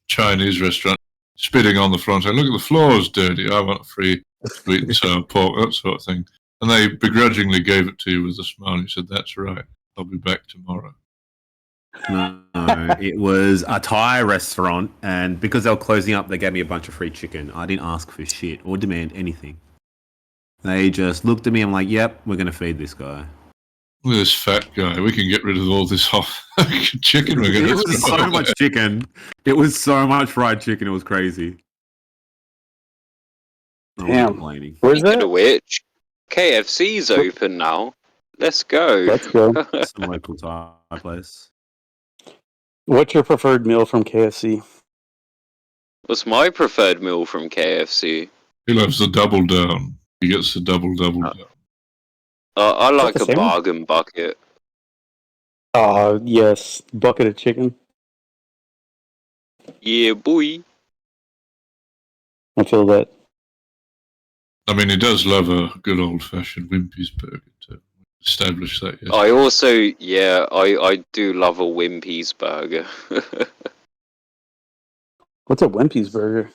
[SPEAKER 14] Chinese restaurant, spitting on the floor and saying, "Look at the floor's dirty. I want a free sweet and sour pork," that sort of thing. And they begrudgingly gave it to you with a smile. And you said, "That's right. I'll be back tomorrow."
[SPEAKER 16] No, it was a Thai restaurant, and because they were closing up, they gave me a bunch of free chicken. I didn't ask for shit or demand anything. They just looked at me. I'm like, "Yep, we're gonna feed this guy."
[SPEAKER 14] Look at this fat guy. We can get rid of all this hot chicken. We're going
[SPEAKER 16] It was so much chicken. It was so much fried chicken. It was crazy. I wasn't
[SPEAKER 18] Damn.
[SPEAKER 16] complaining.
[SPEAKER 18] Where's
[SPEAKER 4] Speaking
[SPEAKER 18] that?
[SPEAKER 4] of which, KFC's open now. Let's go.
[SPEAKER 18] Let's go.
[SPEAKER 16] Some local Thai place.
[SPEAKER 18] What's your preferred meal from KFC?
[SPEAKER 4] What's my preferred meal from KFC?
[SPEAKER 14] He loves the double down. He gets the double down.
[SPEAKER 4] I like
[SPEAKER 18] the
[SPEAKER 4] a
[SPEAKER 18] same one?
[SPEAKER 4] bargain bucket.
[SPEAKER 18] Yes. Bucket of chicken.
[SPEAKER 4] Yeah, boy.
[SPEAKER 18] I feel that.
[SPEAKER 14] I mean, he does love a good old-fashioned Wimpy's burger, too. Establish that, yes.
[SPEAKER 4] I also, I do love a Wimpy's burger.
[SPEAKER 18] What's a Wimpy's burger?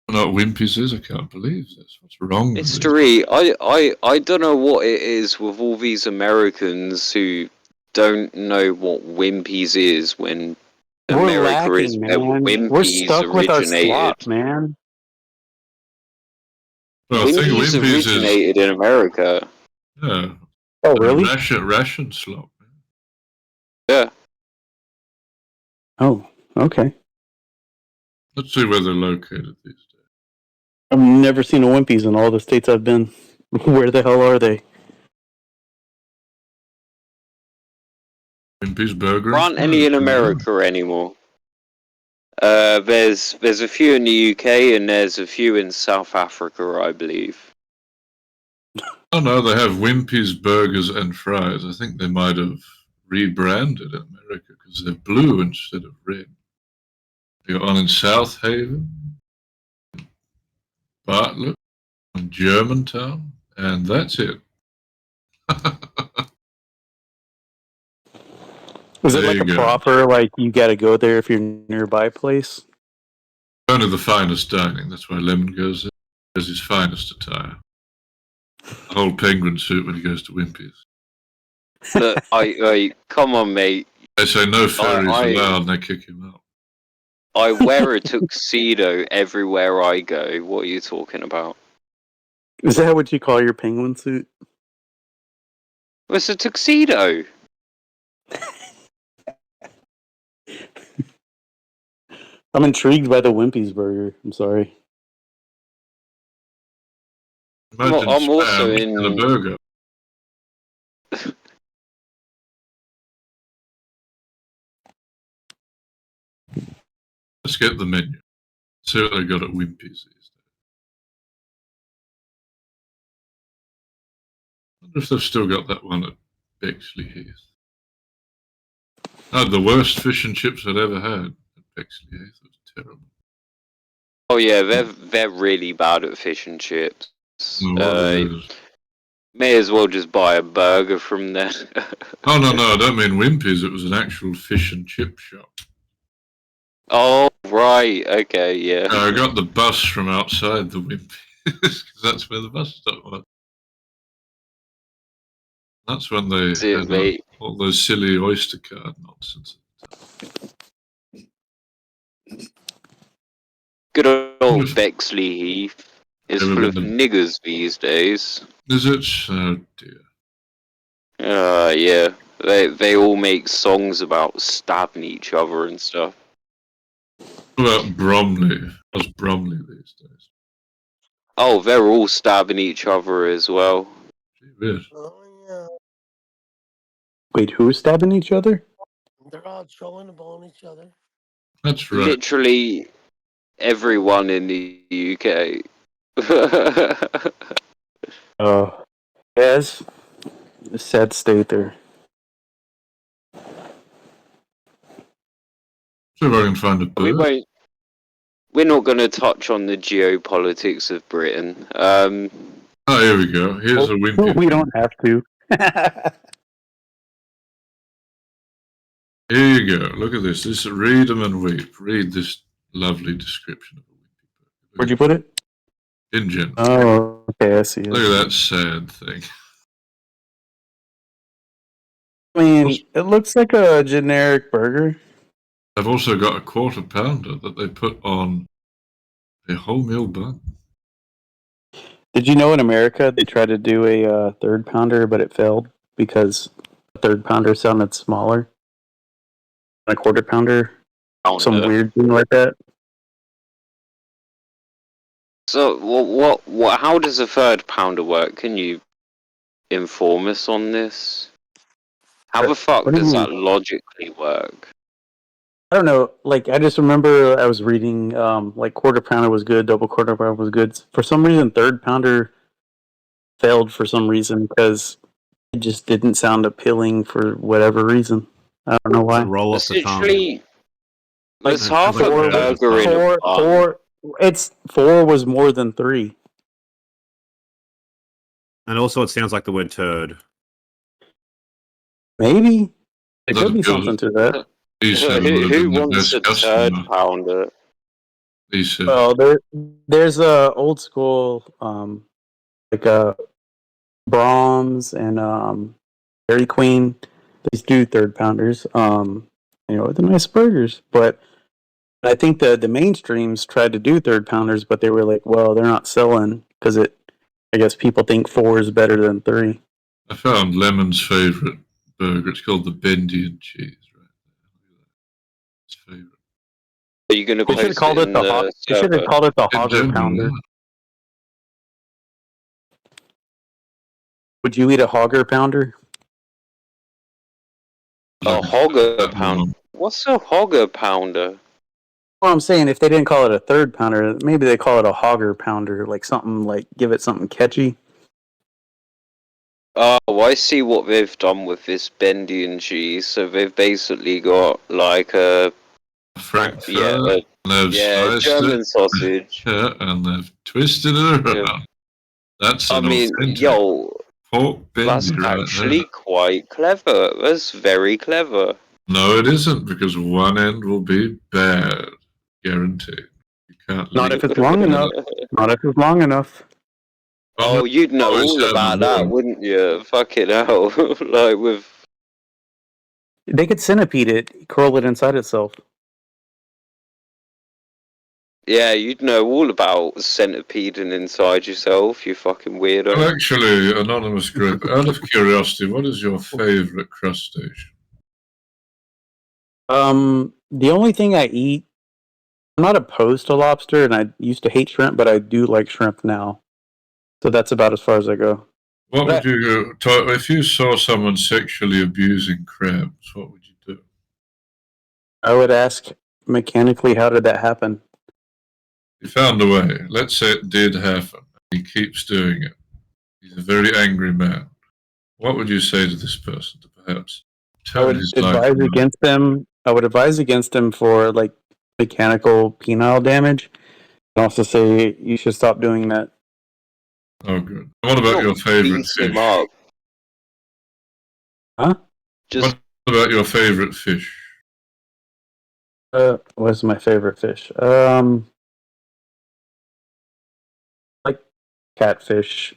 [SPEAKER 14] Not Wimpy's is, I can't believe this. What's wrong with this?
[SPEAKER 4] Mystery, I don't know what it is with all these Americans who don't know what Wimpy's is when
[SPEAKER 18] We're
[SPEAKER 4] America is
[SPEAKER 18] lacking,
[SPEAKER 4] where
[SPEAKER 18] man. We're
[SPEAKER 4] Wimpy's
[SPEAKER 18] stuck with our
[SPEAKER 4] originated.
[SPEAKER 18] slop, man.
[SPEAKER 14] Well, I think
[SPEAKER 4] Wimpy's
[SPEAKER 14] Wimpy's
[SPEAKER 4] originated in America.
[SPEAKER 14] Yeah.
[SPEAKER 18] Oh, really?
[SPEAKER 14] Ration slop.
[SPEAKER 4] Yeah.
[SPEAKER 18] Oh, okay.
[SPEAKER 14] Let's see where they're located these days.
[SPEAKER 18] I've never seen a Wimpy's in all the states I've been. Where the hell are they?
[SPEAKER 14] Wimpy's burger.
[SPEAKER 4] There aren't any in America anymore. There's a few in the UK and there's a few in South Africa, I believe.
[SPEAKER 14] Oh no, they have Wimpy's burgers and fries. I think they might have rebranded in America because they're blue instead of red. They got one in South Haven, Bartlett, and Germantown, and that's it.
[SPEAKER 18] Is it
[SPEAKER 14] There
[SPEAKER 18] like
[SPEAKER 14] you
[SPEAKER 18] a
[SPEAKER 14] go.
[SPEAKER 18] proper, like, you gotta go there if you're nearby place?
[SPEAKER 14] Only the finest dining. That's why Lemon goes there. Has his finest attire. A whole penguin suit when he goes to Wimpy's.
[SPEAKER 4] Look, I come on, mate.
[SPEAKER 14] They say no fairies allowed, and they kick him out.
[SPEAKER 4] I wear a tuxedo everywhere I go. What are you talking about?
[SPEAKER 18] Is that what you call your penguin suit?
[SPEAKER 4] It's a tuxedo.
[SPEAKER 18] I'm intrigued by the Wimpy's burger. I'm sorry.
[SPEAKER 14] Imagine
[SPEAKER 4] I'm also
[SPEAKER 14] spam
[SPEAKER 4] in
[SPEAKER 14] a burger. Let's get the menu. See what they got at Wimpy's these days. I wonder if they've still got that one at Bexley Heath. I had the worst fish and chips I'd ever had at Bexley Heath. It was terrible.
[SPEAKER 4] Oh yeah, they're really bad at fish and chips. May as well just buy a burger from there.
[SPEAKER 14] Oh no, I don't mean Wimpy's. It was an actual fish and chip shop.
[SPEAKER 4] Oh right, okay, yeah.
[SPEAKER 14] I got the bus from outside the Wimpy's because that's where the bus stop was. That's when they had all those silly Oyster card nonsense.
[SPEAKER 4] Good old Bexley Heath is
[SPEAKER 14] Ever
[SPEAKER 4] full
[SPEAKER 14] been
[SPEAKER 4] of
[SPEAKER 14] to-
[SPEAKER 4] niggers these days.
[SPEAKER 14] Is it? Oh dear.
[SPEAKER 4] Yeah. They all make songs about stabbing each other and stuff.
[SPEAKER 14] What about Bromley? How's Bromley these days?
[SPEAKER 4] Oh, they're all stabbing each other as well.
[SPEAKER 14] Weird.
[SPEAKER 18] Wait, who's stabbing each other?
[SPEAKER 19] They're all trolling upon each other.
[SPEAKER 14] That's right.
[SPEAKER 4] Literally everyone in the UK.
[SPEAKER 18] Yes. A sad state there.
[SPEAKER 14] See if I can find a
[SPEAKER 4] we
[SPEAKER 14] bird.
[SPEAKER 4] won't. We're not going to touch on the geopolitics of Britain.
[SPEAKER 14] Oh, here we go. Here's a wimpy.
[SPEAKER 18] We don't have to.
[SPEAKER 14] Here you go. Look at this. This read 'em and weep. Read this lovely description of a wimpy bird.
[SPEAKER 18] Where'd you put it?
[SPEAKER 14] In general.
[SPEAKER 18] Oh, okay, I see.
[SPEAKER 14] Look at that sad thing.
[SPEAKER 18] I mean, it looks like a generic burger.
[SPEAKER 14] They've also got a quarter pounder that they put on a wholemeal bun.
[SPEAKER 18] Did you know in America they tried to do a third pounder, but it failed because a third pounder sounded smaller than a quarter pounder? Some weird thing like that.
[SPEAKER 4] So, what? How does a third pounder work? Can you inform us on this? How the fuck
[SPEAKER 18] What do you
[SPEAKER 4] does
[SPEAKER 18] mean?
[SPEAKER 4] that logically work?
[SPEAKER 18] I don't know. Like, I just remember I was reading, like, quarter pounder was good, double quarter pounder was good. For some reason, third pounder failed for some reason because it just didn't sound appealing for whatever reason. I don't know why.
[SPEAKER 16] Roll off the tongue.
[SPEAKER 4] There's half a burger in a bun.
[SPEAKER 18] Four was more than three.
[SPEAKER 16] And also, it sounds like the word turd.
[SPEAKER 18] Maybe. It could be
[SPEAKER 14] That's
[SPEAKER 18] something to that.
[SPEAKER 4] Who wants a third pounder?
[SPEAKER 18] Well, there's a old school, like Brahms and Dairy Queen. They do third pounders, with the nice burgers. But I think the mainstreams tried to do third pounders, but they were like, well, they're not selling because I guess people think 4 is better than 3.
[SPEAKER 14] I found Lemon's favourite burger. It's called the Bendy and cheese. Right there. His favourite.
[SPEAKER 4] Are you going to
[SPEAKER 18] They should have called it the hog. They should have called it the Hogger Pounder.
[SPEAKER 14] Yeah.
[SPEAKER 18] Would you eat a Hogger Pounder?
[SPEAKER 4] A hogger pounder. What's a hogger pounder?
[SPEAKER 18] Well, I'm saying if they didn't call it a third pounder, maybe they call it a Hogger Pounder, like something like give it something catchy.
[SPEAKER 4] Oh, I see what they've done with this bendy and cheese. So they've basically got like a
[SPEAKER 14] Frankfurt. Sliced
[SPEAKER 4] German
[SPEAKER 14] it.
[SPEAKER 4] sausage.
[SPEAKER 14] Yeah, and they've twisted it around.
[SPEAKER 4] Yeah.
[SPEAKER 14] That's
[SPEAKER 4] I
[SPEAKER 14] an
[SPEAKER 4] mean,
[SPEAKER 14] authentic pork
[SPEAKER 4] that's
[SPEAKER 14] bendy right
[SPEAKER 4] actually
[SPEAKER 14] there.
[SPEAKER 4] quite clever. That's very clever.
[SPEAKER 14] No, it isn't, because one end will be bad. Guaranteed. You can't
[SPEAKER 18] Not
[SPEAKER 14] leave
[SPEAKER 18] if it's long enough. Not if it's long enough.
[SPEAKER 4] Oh, you'd know
[SPEAKER 14] always
[SPEAKER 4] all
[SPEAKER 14] have
[SPEAKER 4] about
[SPEAKER 14] the
[SPEAKER 4] that,
[SPEAKER 14] word.
[SPEAKER 4] wouldn't you? Fucking hell. Like with
[SPEAKER 18] They could centipede it, curl it inside itself.
[SPEAKER 4] yeah, you'd know all about centipeding inside yourself, you fucking weirdo.
[SPEAKER 14] Well, actually, Anonymous Group, out of curiosity, what is your favourite crustacean?
[SPEAKER 18] The only thing I eat, I'm not opposed to lobster, and I used to hate shrimp, but I do like shrimp now. So that's about as far as I go.
[SPEAKER 14] What would you do if you saw someone sexually abusing crabs? What would you do?
[SPEAKER 18] I would ask mechanically, how did that happen?
[SPEAKER 14] He found a way. Let's say it did happen. He keeps doing it. He's a very angry man. What would you say to this person to perhaps
[SPEAKER 18] I
[SPEAKER 14] turn
[SPEAKER 18] would
[SPEAKER 14] his life
[SPEAKER 18] advise
[SPEAKER 14] around?
[SPEAKER 18] against them. I would advise against them for like mechanical penile damage. And also say you should stop doing that.
[SPEAKER 14] Oh, good. What about your favourite
[SPEAKER 4] Beat him
[SPEAKER 14] fish?
[SPEAKER 4] up.
[SPEAKER 18] Huh?
[SPEAKER 4] Just
[SPEAKER 14] What about your favourite fish?
[SPEAKER 18] What's my favorite fish? Like catfish.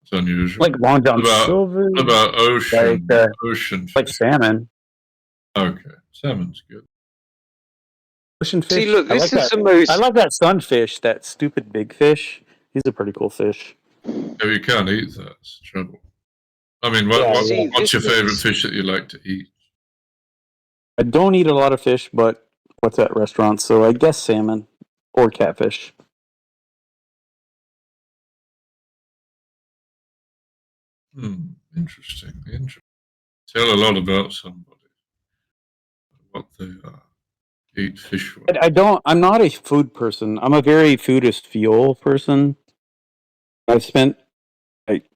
[SPEAKER 14] It's unusual.
[SPEAKER 18] Like Long John Silver.
[SPEAKER 14] What about ocean?
[SPEAKER 18] Like,
[SPEAKER 14] Ocean fish.
[SPEAKER 18] like salmon.
[SPEAKER 14] Okay, salmon's good.
[SPEAKER 18] Ocean
[SPEAKER 4] See,
[SPEAKER 18] fish.
[SPEAKER 4] look,
[SPEAKER 18] I
[SPEAKER 4] this
[SPEAKER 18] like
[SPEAKER 4] is
[SPEAKER 18] that.
[SPEAKER 4] the
[SPEAKER 18] I
[SPEAKER 4] most.
[SPEAKER 18] like that sunfish. That stupid big fish. He's a pretty cool fish.
[SPEAKER 14] Oh, you can't eat that. It's trouble. I mean,
[SPEAKER 18] Yeah, yeah.
[SPEAKER 4] See,
[SPEAKER 14] what's
[SPEAKER 4] this
[SPEAKER 14] your favorite
[SPEAKER 4] is.
[SPEAKER 14] fish that you like to eat?
[SPEAKER 18] I don't eat a lot of fish, but what's at restaurants? So I guess salmon or catfish.
[SPEAKER 14] Interesting. Interesting. Tell a lot about somebody. What they eat fish for.
[SPEAKER 18] I don't. I'm not a food person. I'm a very food is fuel person. I've spent like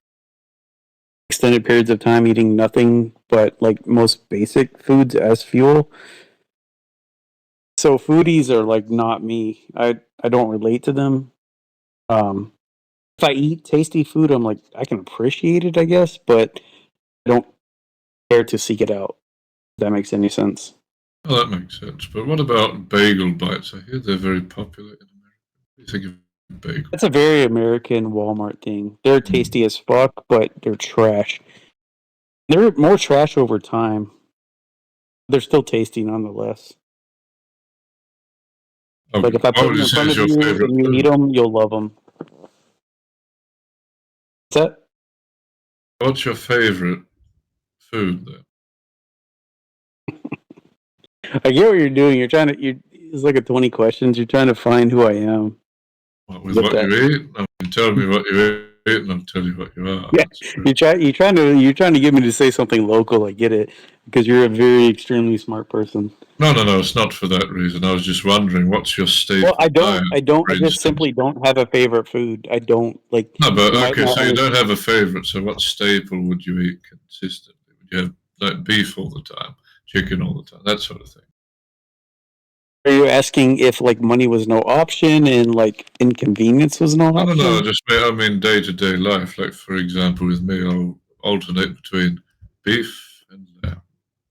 [SPEAKER 18] extended periods of time eating nothing but like most basic foods as fuel. So foodies are like not me. I don't relate to them. If I eat tasty food, I'm like I can appreciate it, I guess, but I don't care to seek it out. If that makes any sense.
[SPEAKER 14] Oh, that makes sense. But what about bagel bites? I hear they're very popular in America. What do you think of bagel?
[SPEAKER 18] That's a very American Walmart thing. They're tasty as fuck, but they're trash. They're more trash over time. They're still tasty nonetheless.
[SPEAKER 14] Oh,
[SPEAKER 18] Like if I
[SPEAKER 14] what
[SPEAKER 18] put
[SPEAKER 14] would
[SPEAKER 18] them
[SPEAKER 14] you
[SPEAKER 18] in
[SPEAKER 14] say
[SPEAKER 18] front
[SPEAKER 14] is
[SPEAKER 18] of
[SPEAKER 14] your
[SPEAKER 18] you
[SPEAKER 14] favorite
[SPEAKER 18] and you eat
[SPEAKER 14] food?
[SPEAKER 18] them, you'll love them. What's that?
[SPEAKER 14] What's your favorite food then?
[SPEAKER 18] I get what you're doing. You're trying to. It's like a 20 questions. You're trying to find who I am.
[SPEAKER 14] With
[SPEAKER 18] Get
[SPEAKER 14] what
[SPEAKER 18] that?
[SPEAKER 14] you eat? I mean, tell me what you eat and I'll tell you what you are.
[SPEAKER 18] Yeah. You're trying to get me to say something local. I get it because you're a very extremely smart person.
[SPEAKER 14] No, no, no. It's not for that reason. I was just wondering, what's your
[SPEAKER 18] Well,
[SPEAKER 14] staple diet,
[SPEAKER 18] I don't.
[SPEAKER 14] for
[SPEAKER 18] I just
[SPEAKER 14] instance?
[SPEAKER 18] simply don't have a favorite food. I don't like.
[SPEAKER 14] No, but
[SPEAKER 18] You might
[SPEAKER 14] okay,
[SPEAKER 18] not
[SPEAKER 14] so you don't
[SPEAKER 18] understand.
[SPEAKER 14] have a favorite. So what staple would you eat consistently? Would you have like beef all the time, chicken all the time, that sort of thing?
[SPEAKER 18] Are you asking if like money was no option and like inconvenience was no
[SPEAKER 14] No, no, no.
[SPEAKER 18] option?
[SPEAKER 14] I mean day to day life. Like for example, with me, I'll alternate between beef and lamb,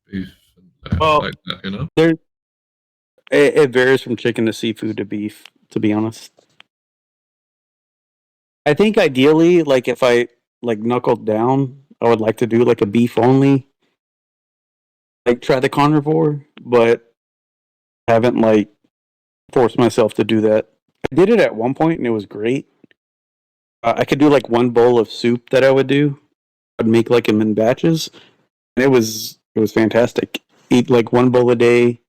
[SPEAKER 14] beef and lamb,
[SPEAKER 18] Well,
[SPEAKER 14] like that. You know?
[SPEAKER 18] there it varies from chicken to seafood to beef. To be honest, I think ideally, like if I like knuckled down, I would like to do like a beef only, like try the carnivore, but haven't like forced myself to do that. I did it at one point and it was great. I could do like one bowl of soup that I would do. I'd make like them in batches, and it was fantastic. Eat like one bowl a day,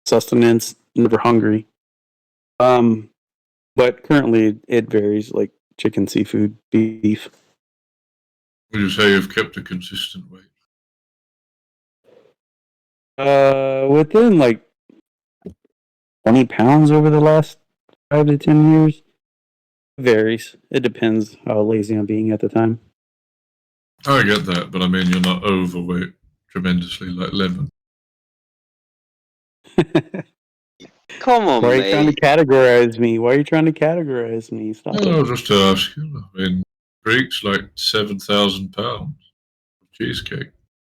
[SPEAKER 18] sustenance, never hungry. Um, but currently it varies like chicken, seafood, beef.
[SPEAKER 14] Would you say you've kept a consistent weight?
[SPEAKER 18] Within like 20 pounds over the last 5 to 10 years. It varies. It depends how lazy I'm being at the time.
[SPEAKER 14] I get that, but I mean you're not overweight tremendously like lemon.
[SPEAKER 4] Come
[SPEAKER 18] Why
[SPEAKER 4] on,
[SPEAKER 18] are you trying to
[SPEAKER 4] mate.
[SPEAKER 18] categorize me? Why are you trying to categorize me? Stop
[SPEAKER 14] No,
[SPEAKER 18] it.
[SPEAKER 14] just to ask you. I mean, Greeks like 7,000 pounds of cheesecake.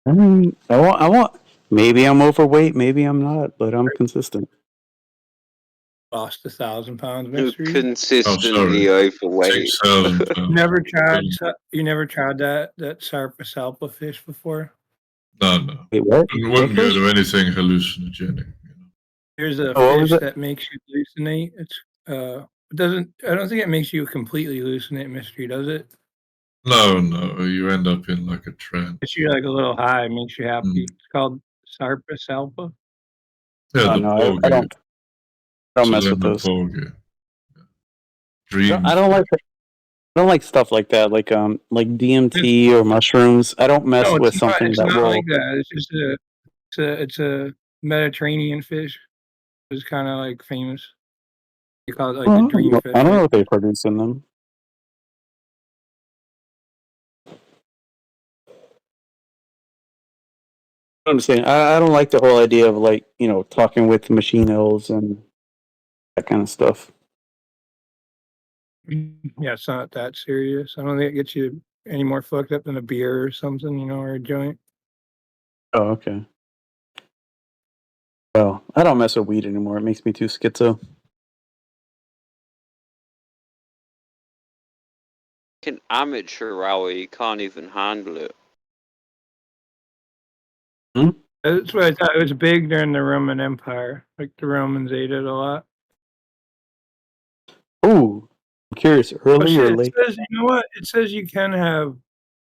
[SPEAKER 18] I want. Maybe I'm overweight. Maybe I'm not, but I'm consistent.
[SPEAKER 3] Lost 1,000 pounds,
[SPEAKER 4] You're
[SPEAKER 3] mystery.
[SPEAKER 14] Oh, sorry,
[SPEAKER 4] consistently overweight.
[SPEAKER 14] 6,000
[SPEAKER 3] You
[SPEAKER 14] pounds.
[SPEAKER 3] never tried. You never tried that salpa fish before.
[SPEAKER 14] No, no.
[SPEAKER 18] Wait, what?
[SPEAKER 14] Wouldn't go to anything hallucinogenic.
[SPEAKER 3] There's a
[SPEAKER 18] Oh, what was
[SPEAKER 3] fish
[SPEAKER 18] it?
[SPEAKER 3] that makes you hallucinate. It doesn't. I don't think it makes you completely hallucinate, mystery. Does it?
[SPEAKER 14] No, no. You end up in like a trance.
[SPEAKER 3] Makes you like a little high. Makes you happy.
[SPEAKER 14] Mm.
[SPEAKER 3] It's called sarpa salpa.
[SPEAKER 14] Yeah,
[SPEAKER 18] Oh
[SPEAKER 14] the
[SPEAKER 18] no, I
[SPEAKER 14] porgy.
[SPEAKER 18] don't mess with
[SPEAKER 14] Salema
[SPEAKER 18] those.
[SPEAKER 14] porgy.
[SPEAKER 18] I don't,
[SPEAKER 14] Dream.
[SPEAKER 18] I don't like I don't like stuff like that, like DMT or mushrooms. I don't mess
[SPEAKER 3] No,
[SPEAKER 18] with
[SPEAKER 3] it's not.
[SPEAKER 18] something
[SPEAKER 3] It's
[SPEAKER 18] that
[SPEAKER 3] not like
[SPEAKER 18] will.
[SPEAKER 3] that. It's just it's a Mediterranean fish. It's kind of like famous. They call it like the dream fish.
[SPEAKER 18] I don't know
[SPEAKER 3] Right?
[SPEAKER 18] what they produce in them. I'm saying I don't like the whole idea of like talking with machine elves and that kind of stuff.
[SPEAKER 3] Yeah, it's not that serious. I don't think it gets you any more fucked up than a beer or something, or a joint.
[SPEAKER 18] Oh, okay. Well, I don't mess with weed anymore. It makes me too schizo.
[SPEAKER 4] An amateur hour, you can't even handle it.
[SPEAKER 18] Hmm?
[SPEAKER 3] That's what I thought. It was big during the Roman Empire. Like the Romans ate it a lot.
[SPEAKER 18] Ooh, I'm curious,
[SPEAKER 3] Oh
[SPEAKER 18] early
[SPEAKER 3] shit!
[SPEAKER 18] or
[SPEAKER 3] It
[SPEAKER 18] late?
[SPEAKER 3] says, you know what? It says you can have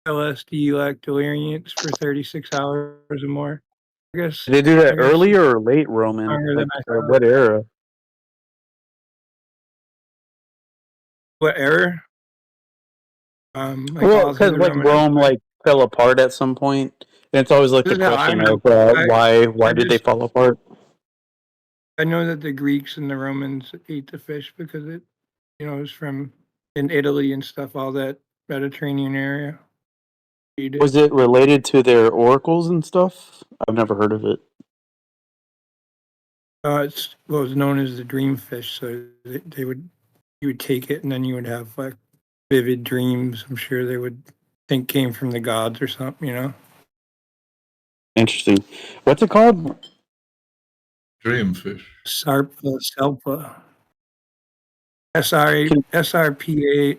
[SPEAKER 3] LSD like deliriums for 36 hours or more. I guess.
[SPEAKER 18] Did they do
[SPEAKER 3] I
[SPEAKER 18] that
[SPEAKER 3] guess
[SPEAKER 18] early
[SPEAKER 3] it's
[SPEAKER 18] or late Roman?
[SPEAKER 3] longer
[SPEAKER 18] Like
[SPEAKER 3] than I thought.
[SPEAKER 18] what era?
[SPEAKER 3] What error? Like
[SPEAKER 18] Well,
[SPEAKER 3] all through
[SPEAKER 18] because
[SPEAKER 3] the
[SPEAKER 18] like
[SPEAKER 3] Roman
[SPEAKER 18] Rome
[SPEAKER 3] Empire.
[SPEAKER 18] like fell apart at some point, and it's always like
[SPEAKER 3] This
[SPEAKER 18] the
[SPEAKER 3] is how I
[SPEAKER 18] question
[SPEAKER 3] know.
[SPEAKER 18] of why
[SPEAKER 3] I
[SPEAKER 18] did they
[SPEAKER 3] just
[SPEAKER 18] fall apart?
[SPEAKER 3] I know that the Greeks and the Romans ate the fish because it, was from in Italy and stuff, all that Mediterranean area. Eat it.
[SPEAKER 18] Was it related to their oracles and stuff? I've never heard of it.
[SPEAKER 3] It's what was known as the dream fish. So you would take it and then you would have like vivid dreams. I'm sure they would think came from the gods or something.
[SPEAKER 18] Interesting. What's it called?
[SPEAKER 14] Dreamfish.
[SPEAKER 3] Sarpa, Selpa. SRPASAL.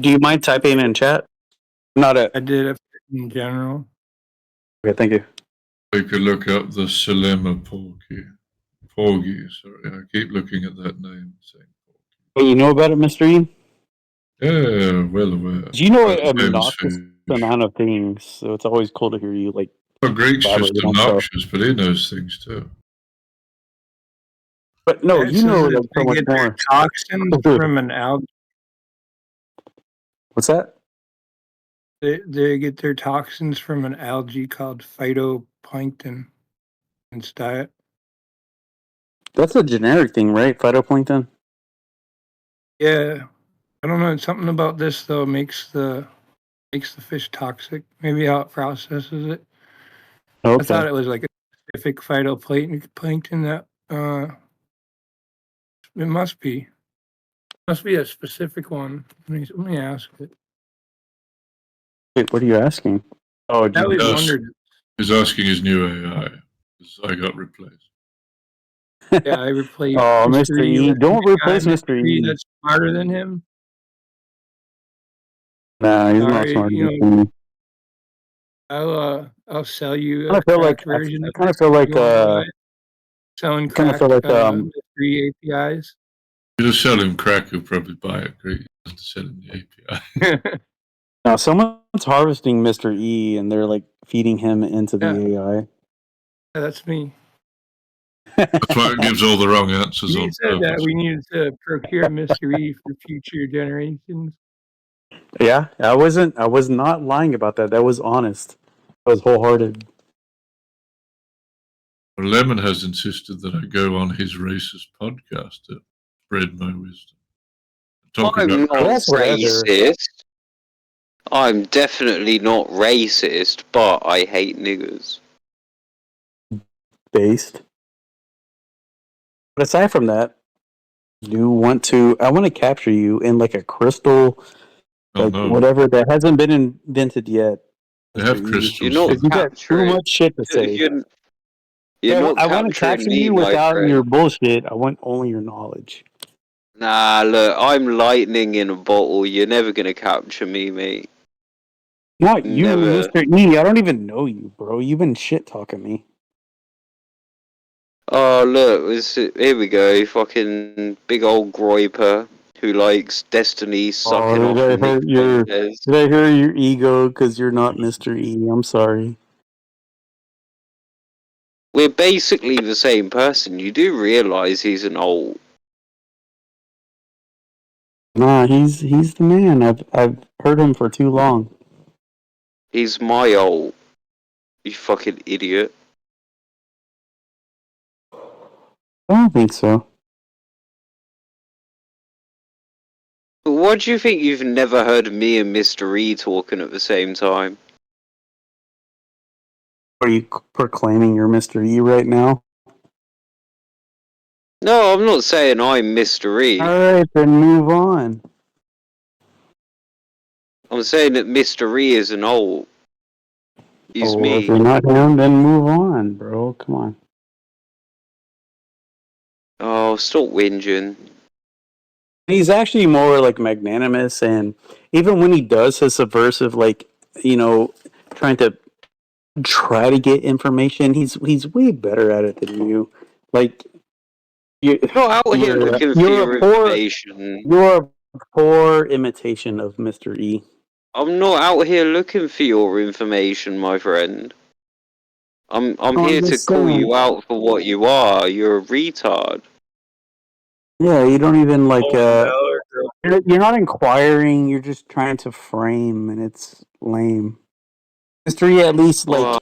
[SPEAKER 18] Do you mind typing in chat? Not a.
[SPEAKER 3] I did it in general.
[SPEAKER 18] Okay, thank you.
[SPEAKER 14] We could look up the Selema Porgy, sorry. I keep looking at that name. Saying,
[SPEAKER 18] Hey, you know about it, Mr. E?
[SPEAKER 14] yeah, well aware.
[SPEAKER 18] Do you know
[SPEAKER 14] That's
[SPEAKER 18] an
[SPEAKER 14] famous
[SPEAKER 18] obnoxious
[SPEAKER 14] fish.
[SPEAKER 18] amount of things? So it's always cool to hear you like.
[SPEAKER 14] Well, Greek's just
[SPEAKER 18] elaborate on stuff.
[SPEAKER 14] obnoxious, but he knows things too.
[SPEAKER 18] But no,
[SPEAKER 3] It
[SPEAKER 18] you know
[SPEAKER 3] says that
[SPEAKER 18] like so
[SPEAKER 3] they
[SPEAKER 18] much
[SPEAKER 3] get their
[SPEAKER 18] more.
[SPEAKER 3] toxins from an algae.
[SPEAKER 18] What's that?
[SPEAKER 3] They get their toxins from an algae called phytoplankton in its diet.
[SPEAKER 18] That's a generic thing, right? Phytoplankton.
[SPEAKER 3] Yeah, I don't know. Something about this though makes the fish toxic. Maybe how it processes it. I thought
[SPEAKER 18] Okay.
[SPEAKER 3] it was like a specific phytoplankton that it must be. Must be a specific one. Let me ask it.
[SPEAKER 18] Wait, what are you asking? Oh,
[SPEAKER 3] I always
[SPEAKER 14] Yes,
[SPEAKER 3] wondered.
[SPEAKER 14] he's asking his new AI. Because I got replaced.
[SPEAKER 3] Yeah, I replaced
[SPEAKER 18] Oh,
[SPEAKER 3] Mr.
[SPEAKER 18] Mr.
[SPEAKER 3] E
[SPEAKER 18] E,
[SPEAKER 3] with a
[SPEAKER 18] don't
[SPEAKER 3] new guy,
[SPEAKER 18] replace Mr.
[SPEAKER 3] Mr. E
[SPEAKER 18] E.
[SPEAKER 3] that's smarter than him.
[SPEAKER 18] Nah, he's not
[SPEAKER 3] Sorry,
[SPEAKER 18] smart enough.
[SPEAKER 3] I'll sell you
[SPEAKER 18] I
[SPEAKER 3] a
[SPEAKER 18] feel like
[SPEAKER 3] cracked version of
[SPEAKER 18] kind
[SPEAKER 3] it.
[SPEAKER 18] of feel
[SPEAKER 3] if
[SPEAKER 18] like
[SPEAKER 3] you want to buy it. Selling
[SPEAKER 18] kind of feel
[SPEAKER 3] cracked
[SPEAKER 18] like
[SPEAKER 3] Mystery APIs.
[SPEAKER 14] You just sell him crack, he'll probably buy it. Great. You have to sell him the API.
[SPEAKER 18] now someone's harvesting Mr. E and they're like feeding him into the AI.
[SPEAKER 3] Yeah, that's me.
[SPEAKER 14] That's why it gives all the wrong answers
[SPEAKER 3] You
[SPEAKER 14] on
[SPEAKER 3] said that
[SPEAKER 14] purpose.
[SPEAKER 3] we needed to procure Mr. E for future generations.
[SPEAKER 18] Yeah, I was not lying about that. That was honest. That was wholehearted.
[SPEAKER 14] Well, Lemon has insisted that I go on his racist podcast to spread my wisdom. Talk
[SPEAKER 4] I'm
[SPEAKER 14] about
[SPEAKER 4] not racist. I'm definitely not racist, but I hate niggers.
[SPEAKER 18] Based. But aside from that, I want to capture you in like a crystal, like whatever that hasn't been invented yet.
[SPEAKER 14] They have
[SPEAKER 18] Mr. E.
[SPEAKER 14] crystals.
[SPEAKER 4] You're not
[SPEAKER 18] Because you got too
[SPEAKER 4] capturing.
[SPEAKER 18] much shit to say.
[SPEAKER 4] You're not
[SPEAKER 18] I want to
[SPEAKER 4] capturing
[SPEAKER 18] capture
[SPEAKER 4] me,
[SPEAKER 18] you
[SPEAKER 4] my
[SPEAKER 18] without
[SPEAKER 4] friend.
[SPEAKER 18] your bullshit. I want only your knowledge.
[SPEAKER 4] Nah, look, I'm lightning in a bottle. You're never gonna capture me, mate.
[SPEAKER 18] Not you,
[SPEAKER 4] Never.
[SPEAKER 18] Mr. E. I don't even know you, bro. You've been shit talking me.
[SPEAKER 4] Oh, look, here we go. Fucking big old groiper who likes Destiny sucking
[SPEAKER 18] Oh,
[SPEAKER 4] off
[SPEAKER 18] did I
[SPEAKER 4] Nick
[SPEAKER 18] hurt your
[SPEAKER 4] Fuentes.
[SPEAKER 18] did I hurt your ego because you're not Mr. E? I'm sorry.
[SPEAKER 4] We're basically the same person. You do realize he's an old.
[SPEAKER 18] Nah, he's the man. I've heard him for too long.
[SPEAKER 4] He's my old. You fucking idiot.
[SPEAKER 18] I don't think so.
[SPEAKER 4] What do you think you've never heard me and Mr. E talking at the same time?
[SPEAKER 18] Are you proclaiming you're Mr. E right now?
[SPEAKER 4] No, I'm not saying I'm Mr. E.
[SPEAKER 18] Alright, then move on.
[SPEAKER 4] I'm saying that Mr. E is an old. He's
[SPEAKER 18] Oh, if
[SPEAKER 4] me.
[SPEAKER 18] you're not him, then move on, bro. Come on.
[SPEAKER 4] Oh, stop whinging.
[SPEAKER 18] He's actually more like magnanimous, and even when he does his subversive, like, trying to try to get information. He's way better at it than you. Like you,
[SPEAKER 4] Not out here looking for your information.
[SPEAKER 18] You're a poor imitation of Mr. E.
[SPEAKER 4] I'm not out here looking for your information, my friend. I'm here to
[SPEAKER 18] just
[SPEAKER 4] call
[SPEAKER 18] saying.
[SPEAKER 4] you out for what you are. You're a retard.
[SPEAKER 18] Yeah, you don't even like.
[SPEAKER 3] $1
[SPEAKER 18] You're not inquiring. You're just trying to frame, and it's lame. Mr. E, at least like,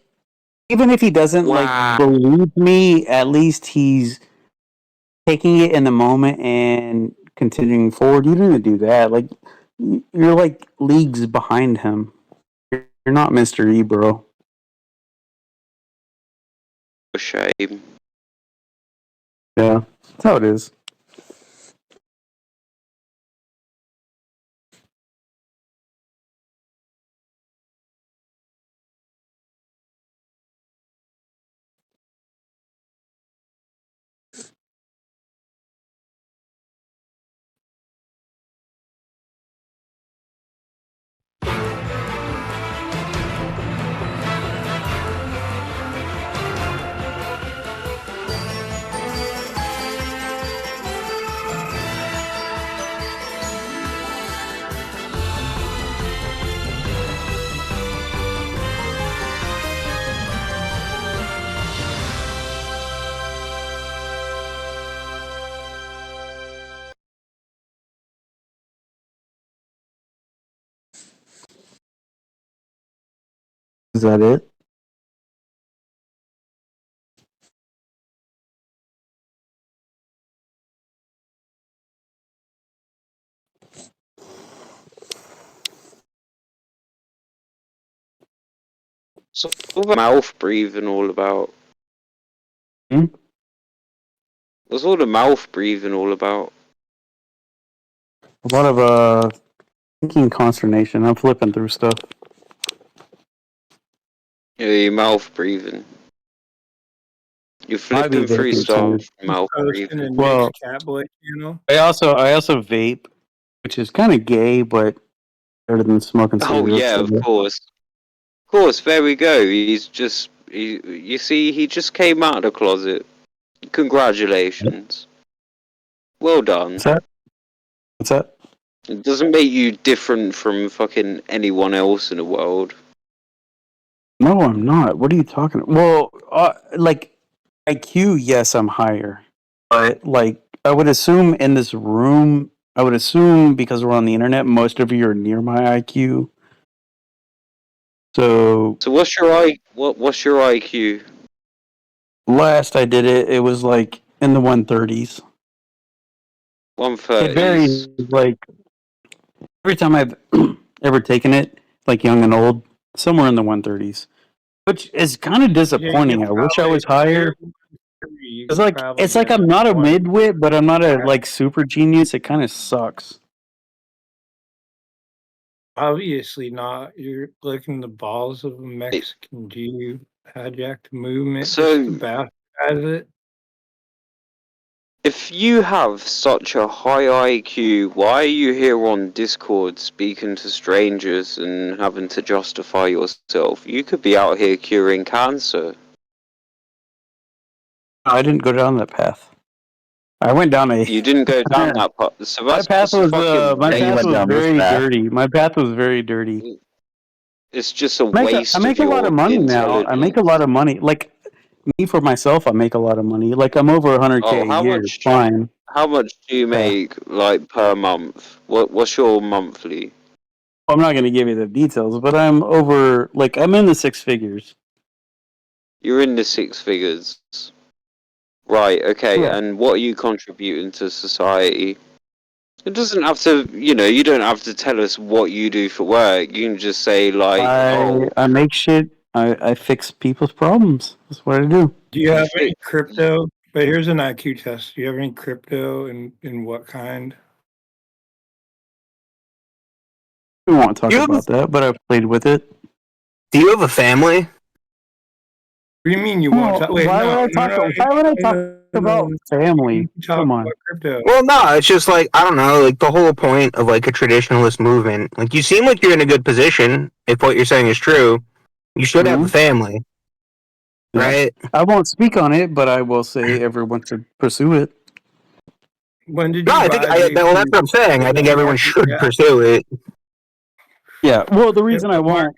[SPEAKER 18] even if he doesn't like believe me, at least he's taking it in the moment and continuing forward. You didn't do that. Like, you're like leagues behind him. You're not Mr. E, bro.
[SPEAKER 4] A shame.
[SPEAKER 18] Yeah, that's how it is. Is that it?
[SPEAKER 4] So what was mouth breathing all about? What's all the mouth breathing all about?
[SPEAKER 18] A lot of thinking consternation. I'm flipping through stuff.
[SPEAKER 4] Yeah, your mouth breathing. You're
[SPEAKER 18] Might be
[SPEAKER 4] flipping through
[SPEAKER 18] vaping
[SPEAKER 4] stuff,
[SPEAKER 18] too.
[SPEAKER 4] mouth
[SPEAKER 3] Posting
[SPEAKER 4] breathing.
[SPEAKER 3] and
[SPEAKER 18] Well,
[SPEAKER 3] Nick's Catboy channel.
[SPEAKER 18] I also vape, which is kind of gay, but better than smoking
[SPEAKER 4] Oh
[SPEAKER 18] cigarettes.
[SPEAKER 4] yeah,
[SPEAKER 18] I
[SPEAKER 4] of
[SPEAKER 18] guess.
[SPEAKER 4] course. Of course, there we go. You see, he just came out of the closet. Congratulations. Well done.
[SPEAKER 18] What's that? What's that?
[SPEAKER 4] It doesn't make you different from fucking anyone else in the world.
[SPEAKER 18] No, I'm not. What are you talking about? Well, like IQ, yes, I'm higher. But like I would assume in this room, I would assume because we're on the internet, most of you are near my IQ. So
[SPEAKER 4] So what's your IQ?
[SPEAKER 18] last I did it, it was like in the 130s. It
[SPEAKER 4] 130s.
[SPEAKER 18] varies. Like every time I've ever taken it, like young and old, somewhere in the 130s, which is kind of disappointing. I wish I was higher. It's like I'm not a midwit, but I'm not a like super genius. It kind of sucks.
[SPEAKER 3] Obviously not. You're licking the balls of a Mexican Jew. Hijack the movement.
[SPEAKER 4] So-
[SPEAKER 3] Just the bastard out of it.
[SPEAKER 4] If you have such a high IQ, why are you here on Discord speaking to strangers and having to justify yourself? You could be out here curing cancer.
[SPEAKER 18] I didn't go down that path. I went down a.
[SPEAKER 4] You didn't go down that path. So
[SPEAKER 18] My
[SPEAKER 4] that's
[SPEAKER 18] path
[SPEAKER 4] just a
[SPEAKER 18] was
[SPEAKER 4] fucking
[SPEAKER 18] my
[SPEAKER 4] waste.
[SPEAKER 18] path was very dirty. My path was very dirty.
[SPEAKER 4] It's just a
[SPEAKER 18] I
[SPEAKER 4] waste
[SPEAKER 18] make
[SPEAKER 4] of
[SPEAKER 18] a lot
[SPEAKER 4] your
[SPEAKER 18] of money now. I make a lot of money. Like me for myself, I make a lot of money. Like I'm over 100K
[SPEAKER 4] Oh,
[SPEAKER 18] a year. Fine.
[SPEAKER 4] How much do you make like per month? What's your monthly?
[SPEAKER 18] I'm not going to give you the details, but I'm over. Like I'm in the six figures.
[SPEAKER 4] You're in the six figures. Right, okay,
[SPEAKER 18] Yeah.
[SPEAKER 4] and what are you contributing to society? It doesn't have to, you don't have to tell us what you do for work. You can just say, like,
[SPEAKER 18] I make shit. I fix people's problems. That's what I do.
[SPEAKER 3] Do you have any crypto? But here's an IQ test. Do you have any crypto and in what kind?
[SPEAKER 18] We won't talk about that, but I've played with it.
[SPEAKER 7] Do you have a family?
[SPEAKER 3] What do you mean you won't talk? Wait,
[SPEAKER 18] why
[SPEAKER 3] no,
[SPEAKER 18] would I talk?
[SPEAKER 3] no, no,
[SPEAKER 18] Why would I talk
[SPEAKER 3] no,
[SPEAKER 18] about family?
[SPEAKER 3] talk
[SPEAKER 18] Come on.
[SPEAKER 3] about crypto.
[SPEAKER 7] Well, no, it's just like, I don't know, like the whole point of like a traditionalist movement. Like, you seem like you're in a good position, if what you're saying is true. You should have a family, right?
[SPEAKER 18] I won't speak on it, but I will say everyone should pursue it.
[SPEAKER 3] When did
[SPEAKER 7] No,
[SPEAKER 3] you
[SPEAKER 7] I think
[SPEAKER 3] buy
[SPEAKER 7] well, that's what I'm saying. I think everyone should pursue it.
[SPEAKER 18] Yeah. Well, the reason I won't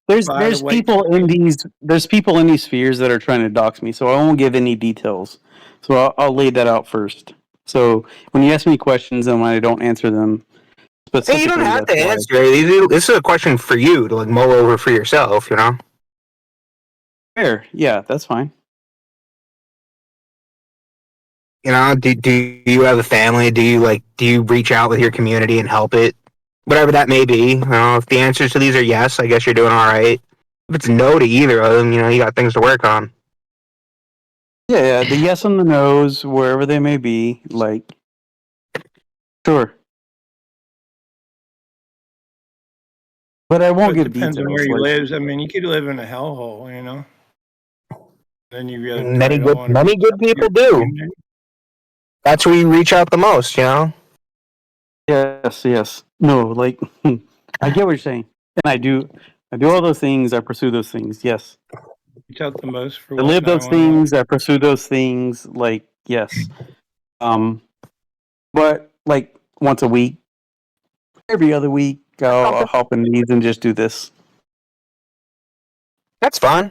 [SPEAKER 18] there's people in these spheres that are trying to dox me, so I won't give any details. So I'll lay that out first. So when you ask me questions and when I don't answer them,
[SPEAKER 7] Hey, you don't
[SPEAKER 18] specifically,
[SPEAKER 7] have to
[SPEAKER 18] that's why.
[SPEAKER 7] answer. This is a question for you to like mull over for yourself. You know.
[SPEAKER 18] Fair. Yeah, that's fine.
[SPEAKER 7] You know, do you have a family? Do you reach out with your community and help it? Whatever that may be. You know, if the answers to these are yes, I guess you're doing all right. If it's no to either of them, you know, you got things to work on.
[SPEAKER 18] Yeah, the yes and the no's, wherever they may be, like, sure. But I won't give
[SPEAKER 3] Depends on
[SPEAKER 18] details.
[SPEAKER 3] where he
[SPEAKER 18] Like,
[SPEAKER 3] lives. I mean, you could live in a hellhole, you know. Then you really
[SPEAKER 7] Many
[SPEAKER 3] don't want to
[SPEAKER 7] many
[SPEAKER 3] reach
[SPEAKER 7] good
[SPEAKER 3] out to
[SPEAKER 7] people
[SPEAKER 3] your
[SPEAKER 7] do.
[SPEAKER 3] community.
[SPEAKER 7] That's where you reach out the most. You know.
[SPEAKER 18] yes. No, like, I get what you're saying, and I do all those things. I pursue those things. Yes.
[SPEAKER 3] Reach out the most for
[SPEAKER 18] I
[SPEAKER 3] what
[SPEAKER 18] live those
[SPEAKER 3] 911.
[SPEAKER 18] things. I pursue those things. Like, yes. But like once a week, every other week, I'll hop in these and just do this.
[SPEAKER 7] That's fine.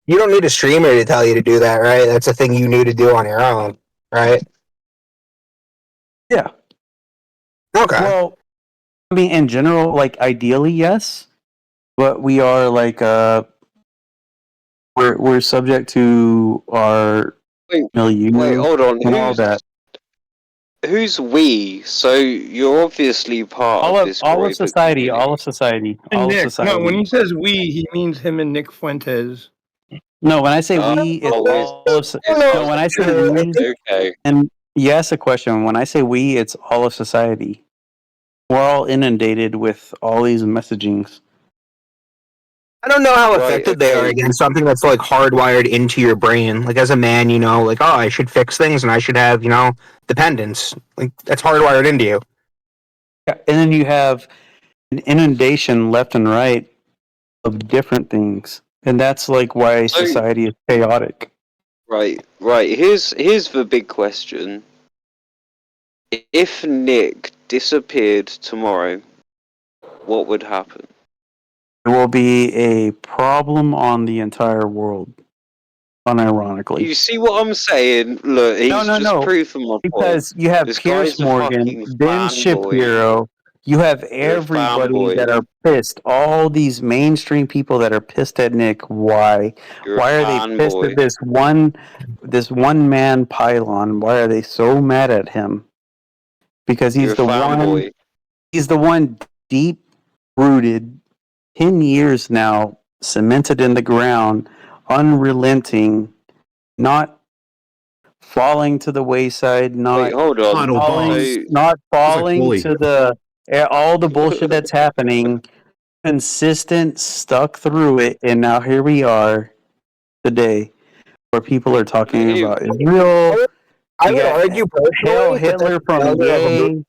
[SPEAKER 7] You don't need a streamer to tell you to do that, right? That's a thing you need to do on your own, right?
[SPEAKER 18] Yeah.
[SPEAKER 7] Okay.
[SPEAKER 18] Well, I mean, in general, like ideally, yes, but we are like we're subject to our milieu
[SPEAKER 4] Wait, hold on.
[SPEAKER 18] and all that.
[SPEAKER 4] Who's we? So you're obviously part of this
[SPEAKER 18] All of
[SPEAKER 4] private
[SPEAKER 18] society,
[SPEAKER 4] community.
[SPEAKER 18] all of society,
[SPEAKER 3] And
[SPEAKER 18] all of
[SPEAKER 3] Nick,
[SPEAKER 18] society.
[SPEAKER 3] no, when he says we, he means him and Nick Fuentes.
[SPEAKER 18] No, when I say we, it's all of. No, when I say we,
[SPEAKER 4] okay.
[SPEAKER 18] and you asked a question. When I say we, it's all of society. We're all inundated with all these messagings.
[SPEAKER 7] I don't know how
[SPEAKER 4] Right,
[SPEAKER 7] effective they are
[SPEAKER 4] okay.
[SPEAKER 7] against something that's like hardwired into your brain. Like as a man, you know, like, oh, I should fix things and I should have, you know, dependence. Like that's hardwired into you.
[SPEAKER 18] Yeah, and then you have an inundation left and right of different things, and that's like why society is chaotic.
[SPEAKER 4] Right. Here's the big question. If Nick disappeared tomorrow, what would happen?
[SPEAKER 18] There will be a problem on the entire world. Unironically,
[SPEAKER 4] You see what I'm saying? Look, he's just proving my point.
[SPEAKER 18] because you have
[SPEAKER 4] This
[SPEAKER 18] Pierce
[SPEAKER 4] guy's a
[SPEAKER 18] Morgan,
[SPEAKER 4] fucking
[SPEAKER 18] Ben
[SPEAKER 4] fanboy.
[SPEAKER 18] Shapiro. You have
[SPEAKER 4] You're a
[SPEAKER 18] everybody that
[SPEAKER 4] fanboy.
[SPEAKER 18] are pissed. All these mainstream people that are pissed at Nick. Why?
[SPEAKER 4] You're
[SPEAKER 18] Why
[SPEAKER 4] a
[SPEAKER 18] are they pissed
[SPEAKER 4] fanboy.
[SPEAKER 18] at this one man pylon? Why are they so mad at him? Because
[SPEAKER 4] You're
[SPEAKER 18] he's
[SPEAKER 4] a
[SPEAKER 18] the one.
[SPEAKER 4] fanboy.
[SPEAKER 18] He's the one deep rooted, 10 years now, cemented in the ground, unrelenting, not falling to the wayside,
[SPEAKER 4] Wait, hold on.
[SPEAKER 16] Final boss.
[SPEAKER 4] So,
[SPEAKER 18] falling
[SPEAKER 16] bully.
[SPEAKER 18] to the all the bullshit that's happening, consistent, stuck through it, and now here we are today where people are talking about Israel.
[SPEAKER 7] I
[SPEAKER 18] You
[SPEAKER 7] would
[SPEAKER 18] got
[SPEAKER 7] argue
[SPEAKER 18] Hail
[SPEAKER 7] personally that that's
[SPEAKER 18] Hitler from
[SPEAKER 7] failure of a
[SPEAKER 18] Yay.
[SPEAKER 7] movie.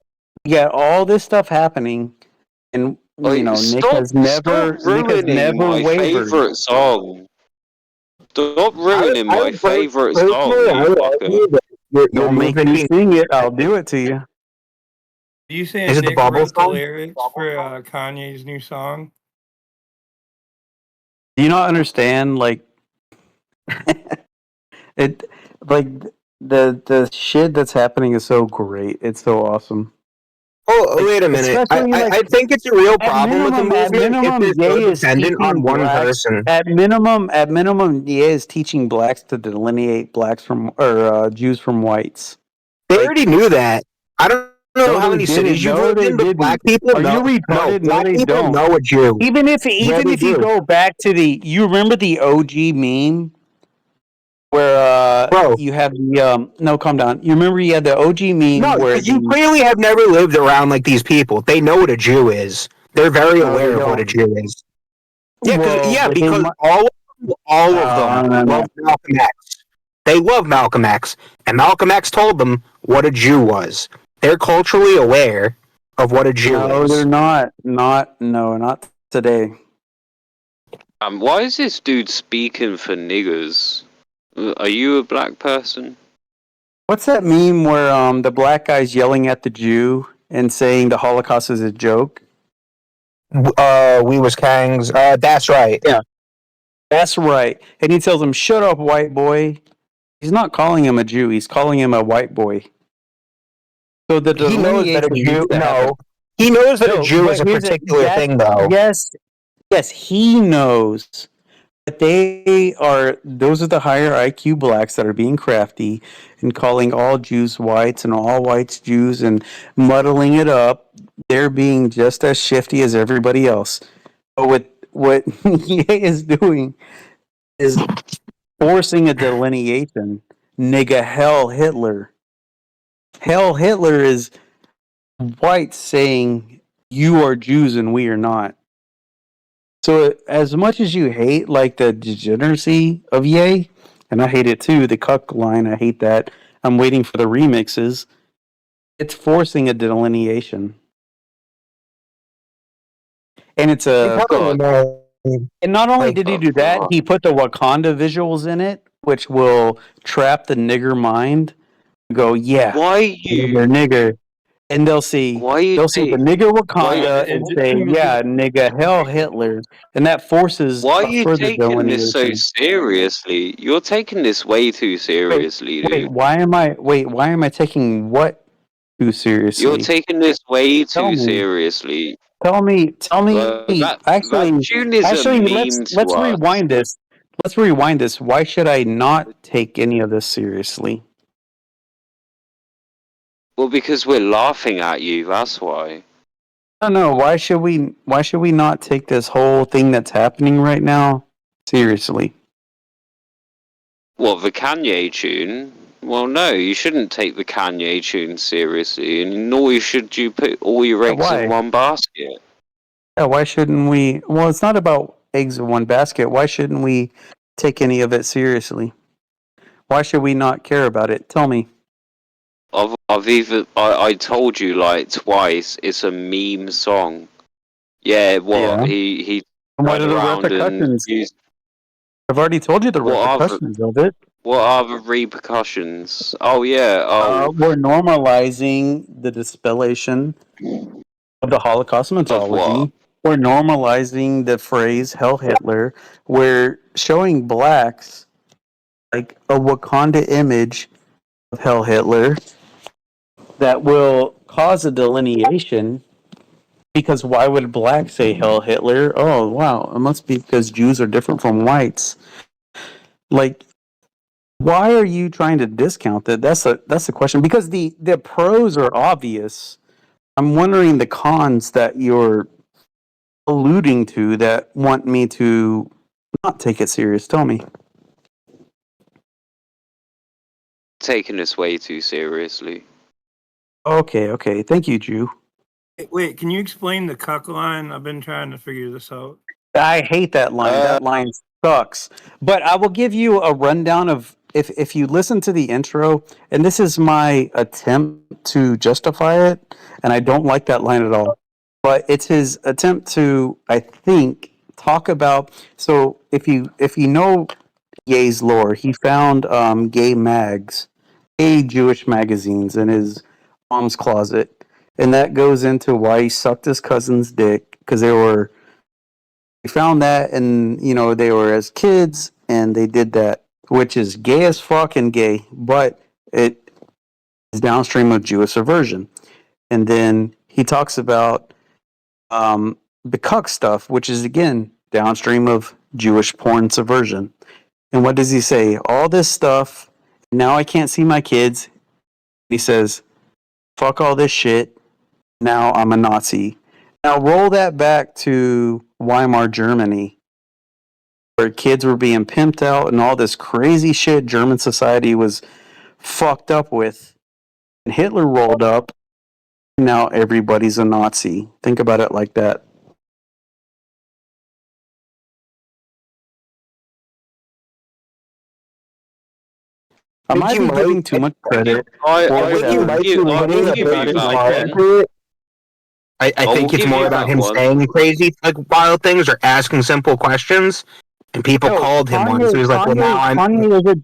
[SPEAKER 18] You got all this stuff happening, and you know Nick has never
[SPEAKER 4] ruining my
[SPEAKER 18] wavered.
[SPEAKER 4] favorite song. Stop ruining my favorite song,
[SPEAKER 7] Personally, I
[SPEAKER 4] you
[SPEAKER 7] would
[SPEAKER 4] fucker.
[SPEAKER 7] argue that your
[SPEAKER 18] Don't make
[SPEAKER 7] movement
[SPEAKER 18] me
[SPEAKER 7] being
[SPEAKER 18] sing it. I'll do it to you.
[SPEAKER 3] Are you saying
[SPEAKER 7] Is it the
[SPEAKER 3] Nick
[SPEAKER 7] bubble
[SPEAKER 3] wrote the
[SPEAKER 7] song?
[SPEAKER 3] lyrics for Kanye's new song?
[SPEAKER 18] Do you not understand? Like it, like the shit that's happening is so great. It's so awesome.
[SPEAKER 7] Oh, wait a minute.
[SPEAKER 18] Especially like
[SPEAKER 7] I think it's a real
[SPEAKER 18] at
[SPEAKER 7] problem with the
[SPEAKER 18] minimum,
[SPEAKER 7] movement if it's so
[SPEAKER 18] Ye is
[SPEAKER 7] dependent
[SPEAKER 18] teaching
[SPEAKER 7] on one
[SPEAKER 18] blacks.
[SPEAKER 7] person.
[SPEAKER 18] At minimum, Ye is teaching blacks to delineate blacks from or Jews from whites.
[SPEAKER 7] They already knew that. I don't know
[SPEAKER 18] No,
[SPEAKER 7] how
[SPEAKER 18] they
[SPEAKER 7] many
[SPEAKER 18] didn't.
[SPEAKER 7] cities you've
[SPEAKER 18] No,
[SPEAKER 7] lived
[SPEAKER 18] they
[SPEAKER 7] in, but black
[SPEAKER 18] didn't.
[SPEAKER 7] people
[SPEAKER 18] Are
[SPEAKER 7] know.
[SPEAKER 18] you
[SPEAKER 7] No,
[SPEAKER 18] retarded? No,
[SPEAKER 7] black
[SPEAKER 18] they
[SPEAKER 7] people
[SPEAKER 18] don't.
[SPEAKER 7] know a Jew.
[SPEAKER 18] Even if
[SPEAKER 7] Yeah, they
[SPEAKER 18] you
[SPEAKER 7] do.
[SPEAKER 18] go back to you remember the OG meme where
[SPEAKER 7] Bro.
[SPEAKER 18] you have the no, calm down. You remember you had the OG meme
[SPEAKER 7] No,
[SPEAKER 18] where
[SPEAKER 7] you clearly have never lived around like these people. They know what a Jew is. They're very
[SPEAKER 18] No, they
[SPEAKER 7] aware of what a
[SPEAKER 18] don't.
[SPEAKER 7] Jew is. Yeah,
[SPEAKER 18] Well,
[SPEAKER 7] because all of them
[SPEAKER 18] no.
[SPEAKER 7] love Malcolm X. They love Malcolm X, and Malcolm X told them what a Jew was. They're culturally aware. of what a Jew
[SPEAKER 18] No,
[SPEAKER 7] is.
[SPEAKER 18] they're not. Not today.
[SPEAKER 4] Why is this dude speaking for niggers? Are you a black person?
[SPEAKER 18] What's that meme where the black guy's yelling at the Jew and saying the Holocaust is a joke?
[SPEAKER 7] We was Kangs. That's right. Yeah.
[SPEAKER 18] That's right. And he tells him, "Shut up, white boy." He's not calling him a Jew. He's calling him a white boy. So the
[SPEAKER 7] He knows that a
[SPEAKER 18] delineation
[SPEAKER 7] Jew.
[SPEAKER 18] needs to happen.
[SPEAKER 7] No, he knows that a
[SPEAKER 18] No,
[SPEAKER 7] Jew is
[SPEAKER 18] but
[SPEAKER 7] a
[SPEAKER 18] here's
[SPEAKER 7] particular thing, though.
[SPEAKER 18] yes, he knows. But those are the higher IQ blacks that are being crafty and calling all Jews whites and all whites Jews and muddling it up. They're being just as shifty as everybody else. But what Ye is doing is forcing a delineation. Nigga, hell Hitler. Hell Hitler is whites saying you are Jews and we are not. So as much as you hate like the degeneracy of Ye, and I hate it too, the cuck line, I hate that. I'm waiting for the remixes. It's forcing a delineation. And it's a and not only did he do that, he put the Wakanda visuals in it, which will trap the nigger mind. Go, yeah,
[SPEAKER 4] Why
[SPEAKER 18] nigger. And they'll see the nigger Wakanda and say, yeah, nigga, hell Hitler. And that forces
[SPEAKER 4] Why are
[SPEAKER 18] a
[SPEAKER 4] you
[SPEAKER 18] further
[SPEAKER 4] taking this so
[SPEAKER 18] delineation.
[SPEAKER 4] seriously? You're taking this way too seriously, dude.
[SPEAKER 18] Why am I taking what too seriously?
[SPEAKER 4] You're taking this way
[SPEAKER 18] Tell
[SPEAKER 4] too
[SPEAKER 18] me.
[SPEAKER 4] seriously.
[SPEAKER 18] Tell me.
[SPEAKER 4] That tune is a meme
[SPEAKER 18] Let's
[SPEAKER 4] to us.
[SPEAKER 18] rewind this. Let's rewind this. Why should I not take any of this seriously?
[SPEAKER 4] Well, because we're laughing at you, that's why.
[SPEAKER 18] No. Why should we not take this whole thing that's happening right now seriously?
[SPEAKER 4] What, the Kanye tune? Well, no, you shouldn't take the Kanye tune seriously, and nor should you put all your eggs
[SPEAKER 18] Why?
[SPEAKER 4] in one basket.
[SPEAKER 18] Yeah, why shouldn't we? Well, it's not about eggs in one basket. Why shouldn't we take any of it seriously? Why should we not care about it? Tell me.
[SPEAKER 4] I told you like twice, it's a meme song. Yeah, what?
[SPEAKER 18] Yeah.
[SPEAKER 4] He
[SPEAKER 18] And what
[SPEAKER 4] turned
[SPEAKER 18] are the
[SPEAKER 4] around and
[SPEAKER 18] repercussions?
[SPEAKER 4] used.
[SPEAKER 18] I've already told you the
[SPEAKER 4] What are the,
[SPEAKER 18] repercussions of it.
[SPEAKER 4] what are the repercussions? Oh, yeah, oh.
[SPEAKER 18] We're normalizing the distillation of the Holocaust mythology. We're normalizing the phrase "Hell Hitler." We're showing blacks like a Wakanda image of Hell Hitler that will cause a delineation. Because why would blacks say "Hell Hitler"? Oh, wow, it must be because Jews are different from whites. Like, why are you trying to discount that? That's the question. Because the pros are obvious. I'm wondering the cons that you're alluding to that want me to not take it serious. Tell me.
[SPEAKER 4] Taking this way too seriously.
[SPEAKER 18] Okay. Thank you, Jew.
[SPEAKER 3] Wait, can you explain the cuck line? I've been trying to figure this out.
[SPEAKER 18] I hate that line. That line sucks. But I will give you a rundown of if you listen to the intro, and this is my attempt to justify it, and I don't like that line at all. But it's his attempt to, I think, talk about. So if you know Ye's lore, he found gay mags, gay Jewish magazines in his mom's closet, and that goes into why he sucked his cousin's dick because he found that, and they were as kids, and they did that, which is gay as fuck and gay, but it is downstream of Jewish aversion. And then he talks about the cuck stuff, which is again downstream of Jewish porn subversion. And what does he say? All this stuff. Now I can't see my kids. He says, "Fuck all this shit. Now I'm a Nazi." Now roll that back to Weimar Germany, where kids were being pimped out and all this crazy shit German society was fucked up with. And Hitler rolled up, and now everybody's a Nazi. Think about it like that. I might be giving too much credit.
[SPEAKER 4] I wouldn't give you that.
[SPEAKER 7] I
[SPEAKER 4] will
[SPEAKER 7] think it's
[SPEAKER 4] give
[SPEAKER 7] more
[SPEAKER 4] you
[SPEAKER 7] about
[SPEAKER 4] that
[SPEAKER 7] him
[SPEAKER 4] one.
[SPEAKER 7] saying crazy, like wild things or asking simple questions. And people
[SPEAKER 18] No,
[SPEAKER 7] called him one, so
[SPEAKER 18] Kanye,
[SPEAKER 7] he's like, "Well, now
[SPEAKER 18] Kanye,
[SPEAKER 7] I'm."
[SPEAKER 18] Kanye was a.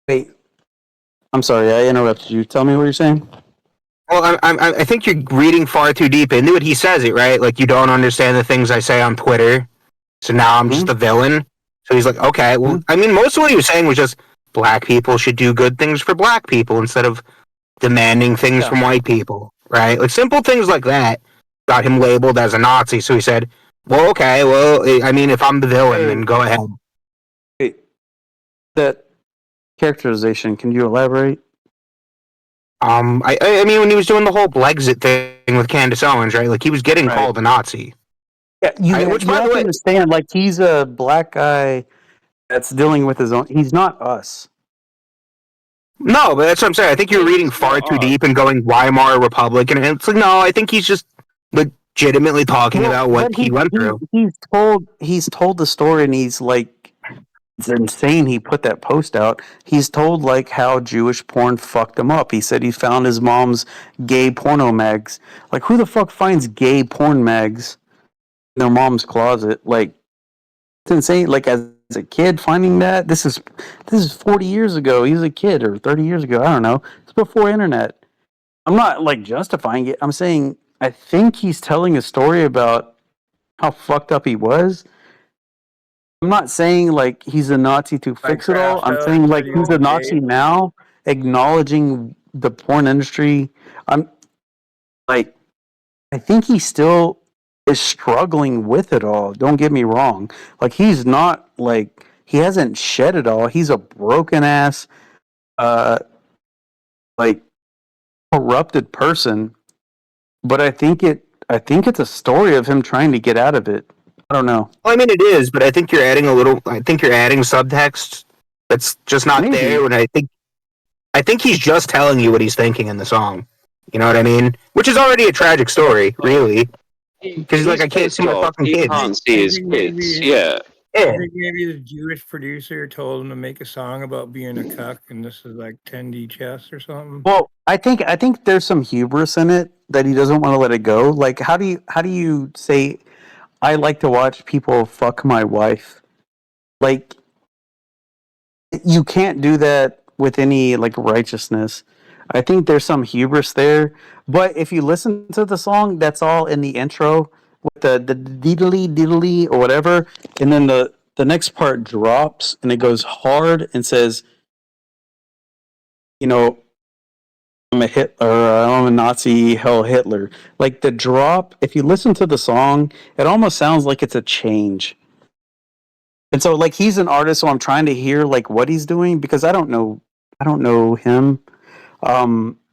[SPEAKER 18] Wait, I'm sorry, I interrupted you. Tell me what you're saying.
[SPEAKER 7] Well, I think you're reading far too deep into it. He says it right, like you don't understand the things I say on Twitter, so now I'm just a villain. So he's like, okay, well, I mean, most of what he was saying was just black people should do good things for black people instead of demanding things
[SPEAKER 18] Yeah.
[SPEAKER 7] from white people, right? Like simple things like that got him labeled as a Nazi. So he said, well, okay, well, I mean, if I'm the villain, then go ahead.
[SPEAKER 18] Wait, that characterization, can you elaborate?
[SPEAKER 7] I mean, when he was doing the whole Brexit thing with Candace Owens, right? Like he was getting called a Nazi.
[SPEAKER 18] Yeah,
[SPEAKER 7] Which,
[SPEAKER 18] you
[SPEAKER 7] by
[SPEAKER 18] have
[SPEAKER 7] the
[SPEAKER 18] to
[SPEAKER 7] way,
[SPEAKER 18] understand, like, he's a black guy that's dealing with his own. He's not us.
[SPEAKER 7] no, but that's what I'm saying. I think you're reading far too deep and going Weimar Republic, and it's like, no, I think he's just legitimately talking about what
[SPEAKER 18] But
[SPEAKER 7] he went through.
[SPEAKER 18] he's told the story, and he's like, it's insane. He put that post out. He's told like how Jewish porn fucked him up. He said he found his mom's gay porno mags. Like, who the fuck finds gay porn mags in their mom's closet? Like, it's insane. Like, as a kid finding that, this is 40 years ago. He was a kid, or 30 years ago. I don't know. It's before internet. I'm not like justifying it. I'm saying I think he's telling a story about how fucked up he was. I'm not saying like he's a Nazi to fix it all. I'm saying like he's a Nazi now, acknowledging the porn industry. I'm like, I think he still is struggling with it all. Don't get me wrong. Like, he's not like, he hasn't shed it all. He's a broken ass, uh, like, corrupted person. But I think it's a story of him trying to get out of it. I don't know.
[SPEAKER 7] Well, I mean, it is, but I think you're adding I think you're adding subtext that's just not there. And I think he's just telling you what he's thinking in the song. You know what I mean? Which is already a tragic story, really. Because he's like, I can't see my fucking
[SPEAKER 4] He
[SPEAKER 7] kids.
[SPEAKER 4] can't see his kids. Yeah.
[SPEAKER 3] I think maybe the Jewish producer told him to make a song about being a cuck, and this is like 10D chess or something.
[SPEAKER 18] Well, I think there's some hubris in it that he doesn't want to let it go. Like, how do you say I like to watch people fuck my wife? Like, you can't do that with any like righteousness. I think there's some hubris there. But if you listen to the song, that's all in the intro with the diddly or whatever, and then the next part drops and it goes hard and says, you know, I'm a Hitler, I'm a Nazi, hell Hitler. Like, the drop, if you listen to the song, it almost sounds like it's a change. And so, like, he's an artist, so I'm trying to hear like what he's doing because I don't know him.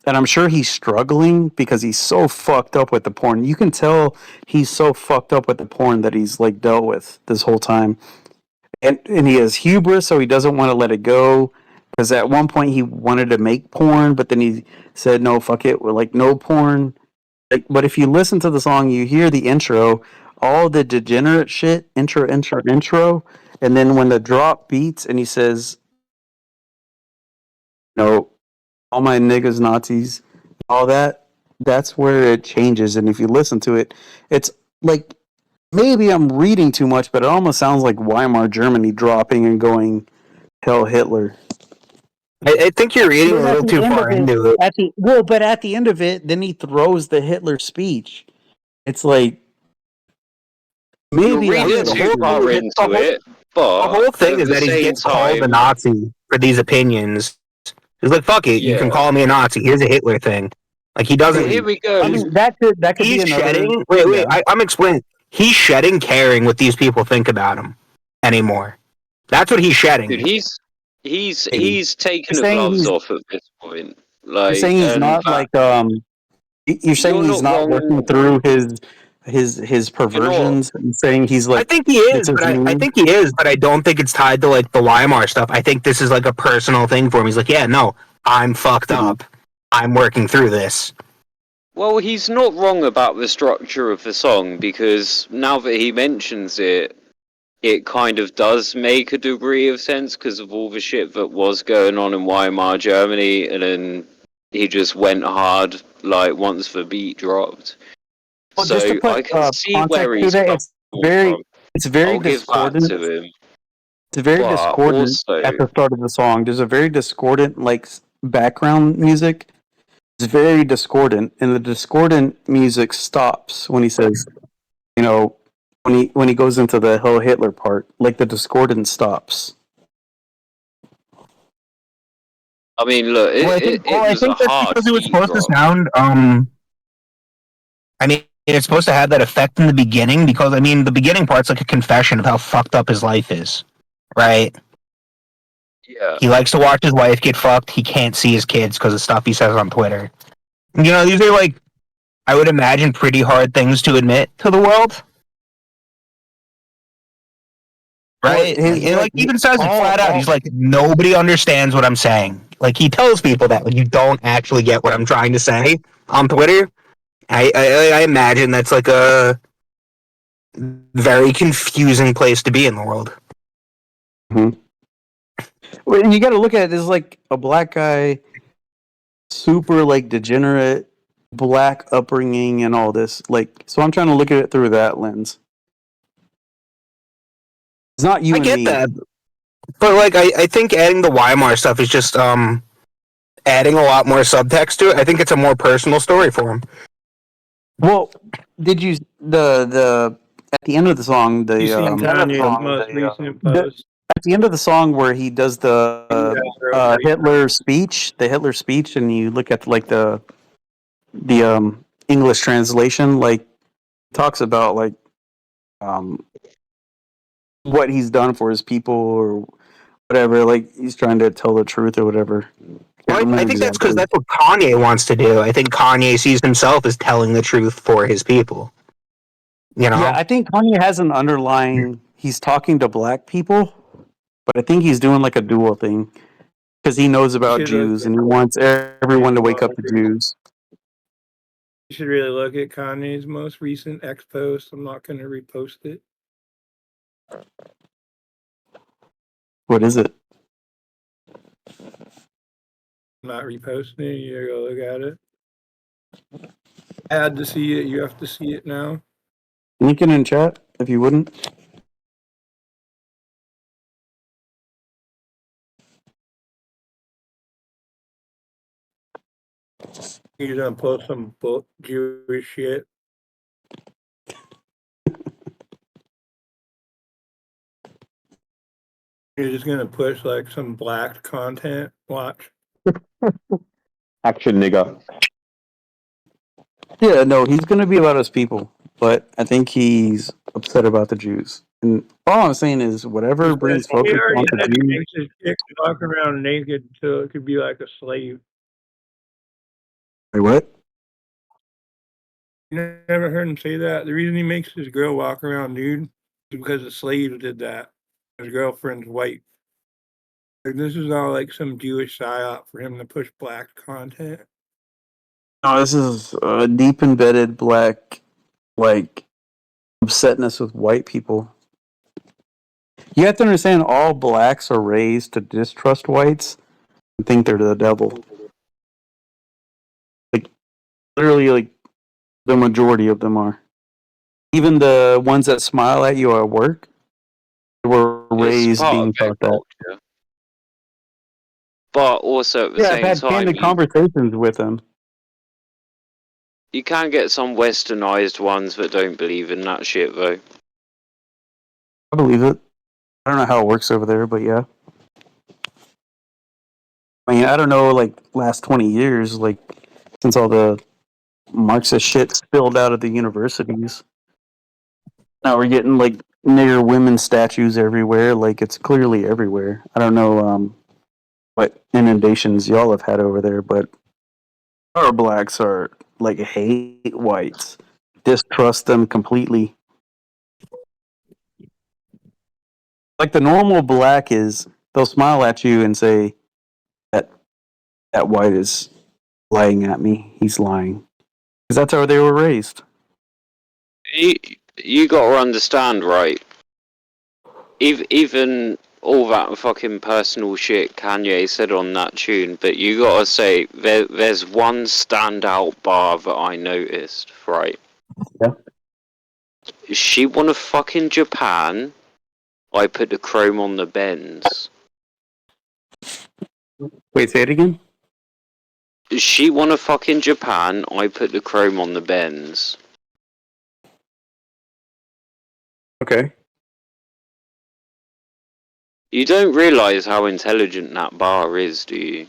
[SPEAKER 18] And I'm sure he's struggling because he's so fucked up with the porn. You can tell he's so fucked up with the porn that he's like dealt with this whole time. And he has hubris, so he doesn't want to let it go. Because at one point he wanted to make porn, but then he said, "No, fuck it, we're like no porn." Like, but if you listen to the song, you hear the intro, all the degenerate shit, intro, and then when the drop beats and he says, "No, all my niggas Nazis," all that, that's where it changes. And if you listen to it, it's like, maybe I'm reading too much, but it almost sounds like Weimar Germany dropping and going, "Hell Hitler."
[SPEAKER 7] I think you're reading a little too far into it.
[SPEAKER 18] But at the end of it, then he throws the Hitler speech. It's like, maybe
[SPEAKER 4] You're
[SPEAKER 18] I'm
[SPEAKER 4] reading too far into it, but
[SPEAKER 7] the whole thing
[SPEAKER 4] at
[SPEAKER 7] is
[SPEAKER 4] the
[SPEAKER 7] that he
[SPEAKER 4] same
[SPEAKER 7] gets called a
[SPEAKER 4] time,
[SPEAKER 7] Nazi for these opinions. He's like, fuck it, you can call me a Nazi. Here's a Hitler thing. Like, he doesn't.
[SPEAKER 4] Well, here we go.
[SPEAKER 18] I mean, that could be
[SPEAKER 7] He's
[SPEAKER 18] another.
[SPEAKER 7] shedding. Wait, I'm explaining. He's shedding caring what these people think about him anymore. That's what he's shedding.
[SPEAKER 4] Dude, he's taking the
[SPEAKER 18] saying
[SPEAKER 4] gloves
[SPEAKER 18] he's-
[SPEAKER 4] off at this point.
[SPEAKER 18] You're
[SPEAKER 4] Like,
[SPEAKER 18] saying he's
[SPEAKER 4] and
[SPEAKER 18] not
[SPEAKER 4] that,
[SPEAKER 18] like You're saying
[SPEAKER 4] you're
[SPEAKER 18] he's
[SPEAKER 4] not
[SPEAKER 18] not
[SPEAKER 4] wrong.
[SPEAKER 18] working through his perversions and saying he's like.
[SPEAKER 7] I think he is, but I think he is, but I don't think it's tied to like the Weimar stuff. I think this is like a personal thing for him. He's like, yeah, no, I'm fucked up. I'm working through this.
[SPEAKER 4] Well, he's not wrong about the structure of the song because now that he mentions it, it kind of does make a degree of sense because of all the shit that was going on in Weimar Germany, and then he just went hard like once the beat dropped.
[SPEAKER 18] Well,
[SPEAKER 4] So
[SPEAKER 18] just to
[SPEAKER 4] I
[SPEAKER 18] put
[SPEAKER 4] can see
[SPEAKER 18] context
[SPEAKER 4] where
[SPEAKER 18] to
[SPEAKER 4] he's
[SPEAKER 18] that,
[SPEAKER 4] coming from.
[SPEAKER 18] it's very
[SPEAKER 4] I'll give that
[SPEAKER 18] discordant.
[SPEAKER 4] to him.
[SPEAKER 18] It's very
[SPEAKER 4] But
[SPEAKER 18] discordant
[SPEAKER 4] also,
[SPEAKER 18] at the start of the song. There's a very discordant background music. It's very discordant, and the discordant music stops when he says, you know, when he goes into the Hell Hitler part. Like the discordant stops.
[SPEAKER 4] I mean, look, it
[SPEAKER 7] I
[SPEAKER 4] was a
[SPEAKER 7] think that's
[SPEAKER 4] hard
[SPEAKER 7] because it was
[SPEAKER 4] beat
[SPEAKER 7] supposed to
[SPEAKER 4] drop.
[SPEAKER 7] sound. I mean, it's supposed to have that effect in the beginning because I mean, the beginning part's like a confession of how fucked up his life is, right?
[SPEAKER 4] Yeah.
[SPEAKER 7] He likes to watch his wife get fucked. He can't see his kids because of stuff he says on Twitter. You know, these are like, I would imagine, pretty hard things to admit to the world, right?
[SPEAKER 18] Well,
[SPEAKER 7] Like even says it flat out. He's like, nobody understands what I'm saying. Like he tells people that, like, you don't actually get what I'm trying to say on Twitter. I imagine that's like a very confusing place to be in the world.
[SPEAKER 18] Well, you got to look at it as like a black guy, super like degenerate, black upbringing, and all this. Like, so I'm trying to look at it through that lens. It's not you
[SPEAKER 7] I
[SPEAKER 18] and
[SPEAKER 7] get
[SPEAKER 18] me.
[SPEAKER 7] that, but like I think adding the Weimar stuff is just adding a lot more subtext to it. I think it's a more personal story for him.
[SPEAKER 18] Well, did you the at the end of the song
[SPEAKER 3] You seen Kanye's most recent post?
[SPEAKER 18] at the end of the song where he does the Hitler speech, and you look at like the English translation, like talks about like what he's done for his people or whatever. Like he's trying to tell the truth or whatever.
[SPEAKER 7] Well, I think that's because that's what Kanye wants to do. I think Kanye sees himself as telling the truth for his people. You know?
[SPEAKER 18] Yeah, I think Kanye has an underlying. He's talking to black people, but I think he's doing like a dual thing because he knows about Jews and he wants everyone to wake up to Jews.
[SPEAKER 3] You should really look at Kanye's most recent X post. I'm not going to repost it.
[SPEAKER 18] What is it?
[SPEAKER 3] I'm not reposting it. You gotta go look at it. I had to see it. You have to see it now.
[SPEAKER 18] Link it in chat if you wouldn't.
[SPEAKER 3] You're gonna post some Jewish shit. You're just gonna push like some black content. Watch.
[SPEAKER 10] Action nigger.
[SPEAKER 18] Yeah, no, he's going to be about his people, but I think he's upset about the Jews. And all I'm saying is, whatever brings
[SPEAKER 3] He
[SPEAKER 18] focus
[SPEAKER 3] already
[SPEAKER 18] onto
[SPEAKER 3] said he
[SPEAKER 18] Jews.
[SPEAKER 3] makes his chick walk around naked so it could be like a slave.
[SPEAKER 18] Wait, what?
[SPEAKER 3] You never heard him say that? The reason he makes his girl walk around nude is because the slaves did that. His girlfriend's white. Like, this is all like some Jewish psyop for him to push black content.
[SPEAKER 18] No, this is a deep embedded black, like, upsetness with white people. You have to understand, all blacks are raised to distrust whites and think they're the devil. Like, literally, like, the majority of them are. Even the ones that smile at you at work were
[SPEAKER 4] It's
[SPEAKER 18] raised
[SPEAKER 4] part
[SPEAKER 18] being
[SPEAKER 4] of their
[SPEAKER 18] taught that.
[SPEAKER 4] culture. But also at the
[SPEAKER 18] Yeah, I've
[SPEAKER 4] same
[SPEAKER 18] had
[SPEAKER 4] time,
[SPEAKER 18] candid conversations with them.
[SPEAKER 4] you can get some westernized ones that don't believe in that shit, though.
[SPEAKER 18] I believe it. I don't know how it works over there, but yeah. I mean, I don't know, like, last 20 years, like, since all the Marxist shit spilled out of the universities. Now we're getting, like, nigger women statues everywhere. Like, it's clearly everywhere. I don't know what inundations y'all have had over there, but our blacks are, like, hate whites. Distrust them completely. Like, the normal black is, they'll smile at you and say, that white is lying at me. He's lying. Because that's how they were raised.
[SPEAKER 4] You gotta understand, right? Even all that fucking personal shit Kanye said on that tune, but you gotta say, there's one standout bar that I noticed, right?
[SPEAKER 18] Yeah.
[SPEAKER 4] She wanna fuck in Japan. I put the chrome on the Benz.
[SPEAKER 18] Wait, say it again.
[SPEAKER 4] She wanna fuck in Japan. I put the chrome on the Benz.
[SPEAKER 18] Okay.
[SPEAKER 4] You don't realize how intelligent that bar is, do you?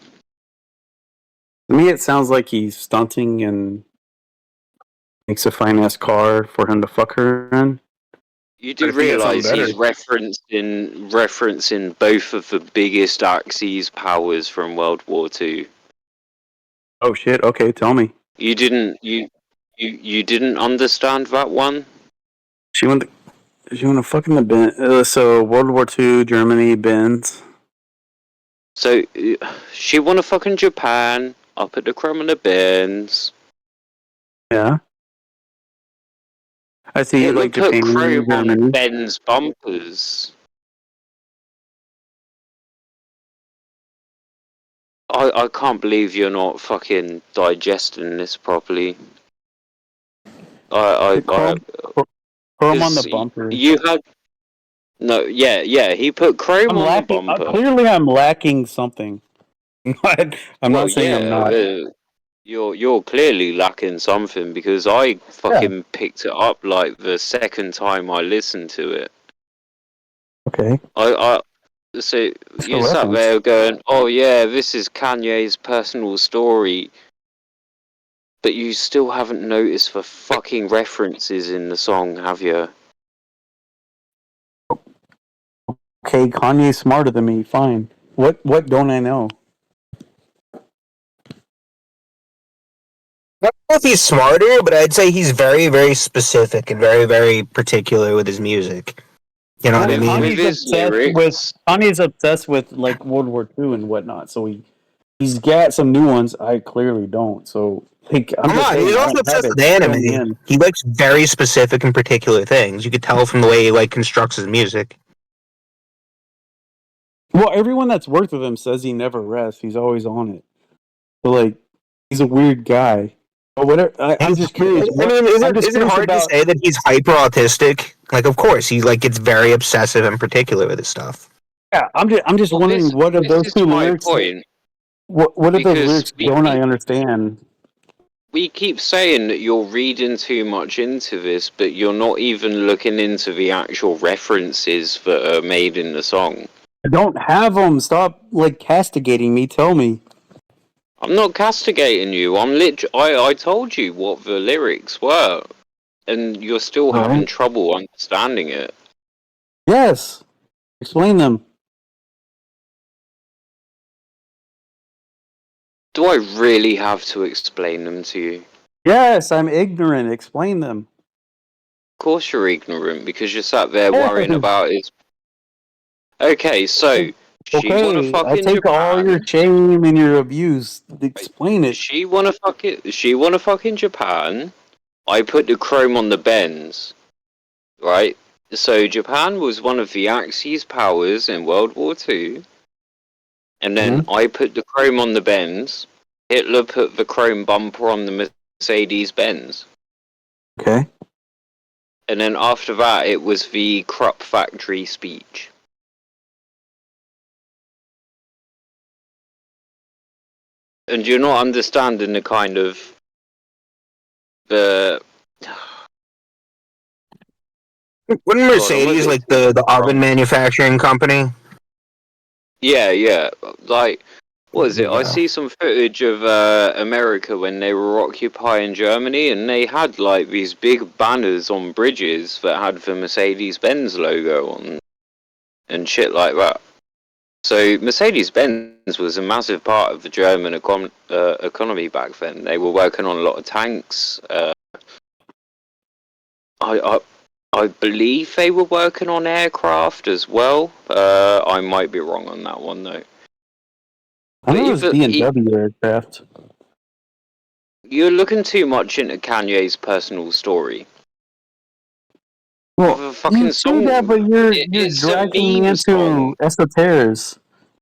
[SPEAKER 18] To me, it sounds like he's stunting and makes a fine ass car for him to fuck her in.
[SPEAKER 4] You
[SPEAKER 18] But
[SPEAKER 4] do
[SPEAKER 18] if he had something
[SPEAKER 4] realize
[SPEAKER 18] better,
[SPEAKER 4] he's referencing both of the biggest Axis powers from World War II.
[SPEAKER 18] oh shit. Okay, tell me.
[SPEAKER 4] You didn't understand that one?
[SPEAKER 18] She went. She went to fucking the bin. So World War II, Germany, Benz.
[SPEAKER 4] So she wanna fuck in Japan. I'll put the chrome on the Benz.
[SPEAKER 18] Yeah. I see you
[SPEAKER 4] Hitler
[SPEAKER 18] like
[SPEAKER 4] put
[SPEAKER 18] Japan,
[SPEAKER 4] chrome on
[SPEAKER 18] Germany.
[SPEAKER 4] Benz bumpers. I can't believe you're not fucking digesting this properly. I
[SPEAKER 18] Chrome on the
[SPEAKER 4] because
[SPEAKER 18] bumpers.
[SPEAKER 4] you had no, yeah. He put chrome
[SPEAKER 18] I'm
[SPEAKER 4] on the
[SPEAKER 18] lacking.
[SPEAKER 4] bumper.
[SPEAKER 18] Clearly, I'm lacking something. I'm
[SPEAKER 4] Well,
[SPEAKER 18] not saying I'm
[SPEAKER 4] yeah,
[SPEAKER 18] not.
[SPEAKER 4] you're clearly lacking something because I
[SPEAKER 18] Yeah.
[SPEAKER 4] fucking picked it up like the second time I listened to it.
[SPEAKER 18] Okay.
[SPEAKER 4] So
[SPEAKER 18] What's the
[SPEAKER 4] you sat
[SPEAKER 18] reference?
[SPEAKER 4] there going, "Oh yeah, this is Kanye's personal story," but you still haven't noticed the fucking references in the song, have you?
[SPEAKER 18] Okay, Kanye's smarter than me. Fine. What don't I know?
[SPEAKER 7] I don't know if he's smarter, but I'd say he's very, very specific and very, very particular with his music. You know what I
[SPEAKER 18] Well,
[SPEAKER 7] mean?
[SPEAKER 4] With his lyrics.
[SPEAKER 18] Kanye's obsessed with like World War II and whatnot. So he's got some new ones. I clearly don't. So like, I'm
[SPEAKER 7] Come
[SPEAKER 18] just
[SPEAKER 7] on,
[SPEAKER 18] saying
[SPEAKER 7] he's
[SPEAKER 18] I
[SPEAKER 7] also
[SPEAKER 18] don't have
[SPEAKER 7] obsessed
[SPEAKER 18] it.
[SPEAKER 7] with
[SPEAKER 18] Fill me
[SPEAKER 7] anime.
[SPEAKER 18] in.
[SPEAKER 7] He likes very specific and particular things. You could tell from the way he like constructs his music.
[SPEAKER 18] Well, everyone that's worked with him says he never rests. He's always on it. So like, he's a weird guy. But whatever. I'm just curious.
[SPEAKER 7] I mean,
[SPEAKER 18] I'm just
[SPEAKER 7] is it
[SPEAKER 18] curious
[SPEAKER 7] hard to
[SPEAKER 18] about.
[SPEAKER 7] say that he's hyper autistic? Like, of course, he like gets very obsessive and particular with his stuff.
[SPEAKER 18] Yeah, I'm just
[SPEAKER 4] Well,
[SPEAKER 18] wondering what of
[SPEAKER 4] this
[SPEAKER 18] those
[SPEAKER 4] is
[SPEAKER 18] two
[SPEAKER 4] my
[SPEAKER 18] lyrics.
[SPEAKER 4] point
[SPEAKER 18] What of those
[SPEAKER 4] because
[SPEAKER 18] lyrics don't I understand?
[SPEAKER 4] we keep saying that you're reading too much into this, but you're not even looking into the actual references that are made in the song.
[SPEAKER 18] I don't have them. Stop like castigating me. Tell me.
[SPEAKER 4] I'm not castigating you. I told you what the lyrics were, and you're still
[SPEAKER 18] All
[SPEAKER 4] having
[SPEAKER 18] right.
[SPEAKER 4] trouble understanding it.
[SPEAKER 18] Yes. Explain them.
[SPEAKER 4] Do I really have to explain them to you?
[SPEAKER 18] Yes, I'm ignorant. Explain them.
[SPEAKER 4] Of course you're ignorant because you're sat there worrying
[SPEAKER 18] Yes.
[SPEAKER 4] about it. Okay, so she wanna
[SPEAKER 18] Okay,
[SPEAKER 4] fuck
[SPEAKER 18] I
[SPEAKER 4] in
[SPEAKER 18] take all your
[SPEAKER 4] Japan.
[SPEAKER 18] shame and your abuse. Explain it.
[SPEAKER 4] She wanna fuck it. She wanna fuck in Japan. I put the chrome on the Benz, right? So Japan was one of the Axis powers in World War II, and then I put the chrome on the Benz. Hitler put the chrome bumper on the Mercedes Benz,
[SPEAKER 18] Okay.
[SPEAKER 4] and then after that it was the Krupp factory speech. And you're not understanding the kind of the.
[SPEAKER 7] Wouldn't
[SPEAKER 4] God, I'm a
[SPEAKER 7] Mercedes
[SPEAKER 4] bit
[SPEAKER 7] like the oven
[SPEAKER 4] drunk.
[SPEAKER 7] manufacturing company?
[SPEAKER 4] Yeah. Like, what is it? I
[SPEAKER 7] Yeah.
[SPEAKER 4] see some footage of America when they were occupying Germany, and they had like these big banners on bridges that had the Mercedes-Benz logo on and shit like that. So Mercedes-Benz was a massive part of the German economy back then. They were working on a lot of tanks. I I believe they were working on aircraft as well. I might be wrong on that one though.
[SPEAKER 18] I
[SPEAKER 4] But
[SPEAKER 18] know it was B&W aircraft.
[SPEAKER 4] you're looking too much into Kanye's personal story.
[SPEAKER 18] Well,
[SPEAKER 4] The
[SPEAKER 18] you
[SPEAKER 4] fucking
[SPEAKER 18] say that,
[SPEAKER 4] song,
[SPEAKER 18] but you're
[SPEAKER 4] it's a
[SPEAKER 18] dragging me
[SPEAKER 4] meme
[SPEAKER 18] into
[SPEAKER 4] song.
[SPEAKER 18] esoterics.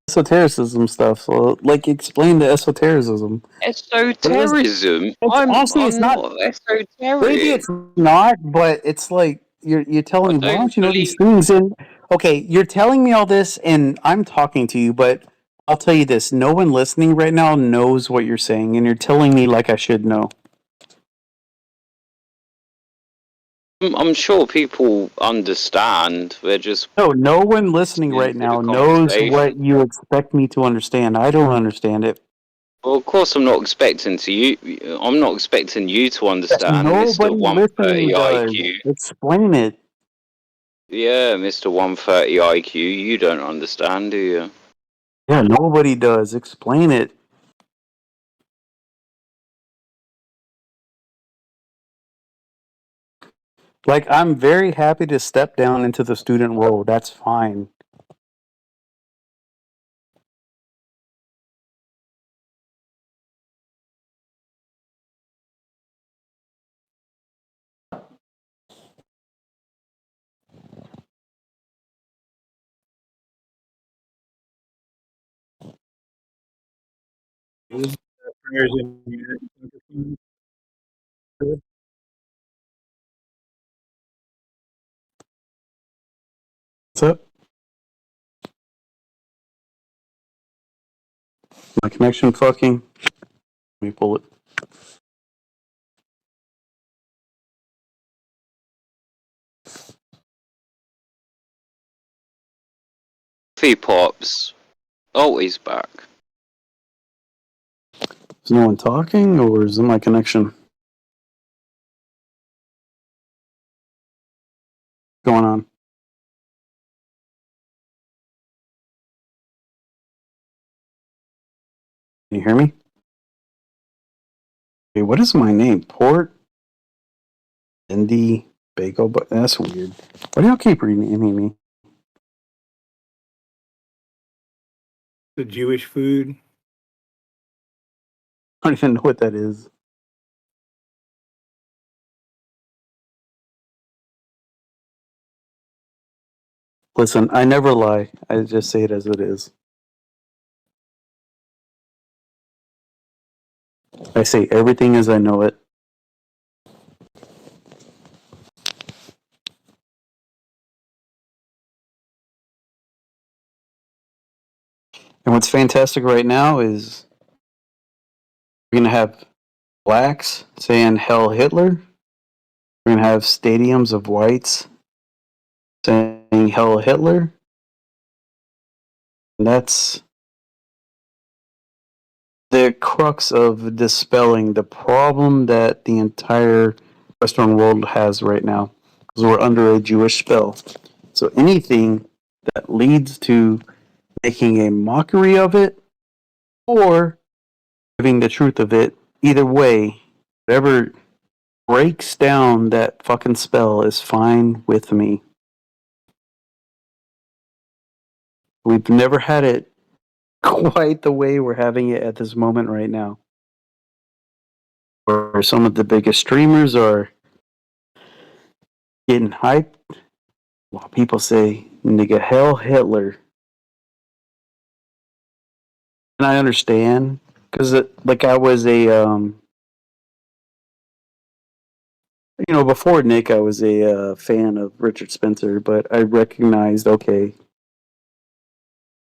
[SPEAKER 18] esotericism stuff. So, like, explain the esotericism.
[SPEAKER 4] Esotericism?
[SPEAKER 18] Honestly, it's
[SPEAKER 4] I'm
[SPEAKER 18] not.
[SPEAKER 4] not
[SPEAKER 18] Maybe
[SPEAKER 4] esoteric.
[SPEAKER 18] it's not, but it's like you're telling
[SPEAKER 4] I
[SPEAKER 18] me, why
[SPEAKER 4] don't
[SPEAKER 18] don't you know these
[SPEAKER 4] believe.
[SPEAKER 18] things? And okay, you're telling me all this, and I'm talking to you, but I'll tell you this: no one listening right now knows what you're saying, and you're telling me like I should know.
[SPEAKER 4] I'm sure people understand. They're just
[SPEAKER 18] No one listening
[SPEAKER 4] listening
[SPEAKER 18] right
[SPEAKER 4] to the
[SPEAKER 18] now knows
[SPEAKER 4] conversation.
[SPEAKER 18] what you expect me to understand. I don't understand it.
[SPEAKER 4] Well, of course, I'm not expecting to you. I'm not expecting you to
[SPEAKER 18] Yes,
[SPEAKER 4] understand, Mister
[SPEAKER 18] nobody listening
[SPEAKER 4] 130
[SPEAKER 18] does.
[SPEAKER 4] IQ.
[SPEAKER 18] Explain it.
[SPEAKER 4] Yeah, Mister 130 IQ. You don't understand, do you?
[SPEAKER 18] Yeah, nobody does. Explain it. Like, I'm very happy to step down into the student role. That's fine. What's up? My connection fucking. Let me pull it.
[SPEAKER 4] Fee Pops. Oh, he's back.
[SPEAKER 18] Is no one talking, or is it my connection? What's going on? Can you hear me? Hey, what is my name? Port Indy Bagel, but that's weird. Why do y'all keep renaming me?
[SPEAKER 3] The Jewish food.
[SPEAKER 18] I don't even know what that is. Listen, I never lie. I just say it as it is. I say everything as I know it. And what's fantastic right now is we're going to have blacks saying Hell Hitler. We're going to have stadiums of whites saying Hell Hitler. And that's the crux of dispelling the problem that the entire Western world has right now. Because we're under a Jewish spell. So anything that leads to making a mockery of it or giving the truth of it, either way, whatever breaks down that fucking spell is fine with me. We've never had it quite the way we're having it at this moment right now. Where some of the biggest streamers are getting hyped while people say, nigga, hell Hitler. And I understand, because like I was before Nick, I was a fan of Richard Spencer, but I recognized, okay,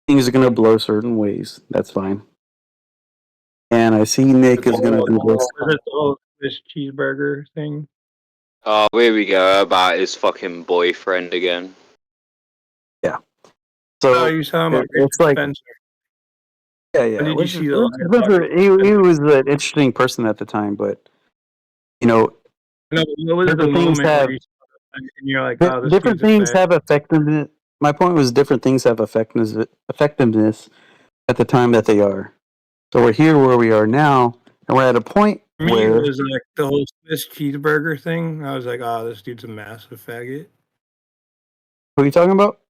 [SPEAKER 18] things are going to blow certain ways. That's fine. And I see Nick is going to do this.
[SPEAKER 3] The whole Swiss cheeseburger thing.
[SPEAKER 4] Oh, here we go about his fucking boyfriend again.
[SPEAKER 18] Yeah. So
[SPEAKER 3] you talking about
[SPEAKER 18] it's
[SPEAKER 3] Richard
[SPEAKER 18] like,
[SPEAKER 3] Spencer.
[SPEAKER 18] yeah.
[SPEAKER 3] When did you see the
[SPEAKER 18] Richard
[SPEAKER 3] live
[SPEAKER 18] Spencer, he was an interesting person at the time, but
[SPEAKER 3] No, what was the
[SPEAKER 18] different things
[SPEAKER 3] moment where
[SPEAKER 18] have
[SPEAKER 3] you saw it and you're like, oh, this
[SPEAKER 18] different
[SPEAKER 3] dude's a
[SPEAKER 18] things
[SPEAKER 3] fag?
[SPEAKER 18] have effectiveness. My point was different things have effectiveness at the time that they are. So we're here where we are now, and we're at a point
[SPEAKER 3] For me, it
[SPEAKER 18] where
[SPEAKER 3] was like the whole Swiss cheeseburger thing. I was like, oh, this dude's a massive faggot.
[SPEAKER 18] what are you talking about?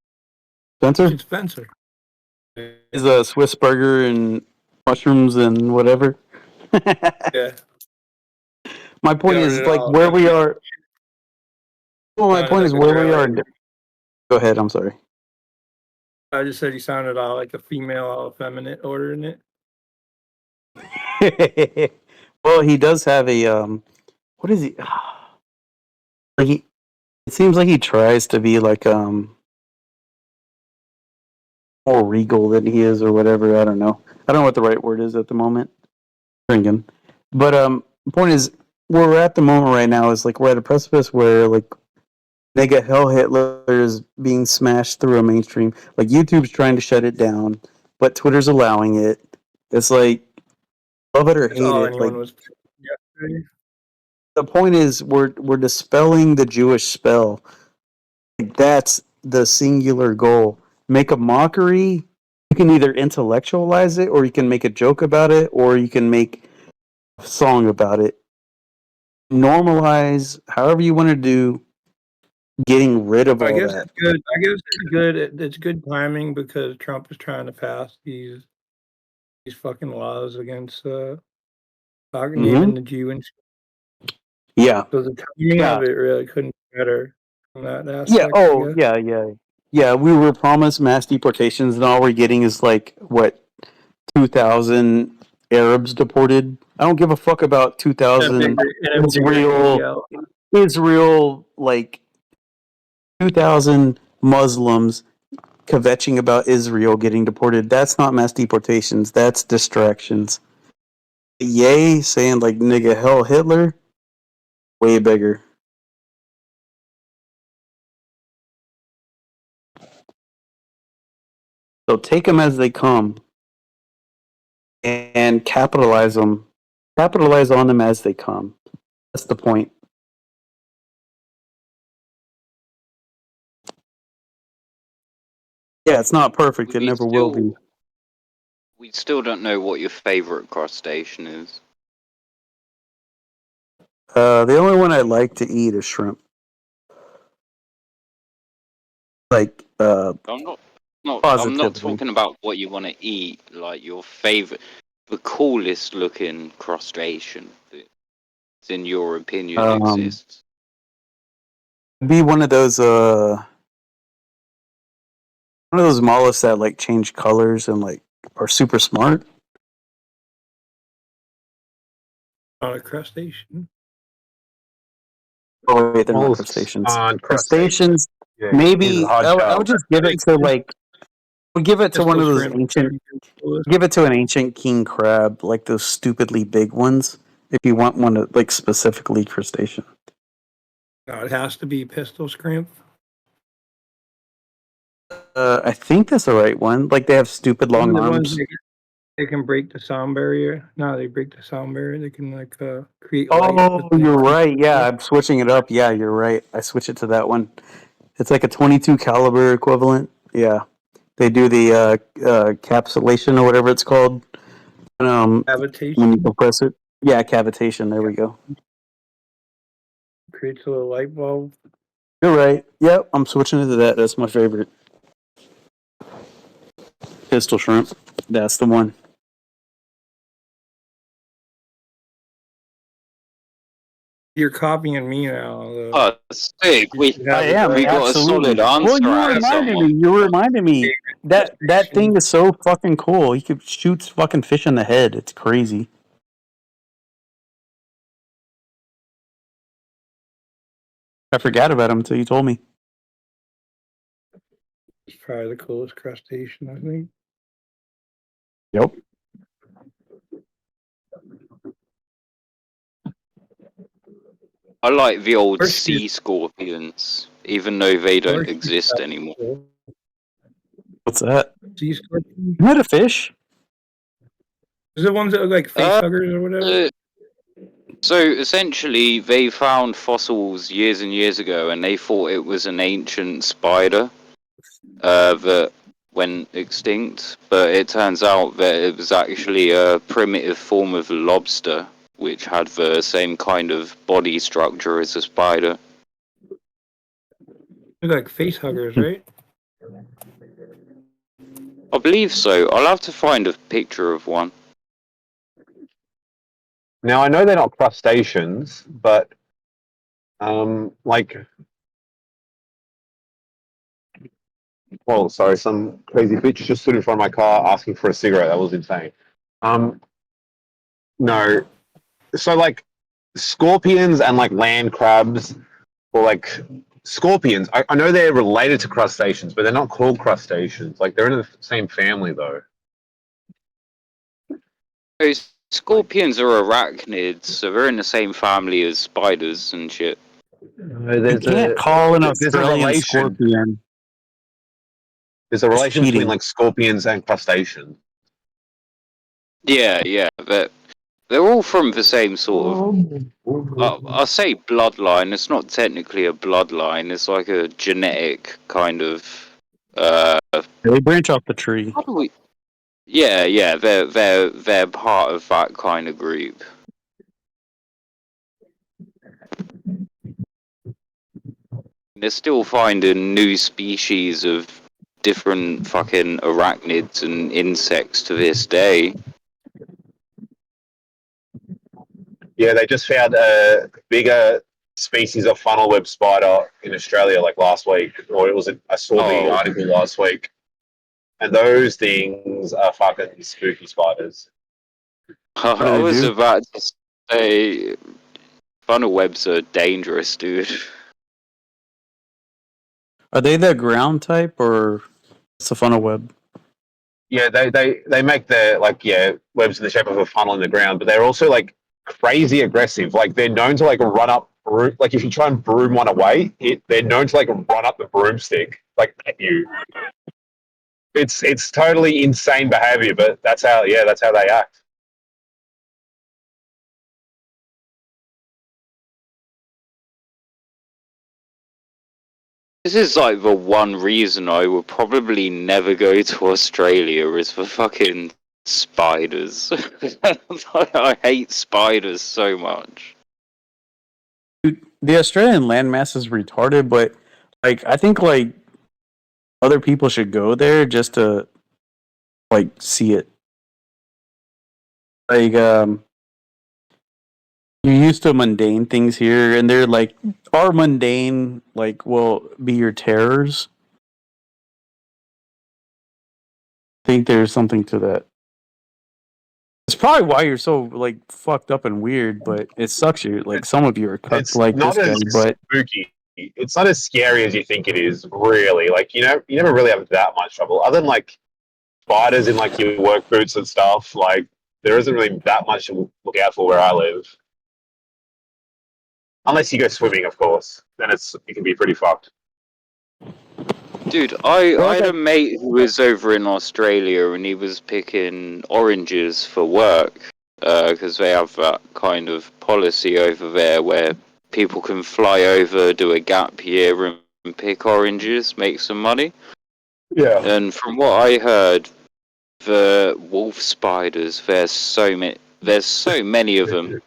[SPEAKER 18] Spencer?
[SPEAKER 3] Richard Spencer.
[SPEAKER 18] Is a Swiss burger and mushrooms and whatever.
[SPEAKER 3] Yeah.
[SPEAKER 18] My point
[SPEAKER 3] Covered
[SPEAKER 18] is
[SPEAKER 3] it
[SPEAKER 18] like
[SPEAKER 3] all.
[SPEAKER 18] where we are. Well, my
[SPEAKER 3] Sounded
[SPEAKER 18] point
[SPEAKER 3] like
[SPEAKER 18] is
[SPEAKER 3] a
[SPEAKER 18] where
[SPEAKER 3] girl.
[SPEAKER 18] we are. Go ahead. I'm sorry.
[SPEAKER 3] I just said you sounded all like a female, all effeminate ordering it.
[SPEAKER 18] Well, he does have a what is he? Like he, it seems like he tries to be like more regal than he is, or whatever. I don't know. I don't know what the right word is at the moment. Drinking, but the point is, where we're at the moment right now is like we're at a precipice where like Mega Hell Hitler is being smashed through a mainstream. Like YouTube's trying to shut it down, but Twitter's allowing it. It's like love it or
[SPEAKER 3] That's
[SPEAKER 18] hate
[SPEAKER 3] all
[SPEAKER 18] it. Like
[SPEAKER 3] anyone was yesterday.
[SPEAKER 18] the point is, we're dispelling the Jewish spell. Like, that's the singular goal. Make a mockery. You can either intellectualize it, or you can make a joke about it, or you can make a song about it. Normalize however you want to do. Getting rid of
[SPEAKER 3] I
[SPEAKER 18] all
[SPEAKER 3] guess
[SPEAKER 18] that.
[SPEAKER 3] it's good. I guess it's good. It's good timing because Trump is trying to pass these fucking laws against naming the Jew and
[SPEAKER 18] Yeah.
[SPEAKER 3] so the timing
[SPEAKER 18] Yeah.
[SPEAKER 3] of it really couldn't be better from that
[SPEAKER 18] Yeah.
[SPEAKER 3] aspect. I
[SPEAKER 18] Oh,
[SPEAKER 3] guess.
[SPEAKER 18] yeah. We were promised mass deportations, and all we're getting is like what 2,000 Arabs deported. I don't give a fuck about 2,000
[SPEAKER 3] And a bigger
[SPEAKER 18] Israel, like 2,000 Muslims kvetching about Israel getting deported. That's not mass deportations. That's distractions. Yay, saying like nigga hell Hitler, way bigger. So take them as they come and capitalize them. Capitalize on them as they come. That's the point. Yeah, it's not perfect. It never will be.
[SPEAKER 4] We still don't know what your favorite crustacean is.
[SPEAKER 18] The only one I like to eat is shrimp. Like,
[SPEAKER 4] I'm not
[SPEAKER 18] positively.
[SPEAKER 4] talking about what you want to eat, like your favorite, the coolest looking crustacean that, in your opinion, exists.
[SPEAKER 18] Be one of those mollusks that like change colors and like are super smart.
[SPEAKER 3] Not a crustacean.
[SPEAKER 18] Oh wait, they're not
[SPEAKER 3] Mollusks
[SPEAKER 18] crustaceans.
[SPEAKER 3] aren't
[SPEAKER 18] Crustaceans.
[SPEAKER 3] Yeah,
[SPEAKER 18] Maybe
[SPEAKER 3] he's a hard
[SPEAKER 18] I
[SPEAKER 3] shell.
[SPEAKER 18] would just give it to like. Would give it to one
[SPEAKER 3] Pistol
[SPEAKER 18] of those
[SPEAKER 3] shrimp.
[SPEAKER 18] ancient. Give it to an ancient king crab, like those stupidly big ones. If you want one to like specifically crustacean.
[SPEAKER 3] No, it has to be pistol shrimp.
[SPEAKER 18] I think that's the right one. Like they have stupid long
[SPEAKER 3] The ones
[SPEAKER 18] arms.
[SPEAKER 3] they can break the sound barrier. No, they break the sound barrier. They can like create light.
[SPEAKER 18] Oh, you're right. Yeah, I'm switching it up. Yeah, you're right. I switch it to that one. It's like a 22 caliber equivalent. Yeah, they do the capsulation or whatever it's called.
[SPEAKER 3] Cavitation.
[SPEAKER 18] When you compress it. Yeah, cavitation. There we go.
[SPEAKER 3] Creates a little light bulb.
[SPEAKER 18] You're right. Yep, I'm switching it to that. That's my favorite. Pistol shrimp. That's the one.
[SPEAKER 3] You're copying me now.
[SPEAKER 4] Oh, sick. We got a solid answer.
[SPEAKER 18] Well, you
[SPEAKER 4] out of
[SPEAKER 18] reminded
[SPEAKER 4] someone.
[SPEAKER 18] me. You reminded me that thing is so fucking cool. He could shoot fucking fish in the head. It's crazy. I forgot about him until you told me.
[SPEAKER 3] It's probably the coolest crustacean, I think.
[SPEAKER 18] Yep.
[SPEAKER 4] I like the old sea scorpions, even though they don't exist anymore.
[SPEAKER 18] What's that?
[SPEAKER 3] Sea scorpion?
[SPEAKER 18] Isn't that a fish?
[SPEAKER 3] Is it ones that look like face huggers or whatever?
[SPEAKER 4] So essentially, they found fossils years and years ago, and they thought it was an ancient spider that went extinct. But it turns out that it was actually a primitive form of lobster, which had the same kind of body structure as a spider.
[SPEAKER 3] Look like face huggers, right?
[SPEAKER 4] I believe so. I'll have to find a picture of one.
[SPEAKER 10] Now I know they're not crustaceans, but like Oh, sorry, some crazy bitch just stood in front of my car asking for a cigarette. That was insane. No. So like scorpions and like land crabs or like scorpions, I know they're related to crustaceans, but they're not called crustaceans. Like they're in the same family though.
[SPEAKER 4] Those scorpions are arachnids, so they're in the same family as spiders and shit.
[SPEAKER 18] You can't call an
[SPEAKER 10] there's a
[SPEAKER 18] Australian
[SPEAKER 10] relation.
[SPEAKER 18] scorpion.
[SPEAKER 10] There's a relation between
[SPEAKER 18] cheating.
[SPEAKER 10] like scorpions and crustaceans.
[SPEAKER 4] Yeah, but they're all from the same sort of. I'll say bloodline. It's not technically a bloodline. It's like a genetic kind of.
[SPEAKER 18] They branch off the tree.
[SPEAKER 4] How do we? Yeah. They're part of that kind of group. They're still finding new species of different fucking arachnids and insects to this day.
[SPEAKER 10] Yeah, they just found a bigger species of funnel web spider in Australia like last week, or it was I saw the article last week, and those things are fucking spooky spiders.
[SPEAKER 4] I was about to say, funnel webs are dangerous, dude.
[SPEAKER 18] Are they the ground type or it's a funnel web?
[SPEAKER 10] Yeah, they make the webs in the shape of a funnel in the ground, but they're also like crazy aggressive. Like they're known to like run up, like if you try and broom one away, they're known to like run up the broomstick like at you. It's totally insane behavior, but that's how they act.
[SPEAKER 4] This is like the one reason I would probably never go to Australia is for fucking spiders. I hate spiders so much.
[SPEAKER 18] The Australian landmass is retarded, but like I think like other people should go there just to like see it. Like you're used to mundane things here, and they're like our mundane like will be your terrors. I think there's something to that. It's probably why you're so like fucked up and weird, but it sucks. You like some of you are cooked
[SPEAKER 10] It's
[SPEAKER 18] like
[SPEAKER 10] not
[SPEAKER 18] this guy,
[SPEAKER 10] as
[SPEAKER 18] but
[SPEAKER 10] spooky. It's not as scary as you think it is. Really, like you never really have that much trouble. Other than like spiders in like your work boots and stuff, like there isn't really that much to look out for where I live. Unless you go swimming, of course. Then it can be pretty fucked.
[SPEAKER 4] Dude, I had a mate who was over in Australia and he was picking oranges for work because they have that kind of policy over there where people can fly over, do a gap year and pick oranges, make some money.
[SPEAKER 10] Yeah.
[SPEAKER 4] And from what I heard, the wolf spiders, there's so many of them.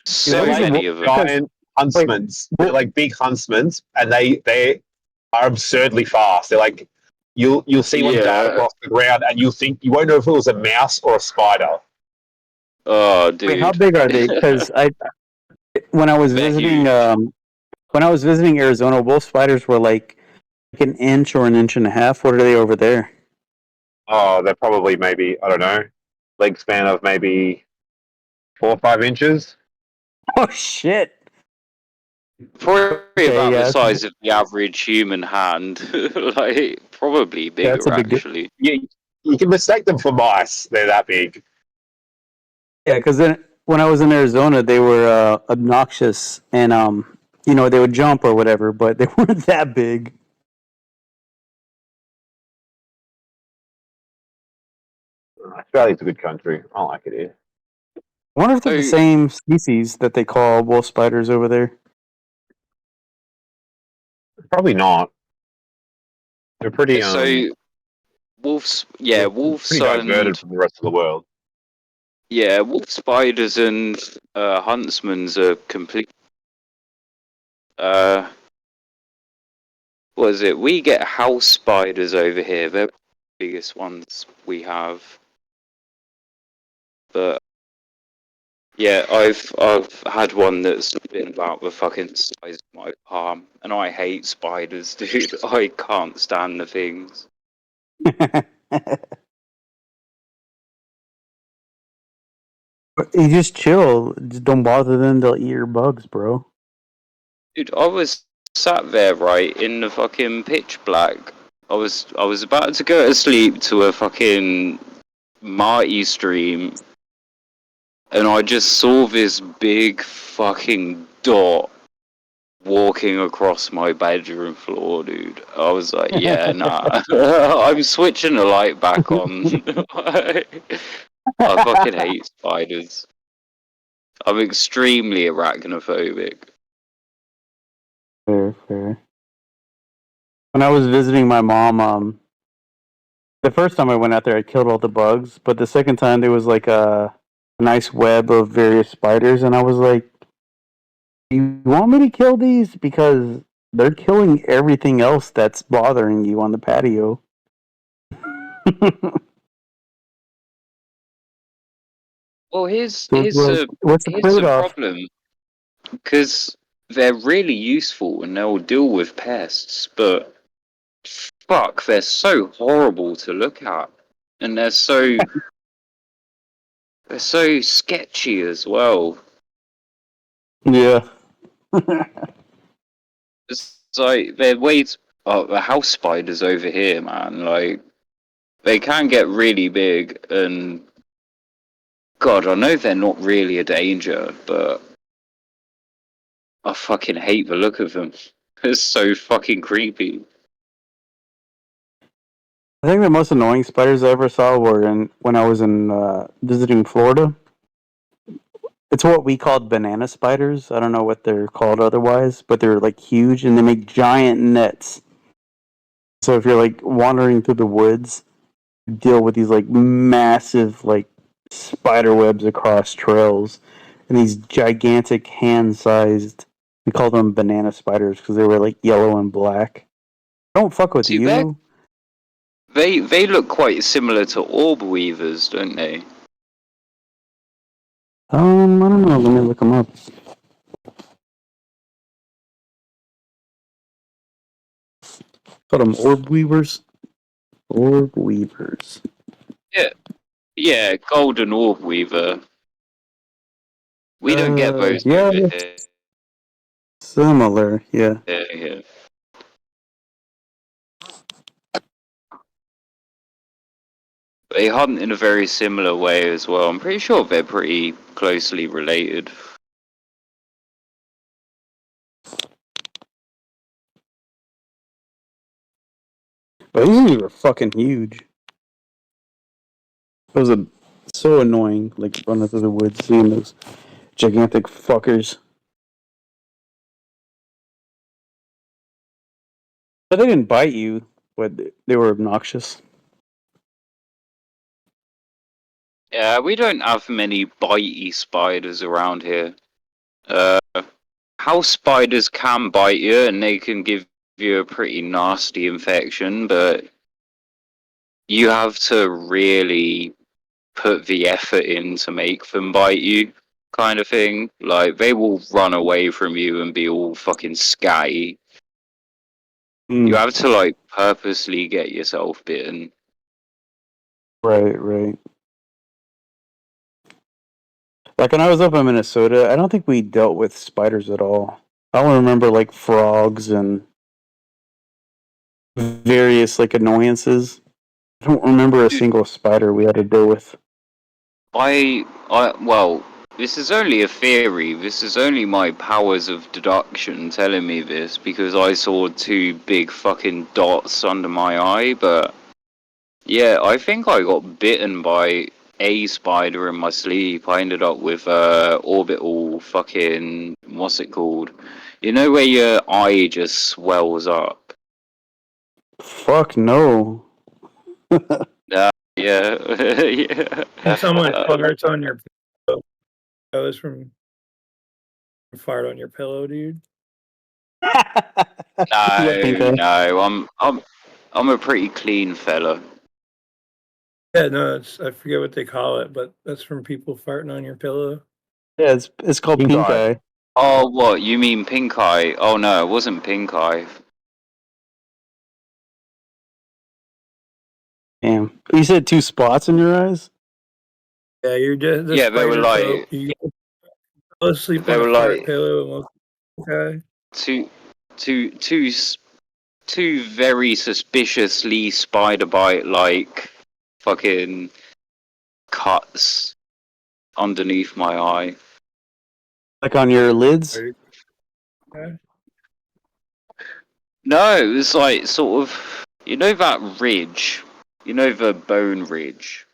[SPEAKER 4] So many of them.
[SPEAKER 10] Giant huntsmen. They're like big huntsmen, and they are absurdly fast. They're like you'll see one dart across the ground, and you won't know if it was a mouse or a spider.
[SPEAKER 4] Oh, dude!
[SPEAKER 18] Wait, how big are they? Because when I was visiting Arizona, wolf spiders were like an inch or an inch and a half. What are they over there?
[SPEAKER 10] Oh, they're probably maybe I don't know, leg span of maybe 4 or 5 inches.
[SPEAKER 18] Oh shit!
[SPEAKER 4] Probably about the size of the average human hand. Like, probably bigger, actually.
[SPEAKER 10] Yeah, you can mistake them for mice. They're that big.
[SPEAKER 18] Yeah, because then when I was in Arizona, they were obnoxious and they would jump or whatever, but they weren't that big.
[SPEAKER 10] Australia's a good country. I like it here.
[SPEAKER 18] I wonder if they're the same species that they call wolf spiders over there.
[SPEAKER 10] Probably not. They're pretty
[SPEAKER 4] wolf
[SPEAKER 10] pretty diverted from the rest of the world.
[SPEAKER 4] Yeah, wolf spiders and huntsmans are complete. What is it? We get house spiders over here. They're the biggest ones we have. But Yeah, I've had one that's been about the fucking size of my palm, and I hate spiders, dude. I can't stand the things.
[SPEAKER 18] You just chill. Just don't bother them. They'll eat your bugs, bro.
[SPEAKER 4] Dude, I was sat there right in the fucking pitch black. I was about to go to sleep to a fucking Marty stream, and I just saw this big fucking dot walking across my bedroom floor, dude. I was like, yeah, nah. I'm switching the light back on. I fucking hate spiders. I'm extremely arachnophobic.
[SPEAKER 18] Fair, fair. When I was visiting my mom, the first time I went out there, I killed all the bugs. But the second time, there was like a nice web of various spiders, and I was like, "You want me to kill these? Because they're killing everything else that's bothering you on the patio."
[SPEAKER 4] Well, here's
[SPEAKER 18] So
[SPEAKER 4] here's the
[SPEAKER 18] what's the
[SPEAKER 4] here's the
[SPEAKER 18] trade-off?
[SPEAKER 4] problem, because they're really useful and they'll deal with pests, but fuck, they're so horrible to look at, and they're so sketchy as well.
[SPEAKER 18] Yeah.
[SPEAKER 4] It's like they're the house spiders over here, man. Like they can get really big, and God, I know they're not really a danger, but I fucking hate the look of them. It's so fucking creepy.
[SPEAKER 18] I think the most annoying spiders I ever saw were when I was in visiting Florida. It's what we called banana spiders. I don't know what they're called otherwise, but they're like huge and they make giant nets. So if you're like wandering through the woods, you deal with these like massive like spider webs across trails and these gigantic hand-sized. We call them banana spiders because they were like yellow and black. Don't fuck with
[SPEAKER 4] See,
[SPEAKER 18] you.
[SPEAKER 4] they look quite similar to orb weavers, don't they?
[SPEAKER 18] I don't know. Let me look them up. Call them orb weavers. Orb weavers.
[SPEAKER 4] Yeah, yeah, golden orb weaver. We don't get those
[SPEAKER 18] Yeah,
[SPEAKER 4] over here.
[SPEAKER 18] similar. Yeah.
[SPEAKER 4] Yeah. They hunt in a very similar way as well. I'm pretty sure they're pretty closely related.
[SPEAKER 18] But these things were fucking huge. It was so annoying, like running through the woods, seeing those gigantic fuckers. But they didn't bite you, but they were obnoxious.
[SPEAKER 4] Yeah, we don't have many bitey spiders around here. House spiders can bite you and they can give you a pretty nasty infection, but you have to really put the effort in to make them bite you, kind of thing. Like, they will run away from you and be all fucking scatty. You have to, like, purposely get yourself bitten.
[SPEAKER 18] Right, right. Like when I was up in Minnesota, I don't think we dealt with spiders at all. I only remember like frogs and various like annoyances. I don't remember a single spider we had to deal with.
[SPEAKER 4] Well, this is only a theory. This is only my powers of deduction telling me this because I saw two big fucking dots under my eye, but yeah, I think I got bitten by a spider in my sleep. I ended up with orbital fucking, what's it called? You know where your eye just swells up?
[SPEAKER 18] Fuck no.
[SPEAKER 4] Yeah, yeah.
[SPEAKER 3] When someone
[SPEAKER 4] Uh,
[SPEAKER 3] farts on your pillow, that was from fart on your pillow, dude.
[SPEAKER 4] I'm a pretty clean fella.
[SPEAKER 3] Yeah, no, it's I forget what they call it, but that's from people farting on your pillow.
[SPEAKER 18] Yeah, it's called
[SPEAKER 10] Pink
[SPEAKER 18] pink
[SPEAKER 10] eye.
[SPEAKER 18] eye.
[SPEAKER 4] Oh, what? You mean pink eye? Oh no, it wasn't pink eye.
[SPEAKER 18] Damn. You said 2 spots in your eyes?
[SPEAKER 3] Yeah, you're just the
[SPEAKER 4] Yeah, they were
[SPEAKER 3] spider
[SPEAKER 4] like,
[SPEAKER 3] you go to sleep
[SPEAKER 4] they
[SPEAKER 3] on a
[SPEAKER 4] were
[SPEAKER 3] fart
[SPEAKER 4] like
[SPEAKER 3] pillow. Okay.
[SPEAKER 4] two, two, two, two very suspiciously spider bite like fucking cuts underneath my eye.
[SPEAKER 18] Like on your lids?
[SPEAKER 3] Okay.
[SPEAKER 4] No, it was like sort of, you know that ridge, you know the bone ridge,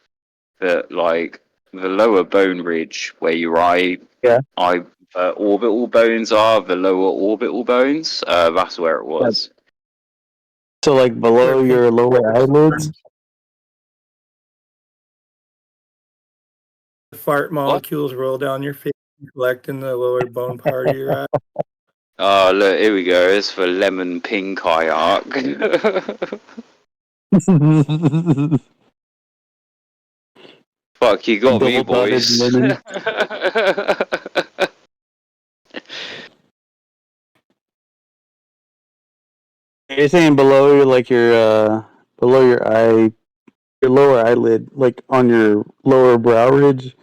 [SPEAKER 4] that like the lower bone ridge where your
[SPEAKER 18] Yeah.
[SPEAKER 4] orbital bones are, the lower orbital bones. That's where it was.
[SPEAKER 18] So like below your lower eyelids?
[SPEAKER 3] The fart molecules roll down your face, collecting the lower bone part of your eye.
[SPEAKER 4] Oh, look, here we go. It's the lemon pink eye arc. Fuck, you got me,
[SPEAKER 18] Double-dotted
[SPEAKER 4] boys.
[SPEAKER 18] lemon. You're saying below your below your eye, your lower eyelid, like on your lower brow ridge,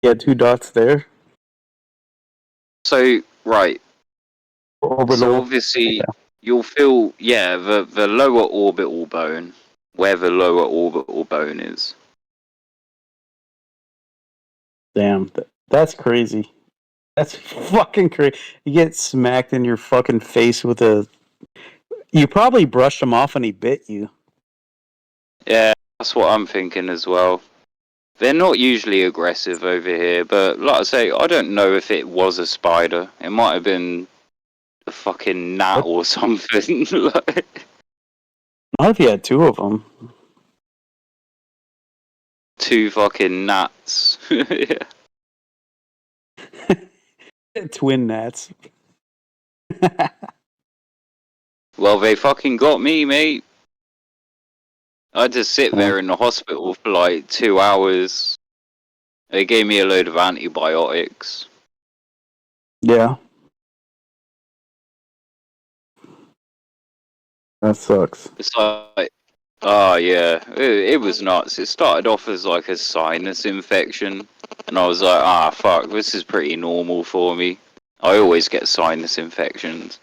[SPEAKER 18] you had 2 dots there.
[SPEAKER 4] So, right. So
[SPEAKER 18] Orbital.
[SPEAKER 4] obviously, you'll feel, yeah, the lower orbital bone, where the lower orbital bone is.
[SPEAKER 18] Damn, that's crazy. That's fucking crazy. You get smacked in your fucking face with a. You probably brushed him off and he bit you.
[SPEAKER 4] Yeah, that's what I'm thinking as well. They're not usually aggressive over here, but like I say, I don't know if it was a spider. It might have been a fucking gnat or something. Like,
[SPEAKER 18] Not if you had 2 of them.
[SPEAKER 4] 2 fucking gnats. Yeah.
[SPEAKER 18] Twin gnats.
[SPEAKER 4] Well, they fucking got me, mate. I had to sit
[SPEAKER 18] Yeah.
[SPEAKER 4] there in the hospital for like 2 hours. They gave me a load of antibiotics.
[SPEAKER 18] Yeah. That sucks.
[SPEAKER 4] It's like, oh yeah, it was nuts. It started off as like a sinus infection, and I was like, ah, fuck, this is pretty normal for me. I always get sinus infections.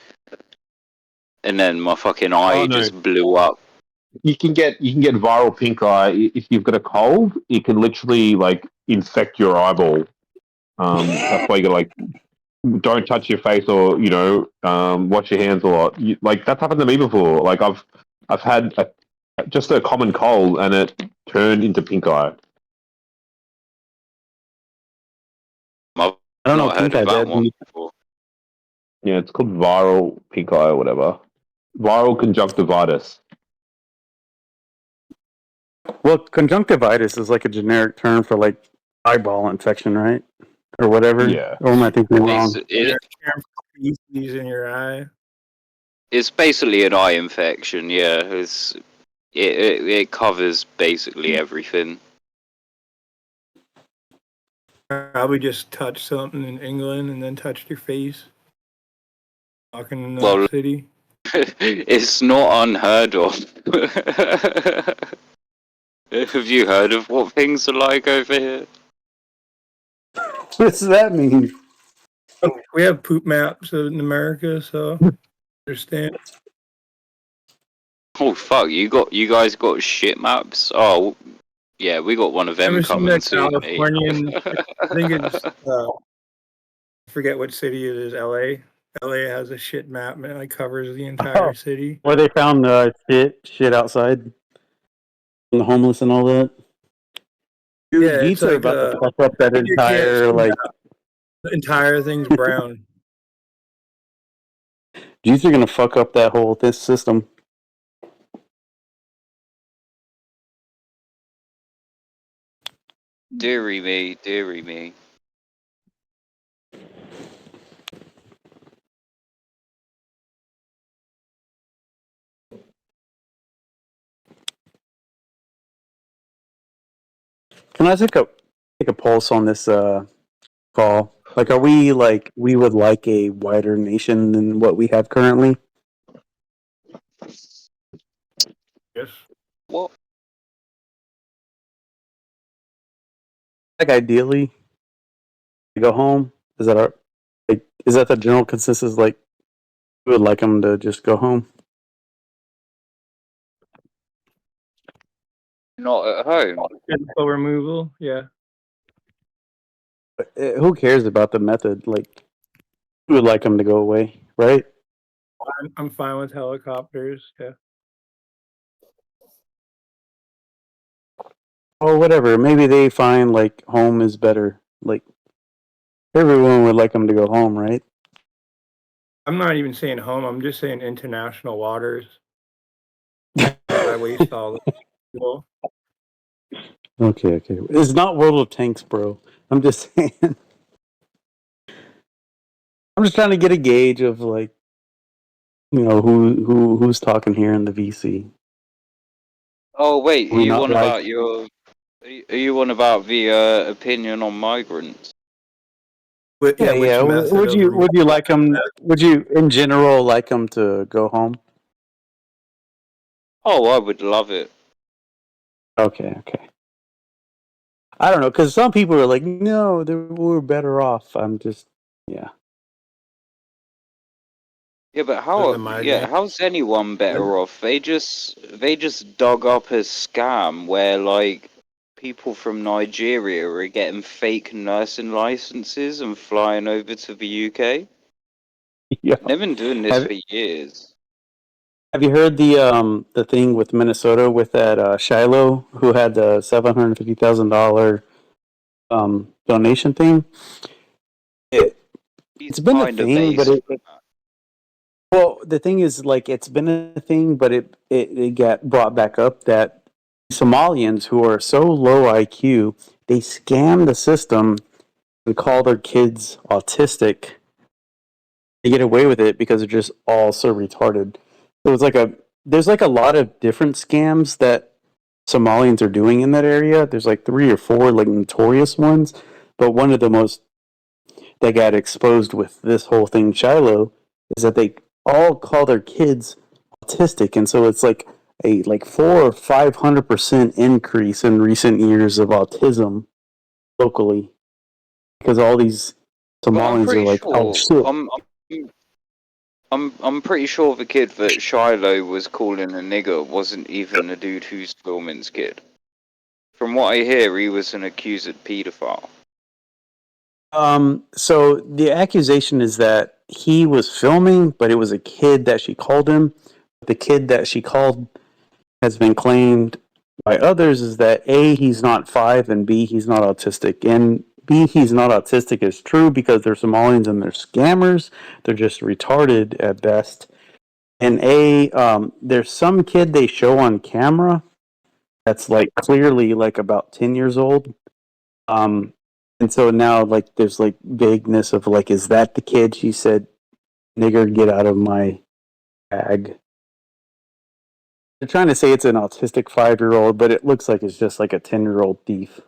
[SPEAKER 4] And then my fucking eye
[SPEAKER 10] Oh no,
[SPEAKER 4] just blew up.
[SPEAKER 10] you can get viral pink eye if you've got a cold. It can literally like infect your eyeball. That's why you gotta like don't touch your face or wash your hands a lot. Like that's happened to me before. Like I've had just a common cold and it turned into pink eye.
[SPEAKER 4] I've
[SPEAKER 18] I don't know
[SPEAKER 4] not heard
[SPEAKER 18] pink
[SPEAKER 4] of
[SPEAKER 18] eye,
[SPEAKER 4] that
[SPEAKER 18] Dad.
[SPEAKER 4] one before.
[SPEAKER 10] Yeah, it's called viral pink eye or whatever. Viral conjunctivitis.
[SPEAKER 18] Well, conjunctivitis is like a generic term for like eyeball infection, right? Or whatever.
[SPEAKER 10] Yeah.
[SPEAKER 18] Or am I thinking wrong?
[SPEAKER 3] Feces in your eye.
[SPEAKER 4] It's basically an eye infection. Yeah, it covers basically everything.
[SPEAKER 3] Probably just touched something in England and then touched your face. Walking in the
[SPEAKER 4] Well,
[SPEAKER 3] city.
[SPEAKER 4] it's not unheard of. Have you heard of what things are like over here?
[SPEAKER 18] What does that mean?
[SPEAKER 3] We have poop maps in America, so understand.
[SPEAKER 4] Oh fuck, you guys got shit maps? Oh yeah, we got one of them
[SPEAKER 3] Ever seen
[SPEAKER 4] coming
[SPEAKER 3] that
[SPEAKER 4] soon, mate.
[SPEAKER 3] Californian? I think it's I forget what city it is. L.A. LA has a shit map and it like covers the entire city.
[SPEAKER 18] Where they found shit outside, and the homeless and all that. Dude,
[SPEAKER 3] Yeah, it's
[SPEAKER 18] Geets are
[SPEAKER 3] like
[SPEAKER 18] about to fuck up that
[SPEAKER 3] your KFC
[SPEAKER 18] entire like.
[SPEAKER 3] map. The entire thing's brown.
[SPEAKER 18] Geets are gonna fuck up that whole this system.
[SPEAKER 4] Deary me, deary me.
[SPEAKER 18] Can I take a pulse on this call? Like, are we like we would like a wider nation than what we have currently?
[SPEAKER 3] Yes.
[SPEAKER 4] What?
[SPEAKER 18] Like, ideally, to go home. Is that our like? Is that the general consensus? Like, we would like them to just go home.
[SPEAKER 4] Not at home.
[SPEAKER 3] Genital removal. Yeah.
[SPEAKER 18] But, who cares about the method? Like, we would like them to go away, right?
[SPEAKER 3] I'm fine with helicopters. Yeah.
[SPEAKER 18] Or whatever. Maybe they find like home is better. Like, everyone would like them to go home, right?
[SPEAKER 3] I'm not even saying home. I'm just saying international waters. I waste all the fuel.
[SPEAKER 18] Okay, okay. It's not World of Tanks, bro. I'm just saying. I'm just trying to get a gauge of like, who's talking here in the VC.
[SPEAKER 4] Oh wait, are
[SPEAKER 18] We
[SPEAKER 4] you
[SPEAKER 18] not
[SPEAKER 4] on
[SPEAKER 18] like
[SPEAKER 4] about your? Are you on about the opinion on migrants?
[SPEAKER 3] But
[SPEAKER 18] yeah,
[SPEAKER 3] which
[SPEAKER 18] yeah.
[SPEAKER 3] method
[SPEAKER 18] Would
[SPEAKER 3] of
[SPEAKER 18] you
[SPEAKER 3] removal?
[SPEAKER 18] would you like them? Would you in general like them to go home?
[SPEAKER 4] Oh, I would love it.
[SPEAKER 18] Okay, okay. I don't know because some people are like, no, we're better off. I'm just yeah.
[SPEAKER 4] Yeah, but
[SPEAKER 3] The
[SPEAKER 4] how? Yeah,
[SPEAKER 3] migrant.
[SPEAKER 4] how's anyone better off? They just dug up a scam where like people from Nigeria are getting fake nursing licenses and flying over to the UK.
[SPEAKER 18] Yeah.
[SPEAKER 4] They've been doing this
[SPEAKER 18] Have
[SPEAKER 4] for years.
[SPEAKER 18] Have you heard the thing with Minnesota with that Shiloh who had the $750,000 donation thing? It
[SPEAKER 4] He's
[SPEAKER 18] it's been a
[SPEAKER 4] kind of
[SPEAKER 18] thing, but
[SPEAKER 4] based.
[SPEAKER 18] well, the thing is, like, it's been a thing, but it got brought back up that Somalians who are so low IQ, they scam the system and call their kids autistic. They get away with it because they're just all so retarded. So there's like a lot of different scams that Somalians are doing in that area. There's like 3 or 4 like notorious ones, but one of the most that got exposed with this whole thing, Shiloh, is that they all call their kids autistic, and so it's like a 400 or 500% increase in recent years of autism locally because all these
[SPEAKER 4] But I'm
[SPEAKER 18] Somalians are
[SPEAKER 4] pretty
[SPEAKER 18] like, oh
[SPEAKER 4] sure.
[SPEAKER 18] shit,
[SPEAKER 4] I'm pretty sure the kid that Shiloh was calling a nigger wasn't even the dude who's filming's kid. From what I hear, he was an accused pedophile.
[SPEAKER 18] So the accusation is that he was filming, but it was a kid that she called him. The kid that she called has been claimed by others is that A, he's not 5, and B, he's not autistic. And B, he's not autistic is true because they're Somalians and they're scammers. They're just retarded at best. And A, there's some kid they show on camera that's like clearly like about 10 years old. Um, and so now like there's like vagueness of like, is that the kid? She said, nigger, get out of my bag. They're trying to say it's an autistic 5-year-old, but it looks like it's just like a 10-year-old thief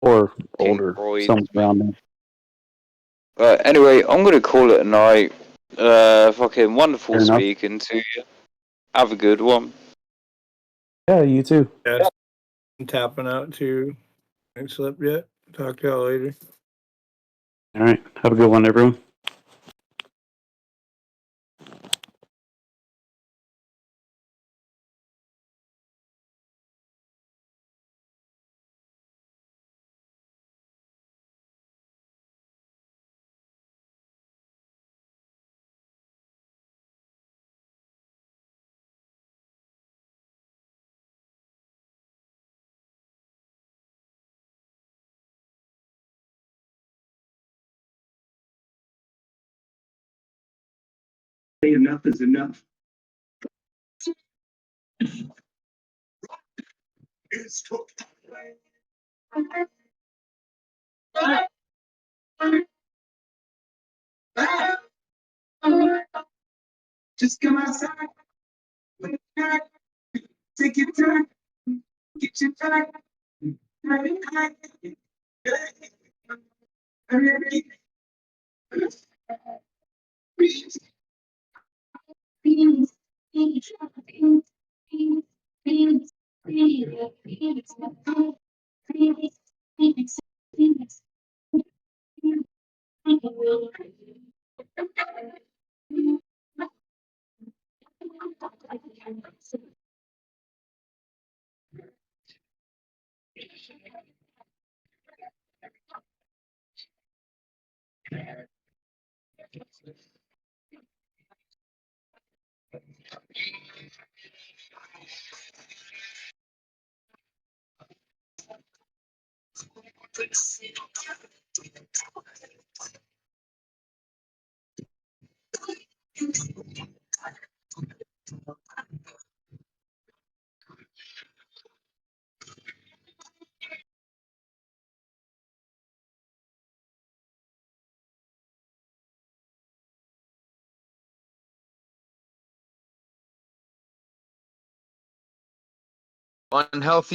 [SPEAKER 18] or
[SPEAKER 4] King
[SPEAKER 18] older,
[SPEAKER 4] Roy's,
[SPEAKER 18] somewhere
[SPEAKER 4] man.
[SPEAKER 18] around
[SPEAKER 4] Anyway, I'm gonna call it a night. Fucking wonderful
[SPEAKER 18] there. Fair enough.
[SPEAKER 4] speaking to you. Have a good one.
[SPEAKER 18] Yeah, you too.
[SPEAKER 3] Yeah. I'm tapping out too. Ain't slept yet. Talk to y'all later.
[SPEAKER 18] All right. Have a good one, everyone.
[SPEAKER 20] Enough is enough. Just come outside. Take your time. Get your time.
[SPEAKER 21] Unhealthy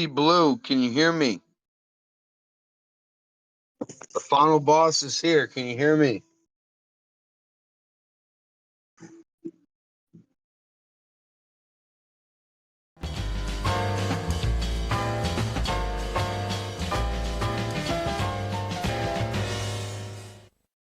[SPEAKER 21] Blue, can you hear me? The final boss is here. Can you hear me?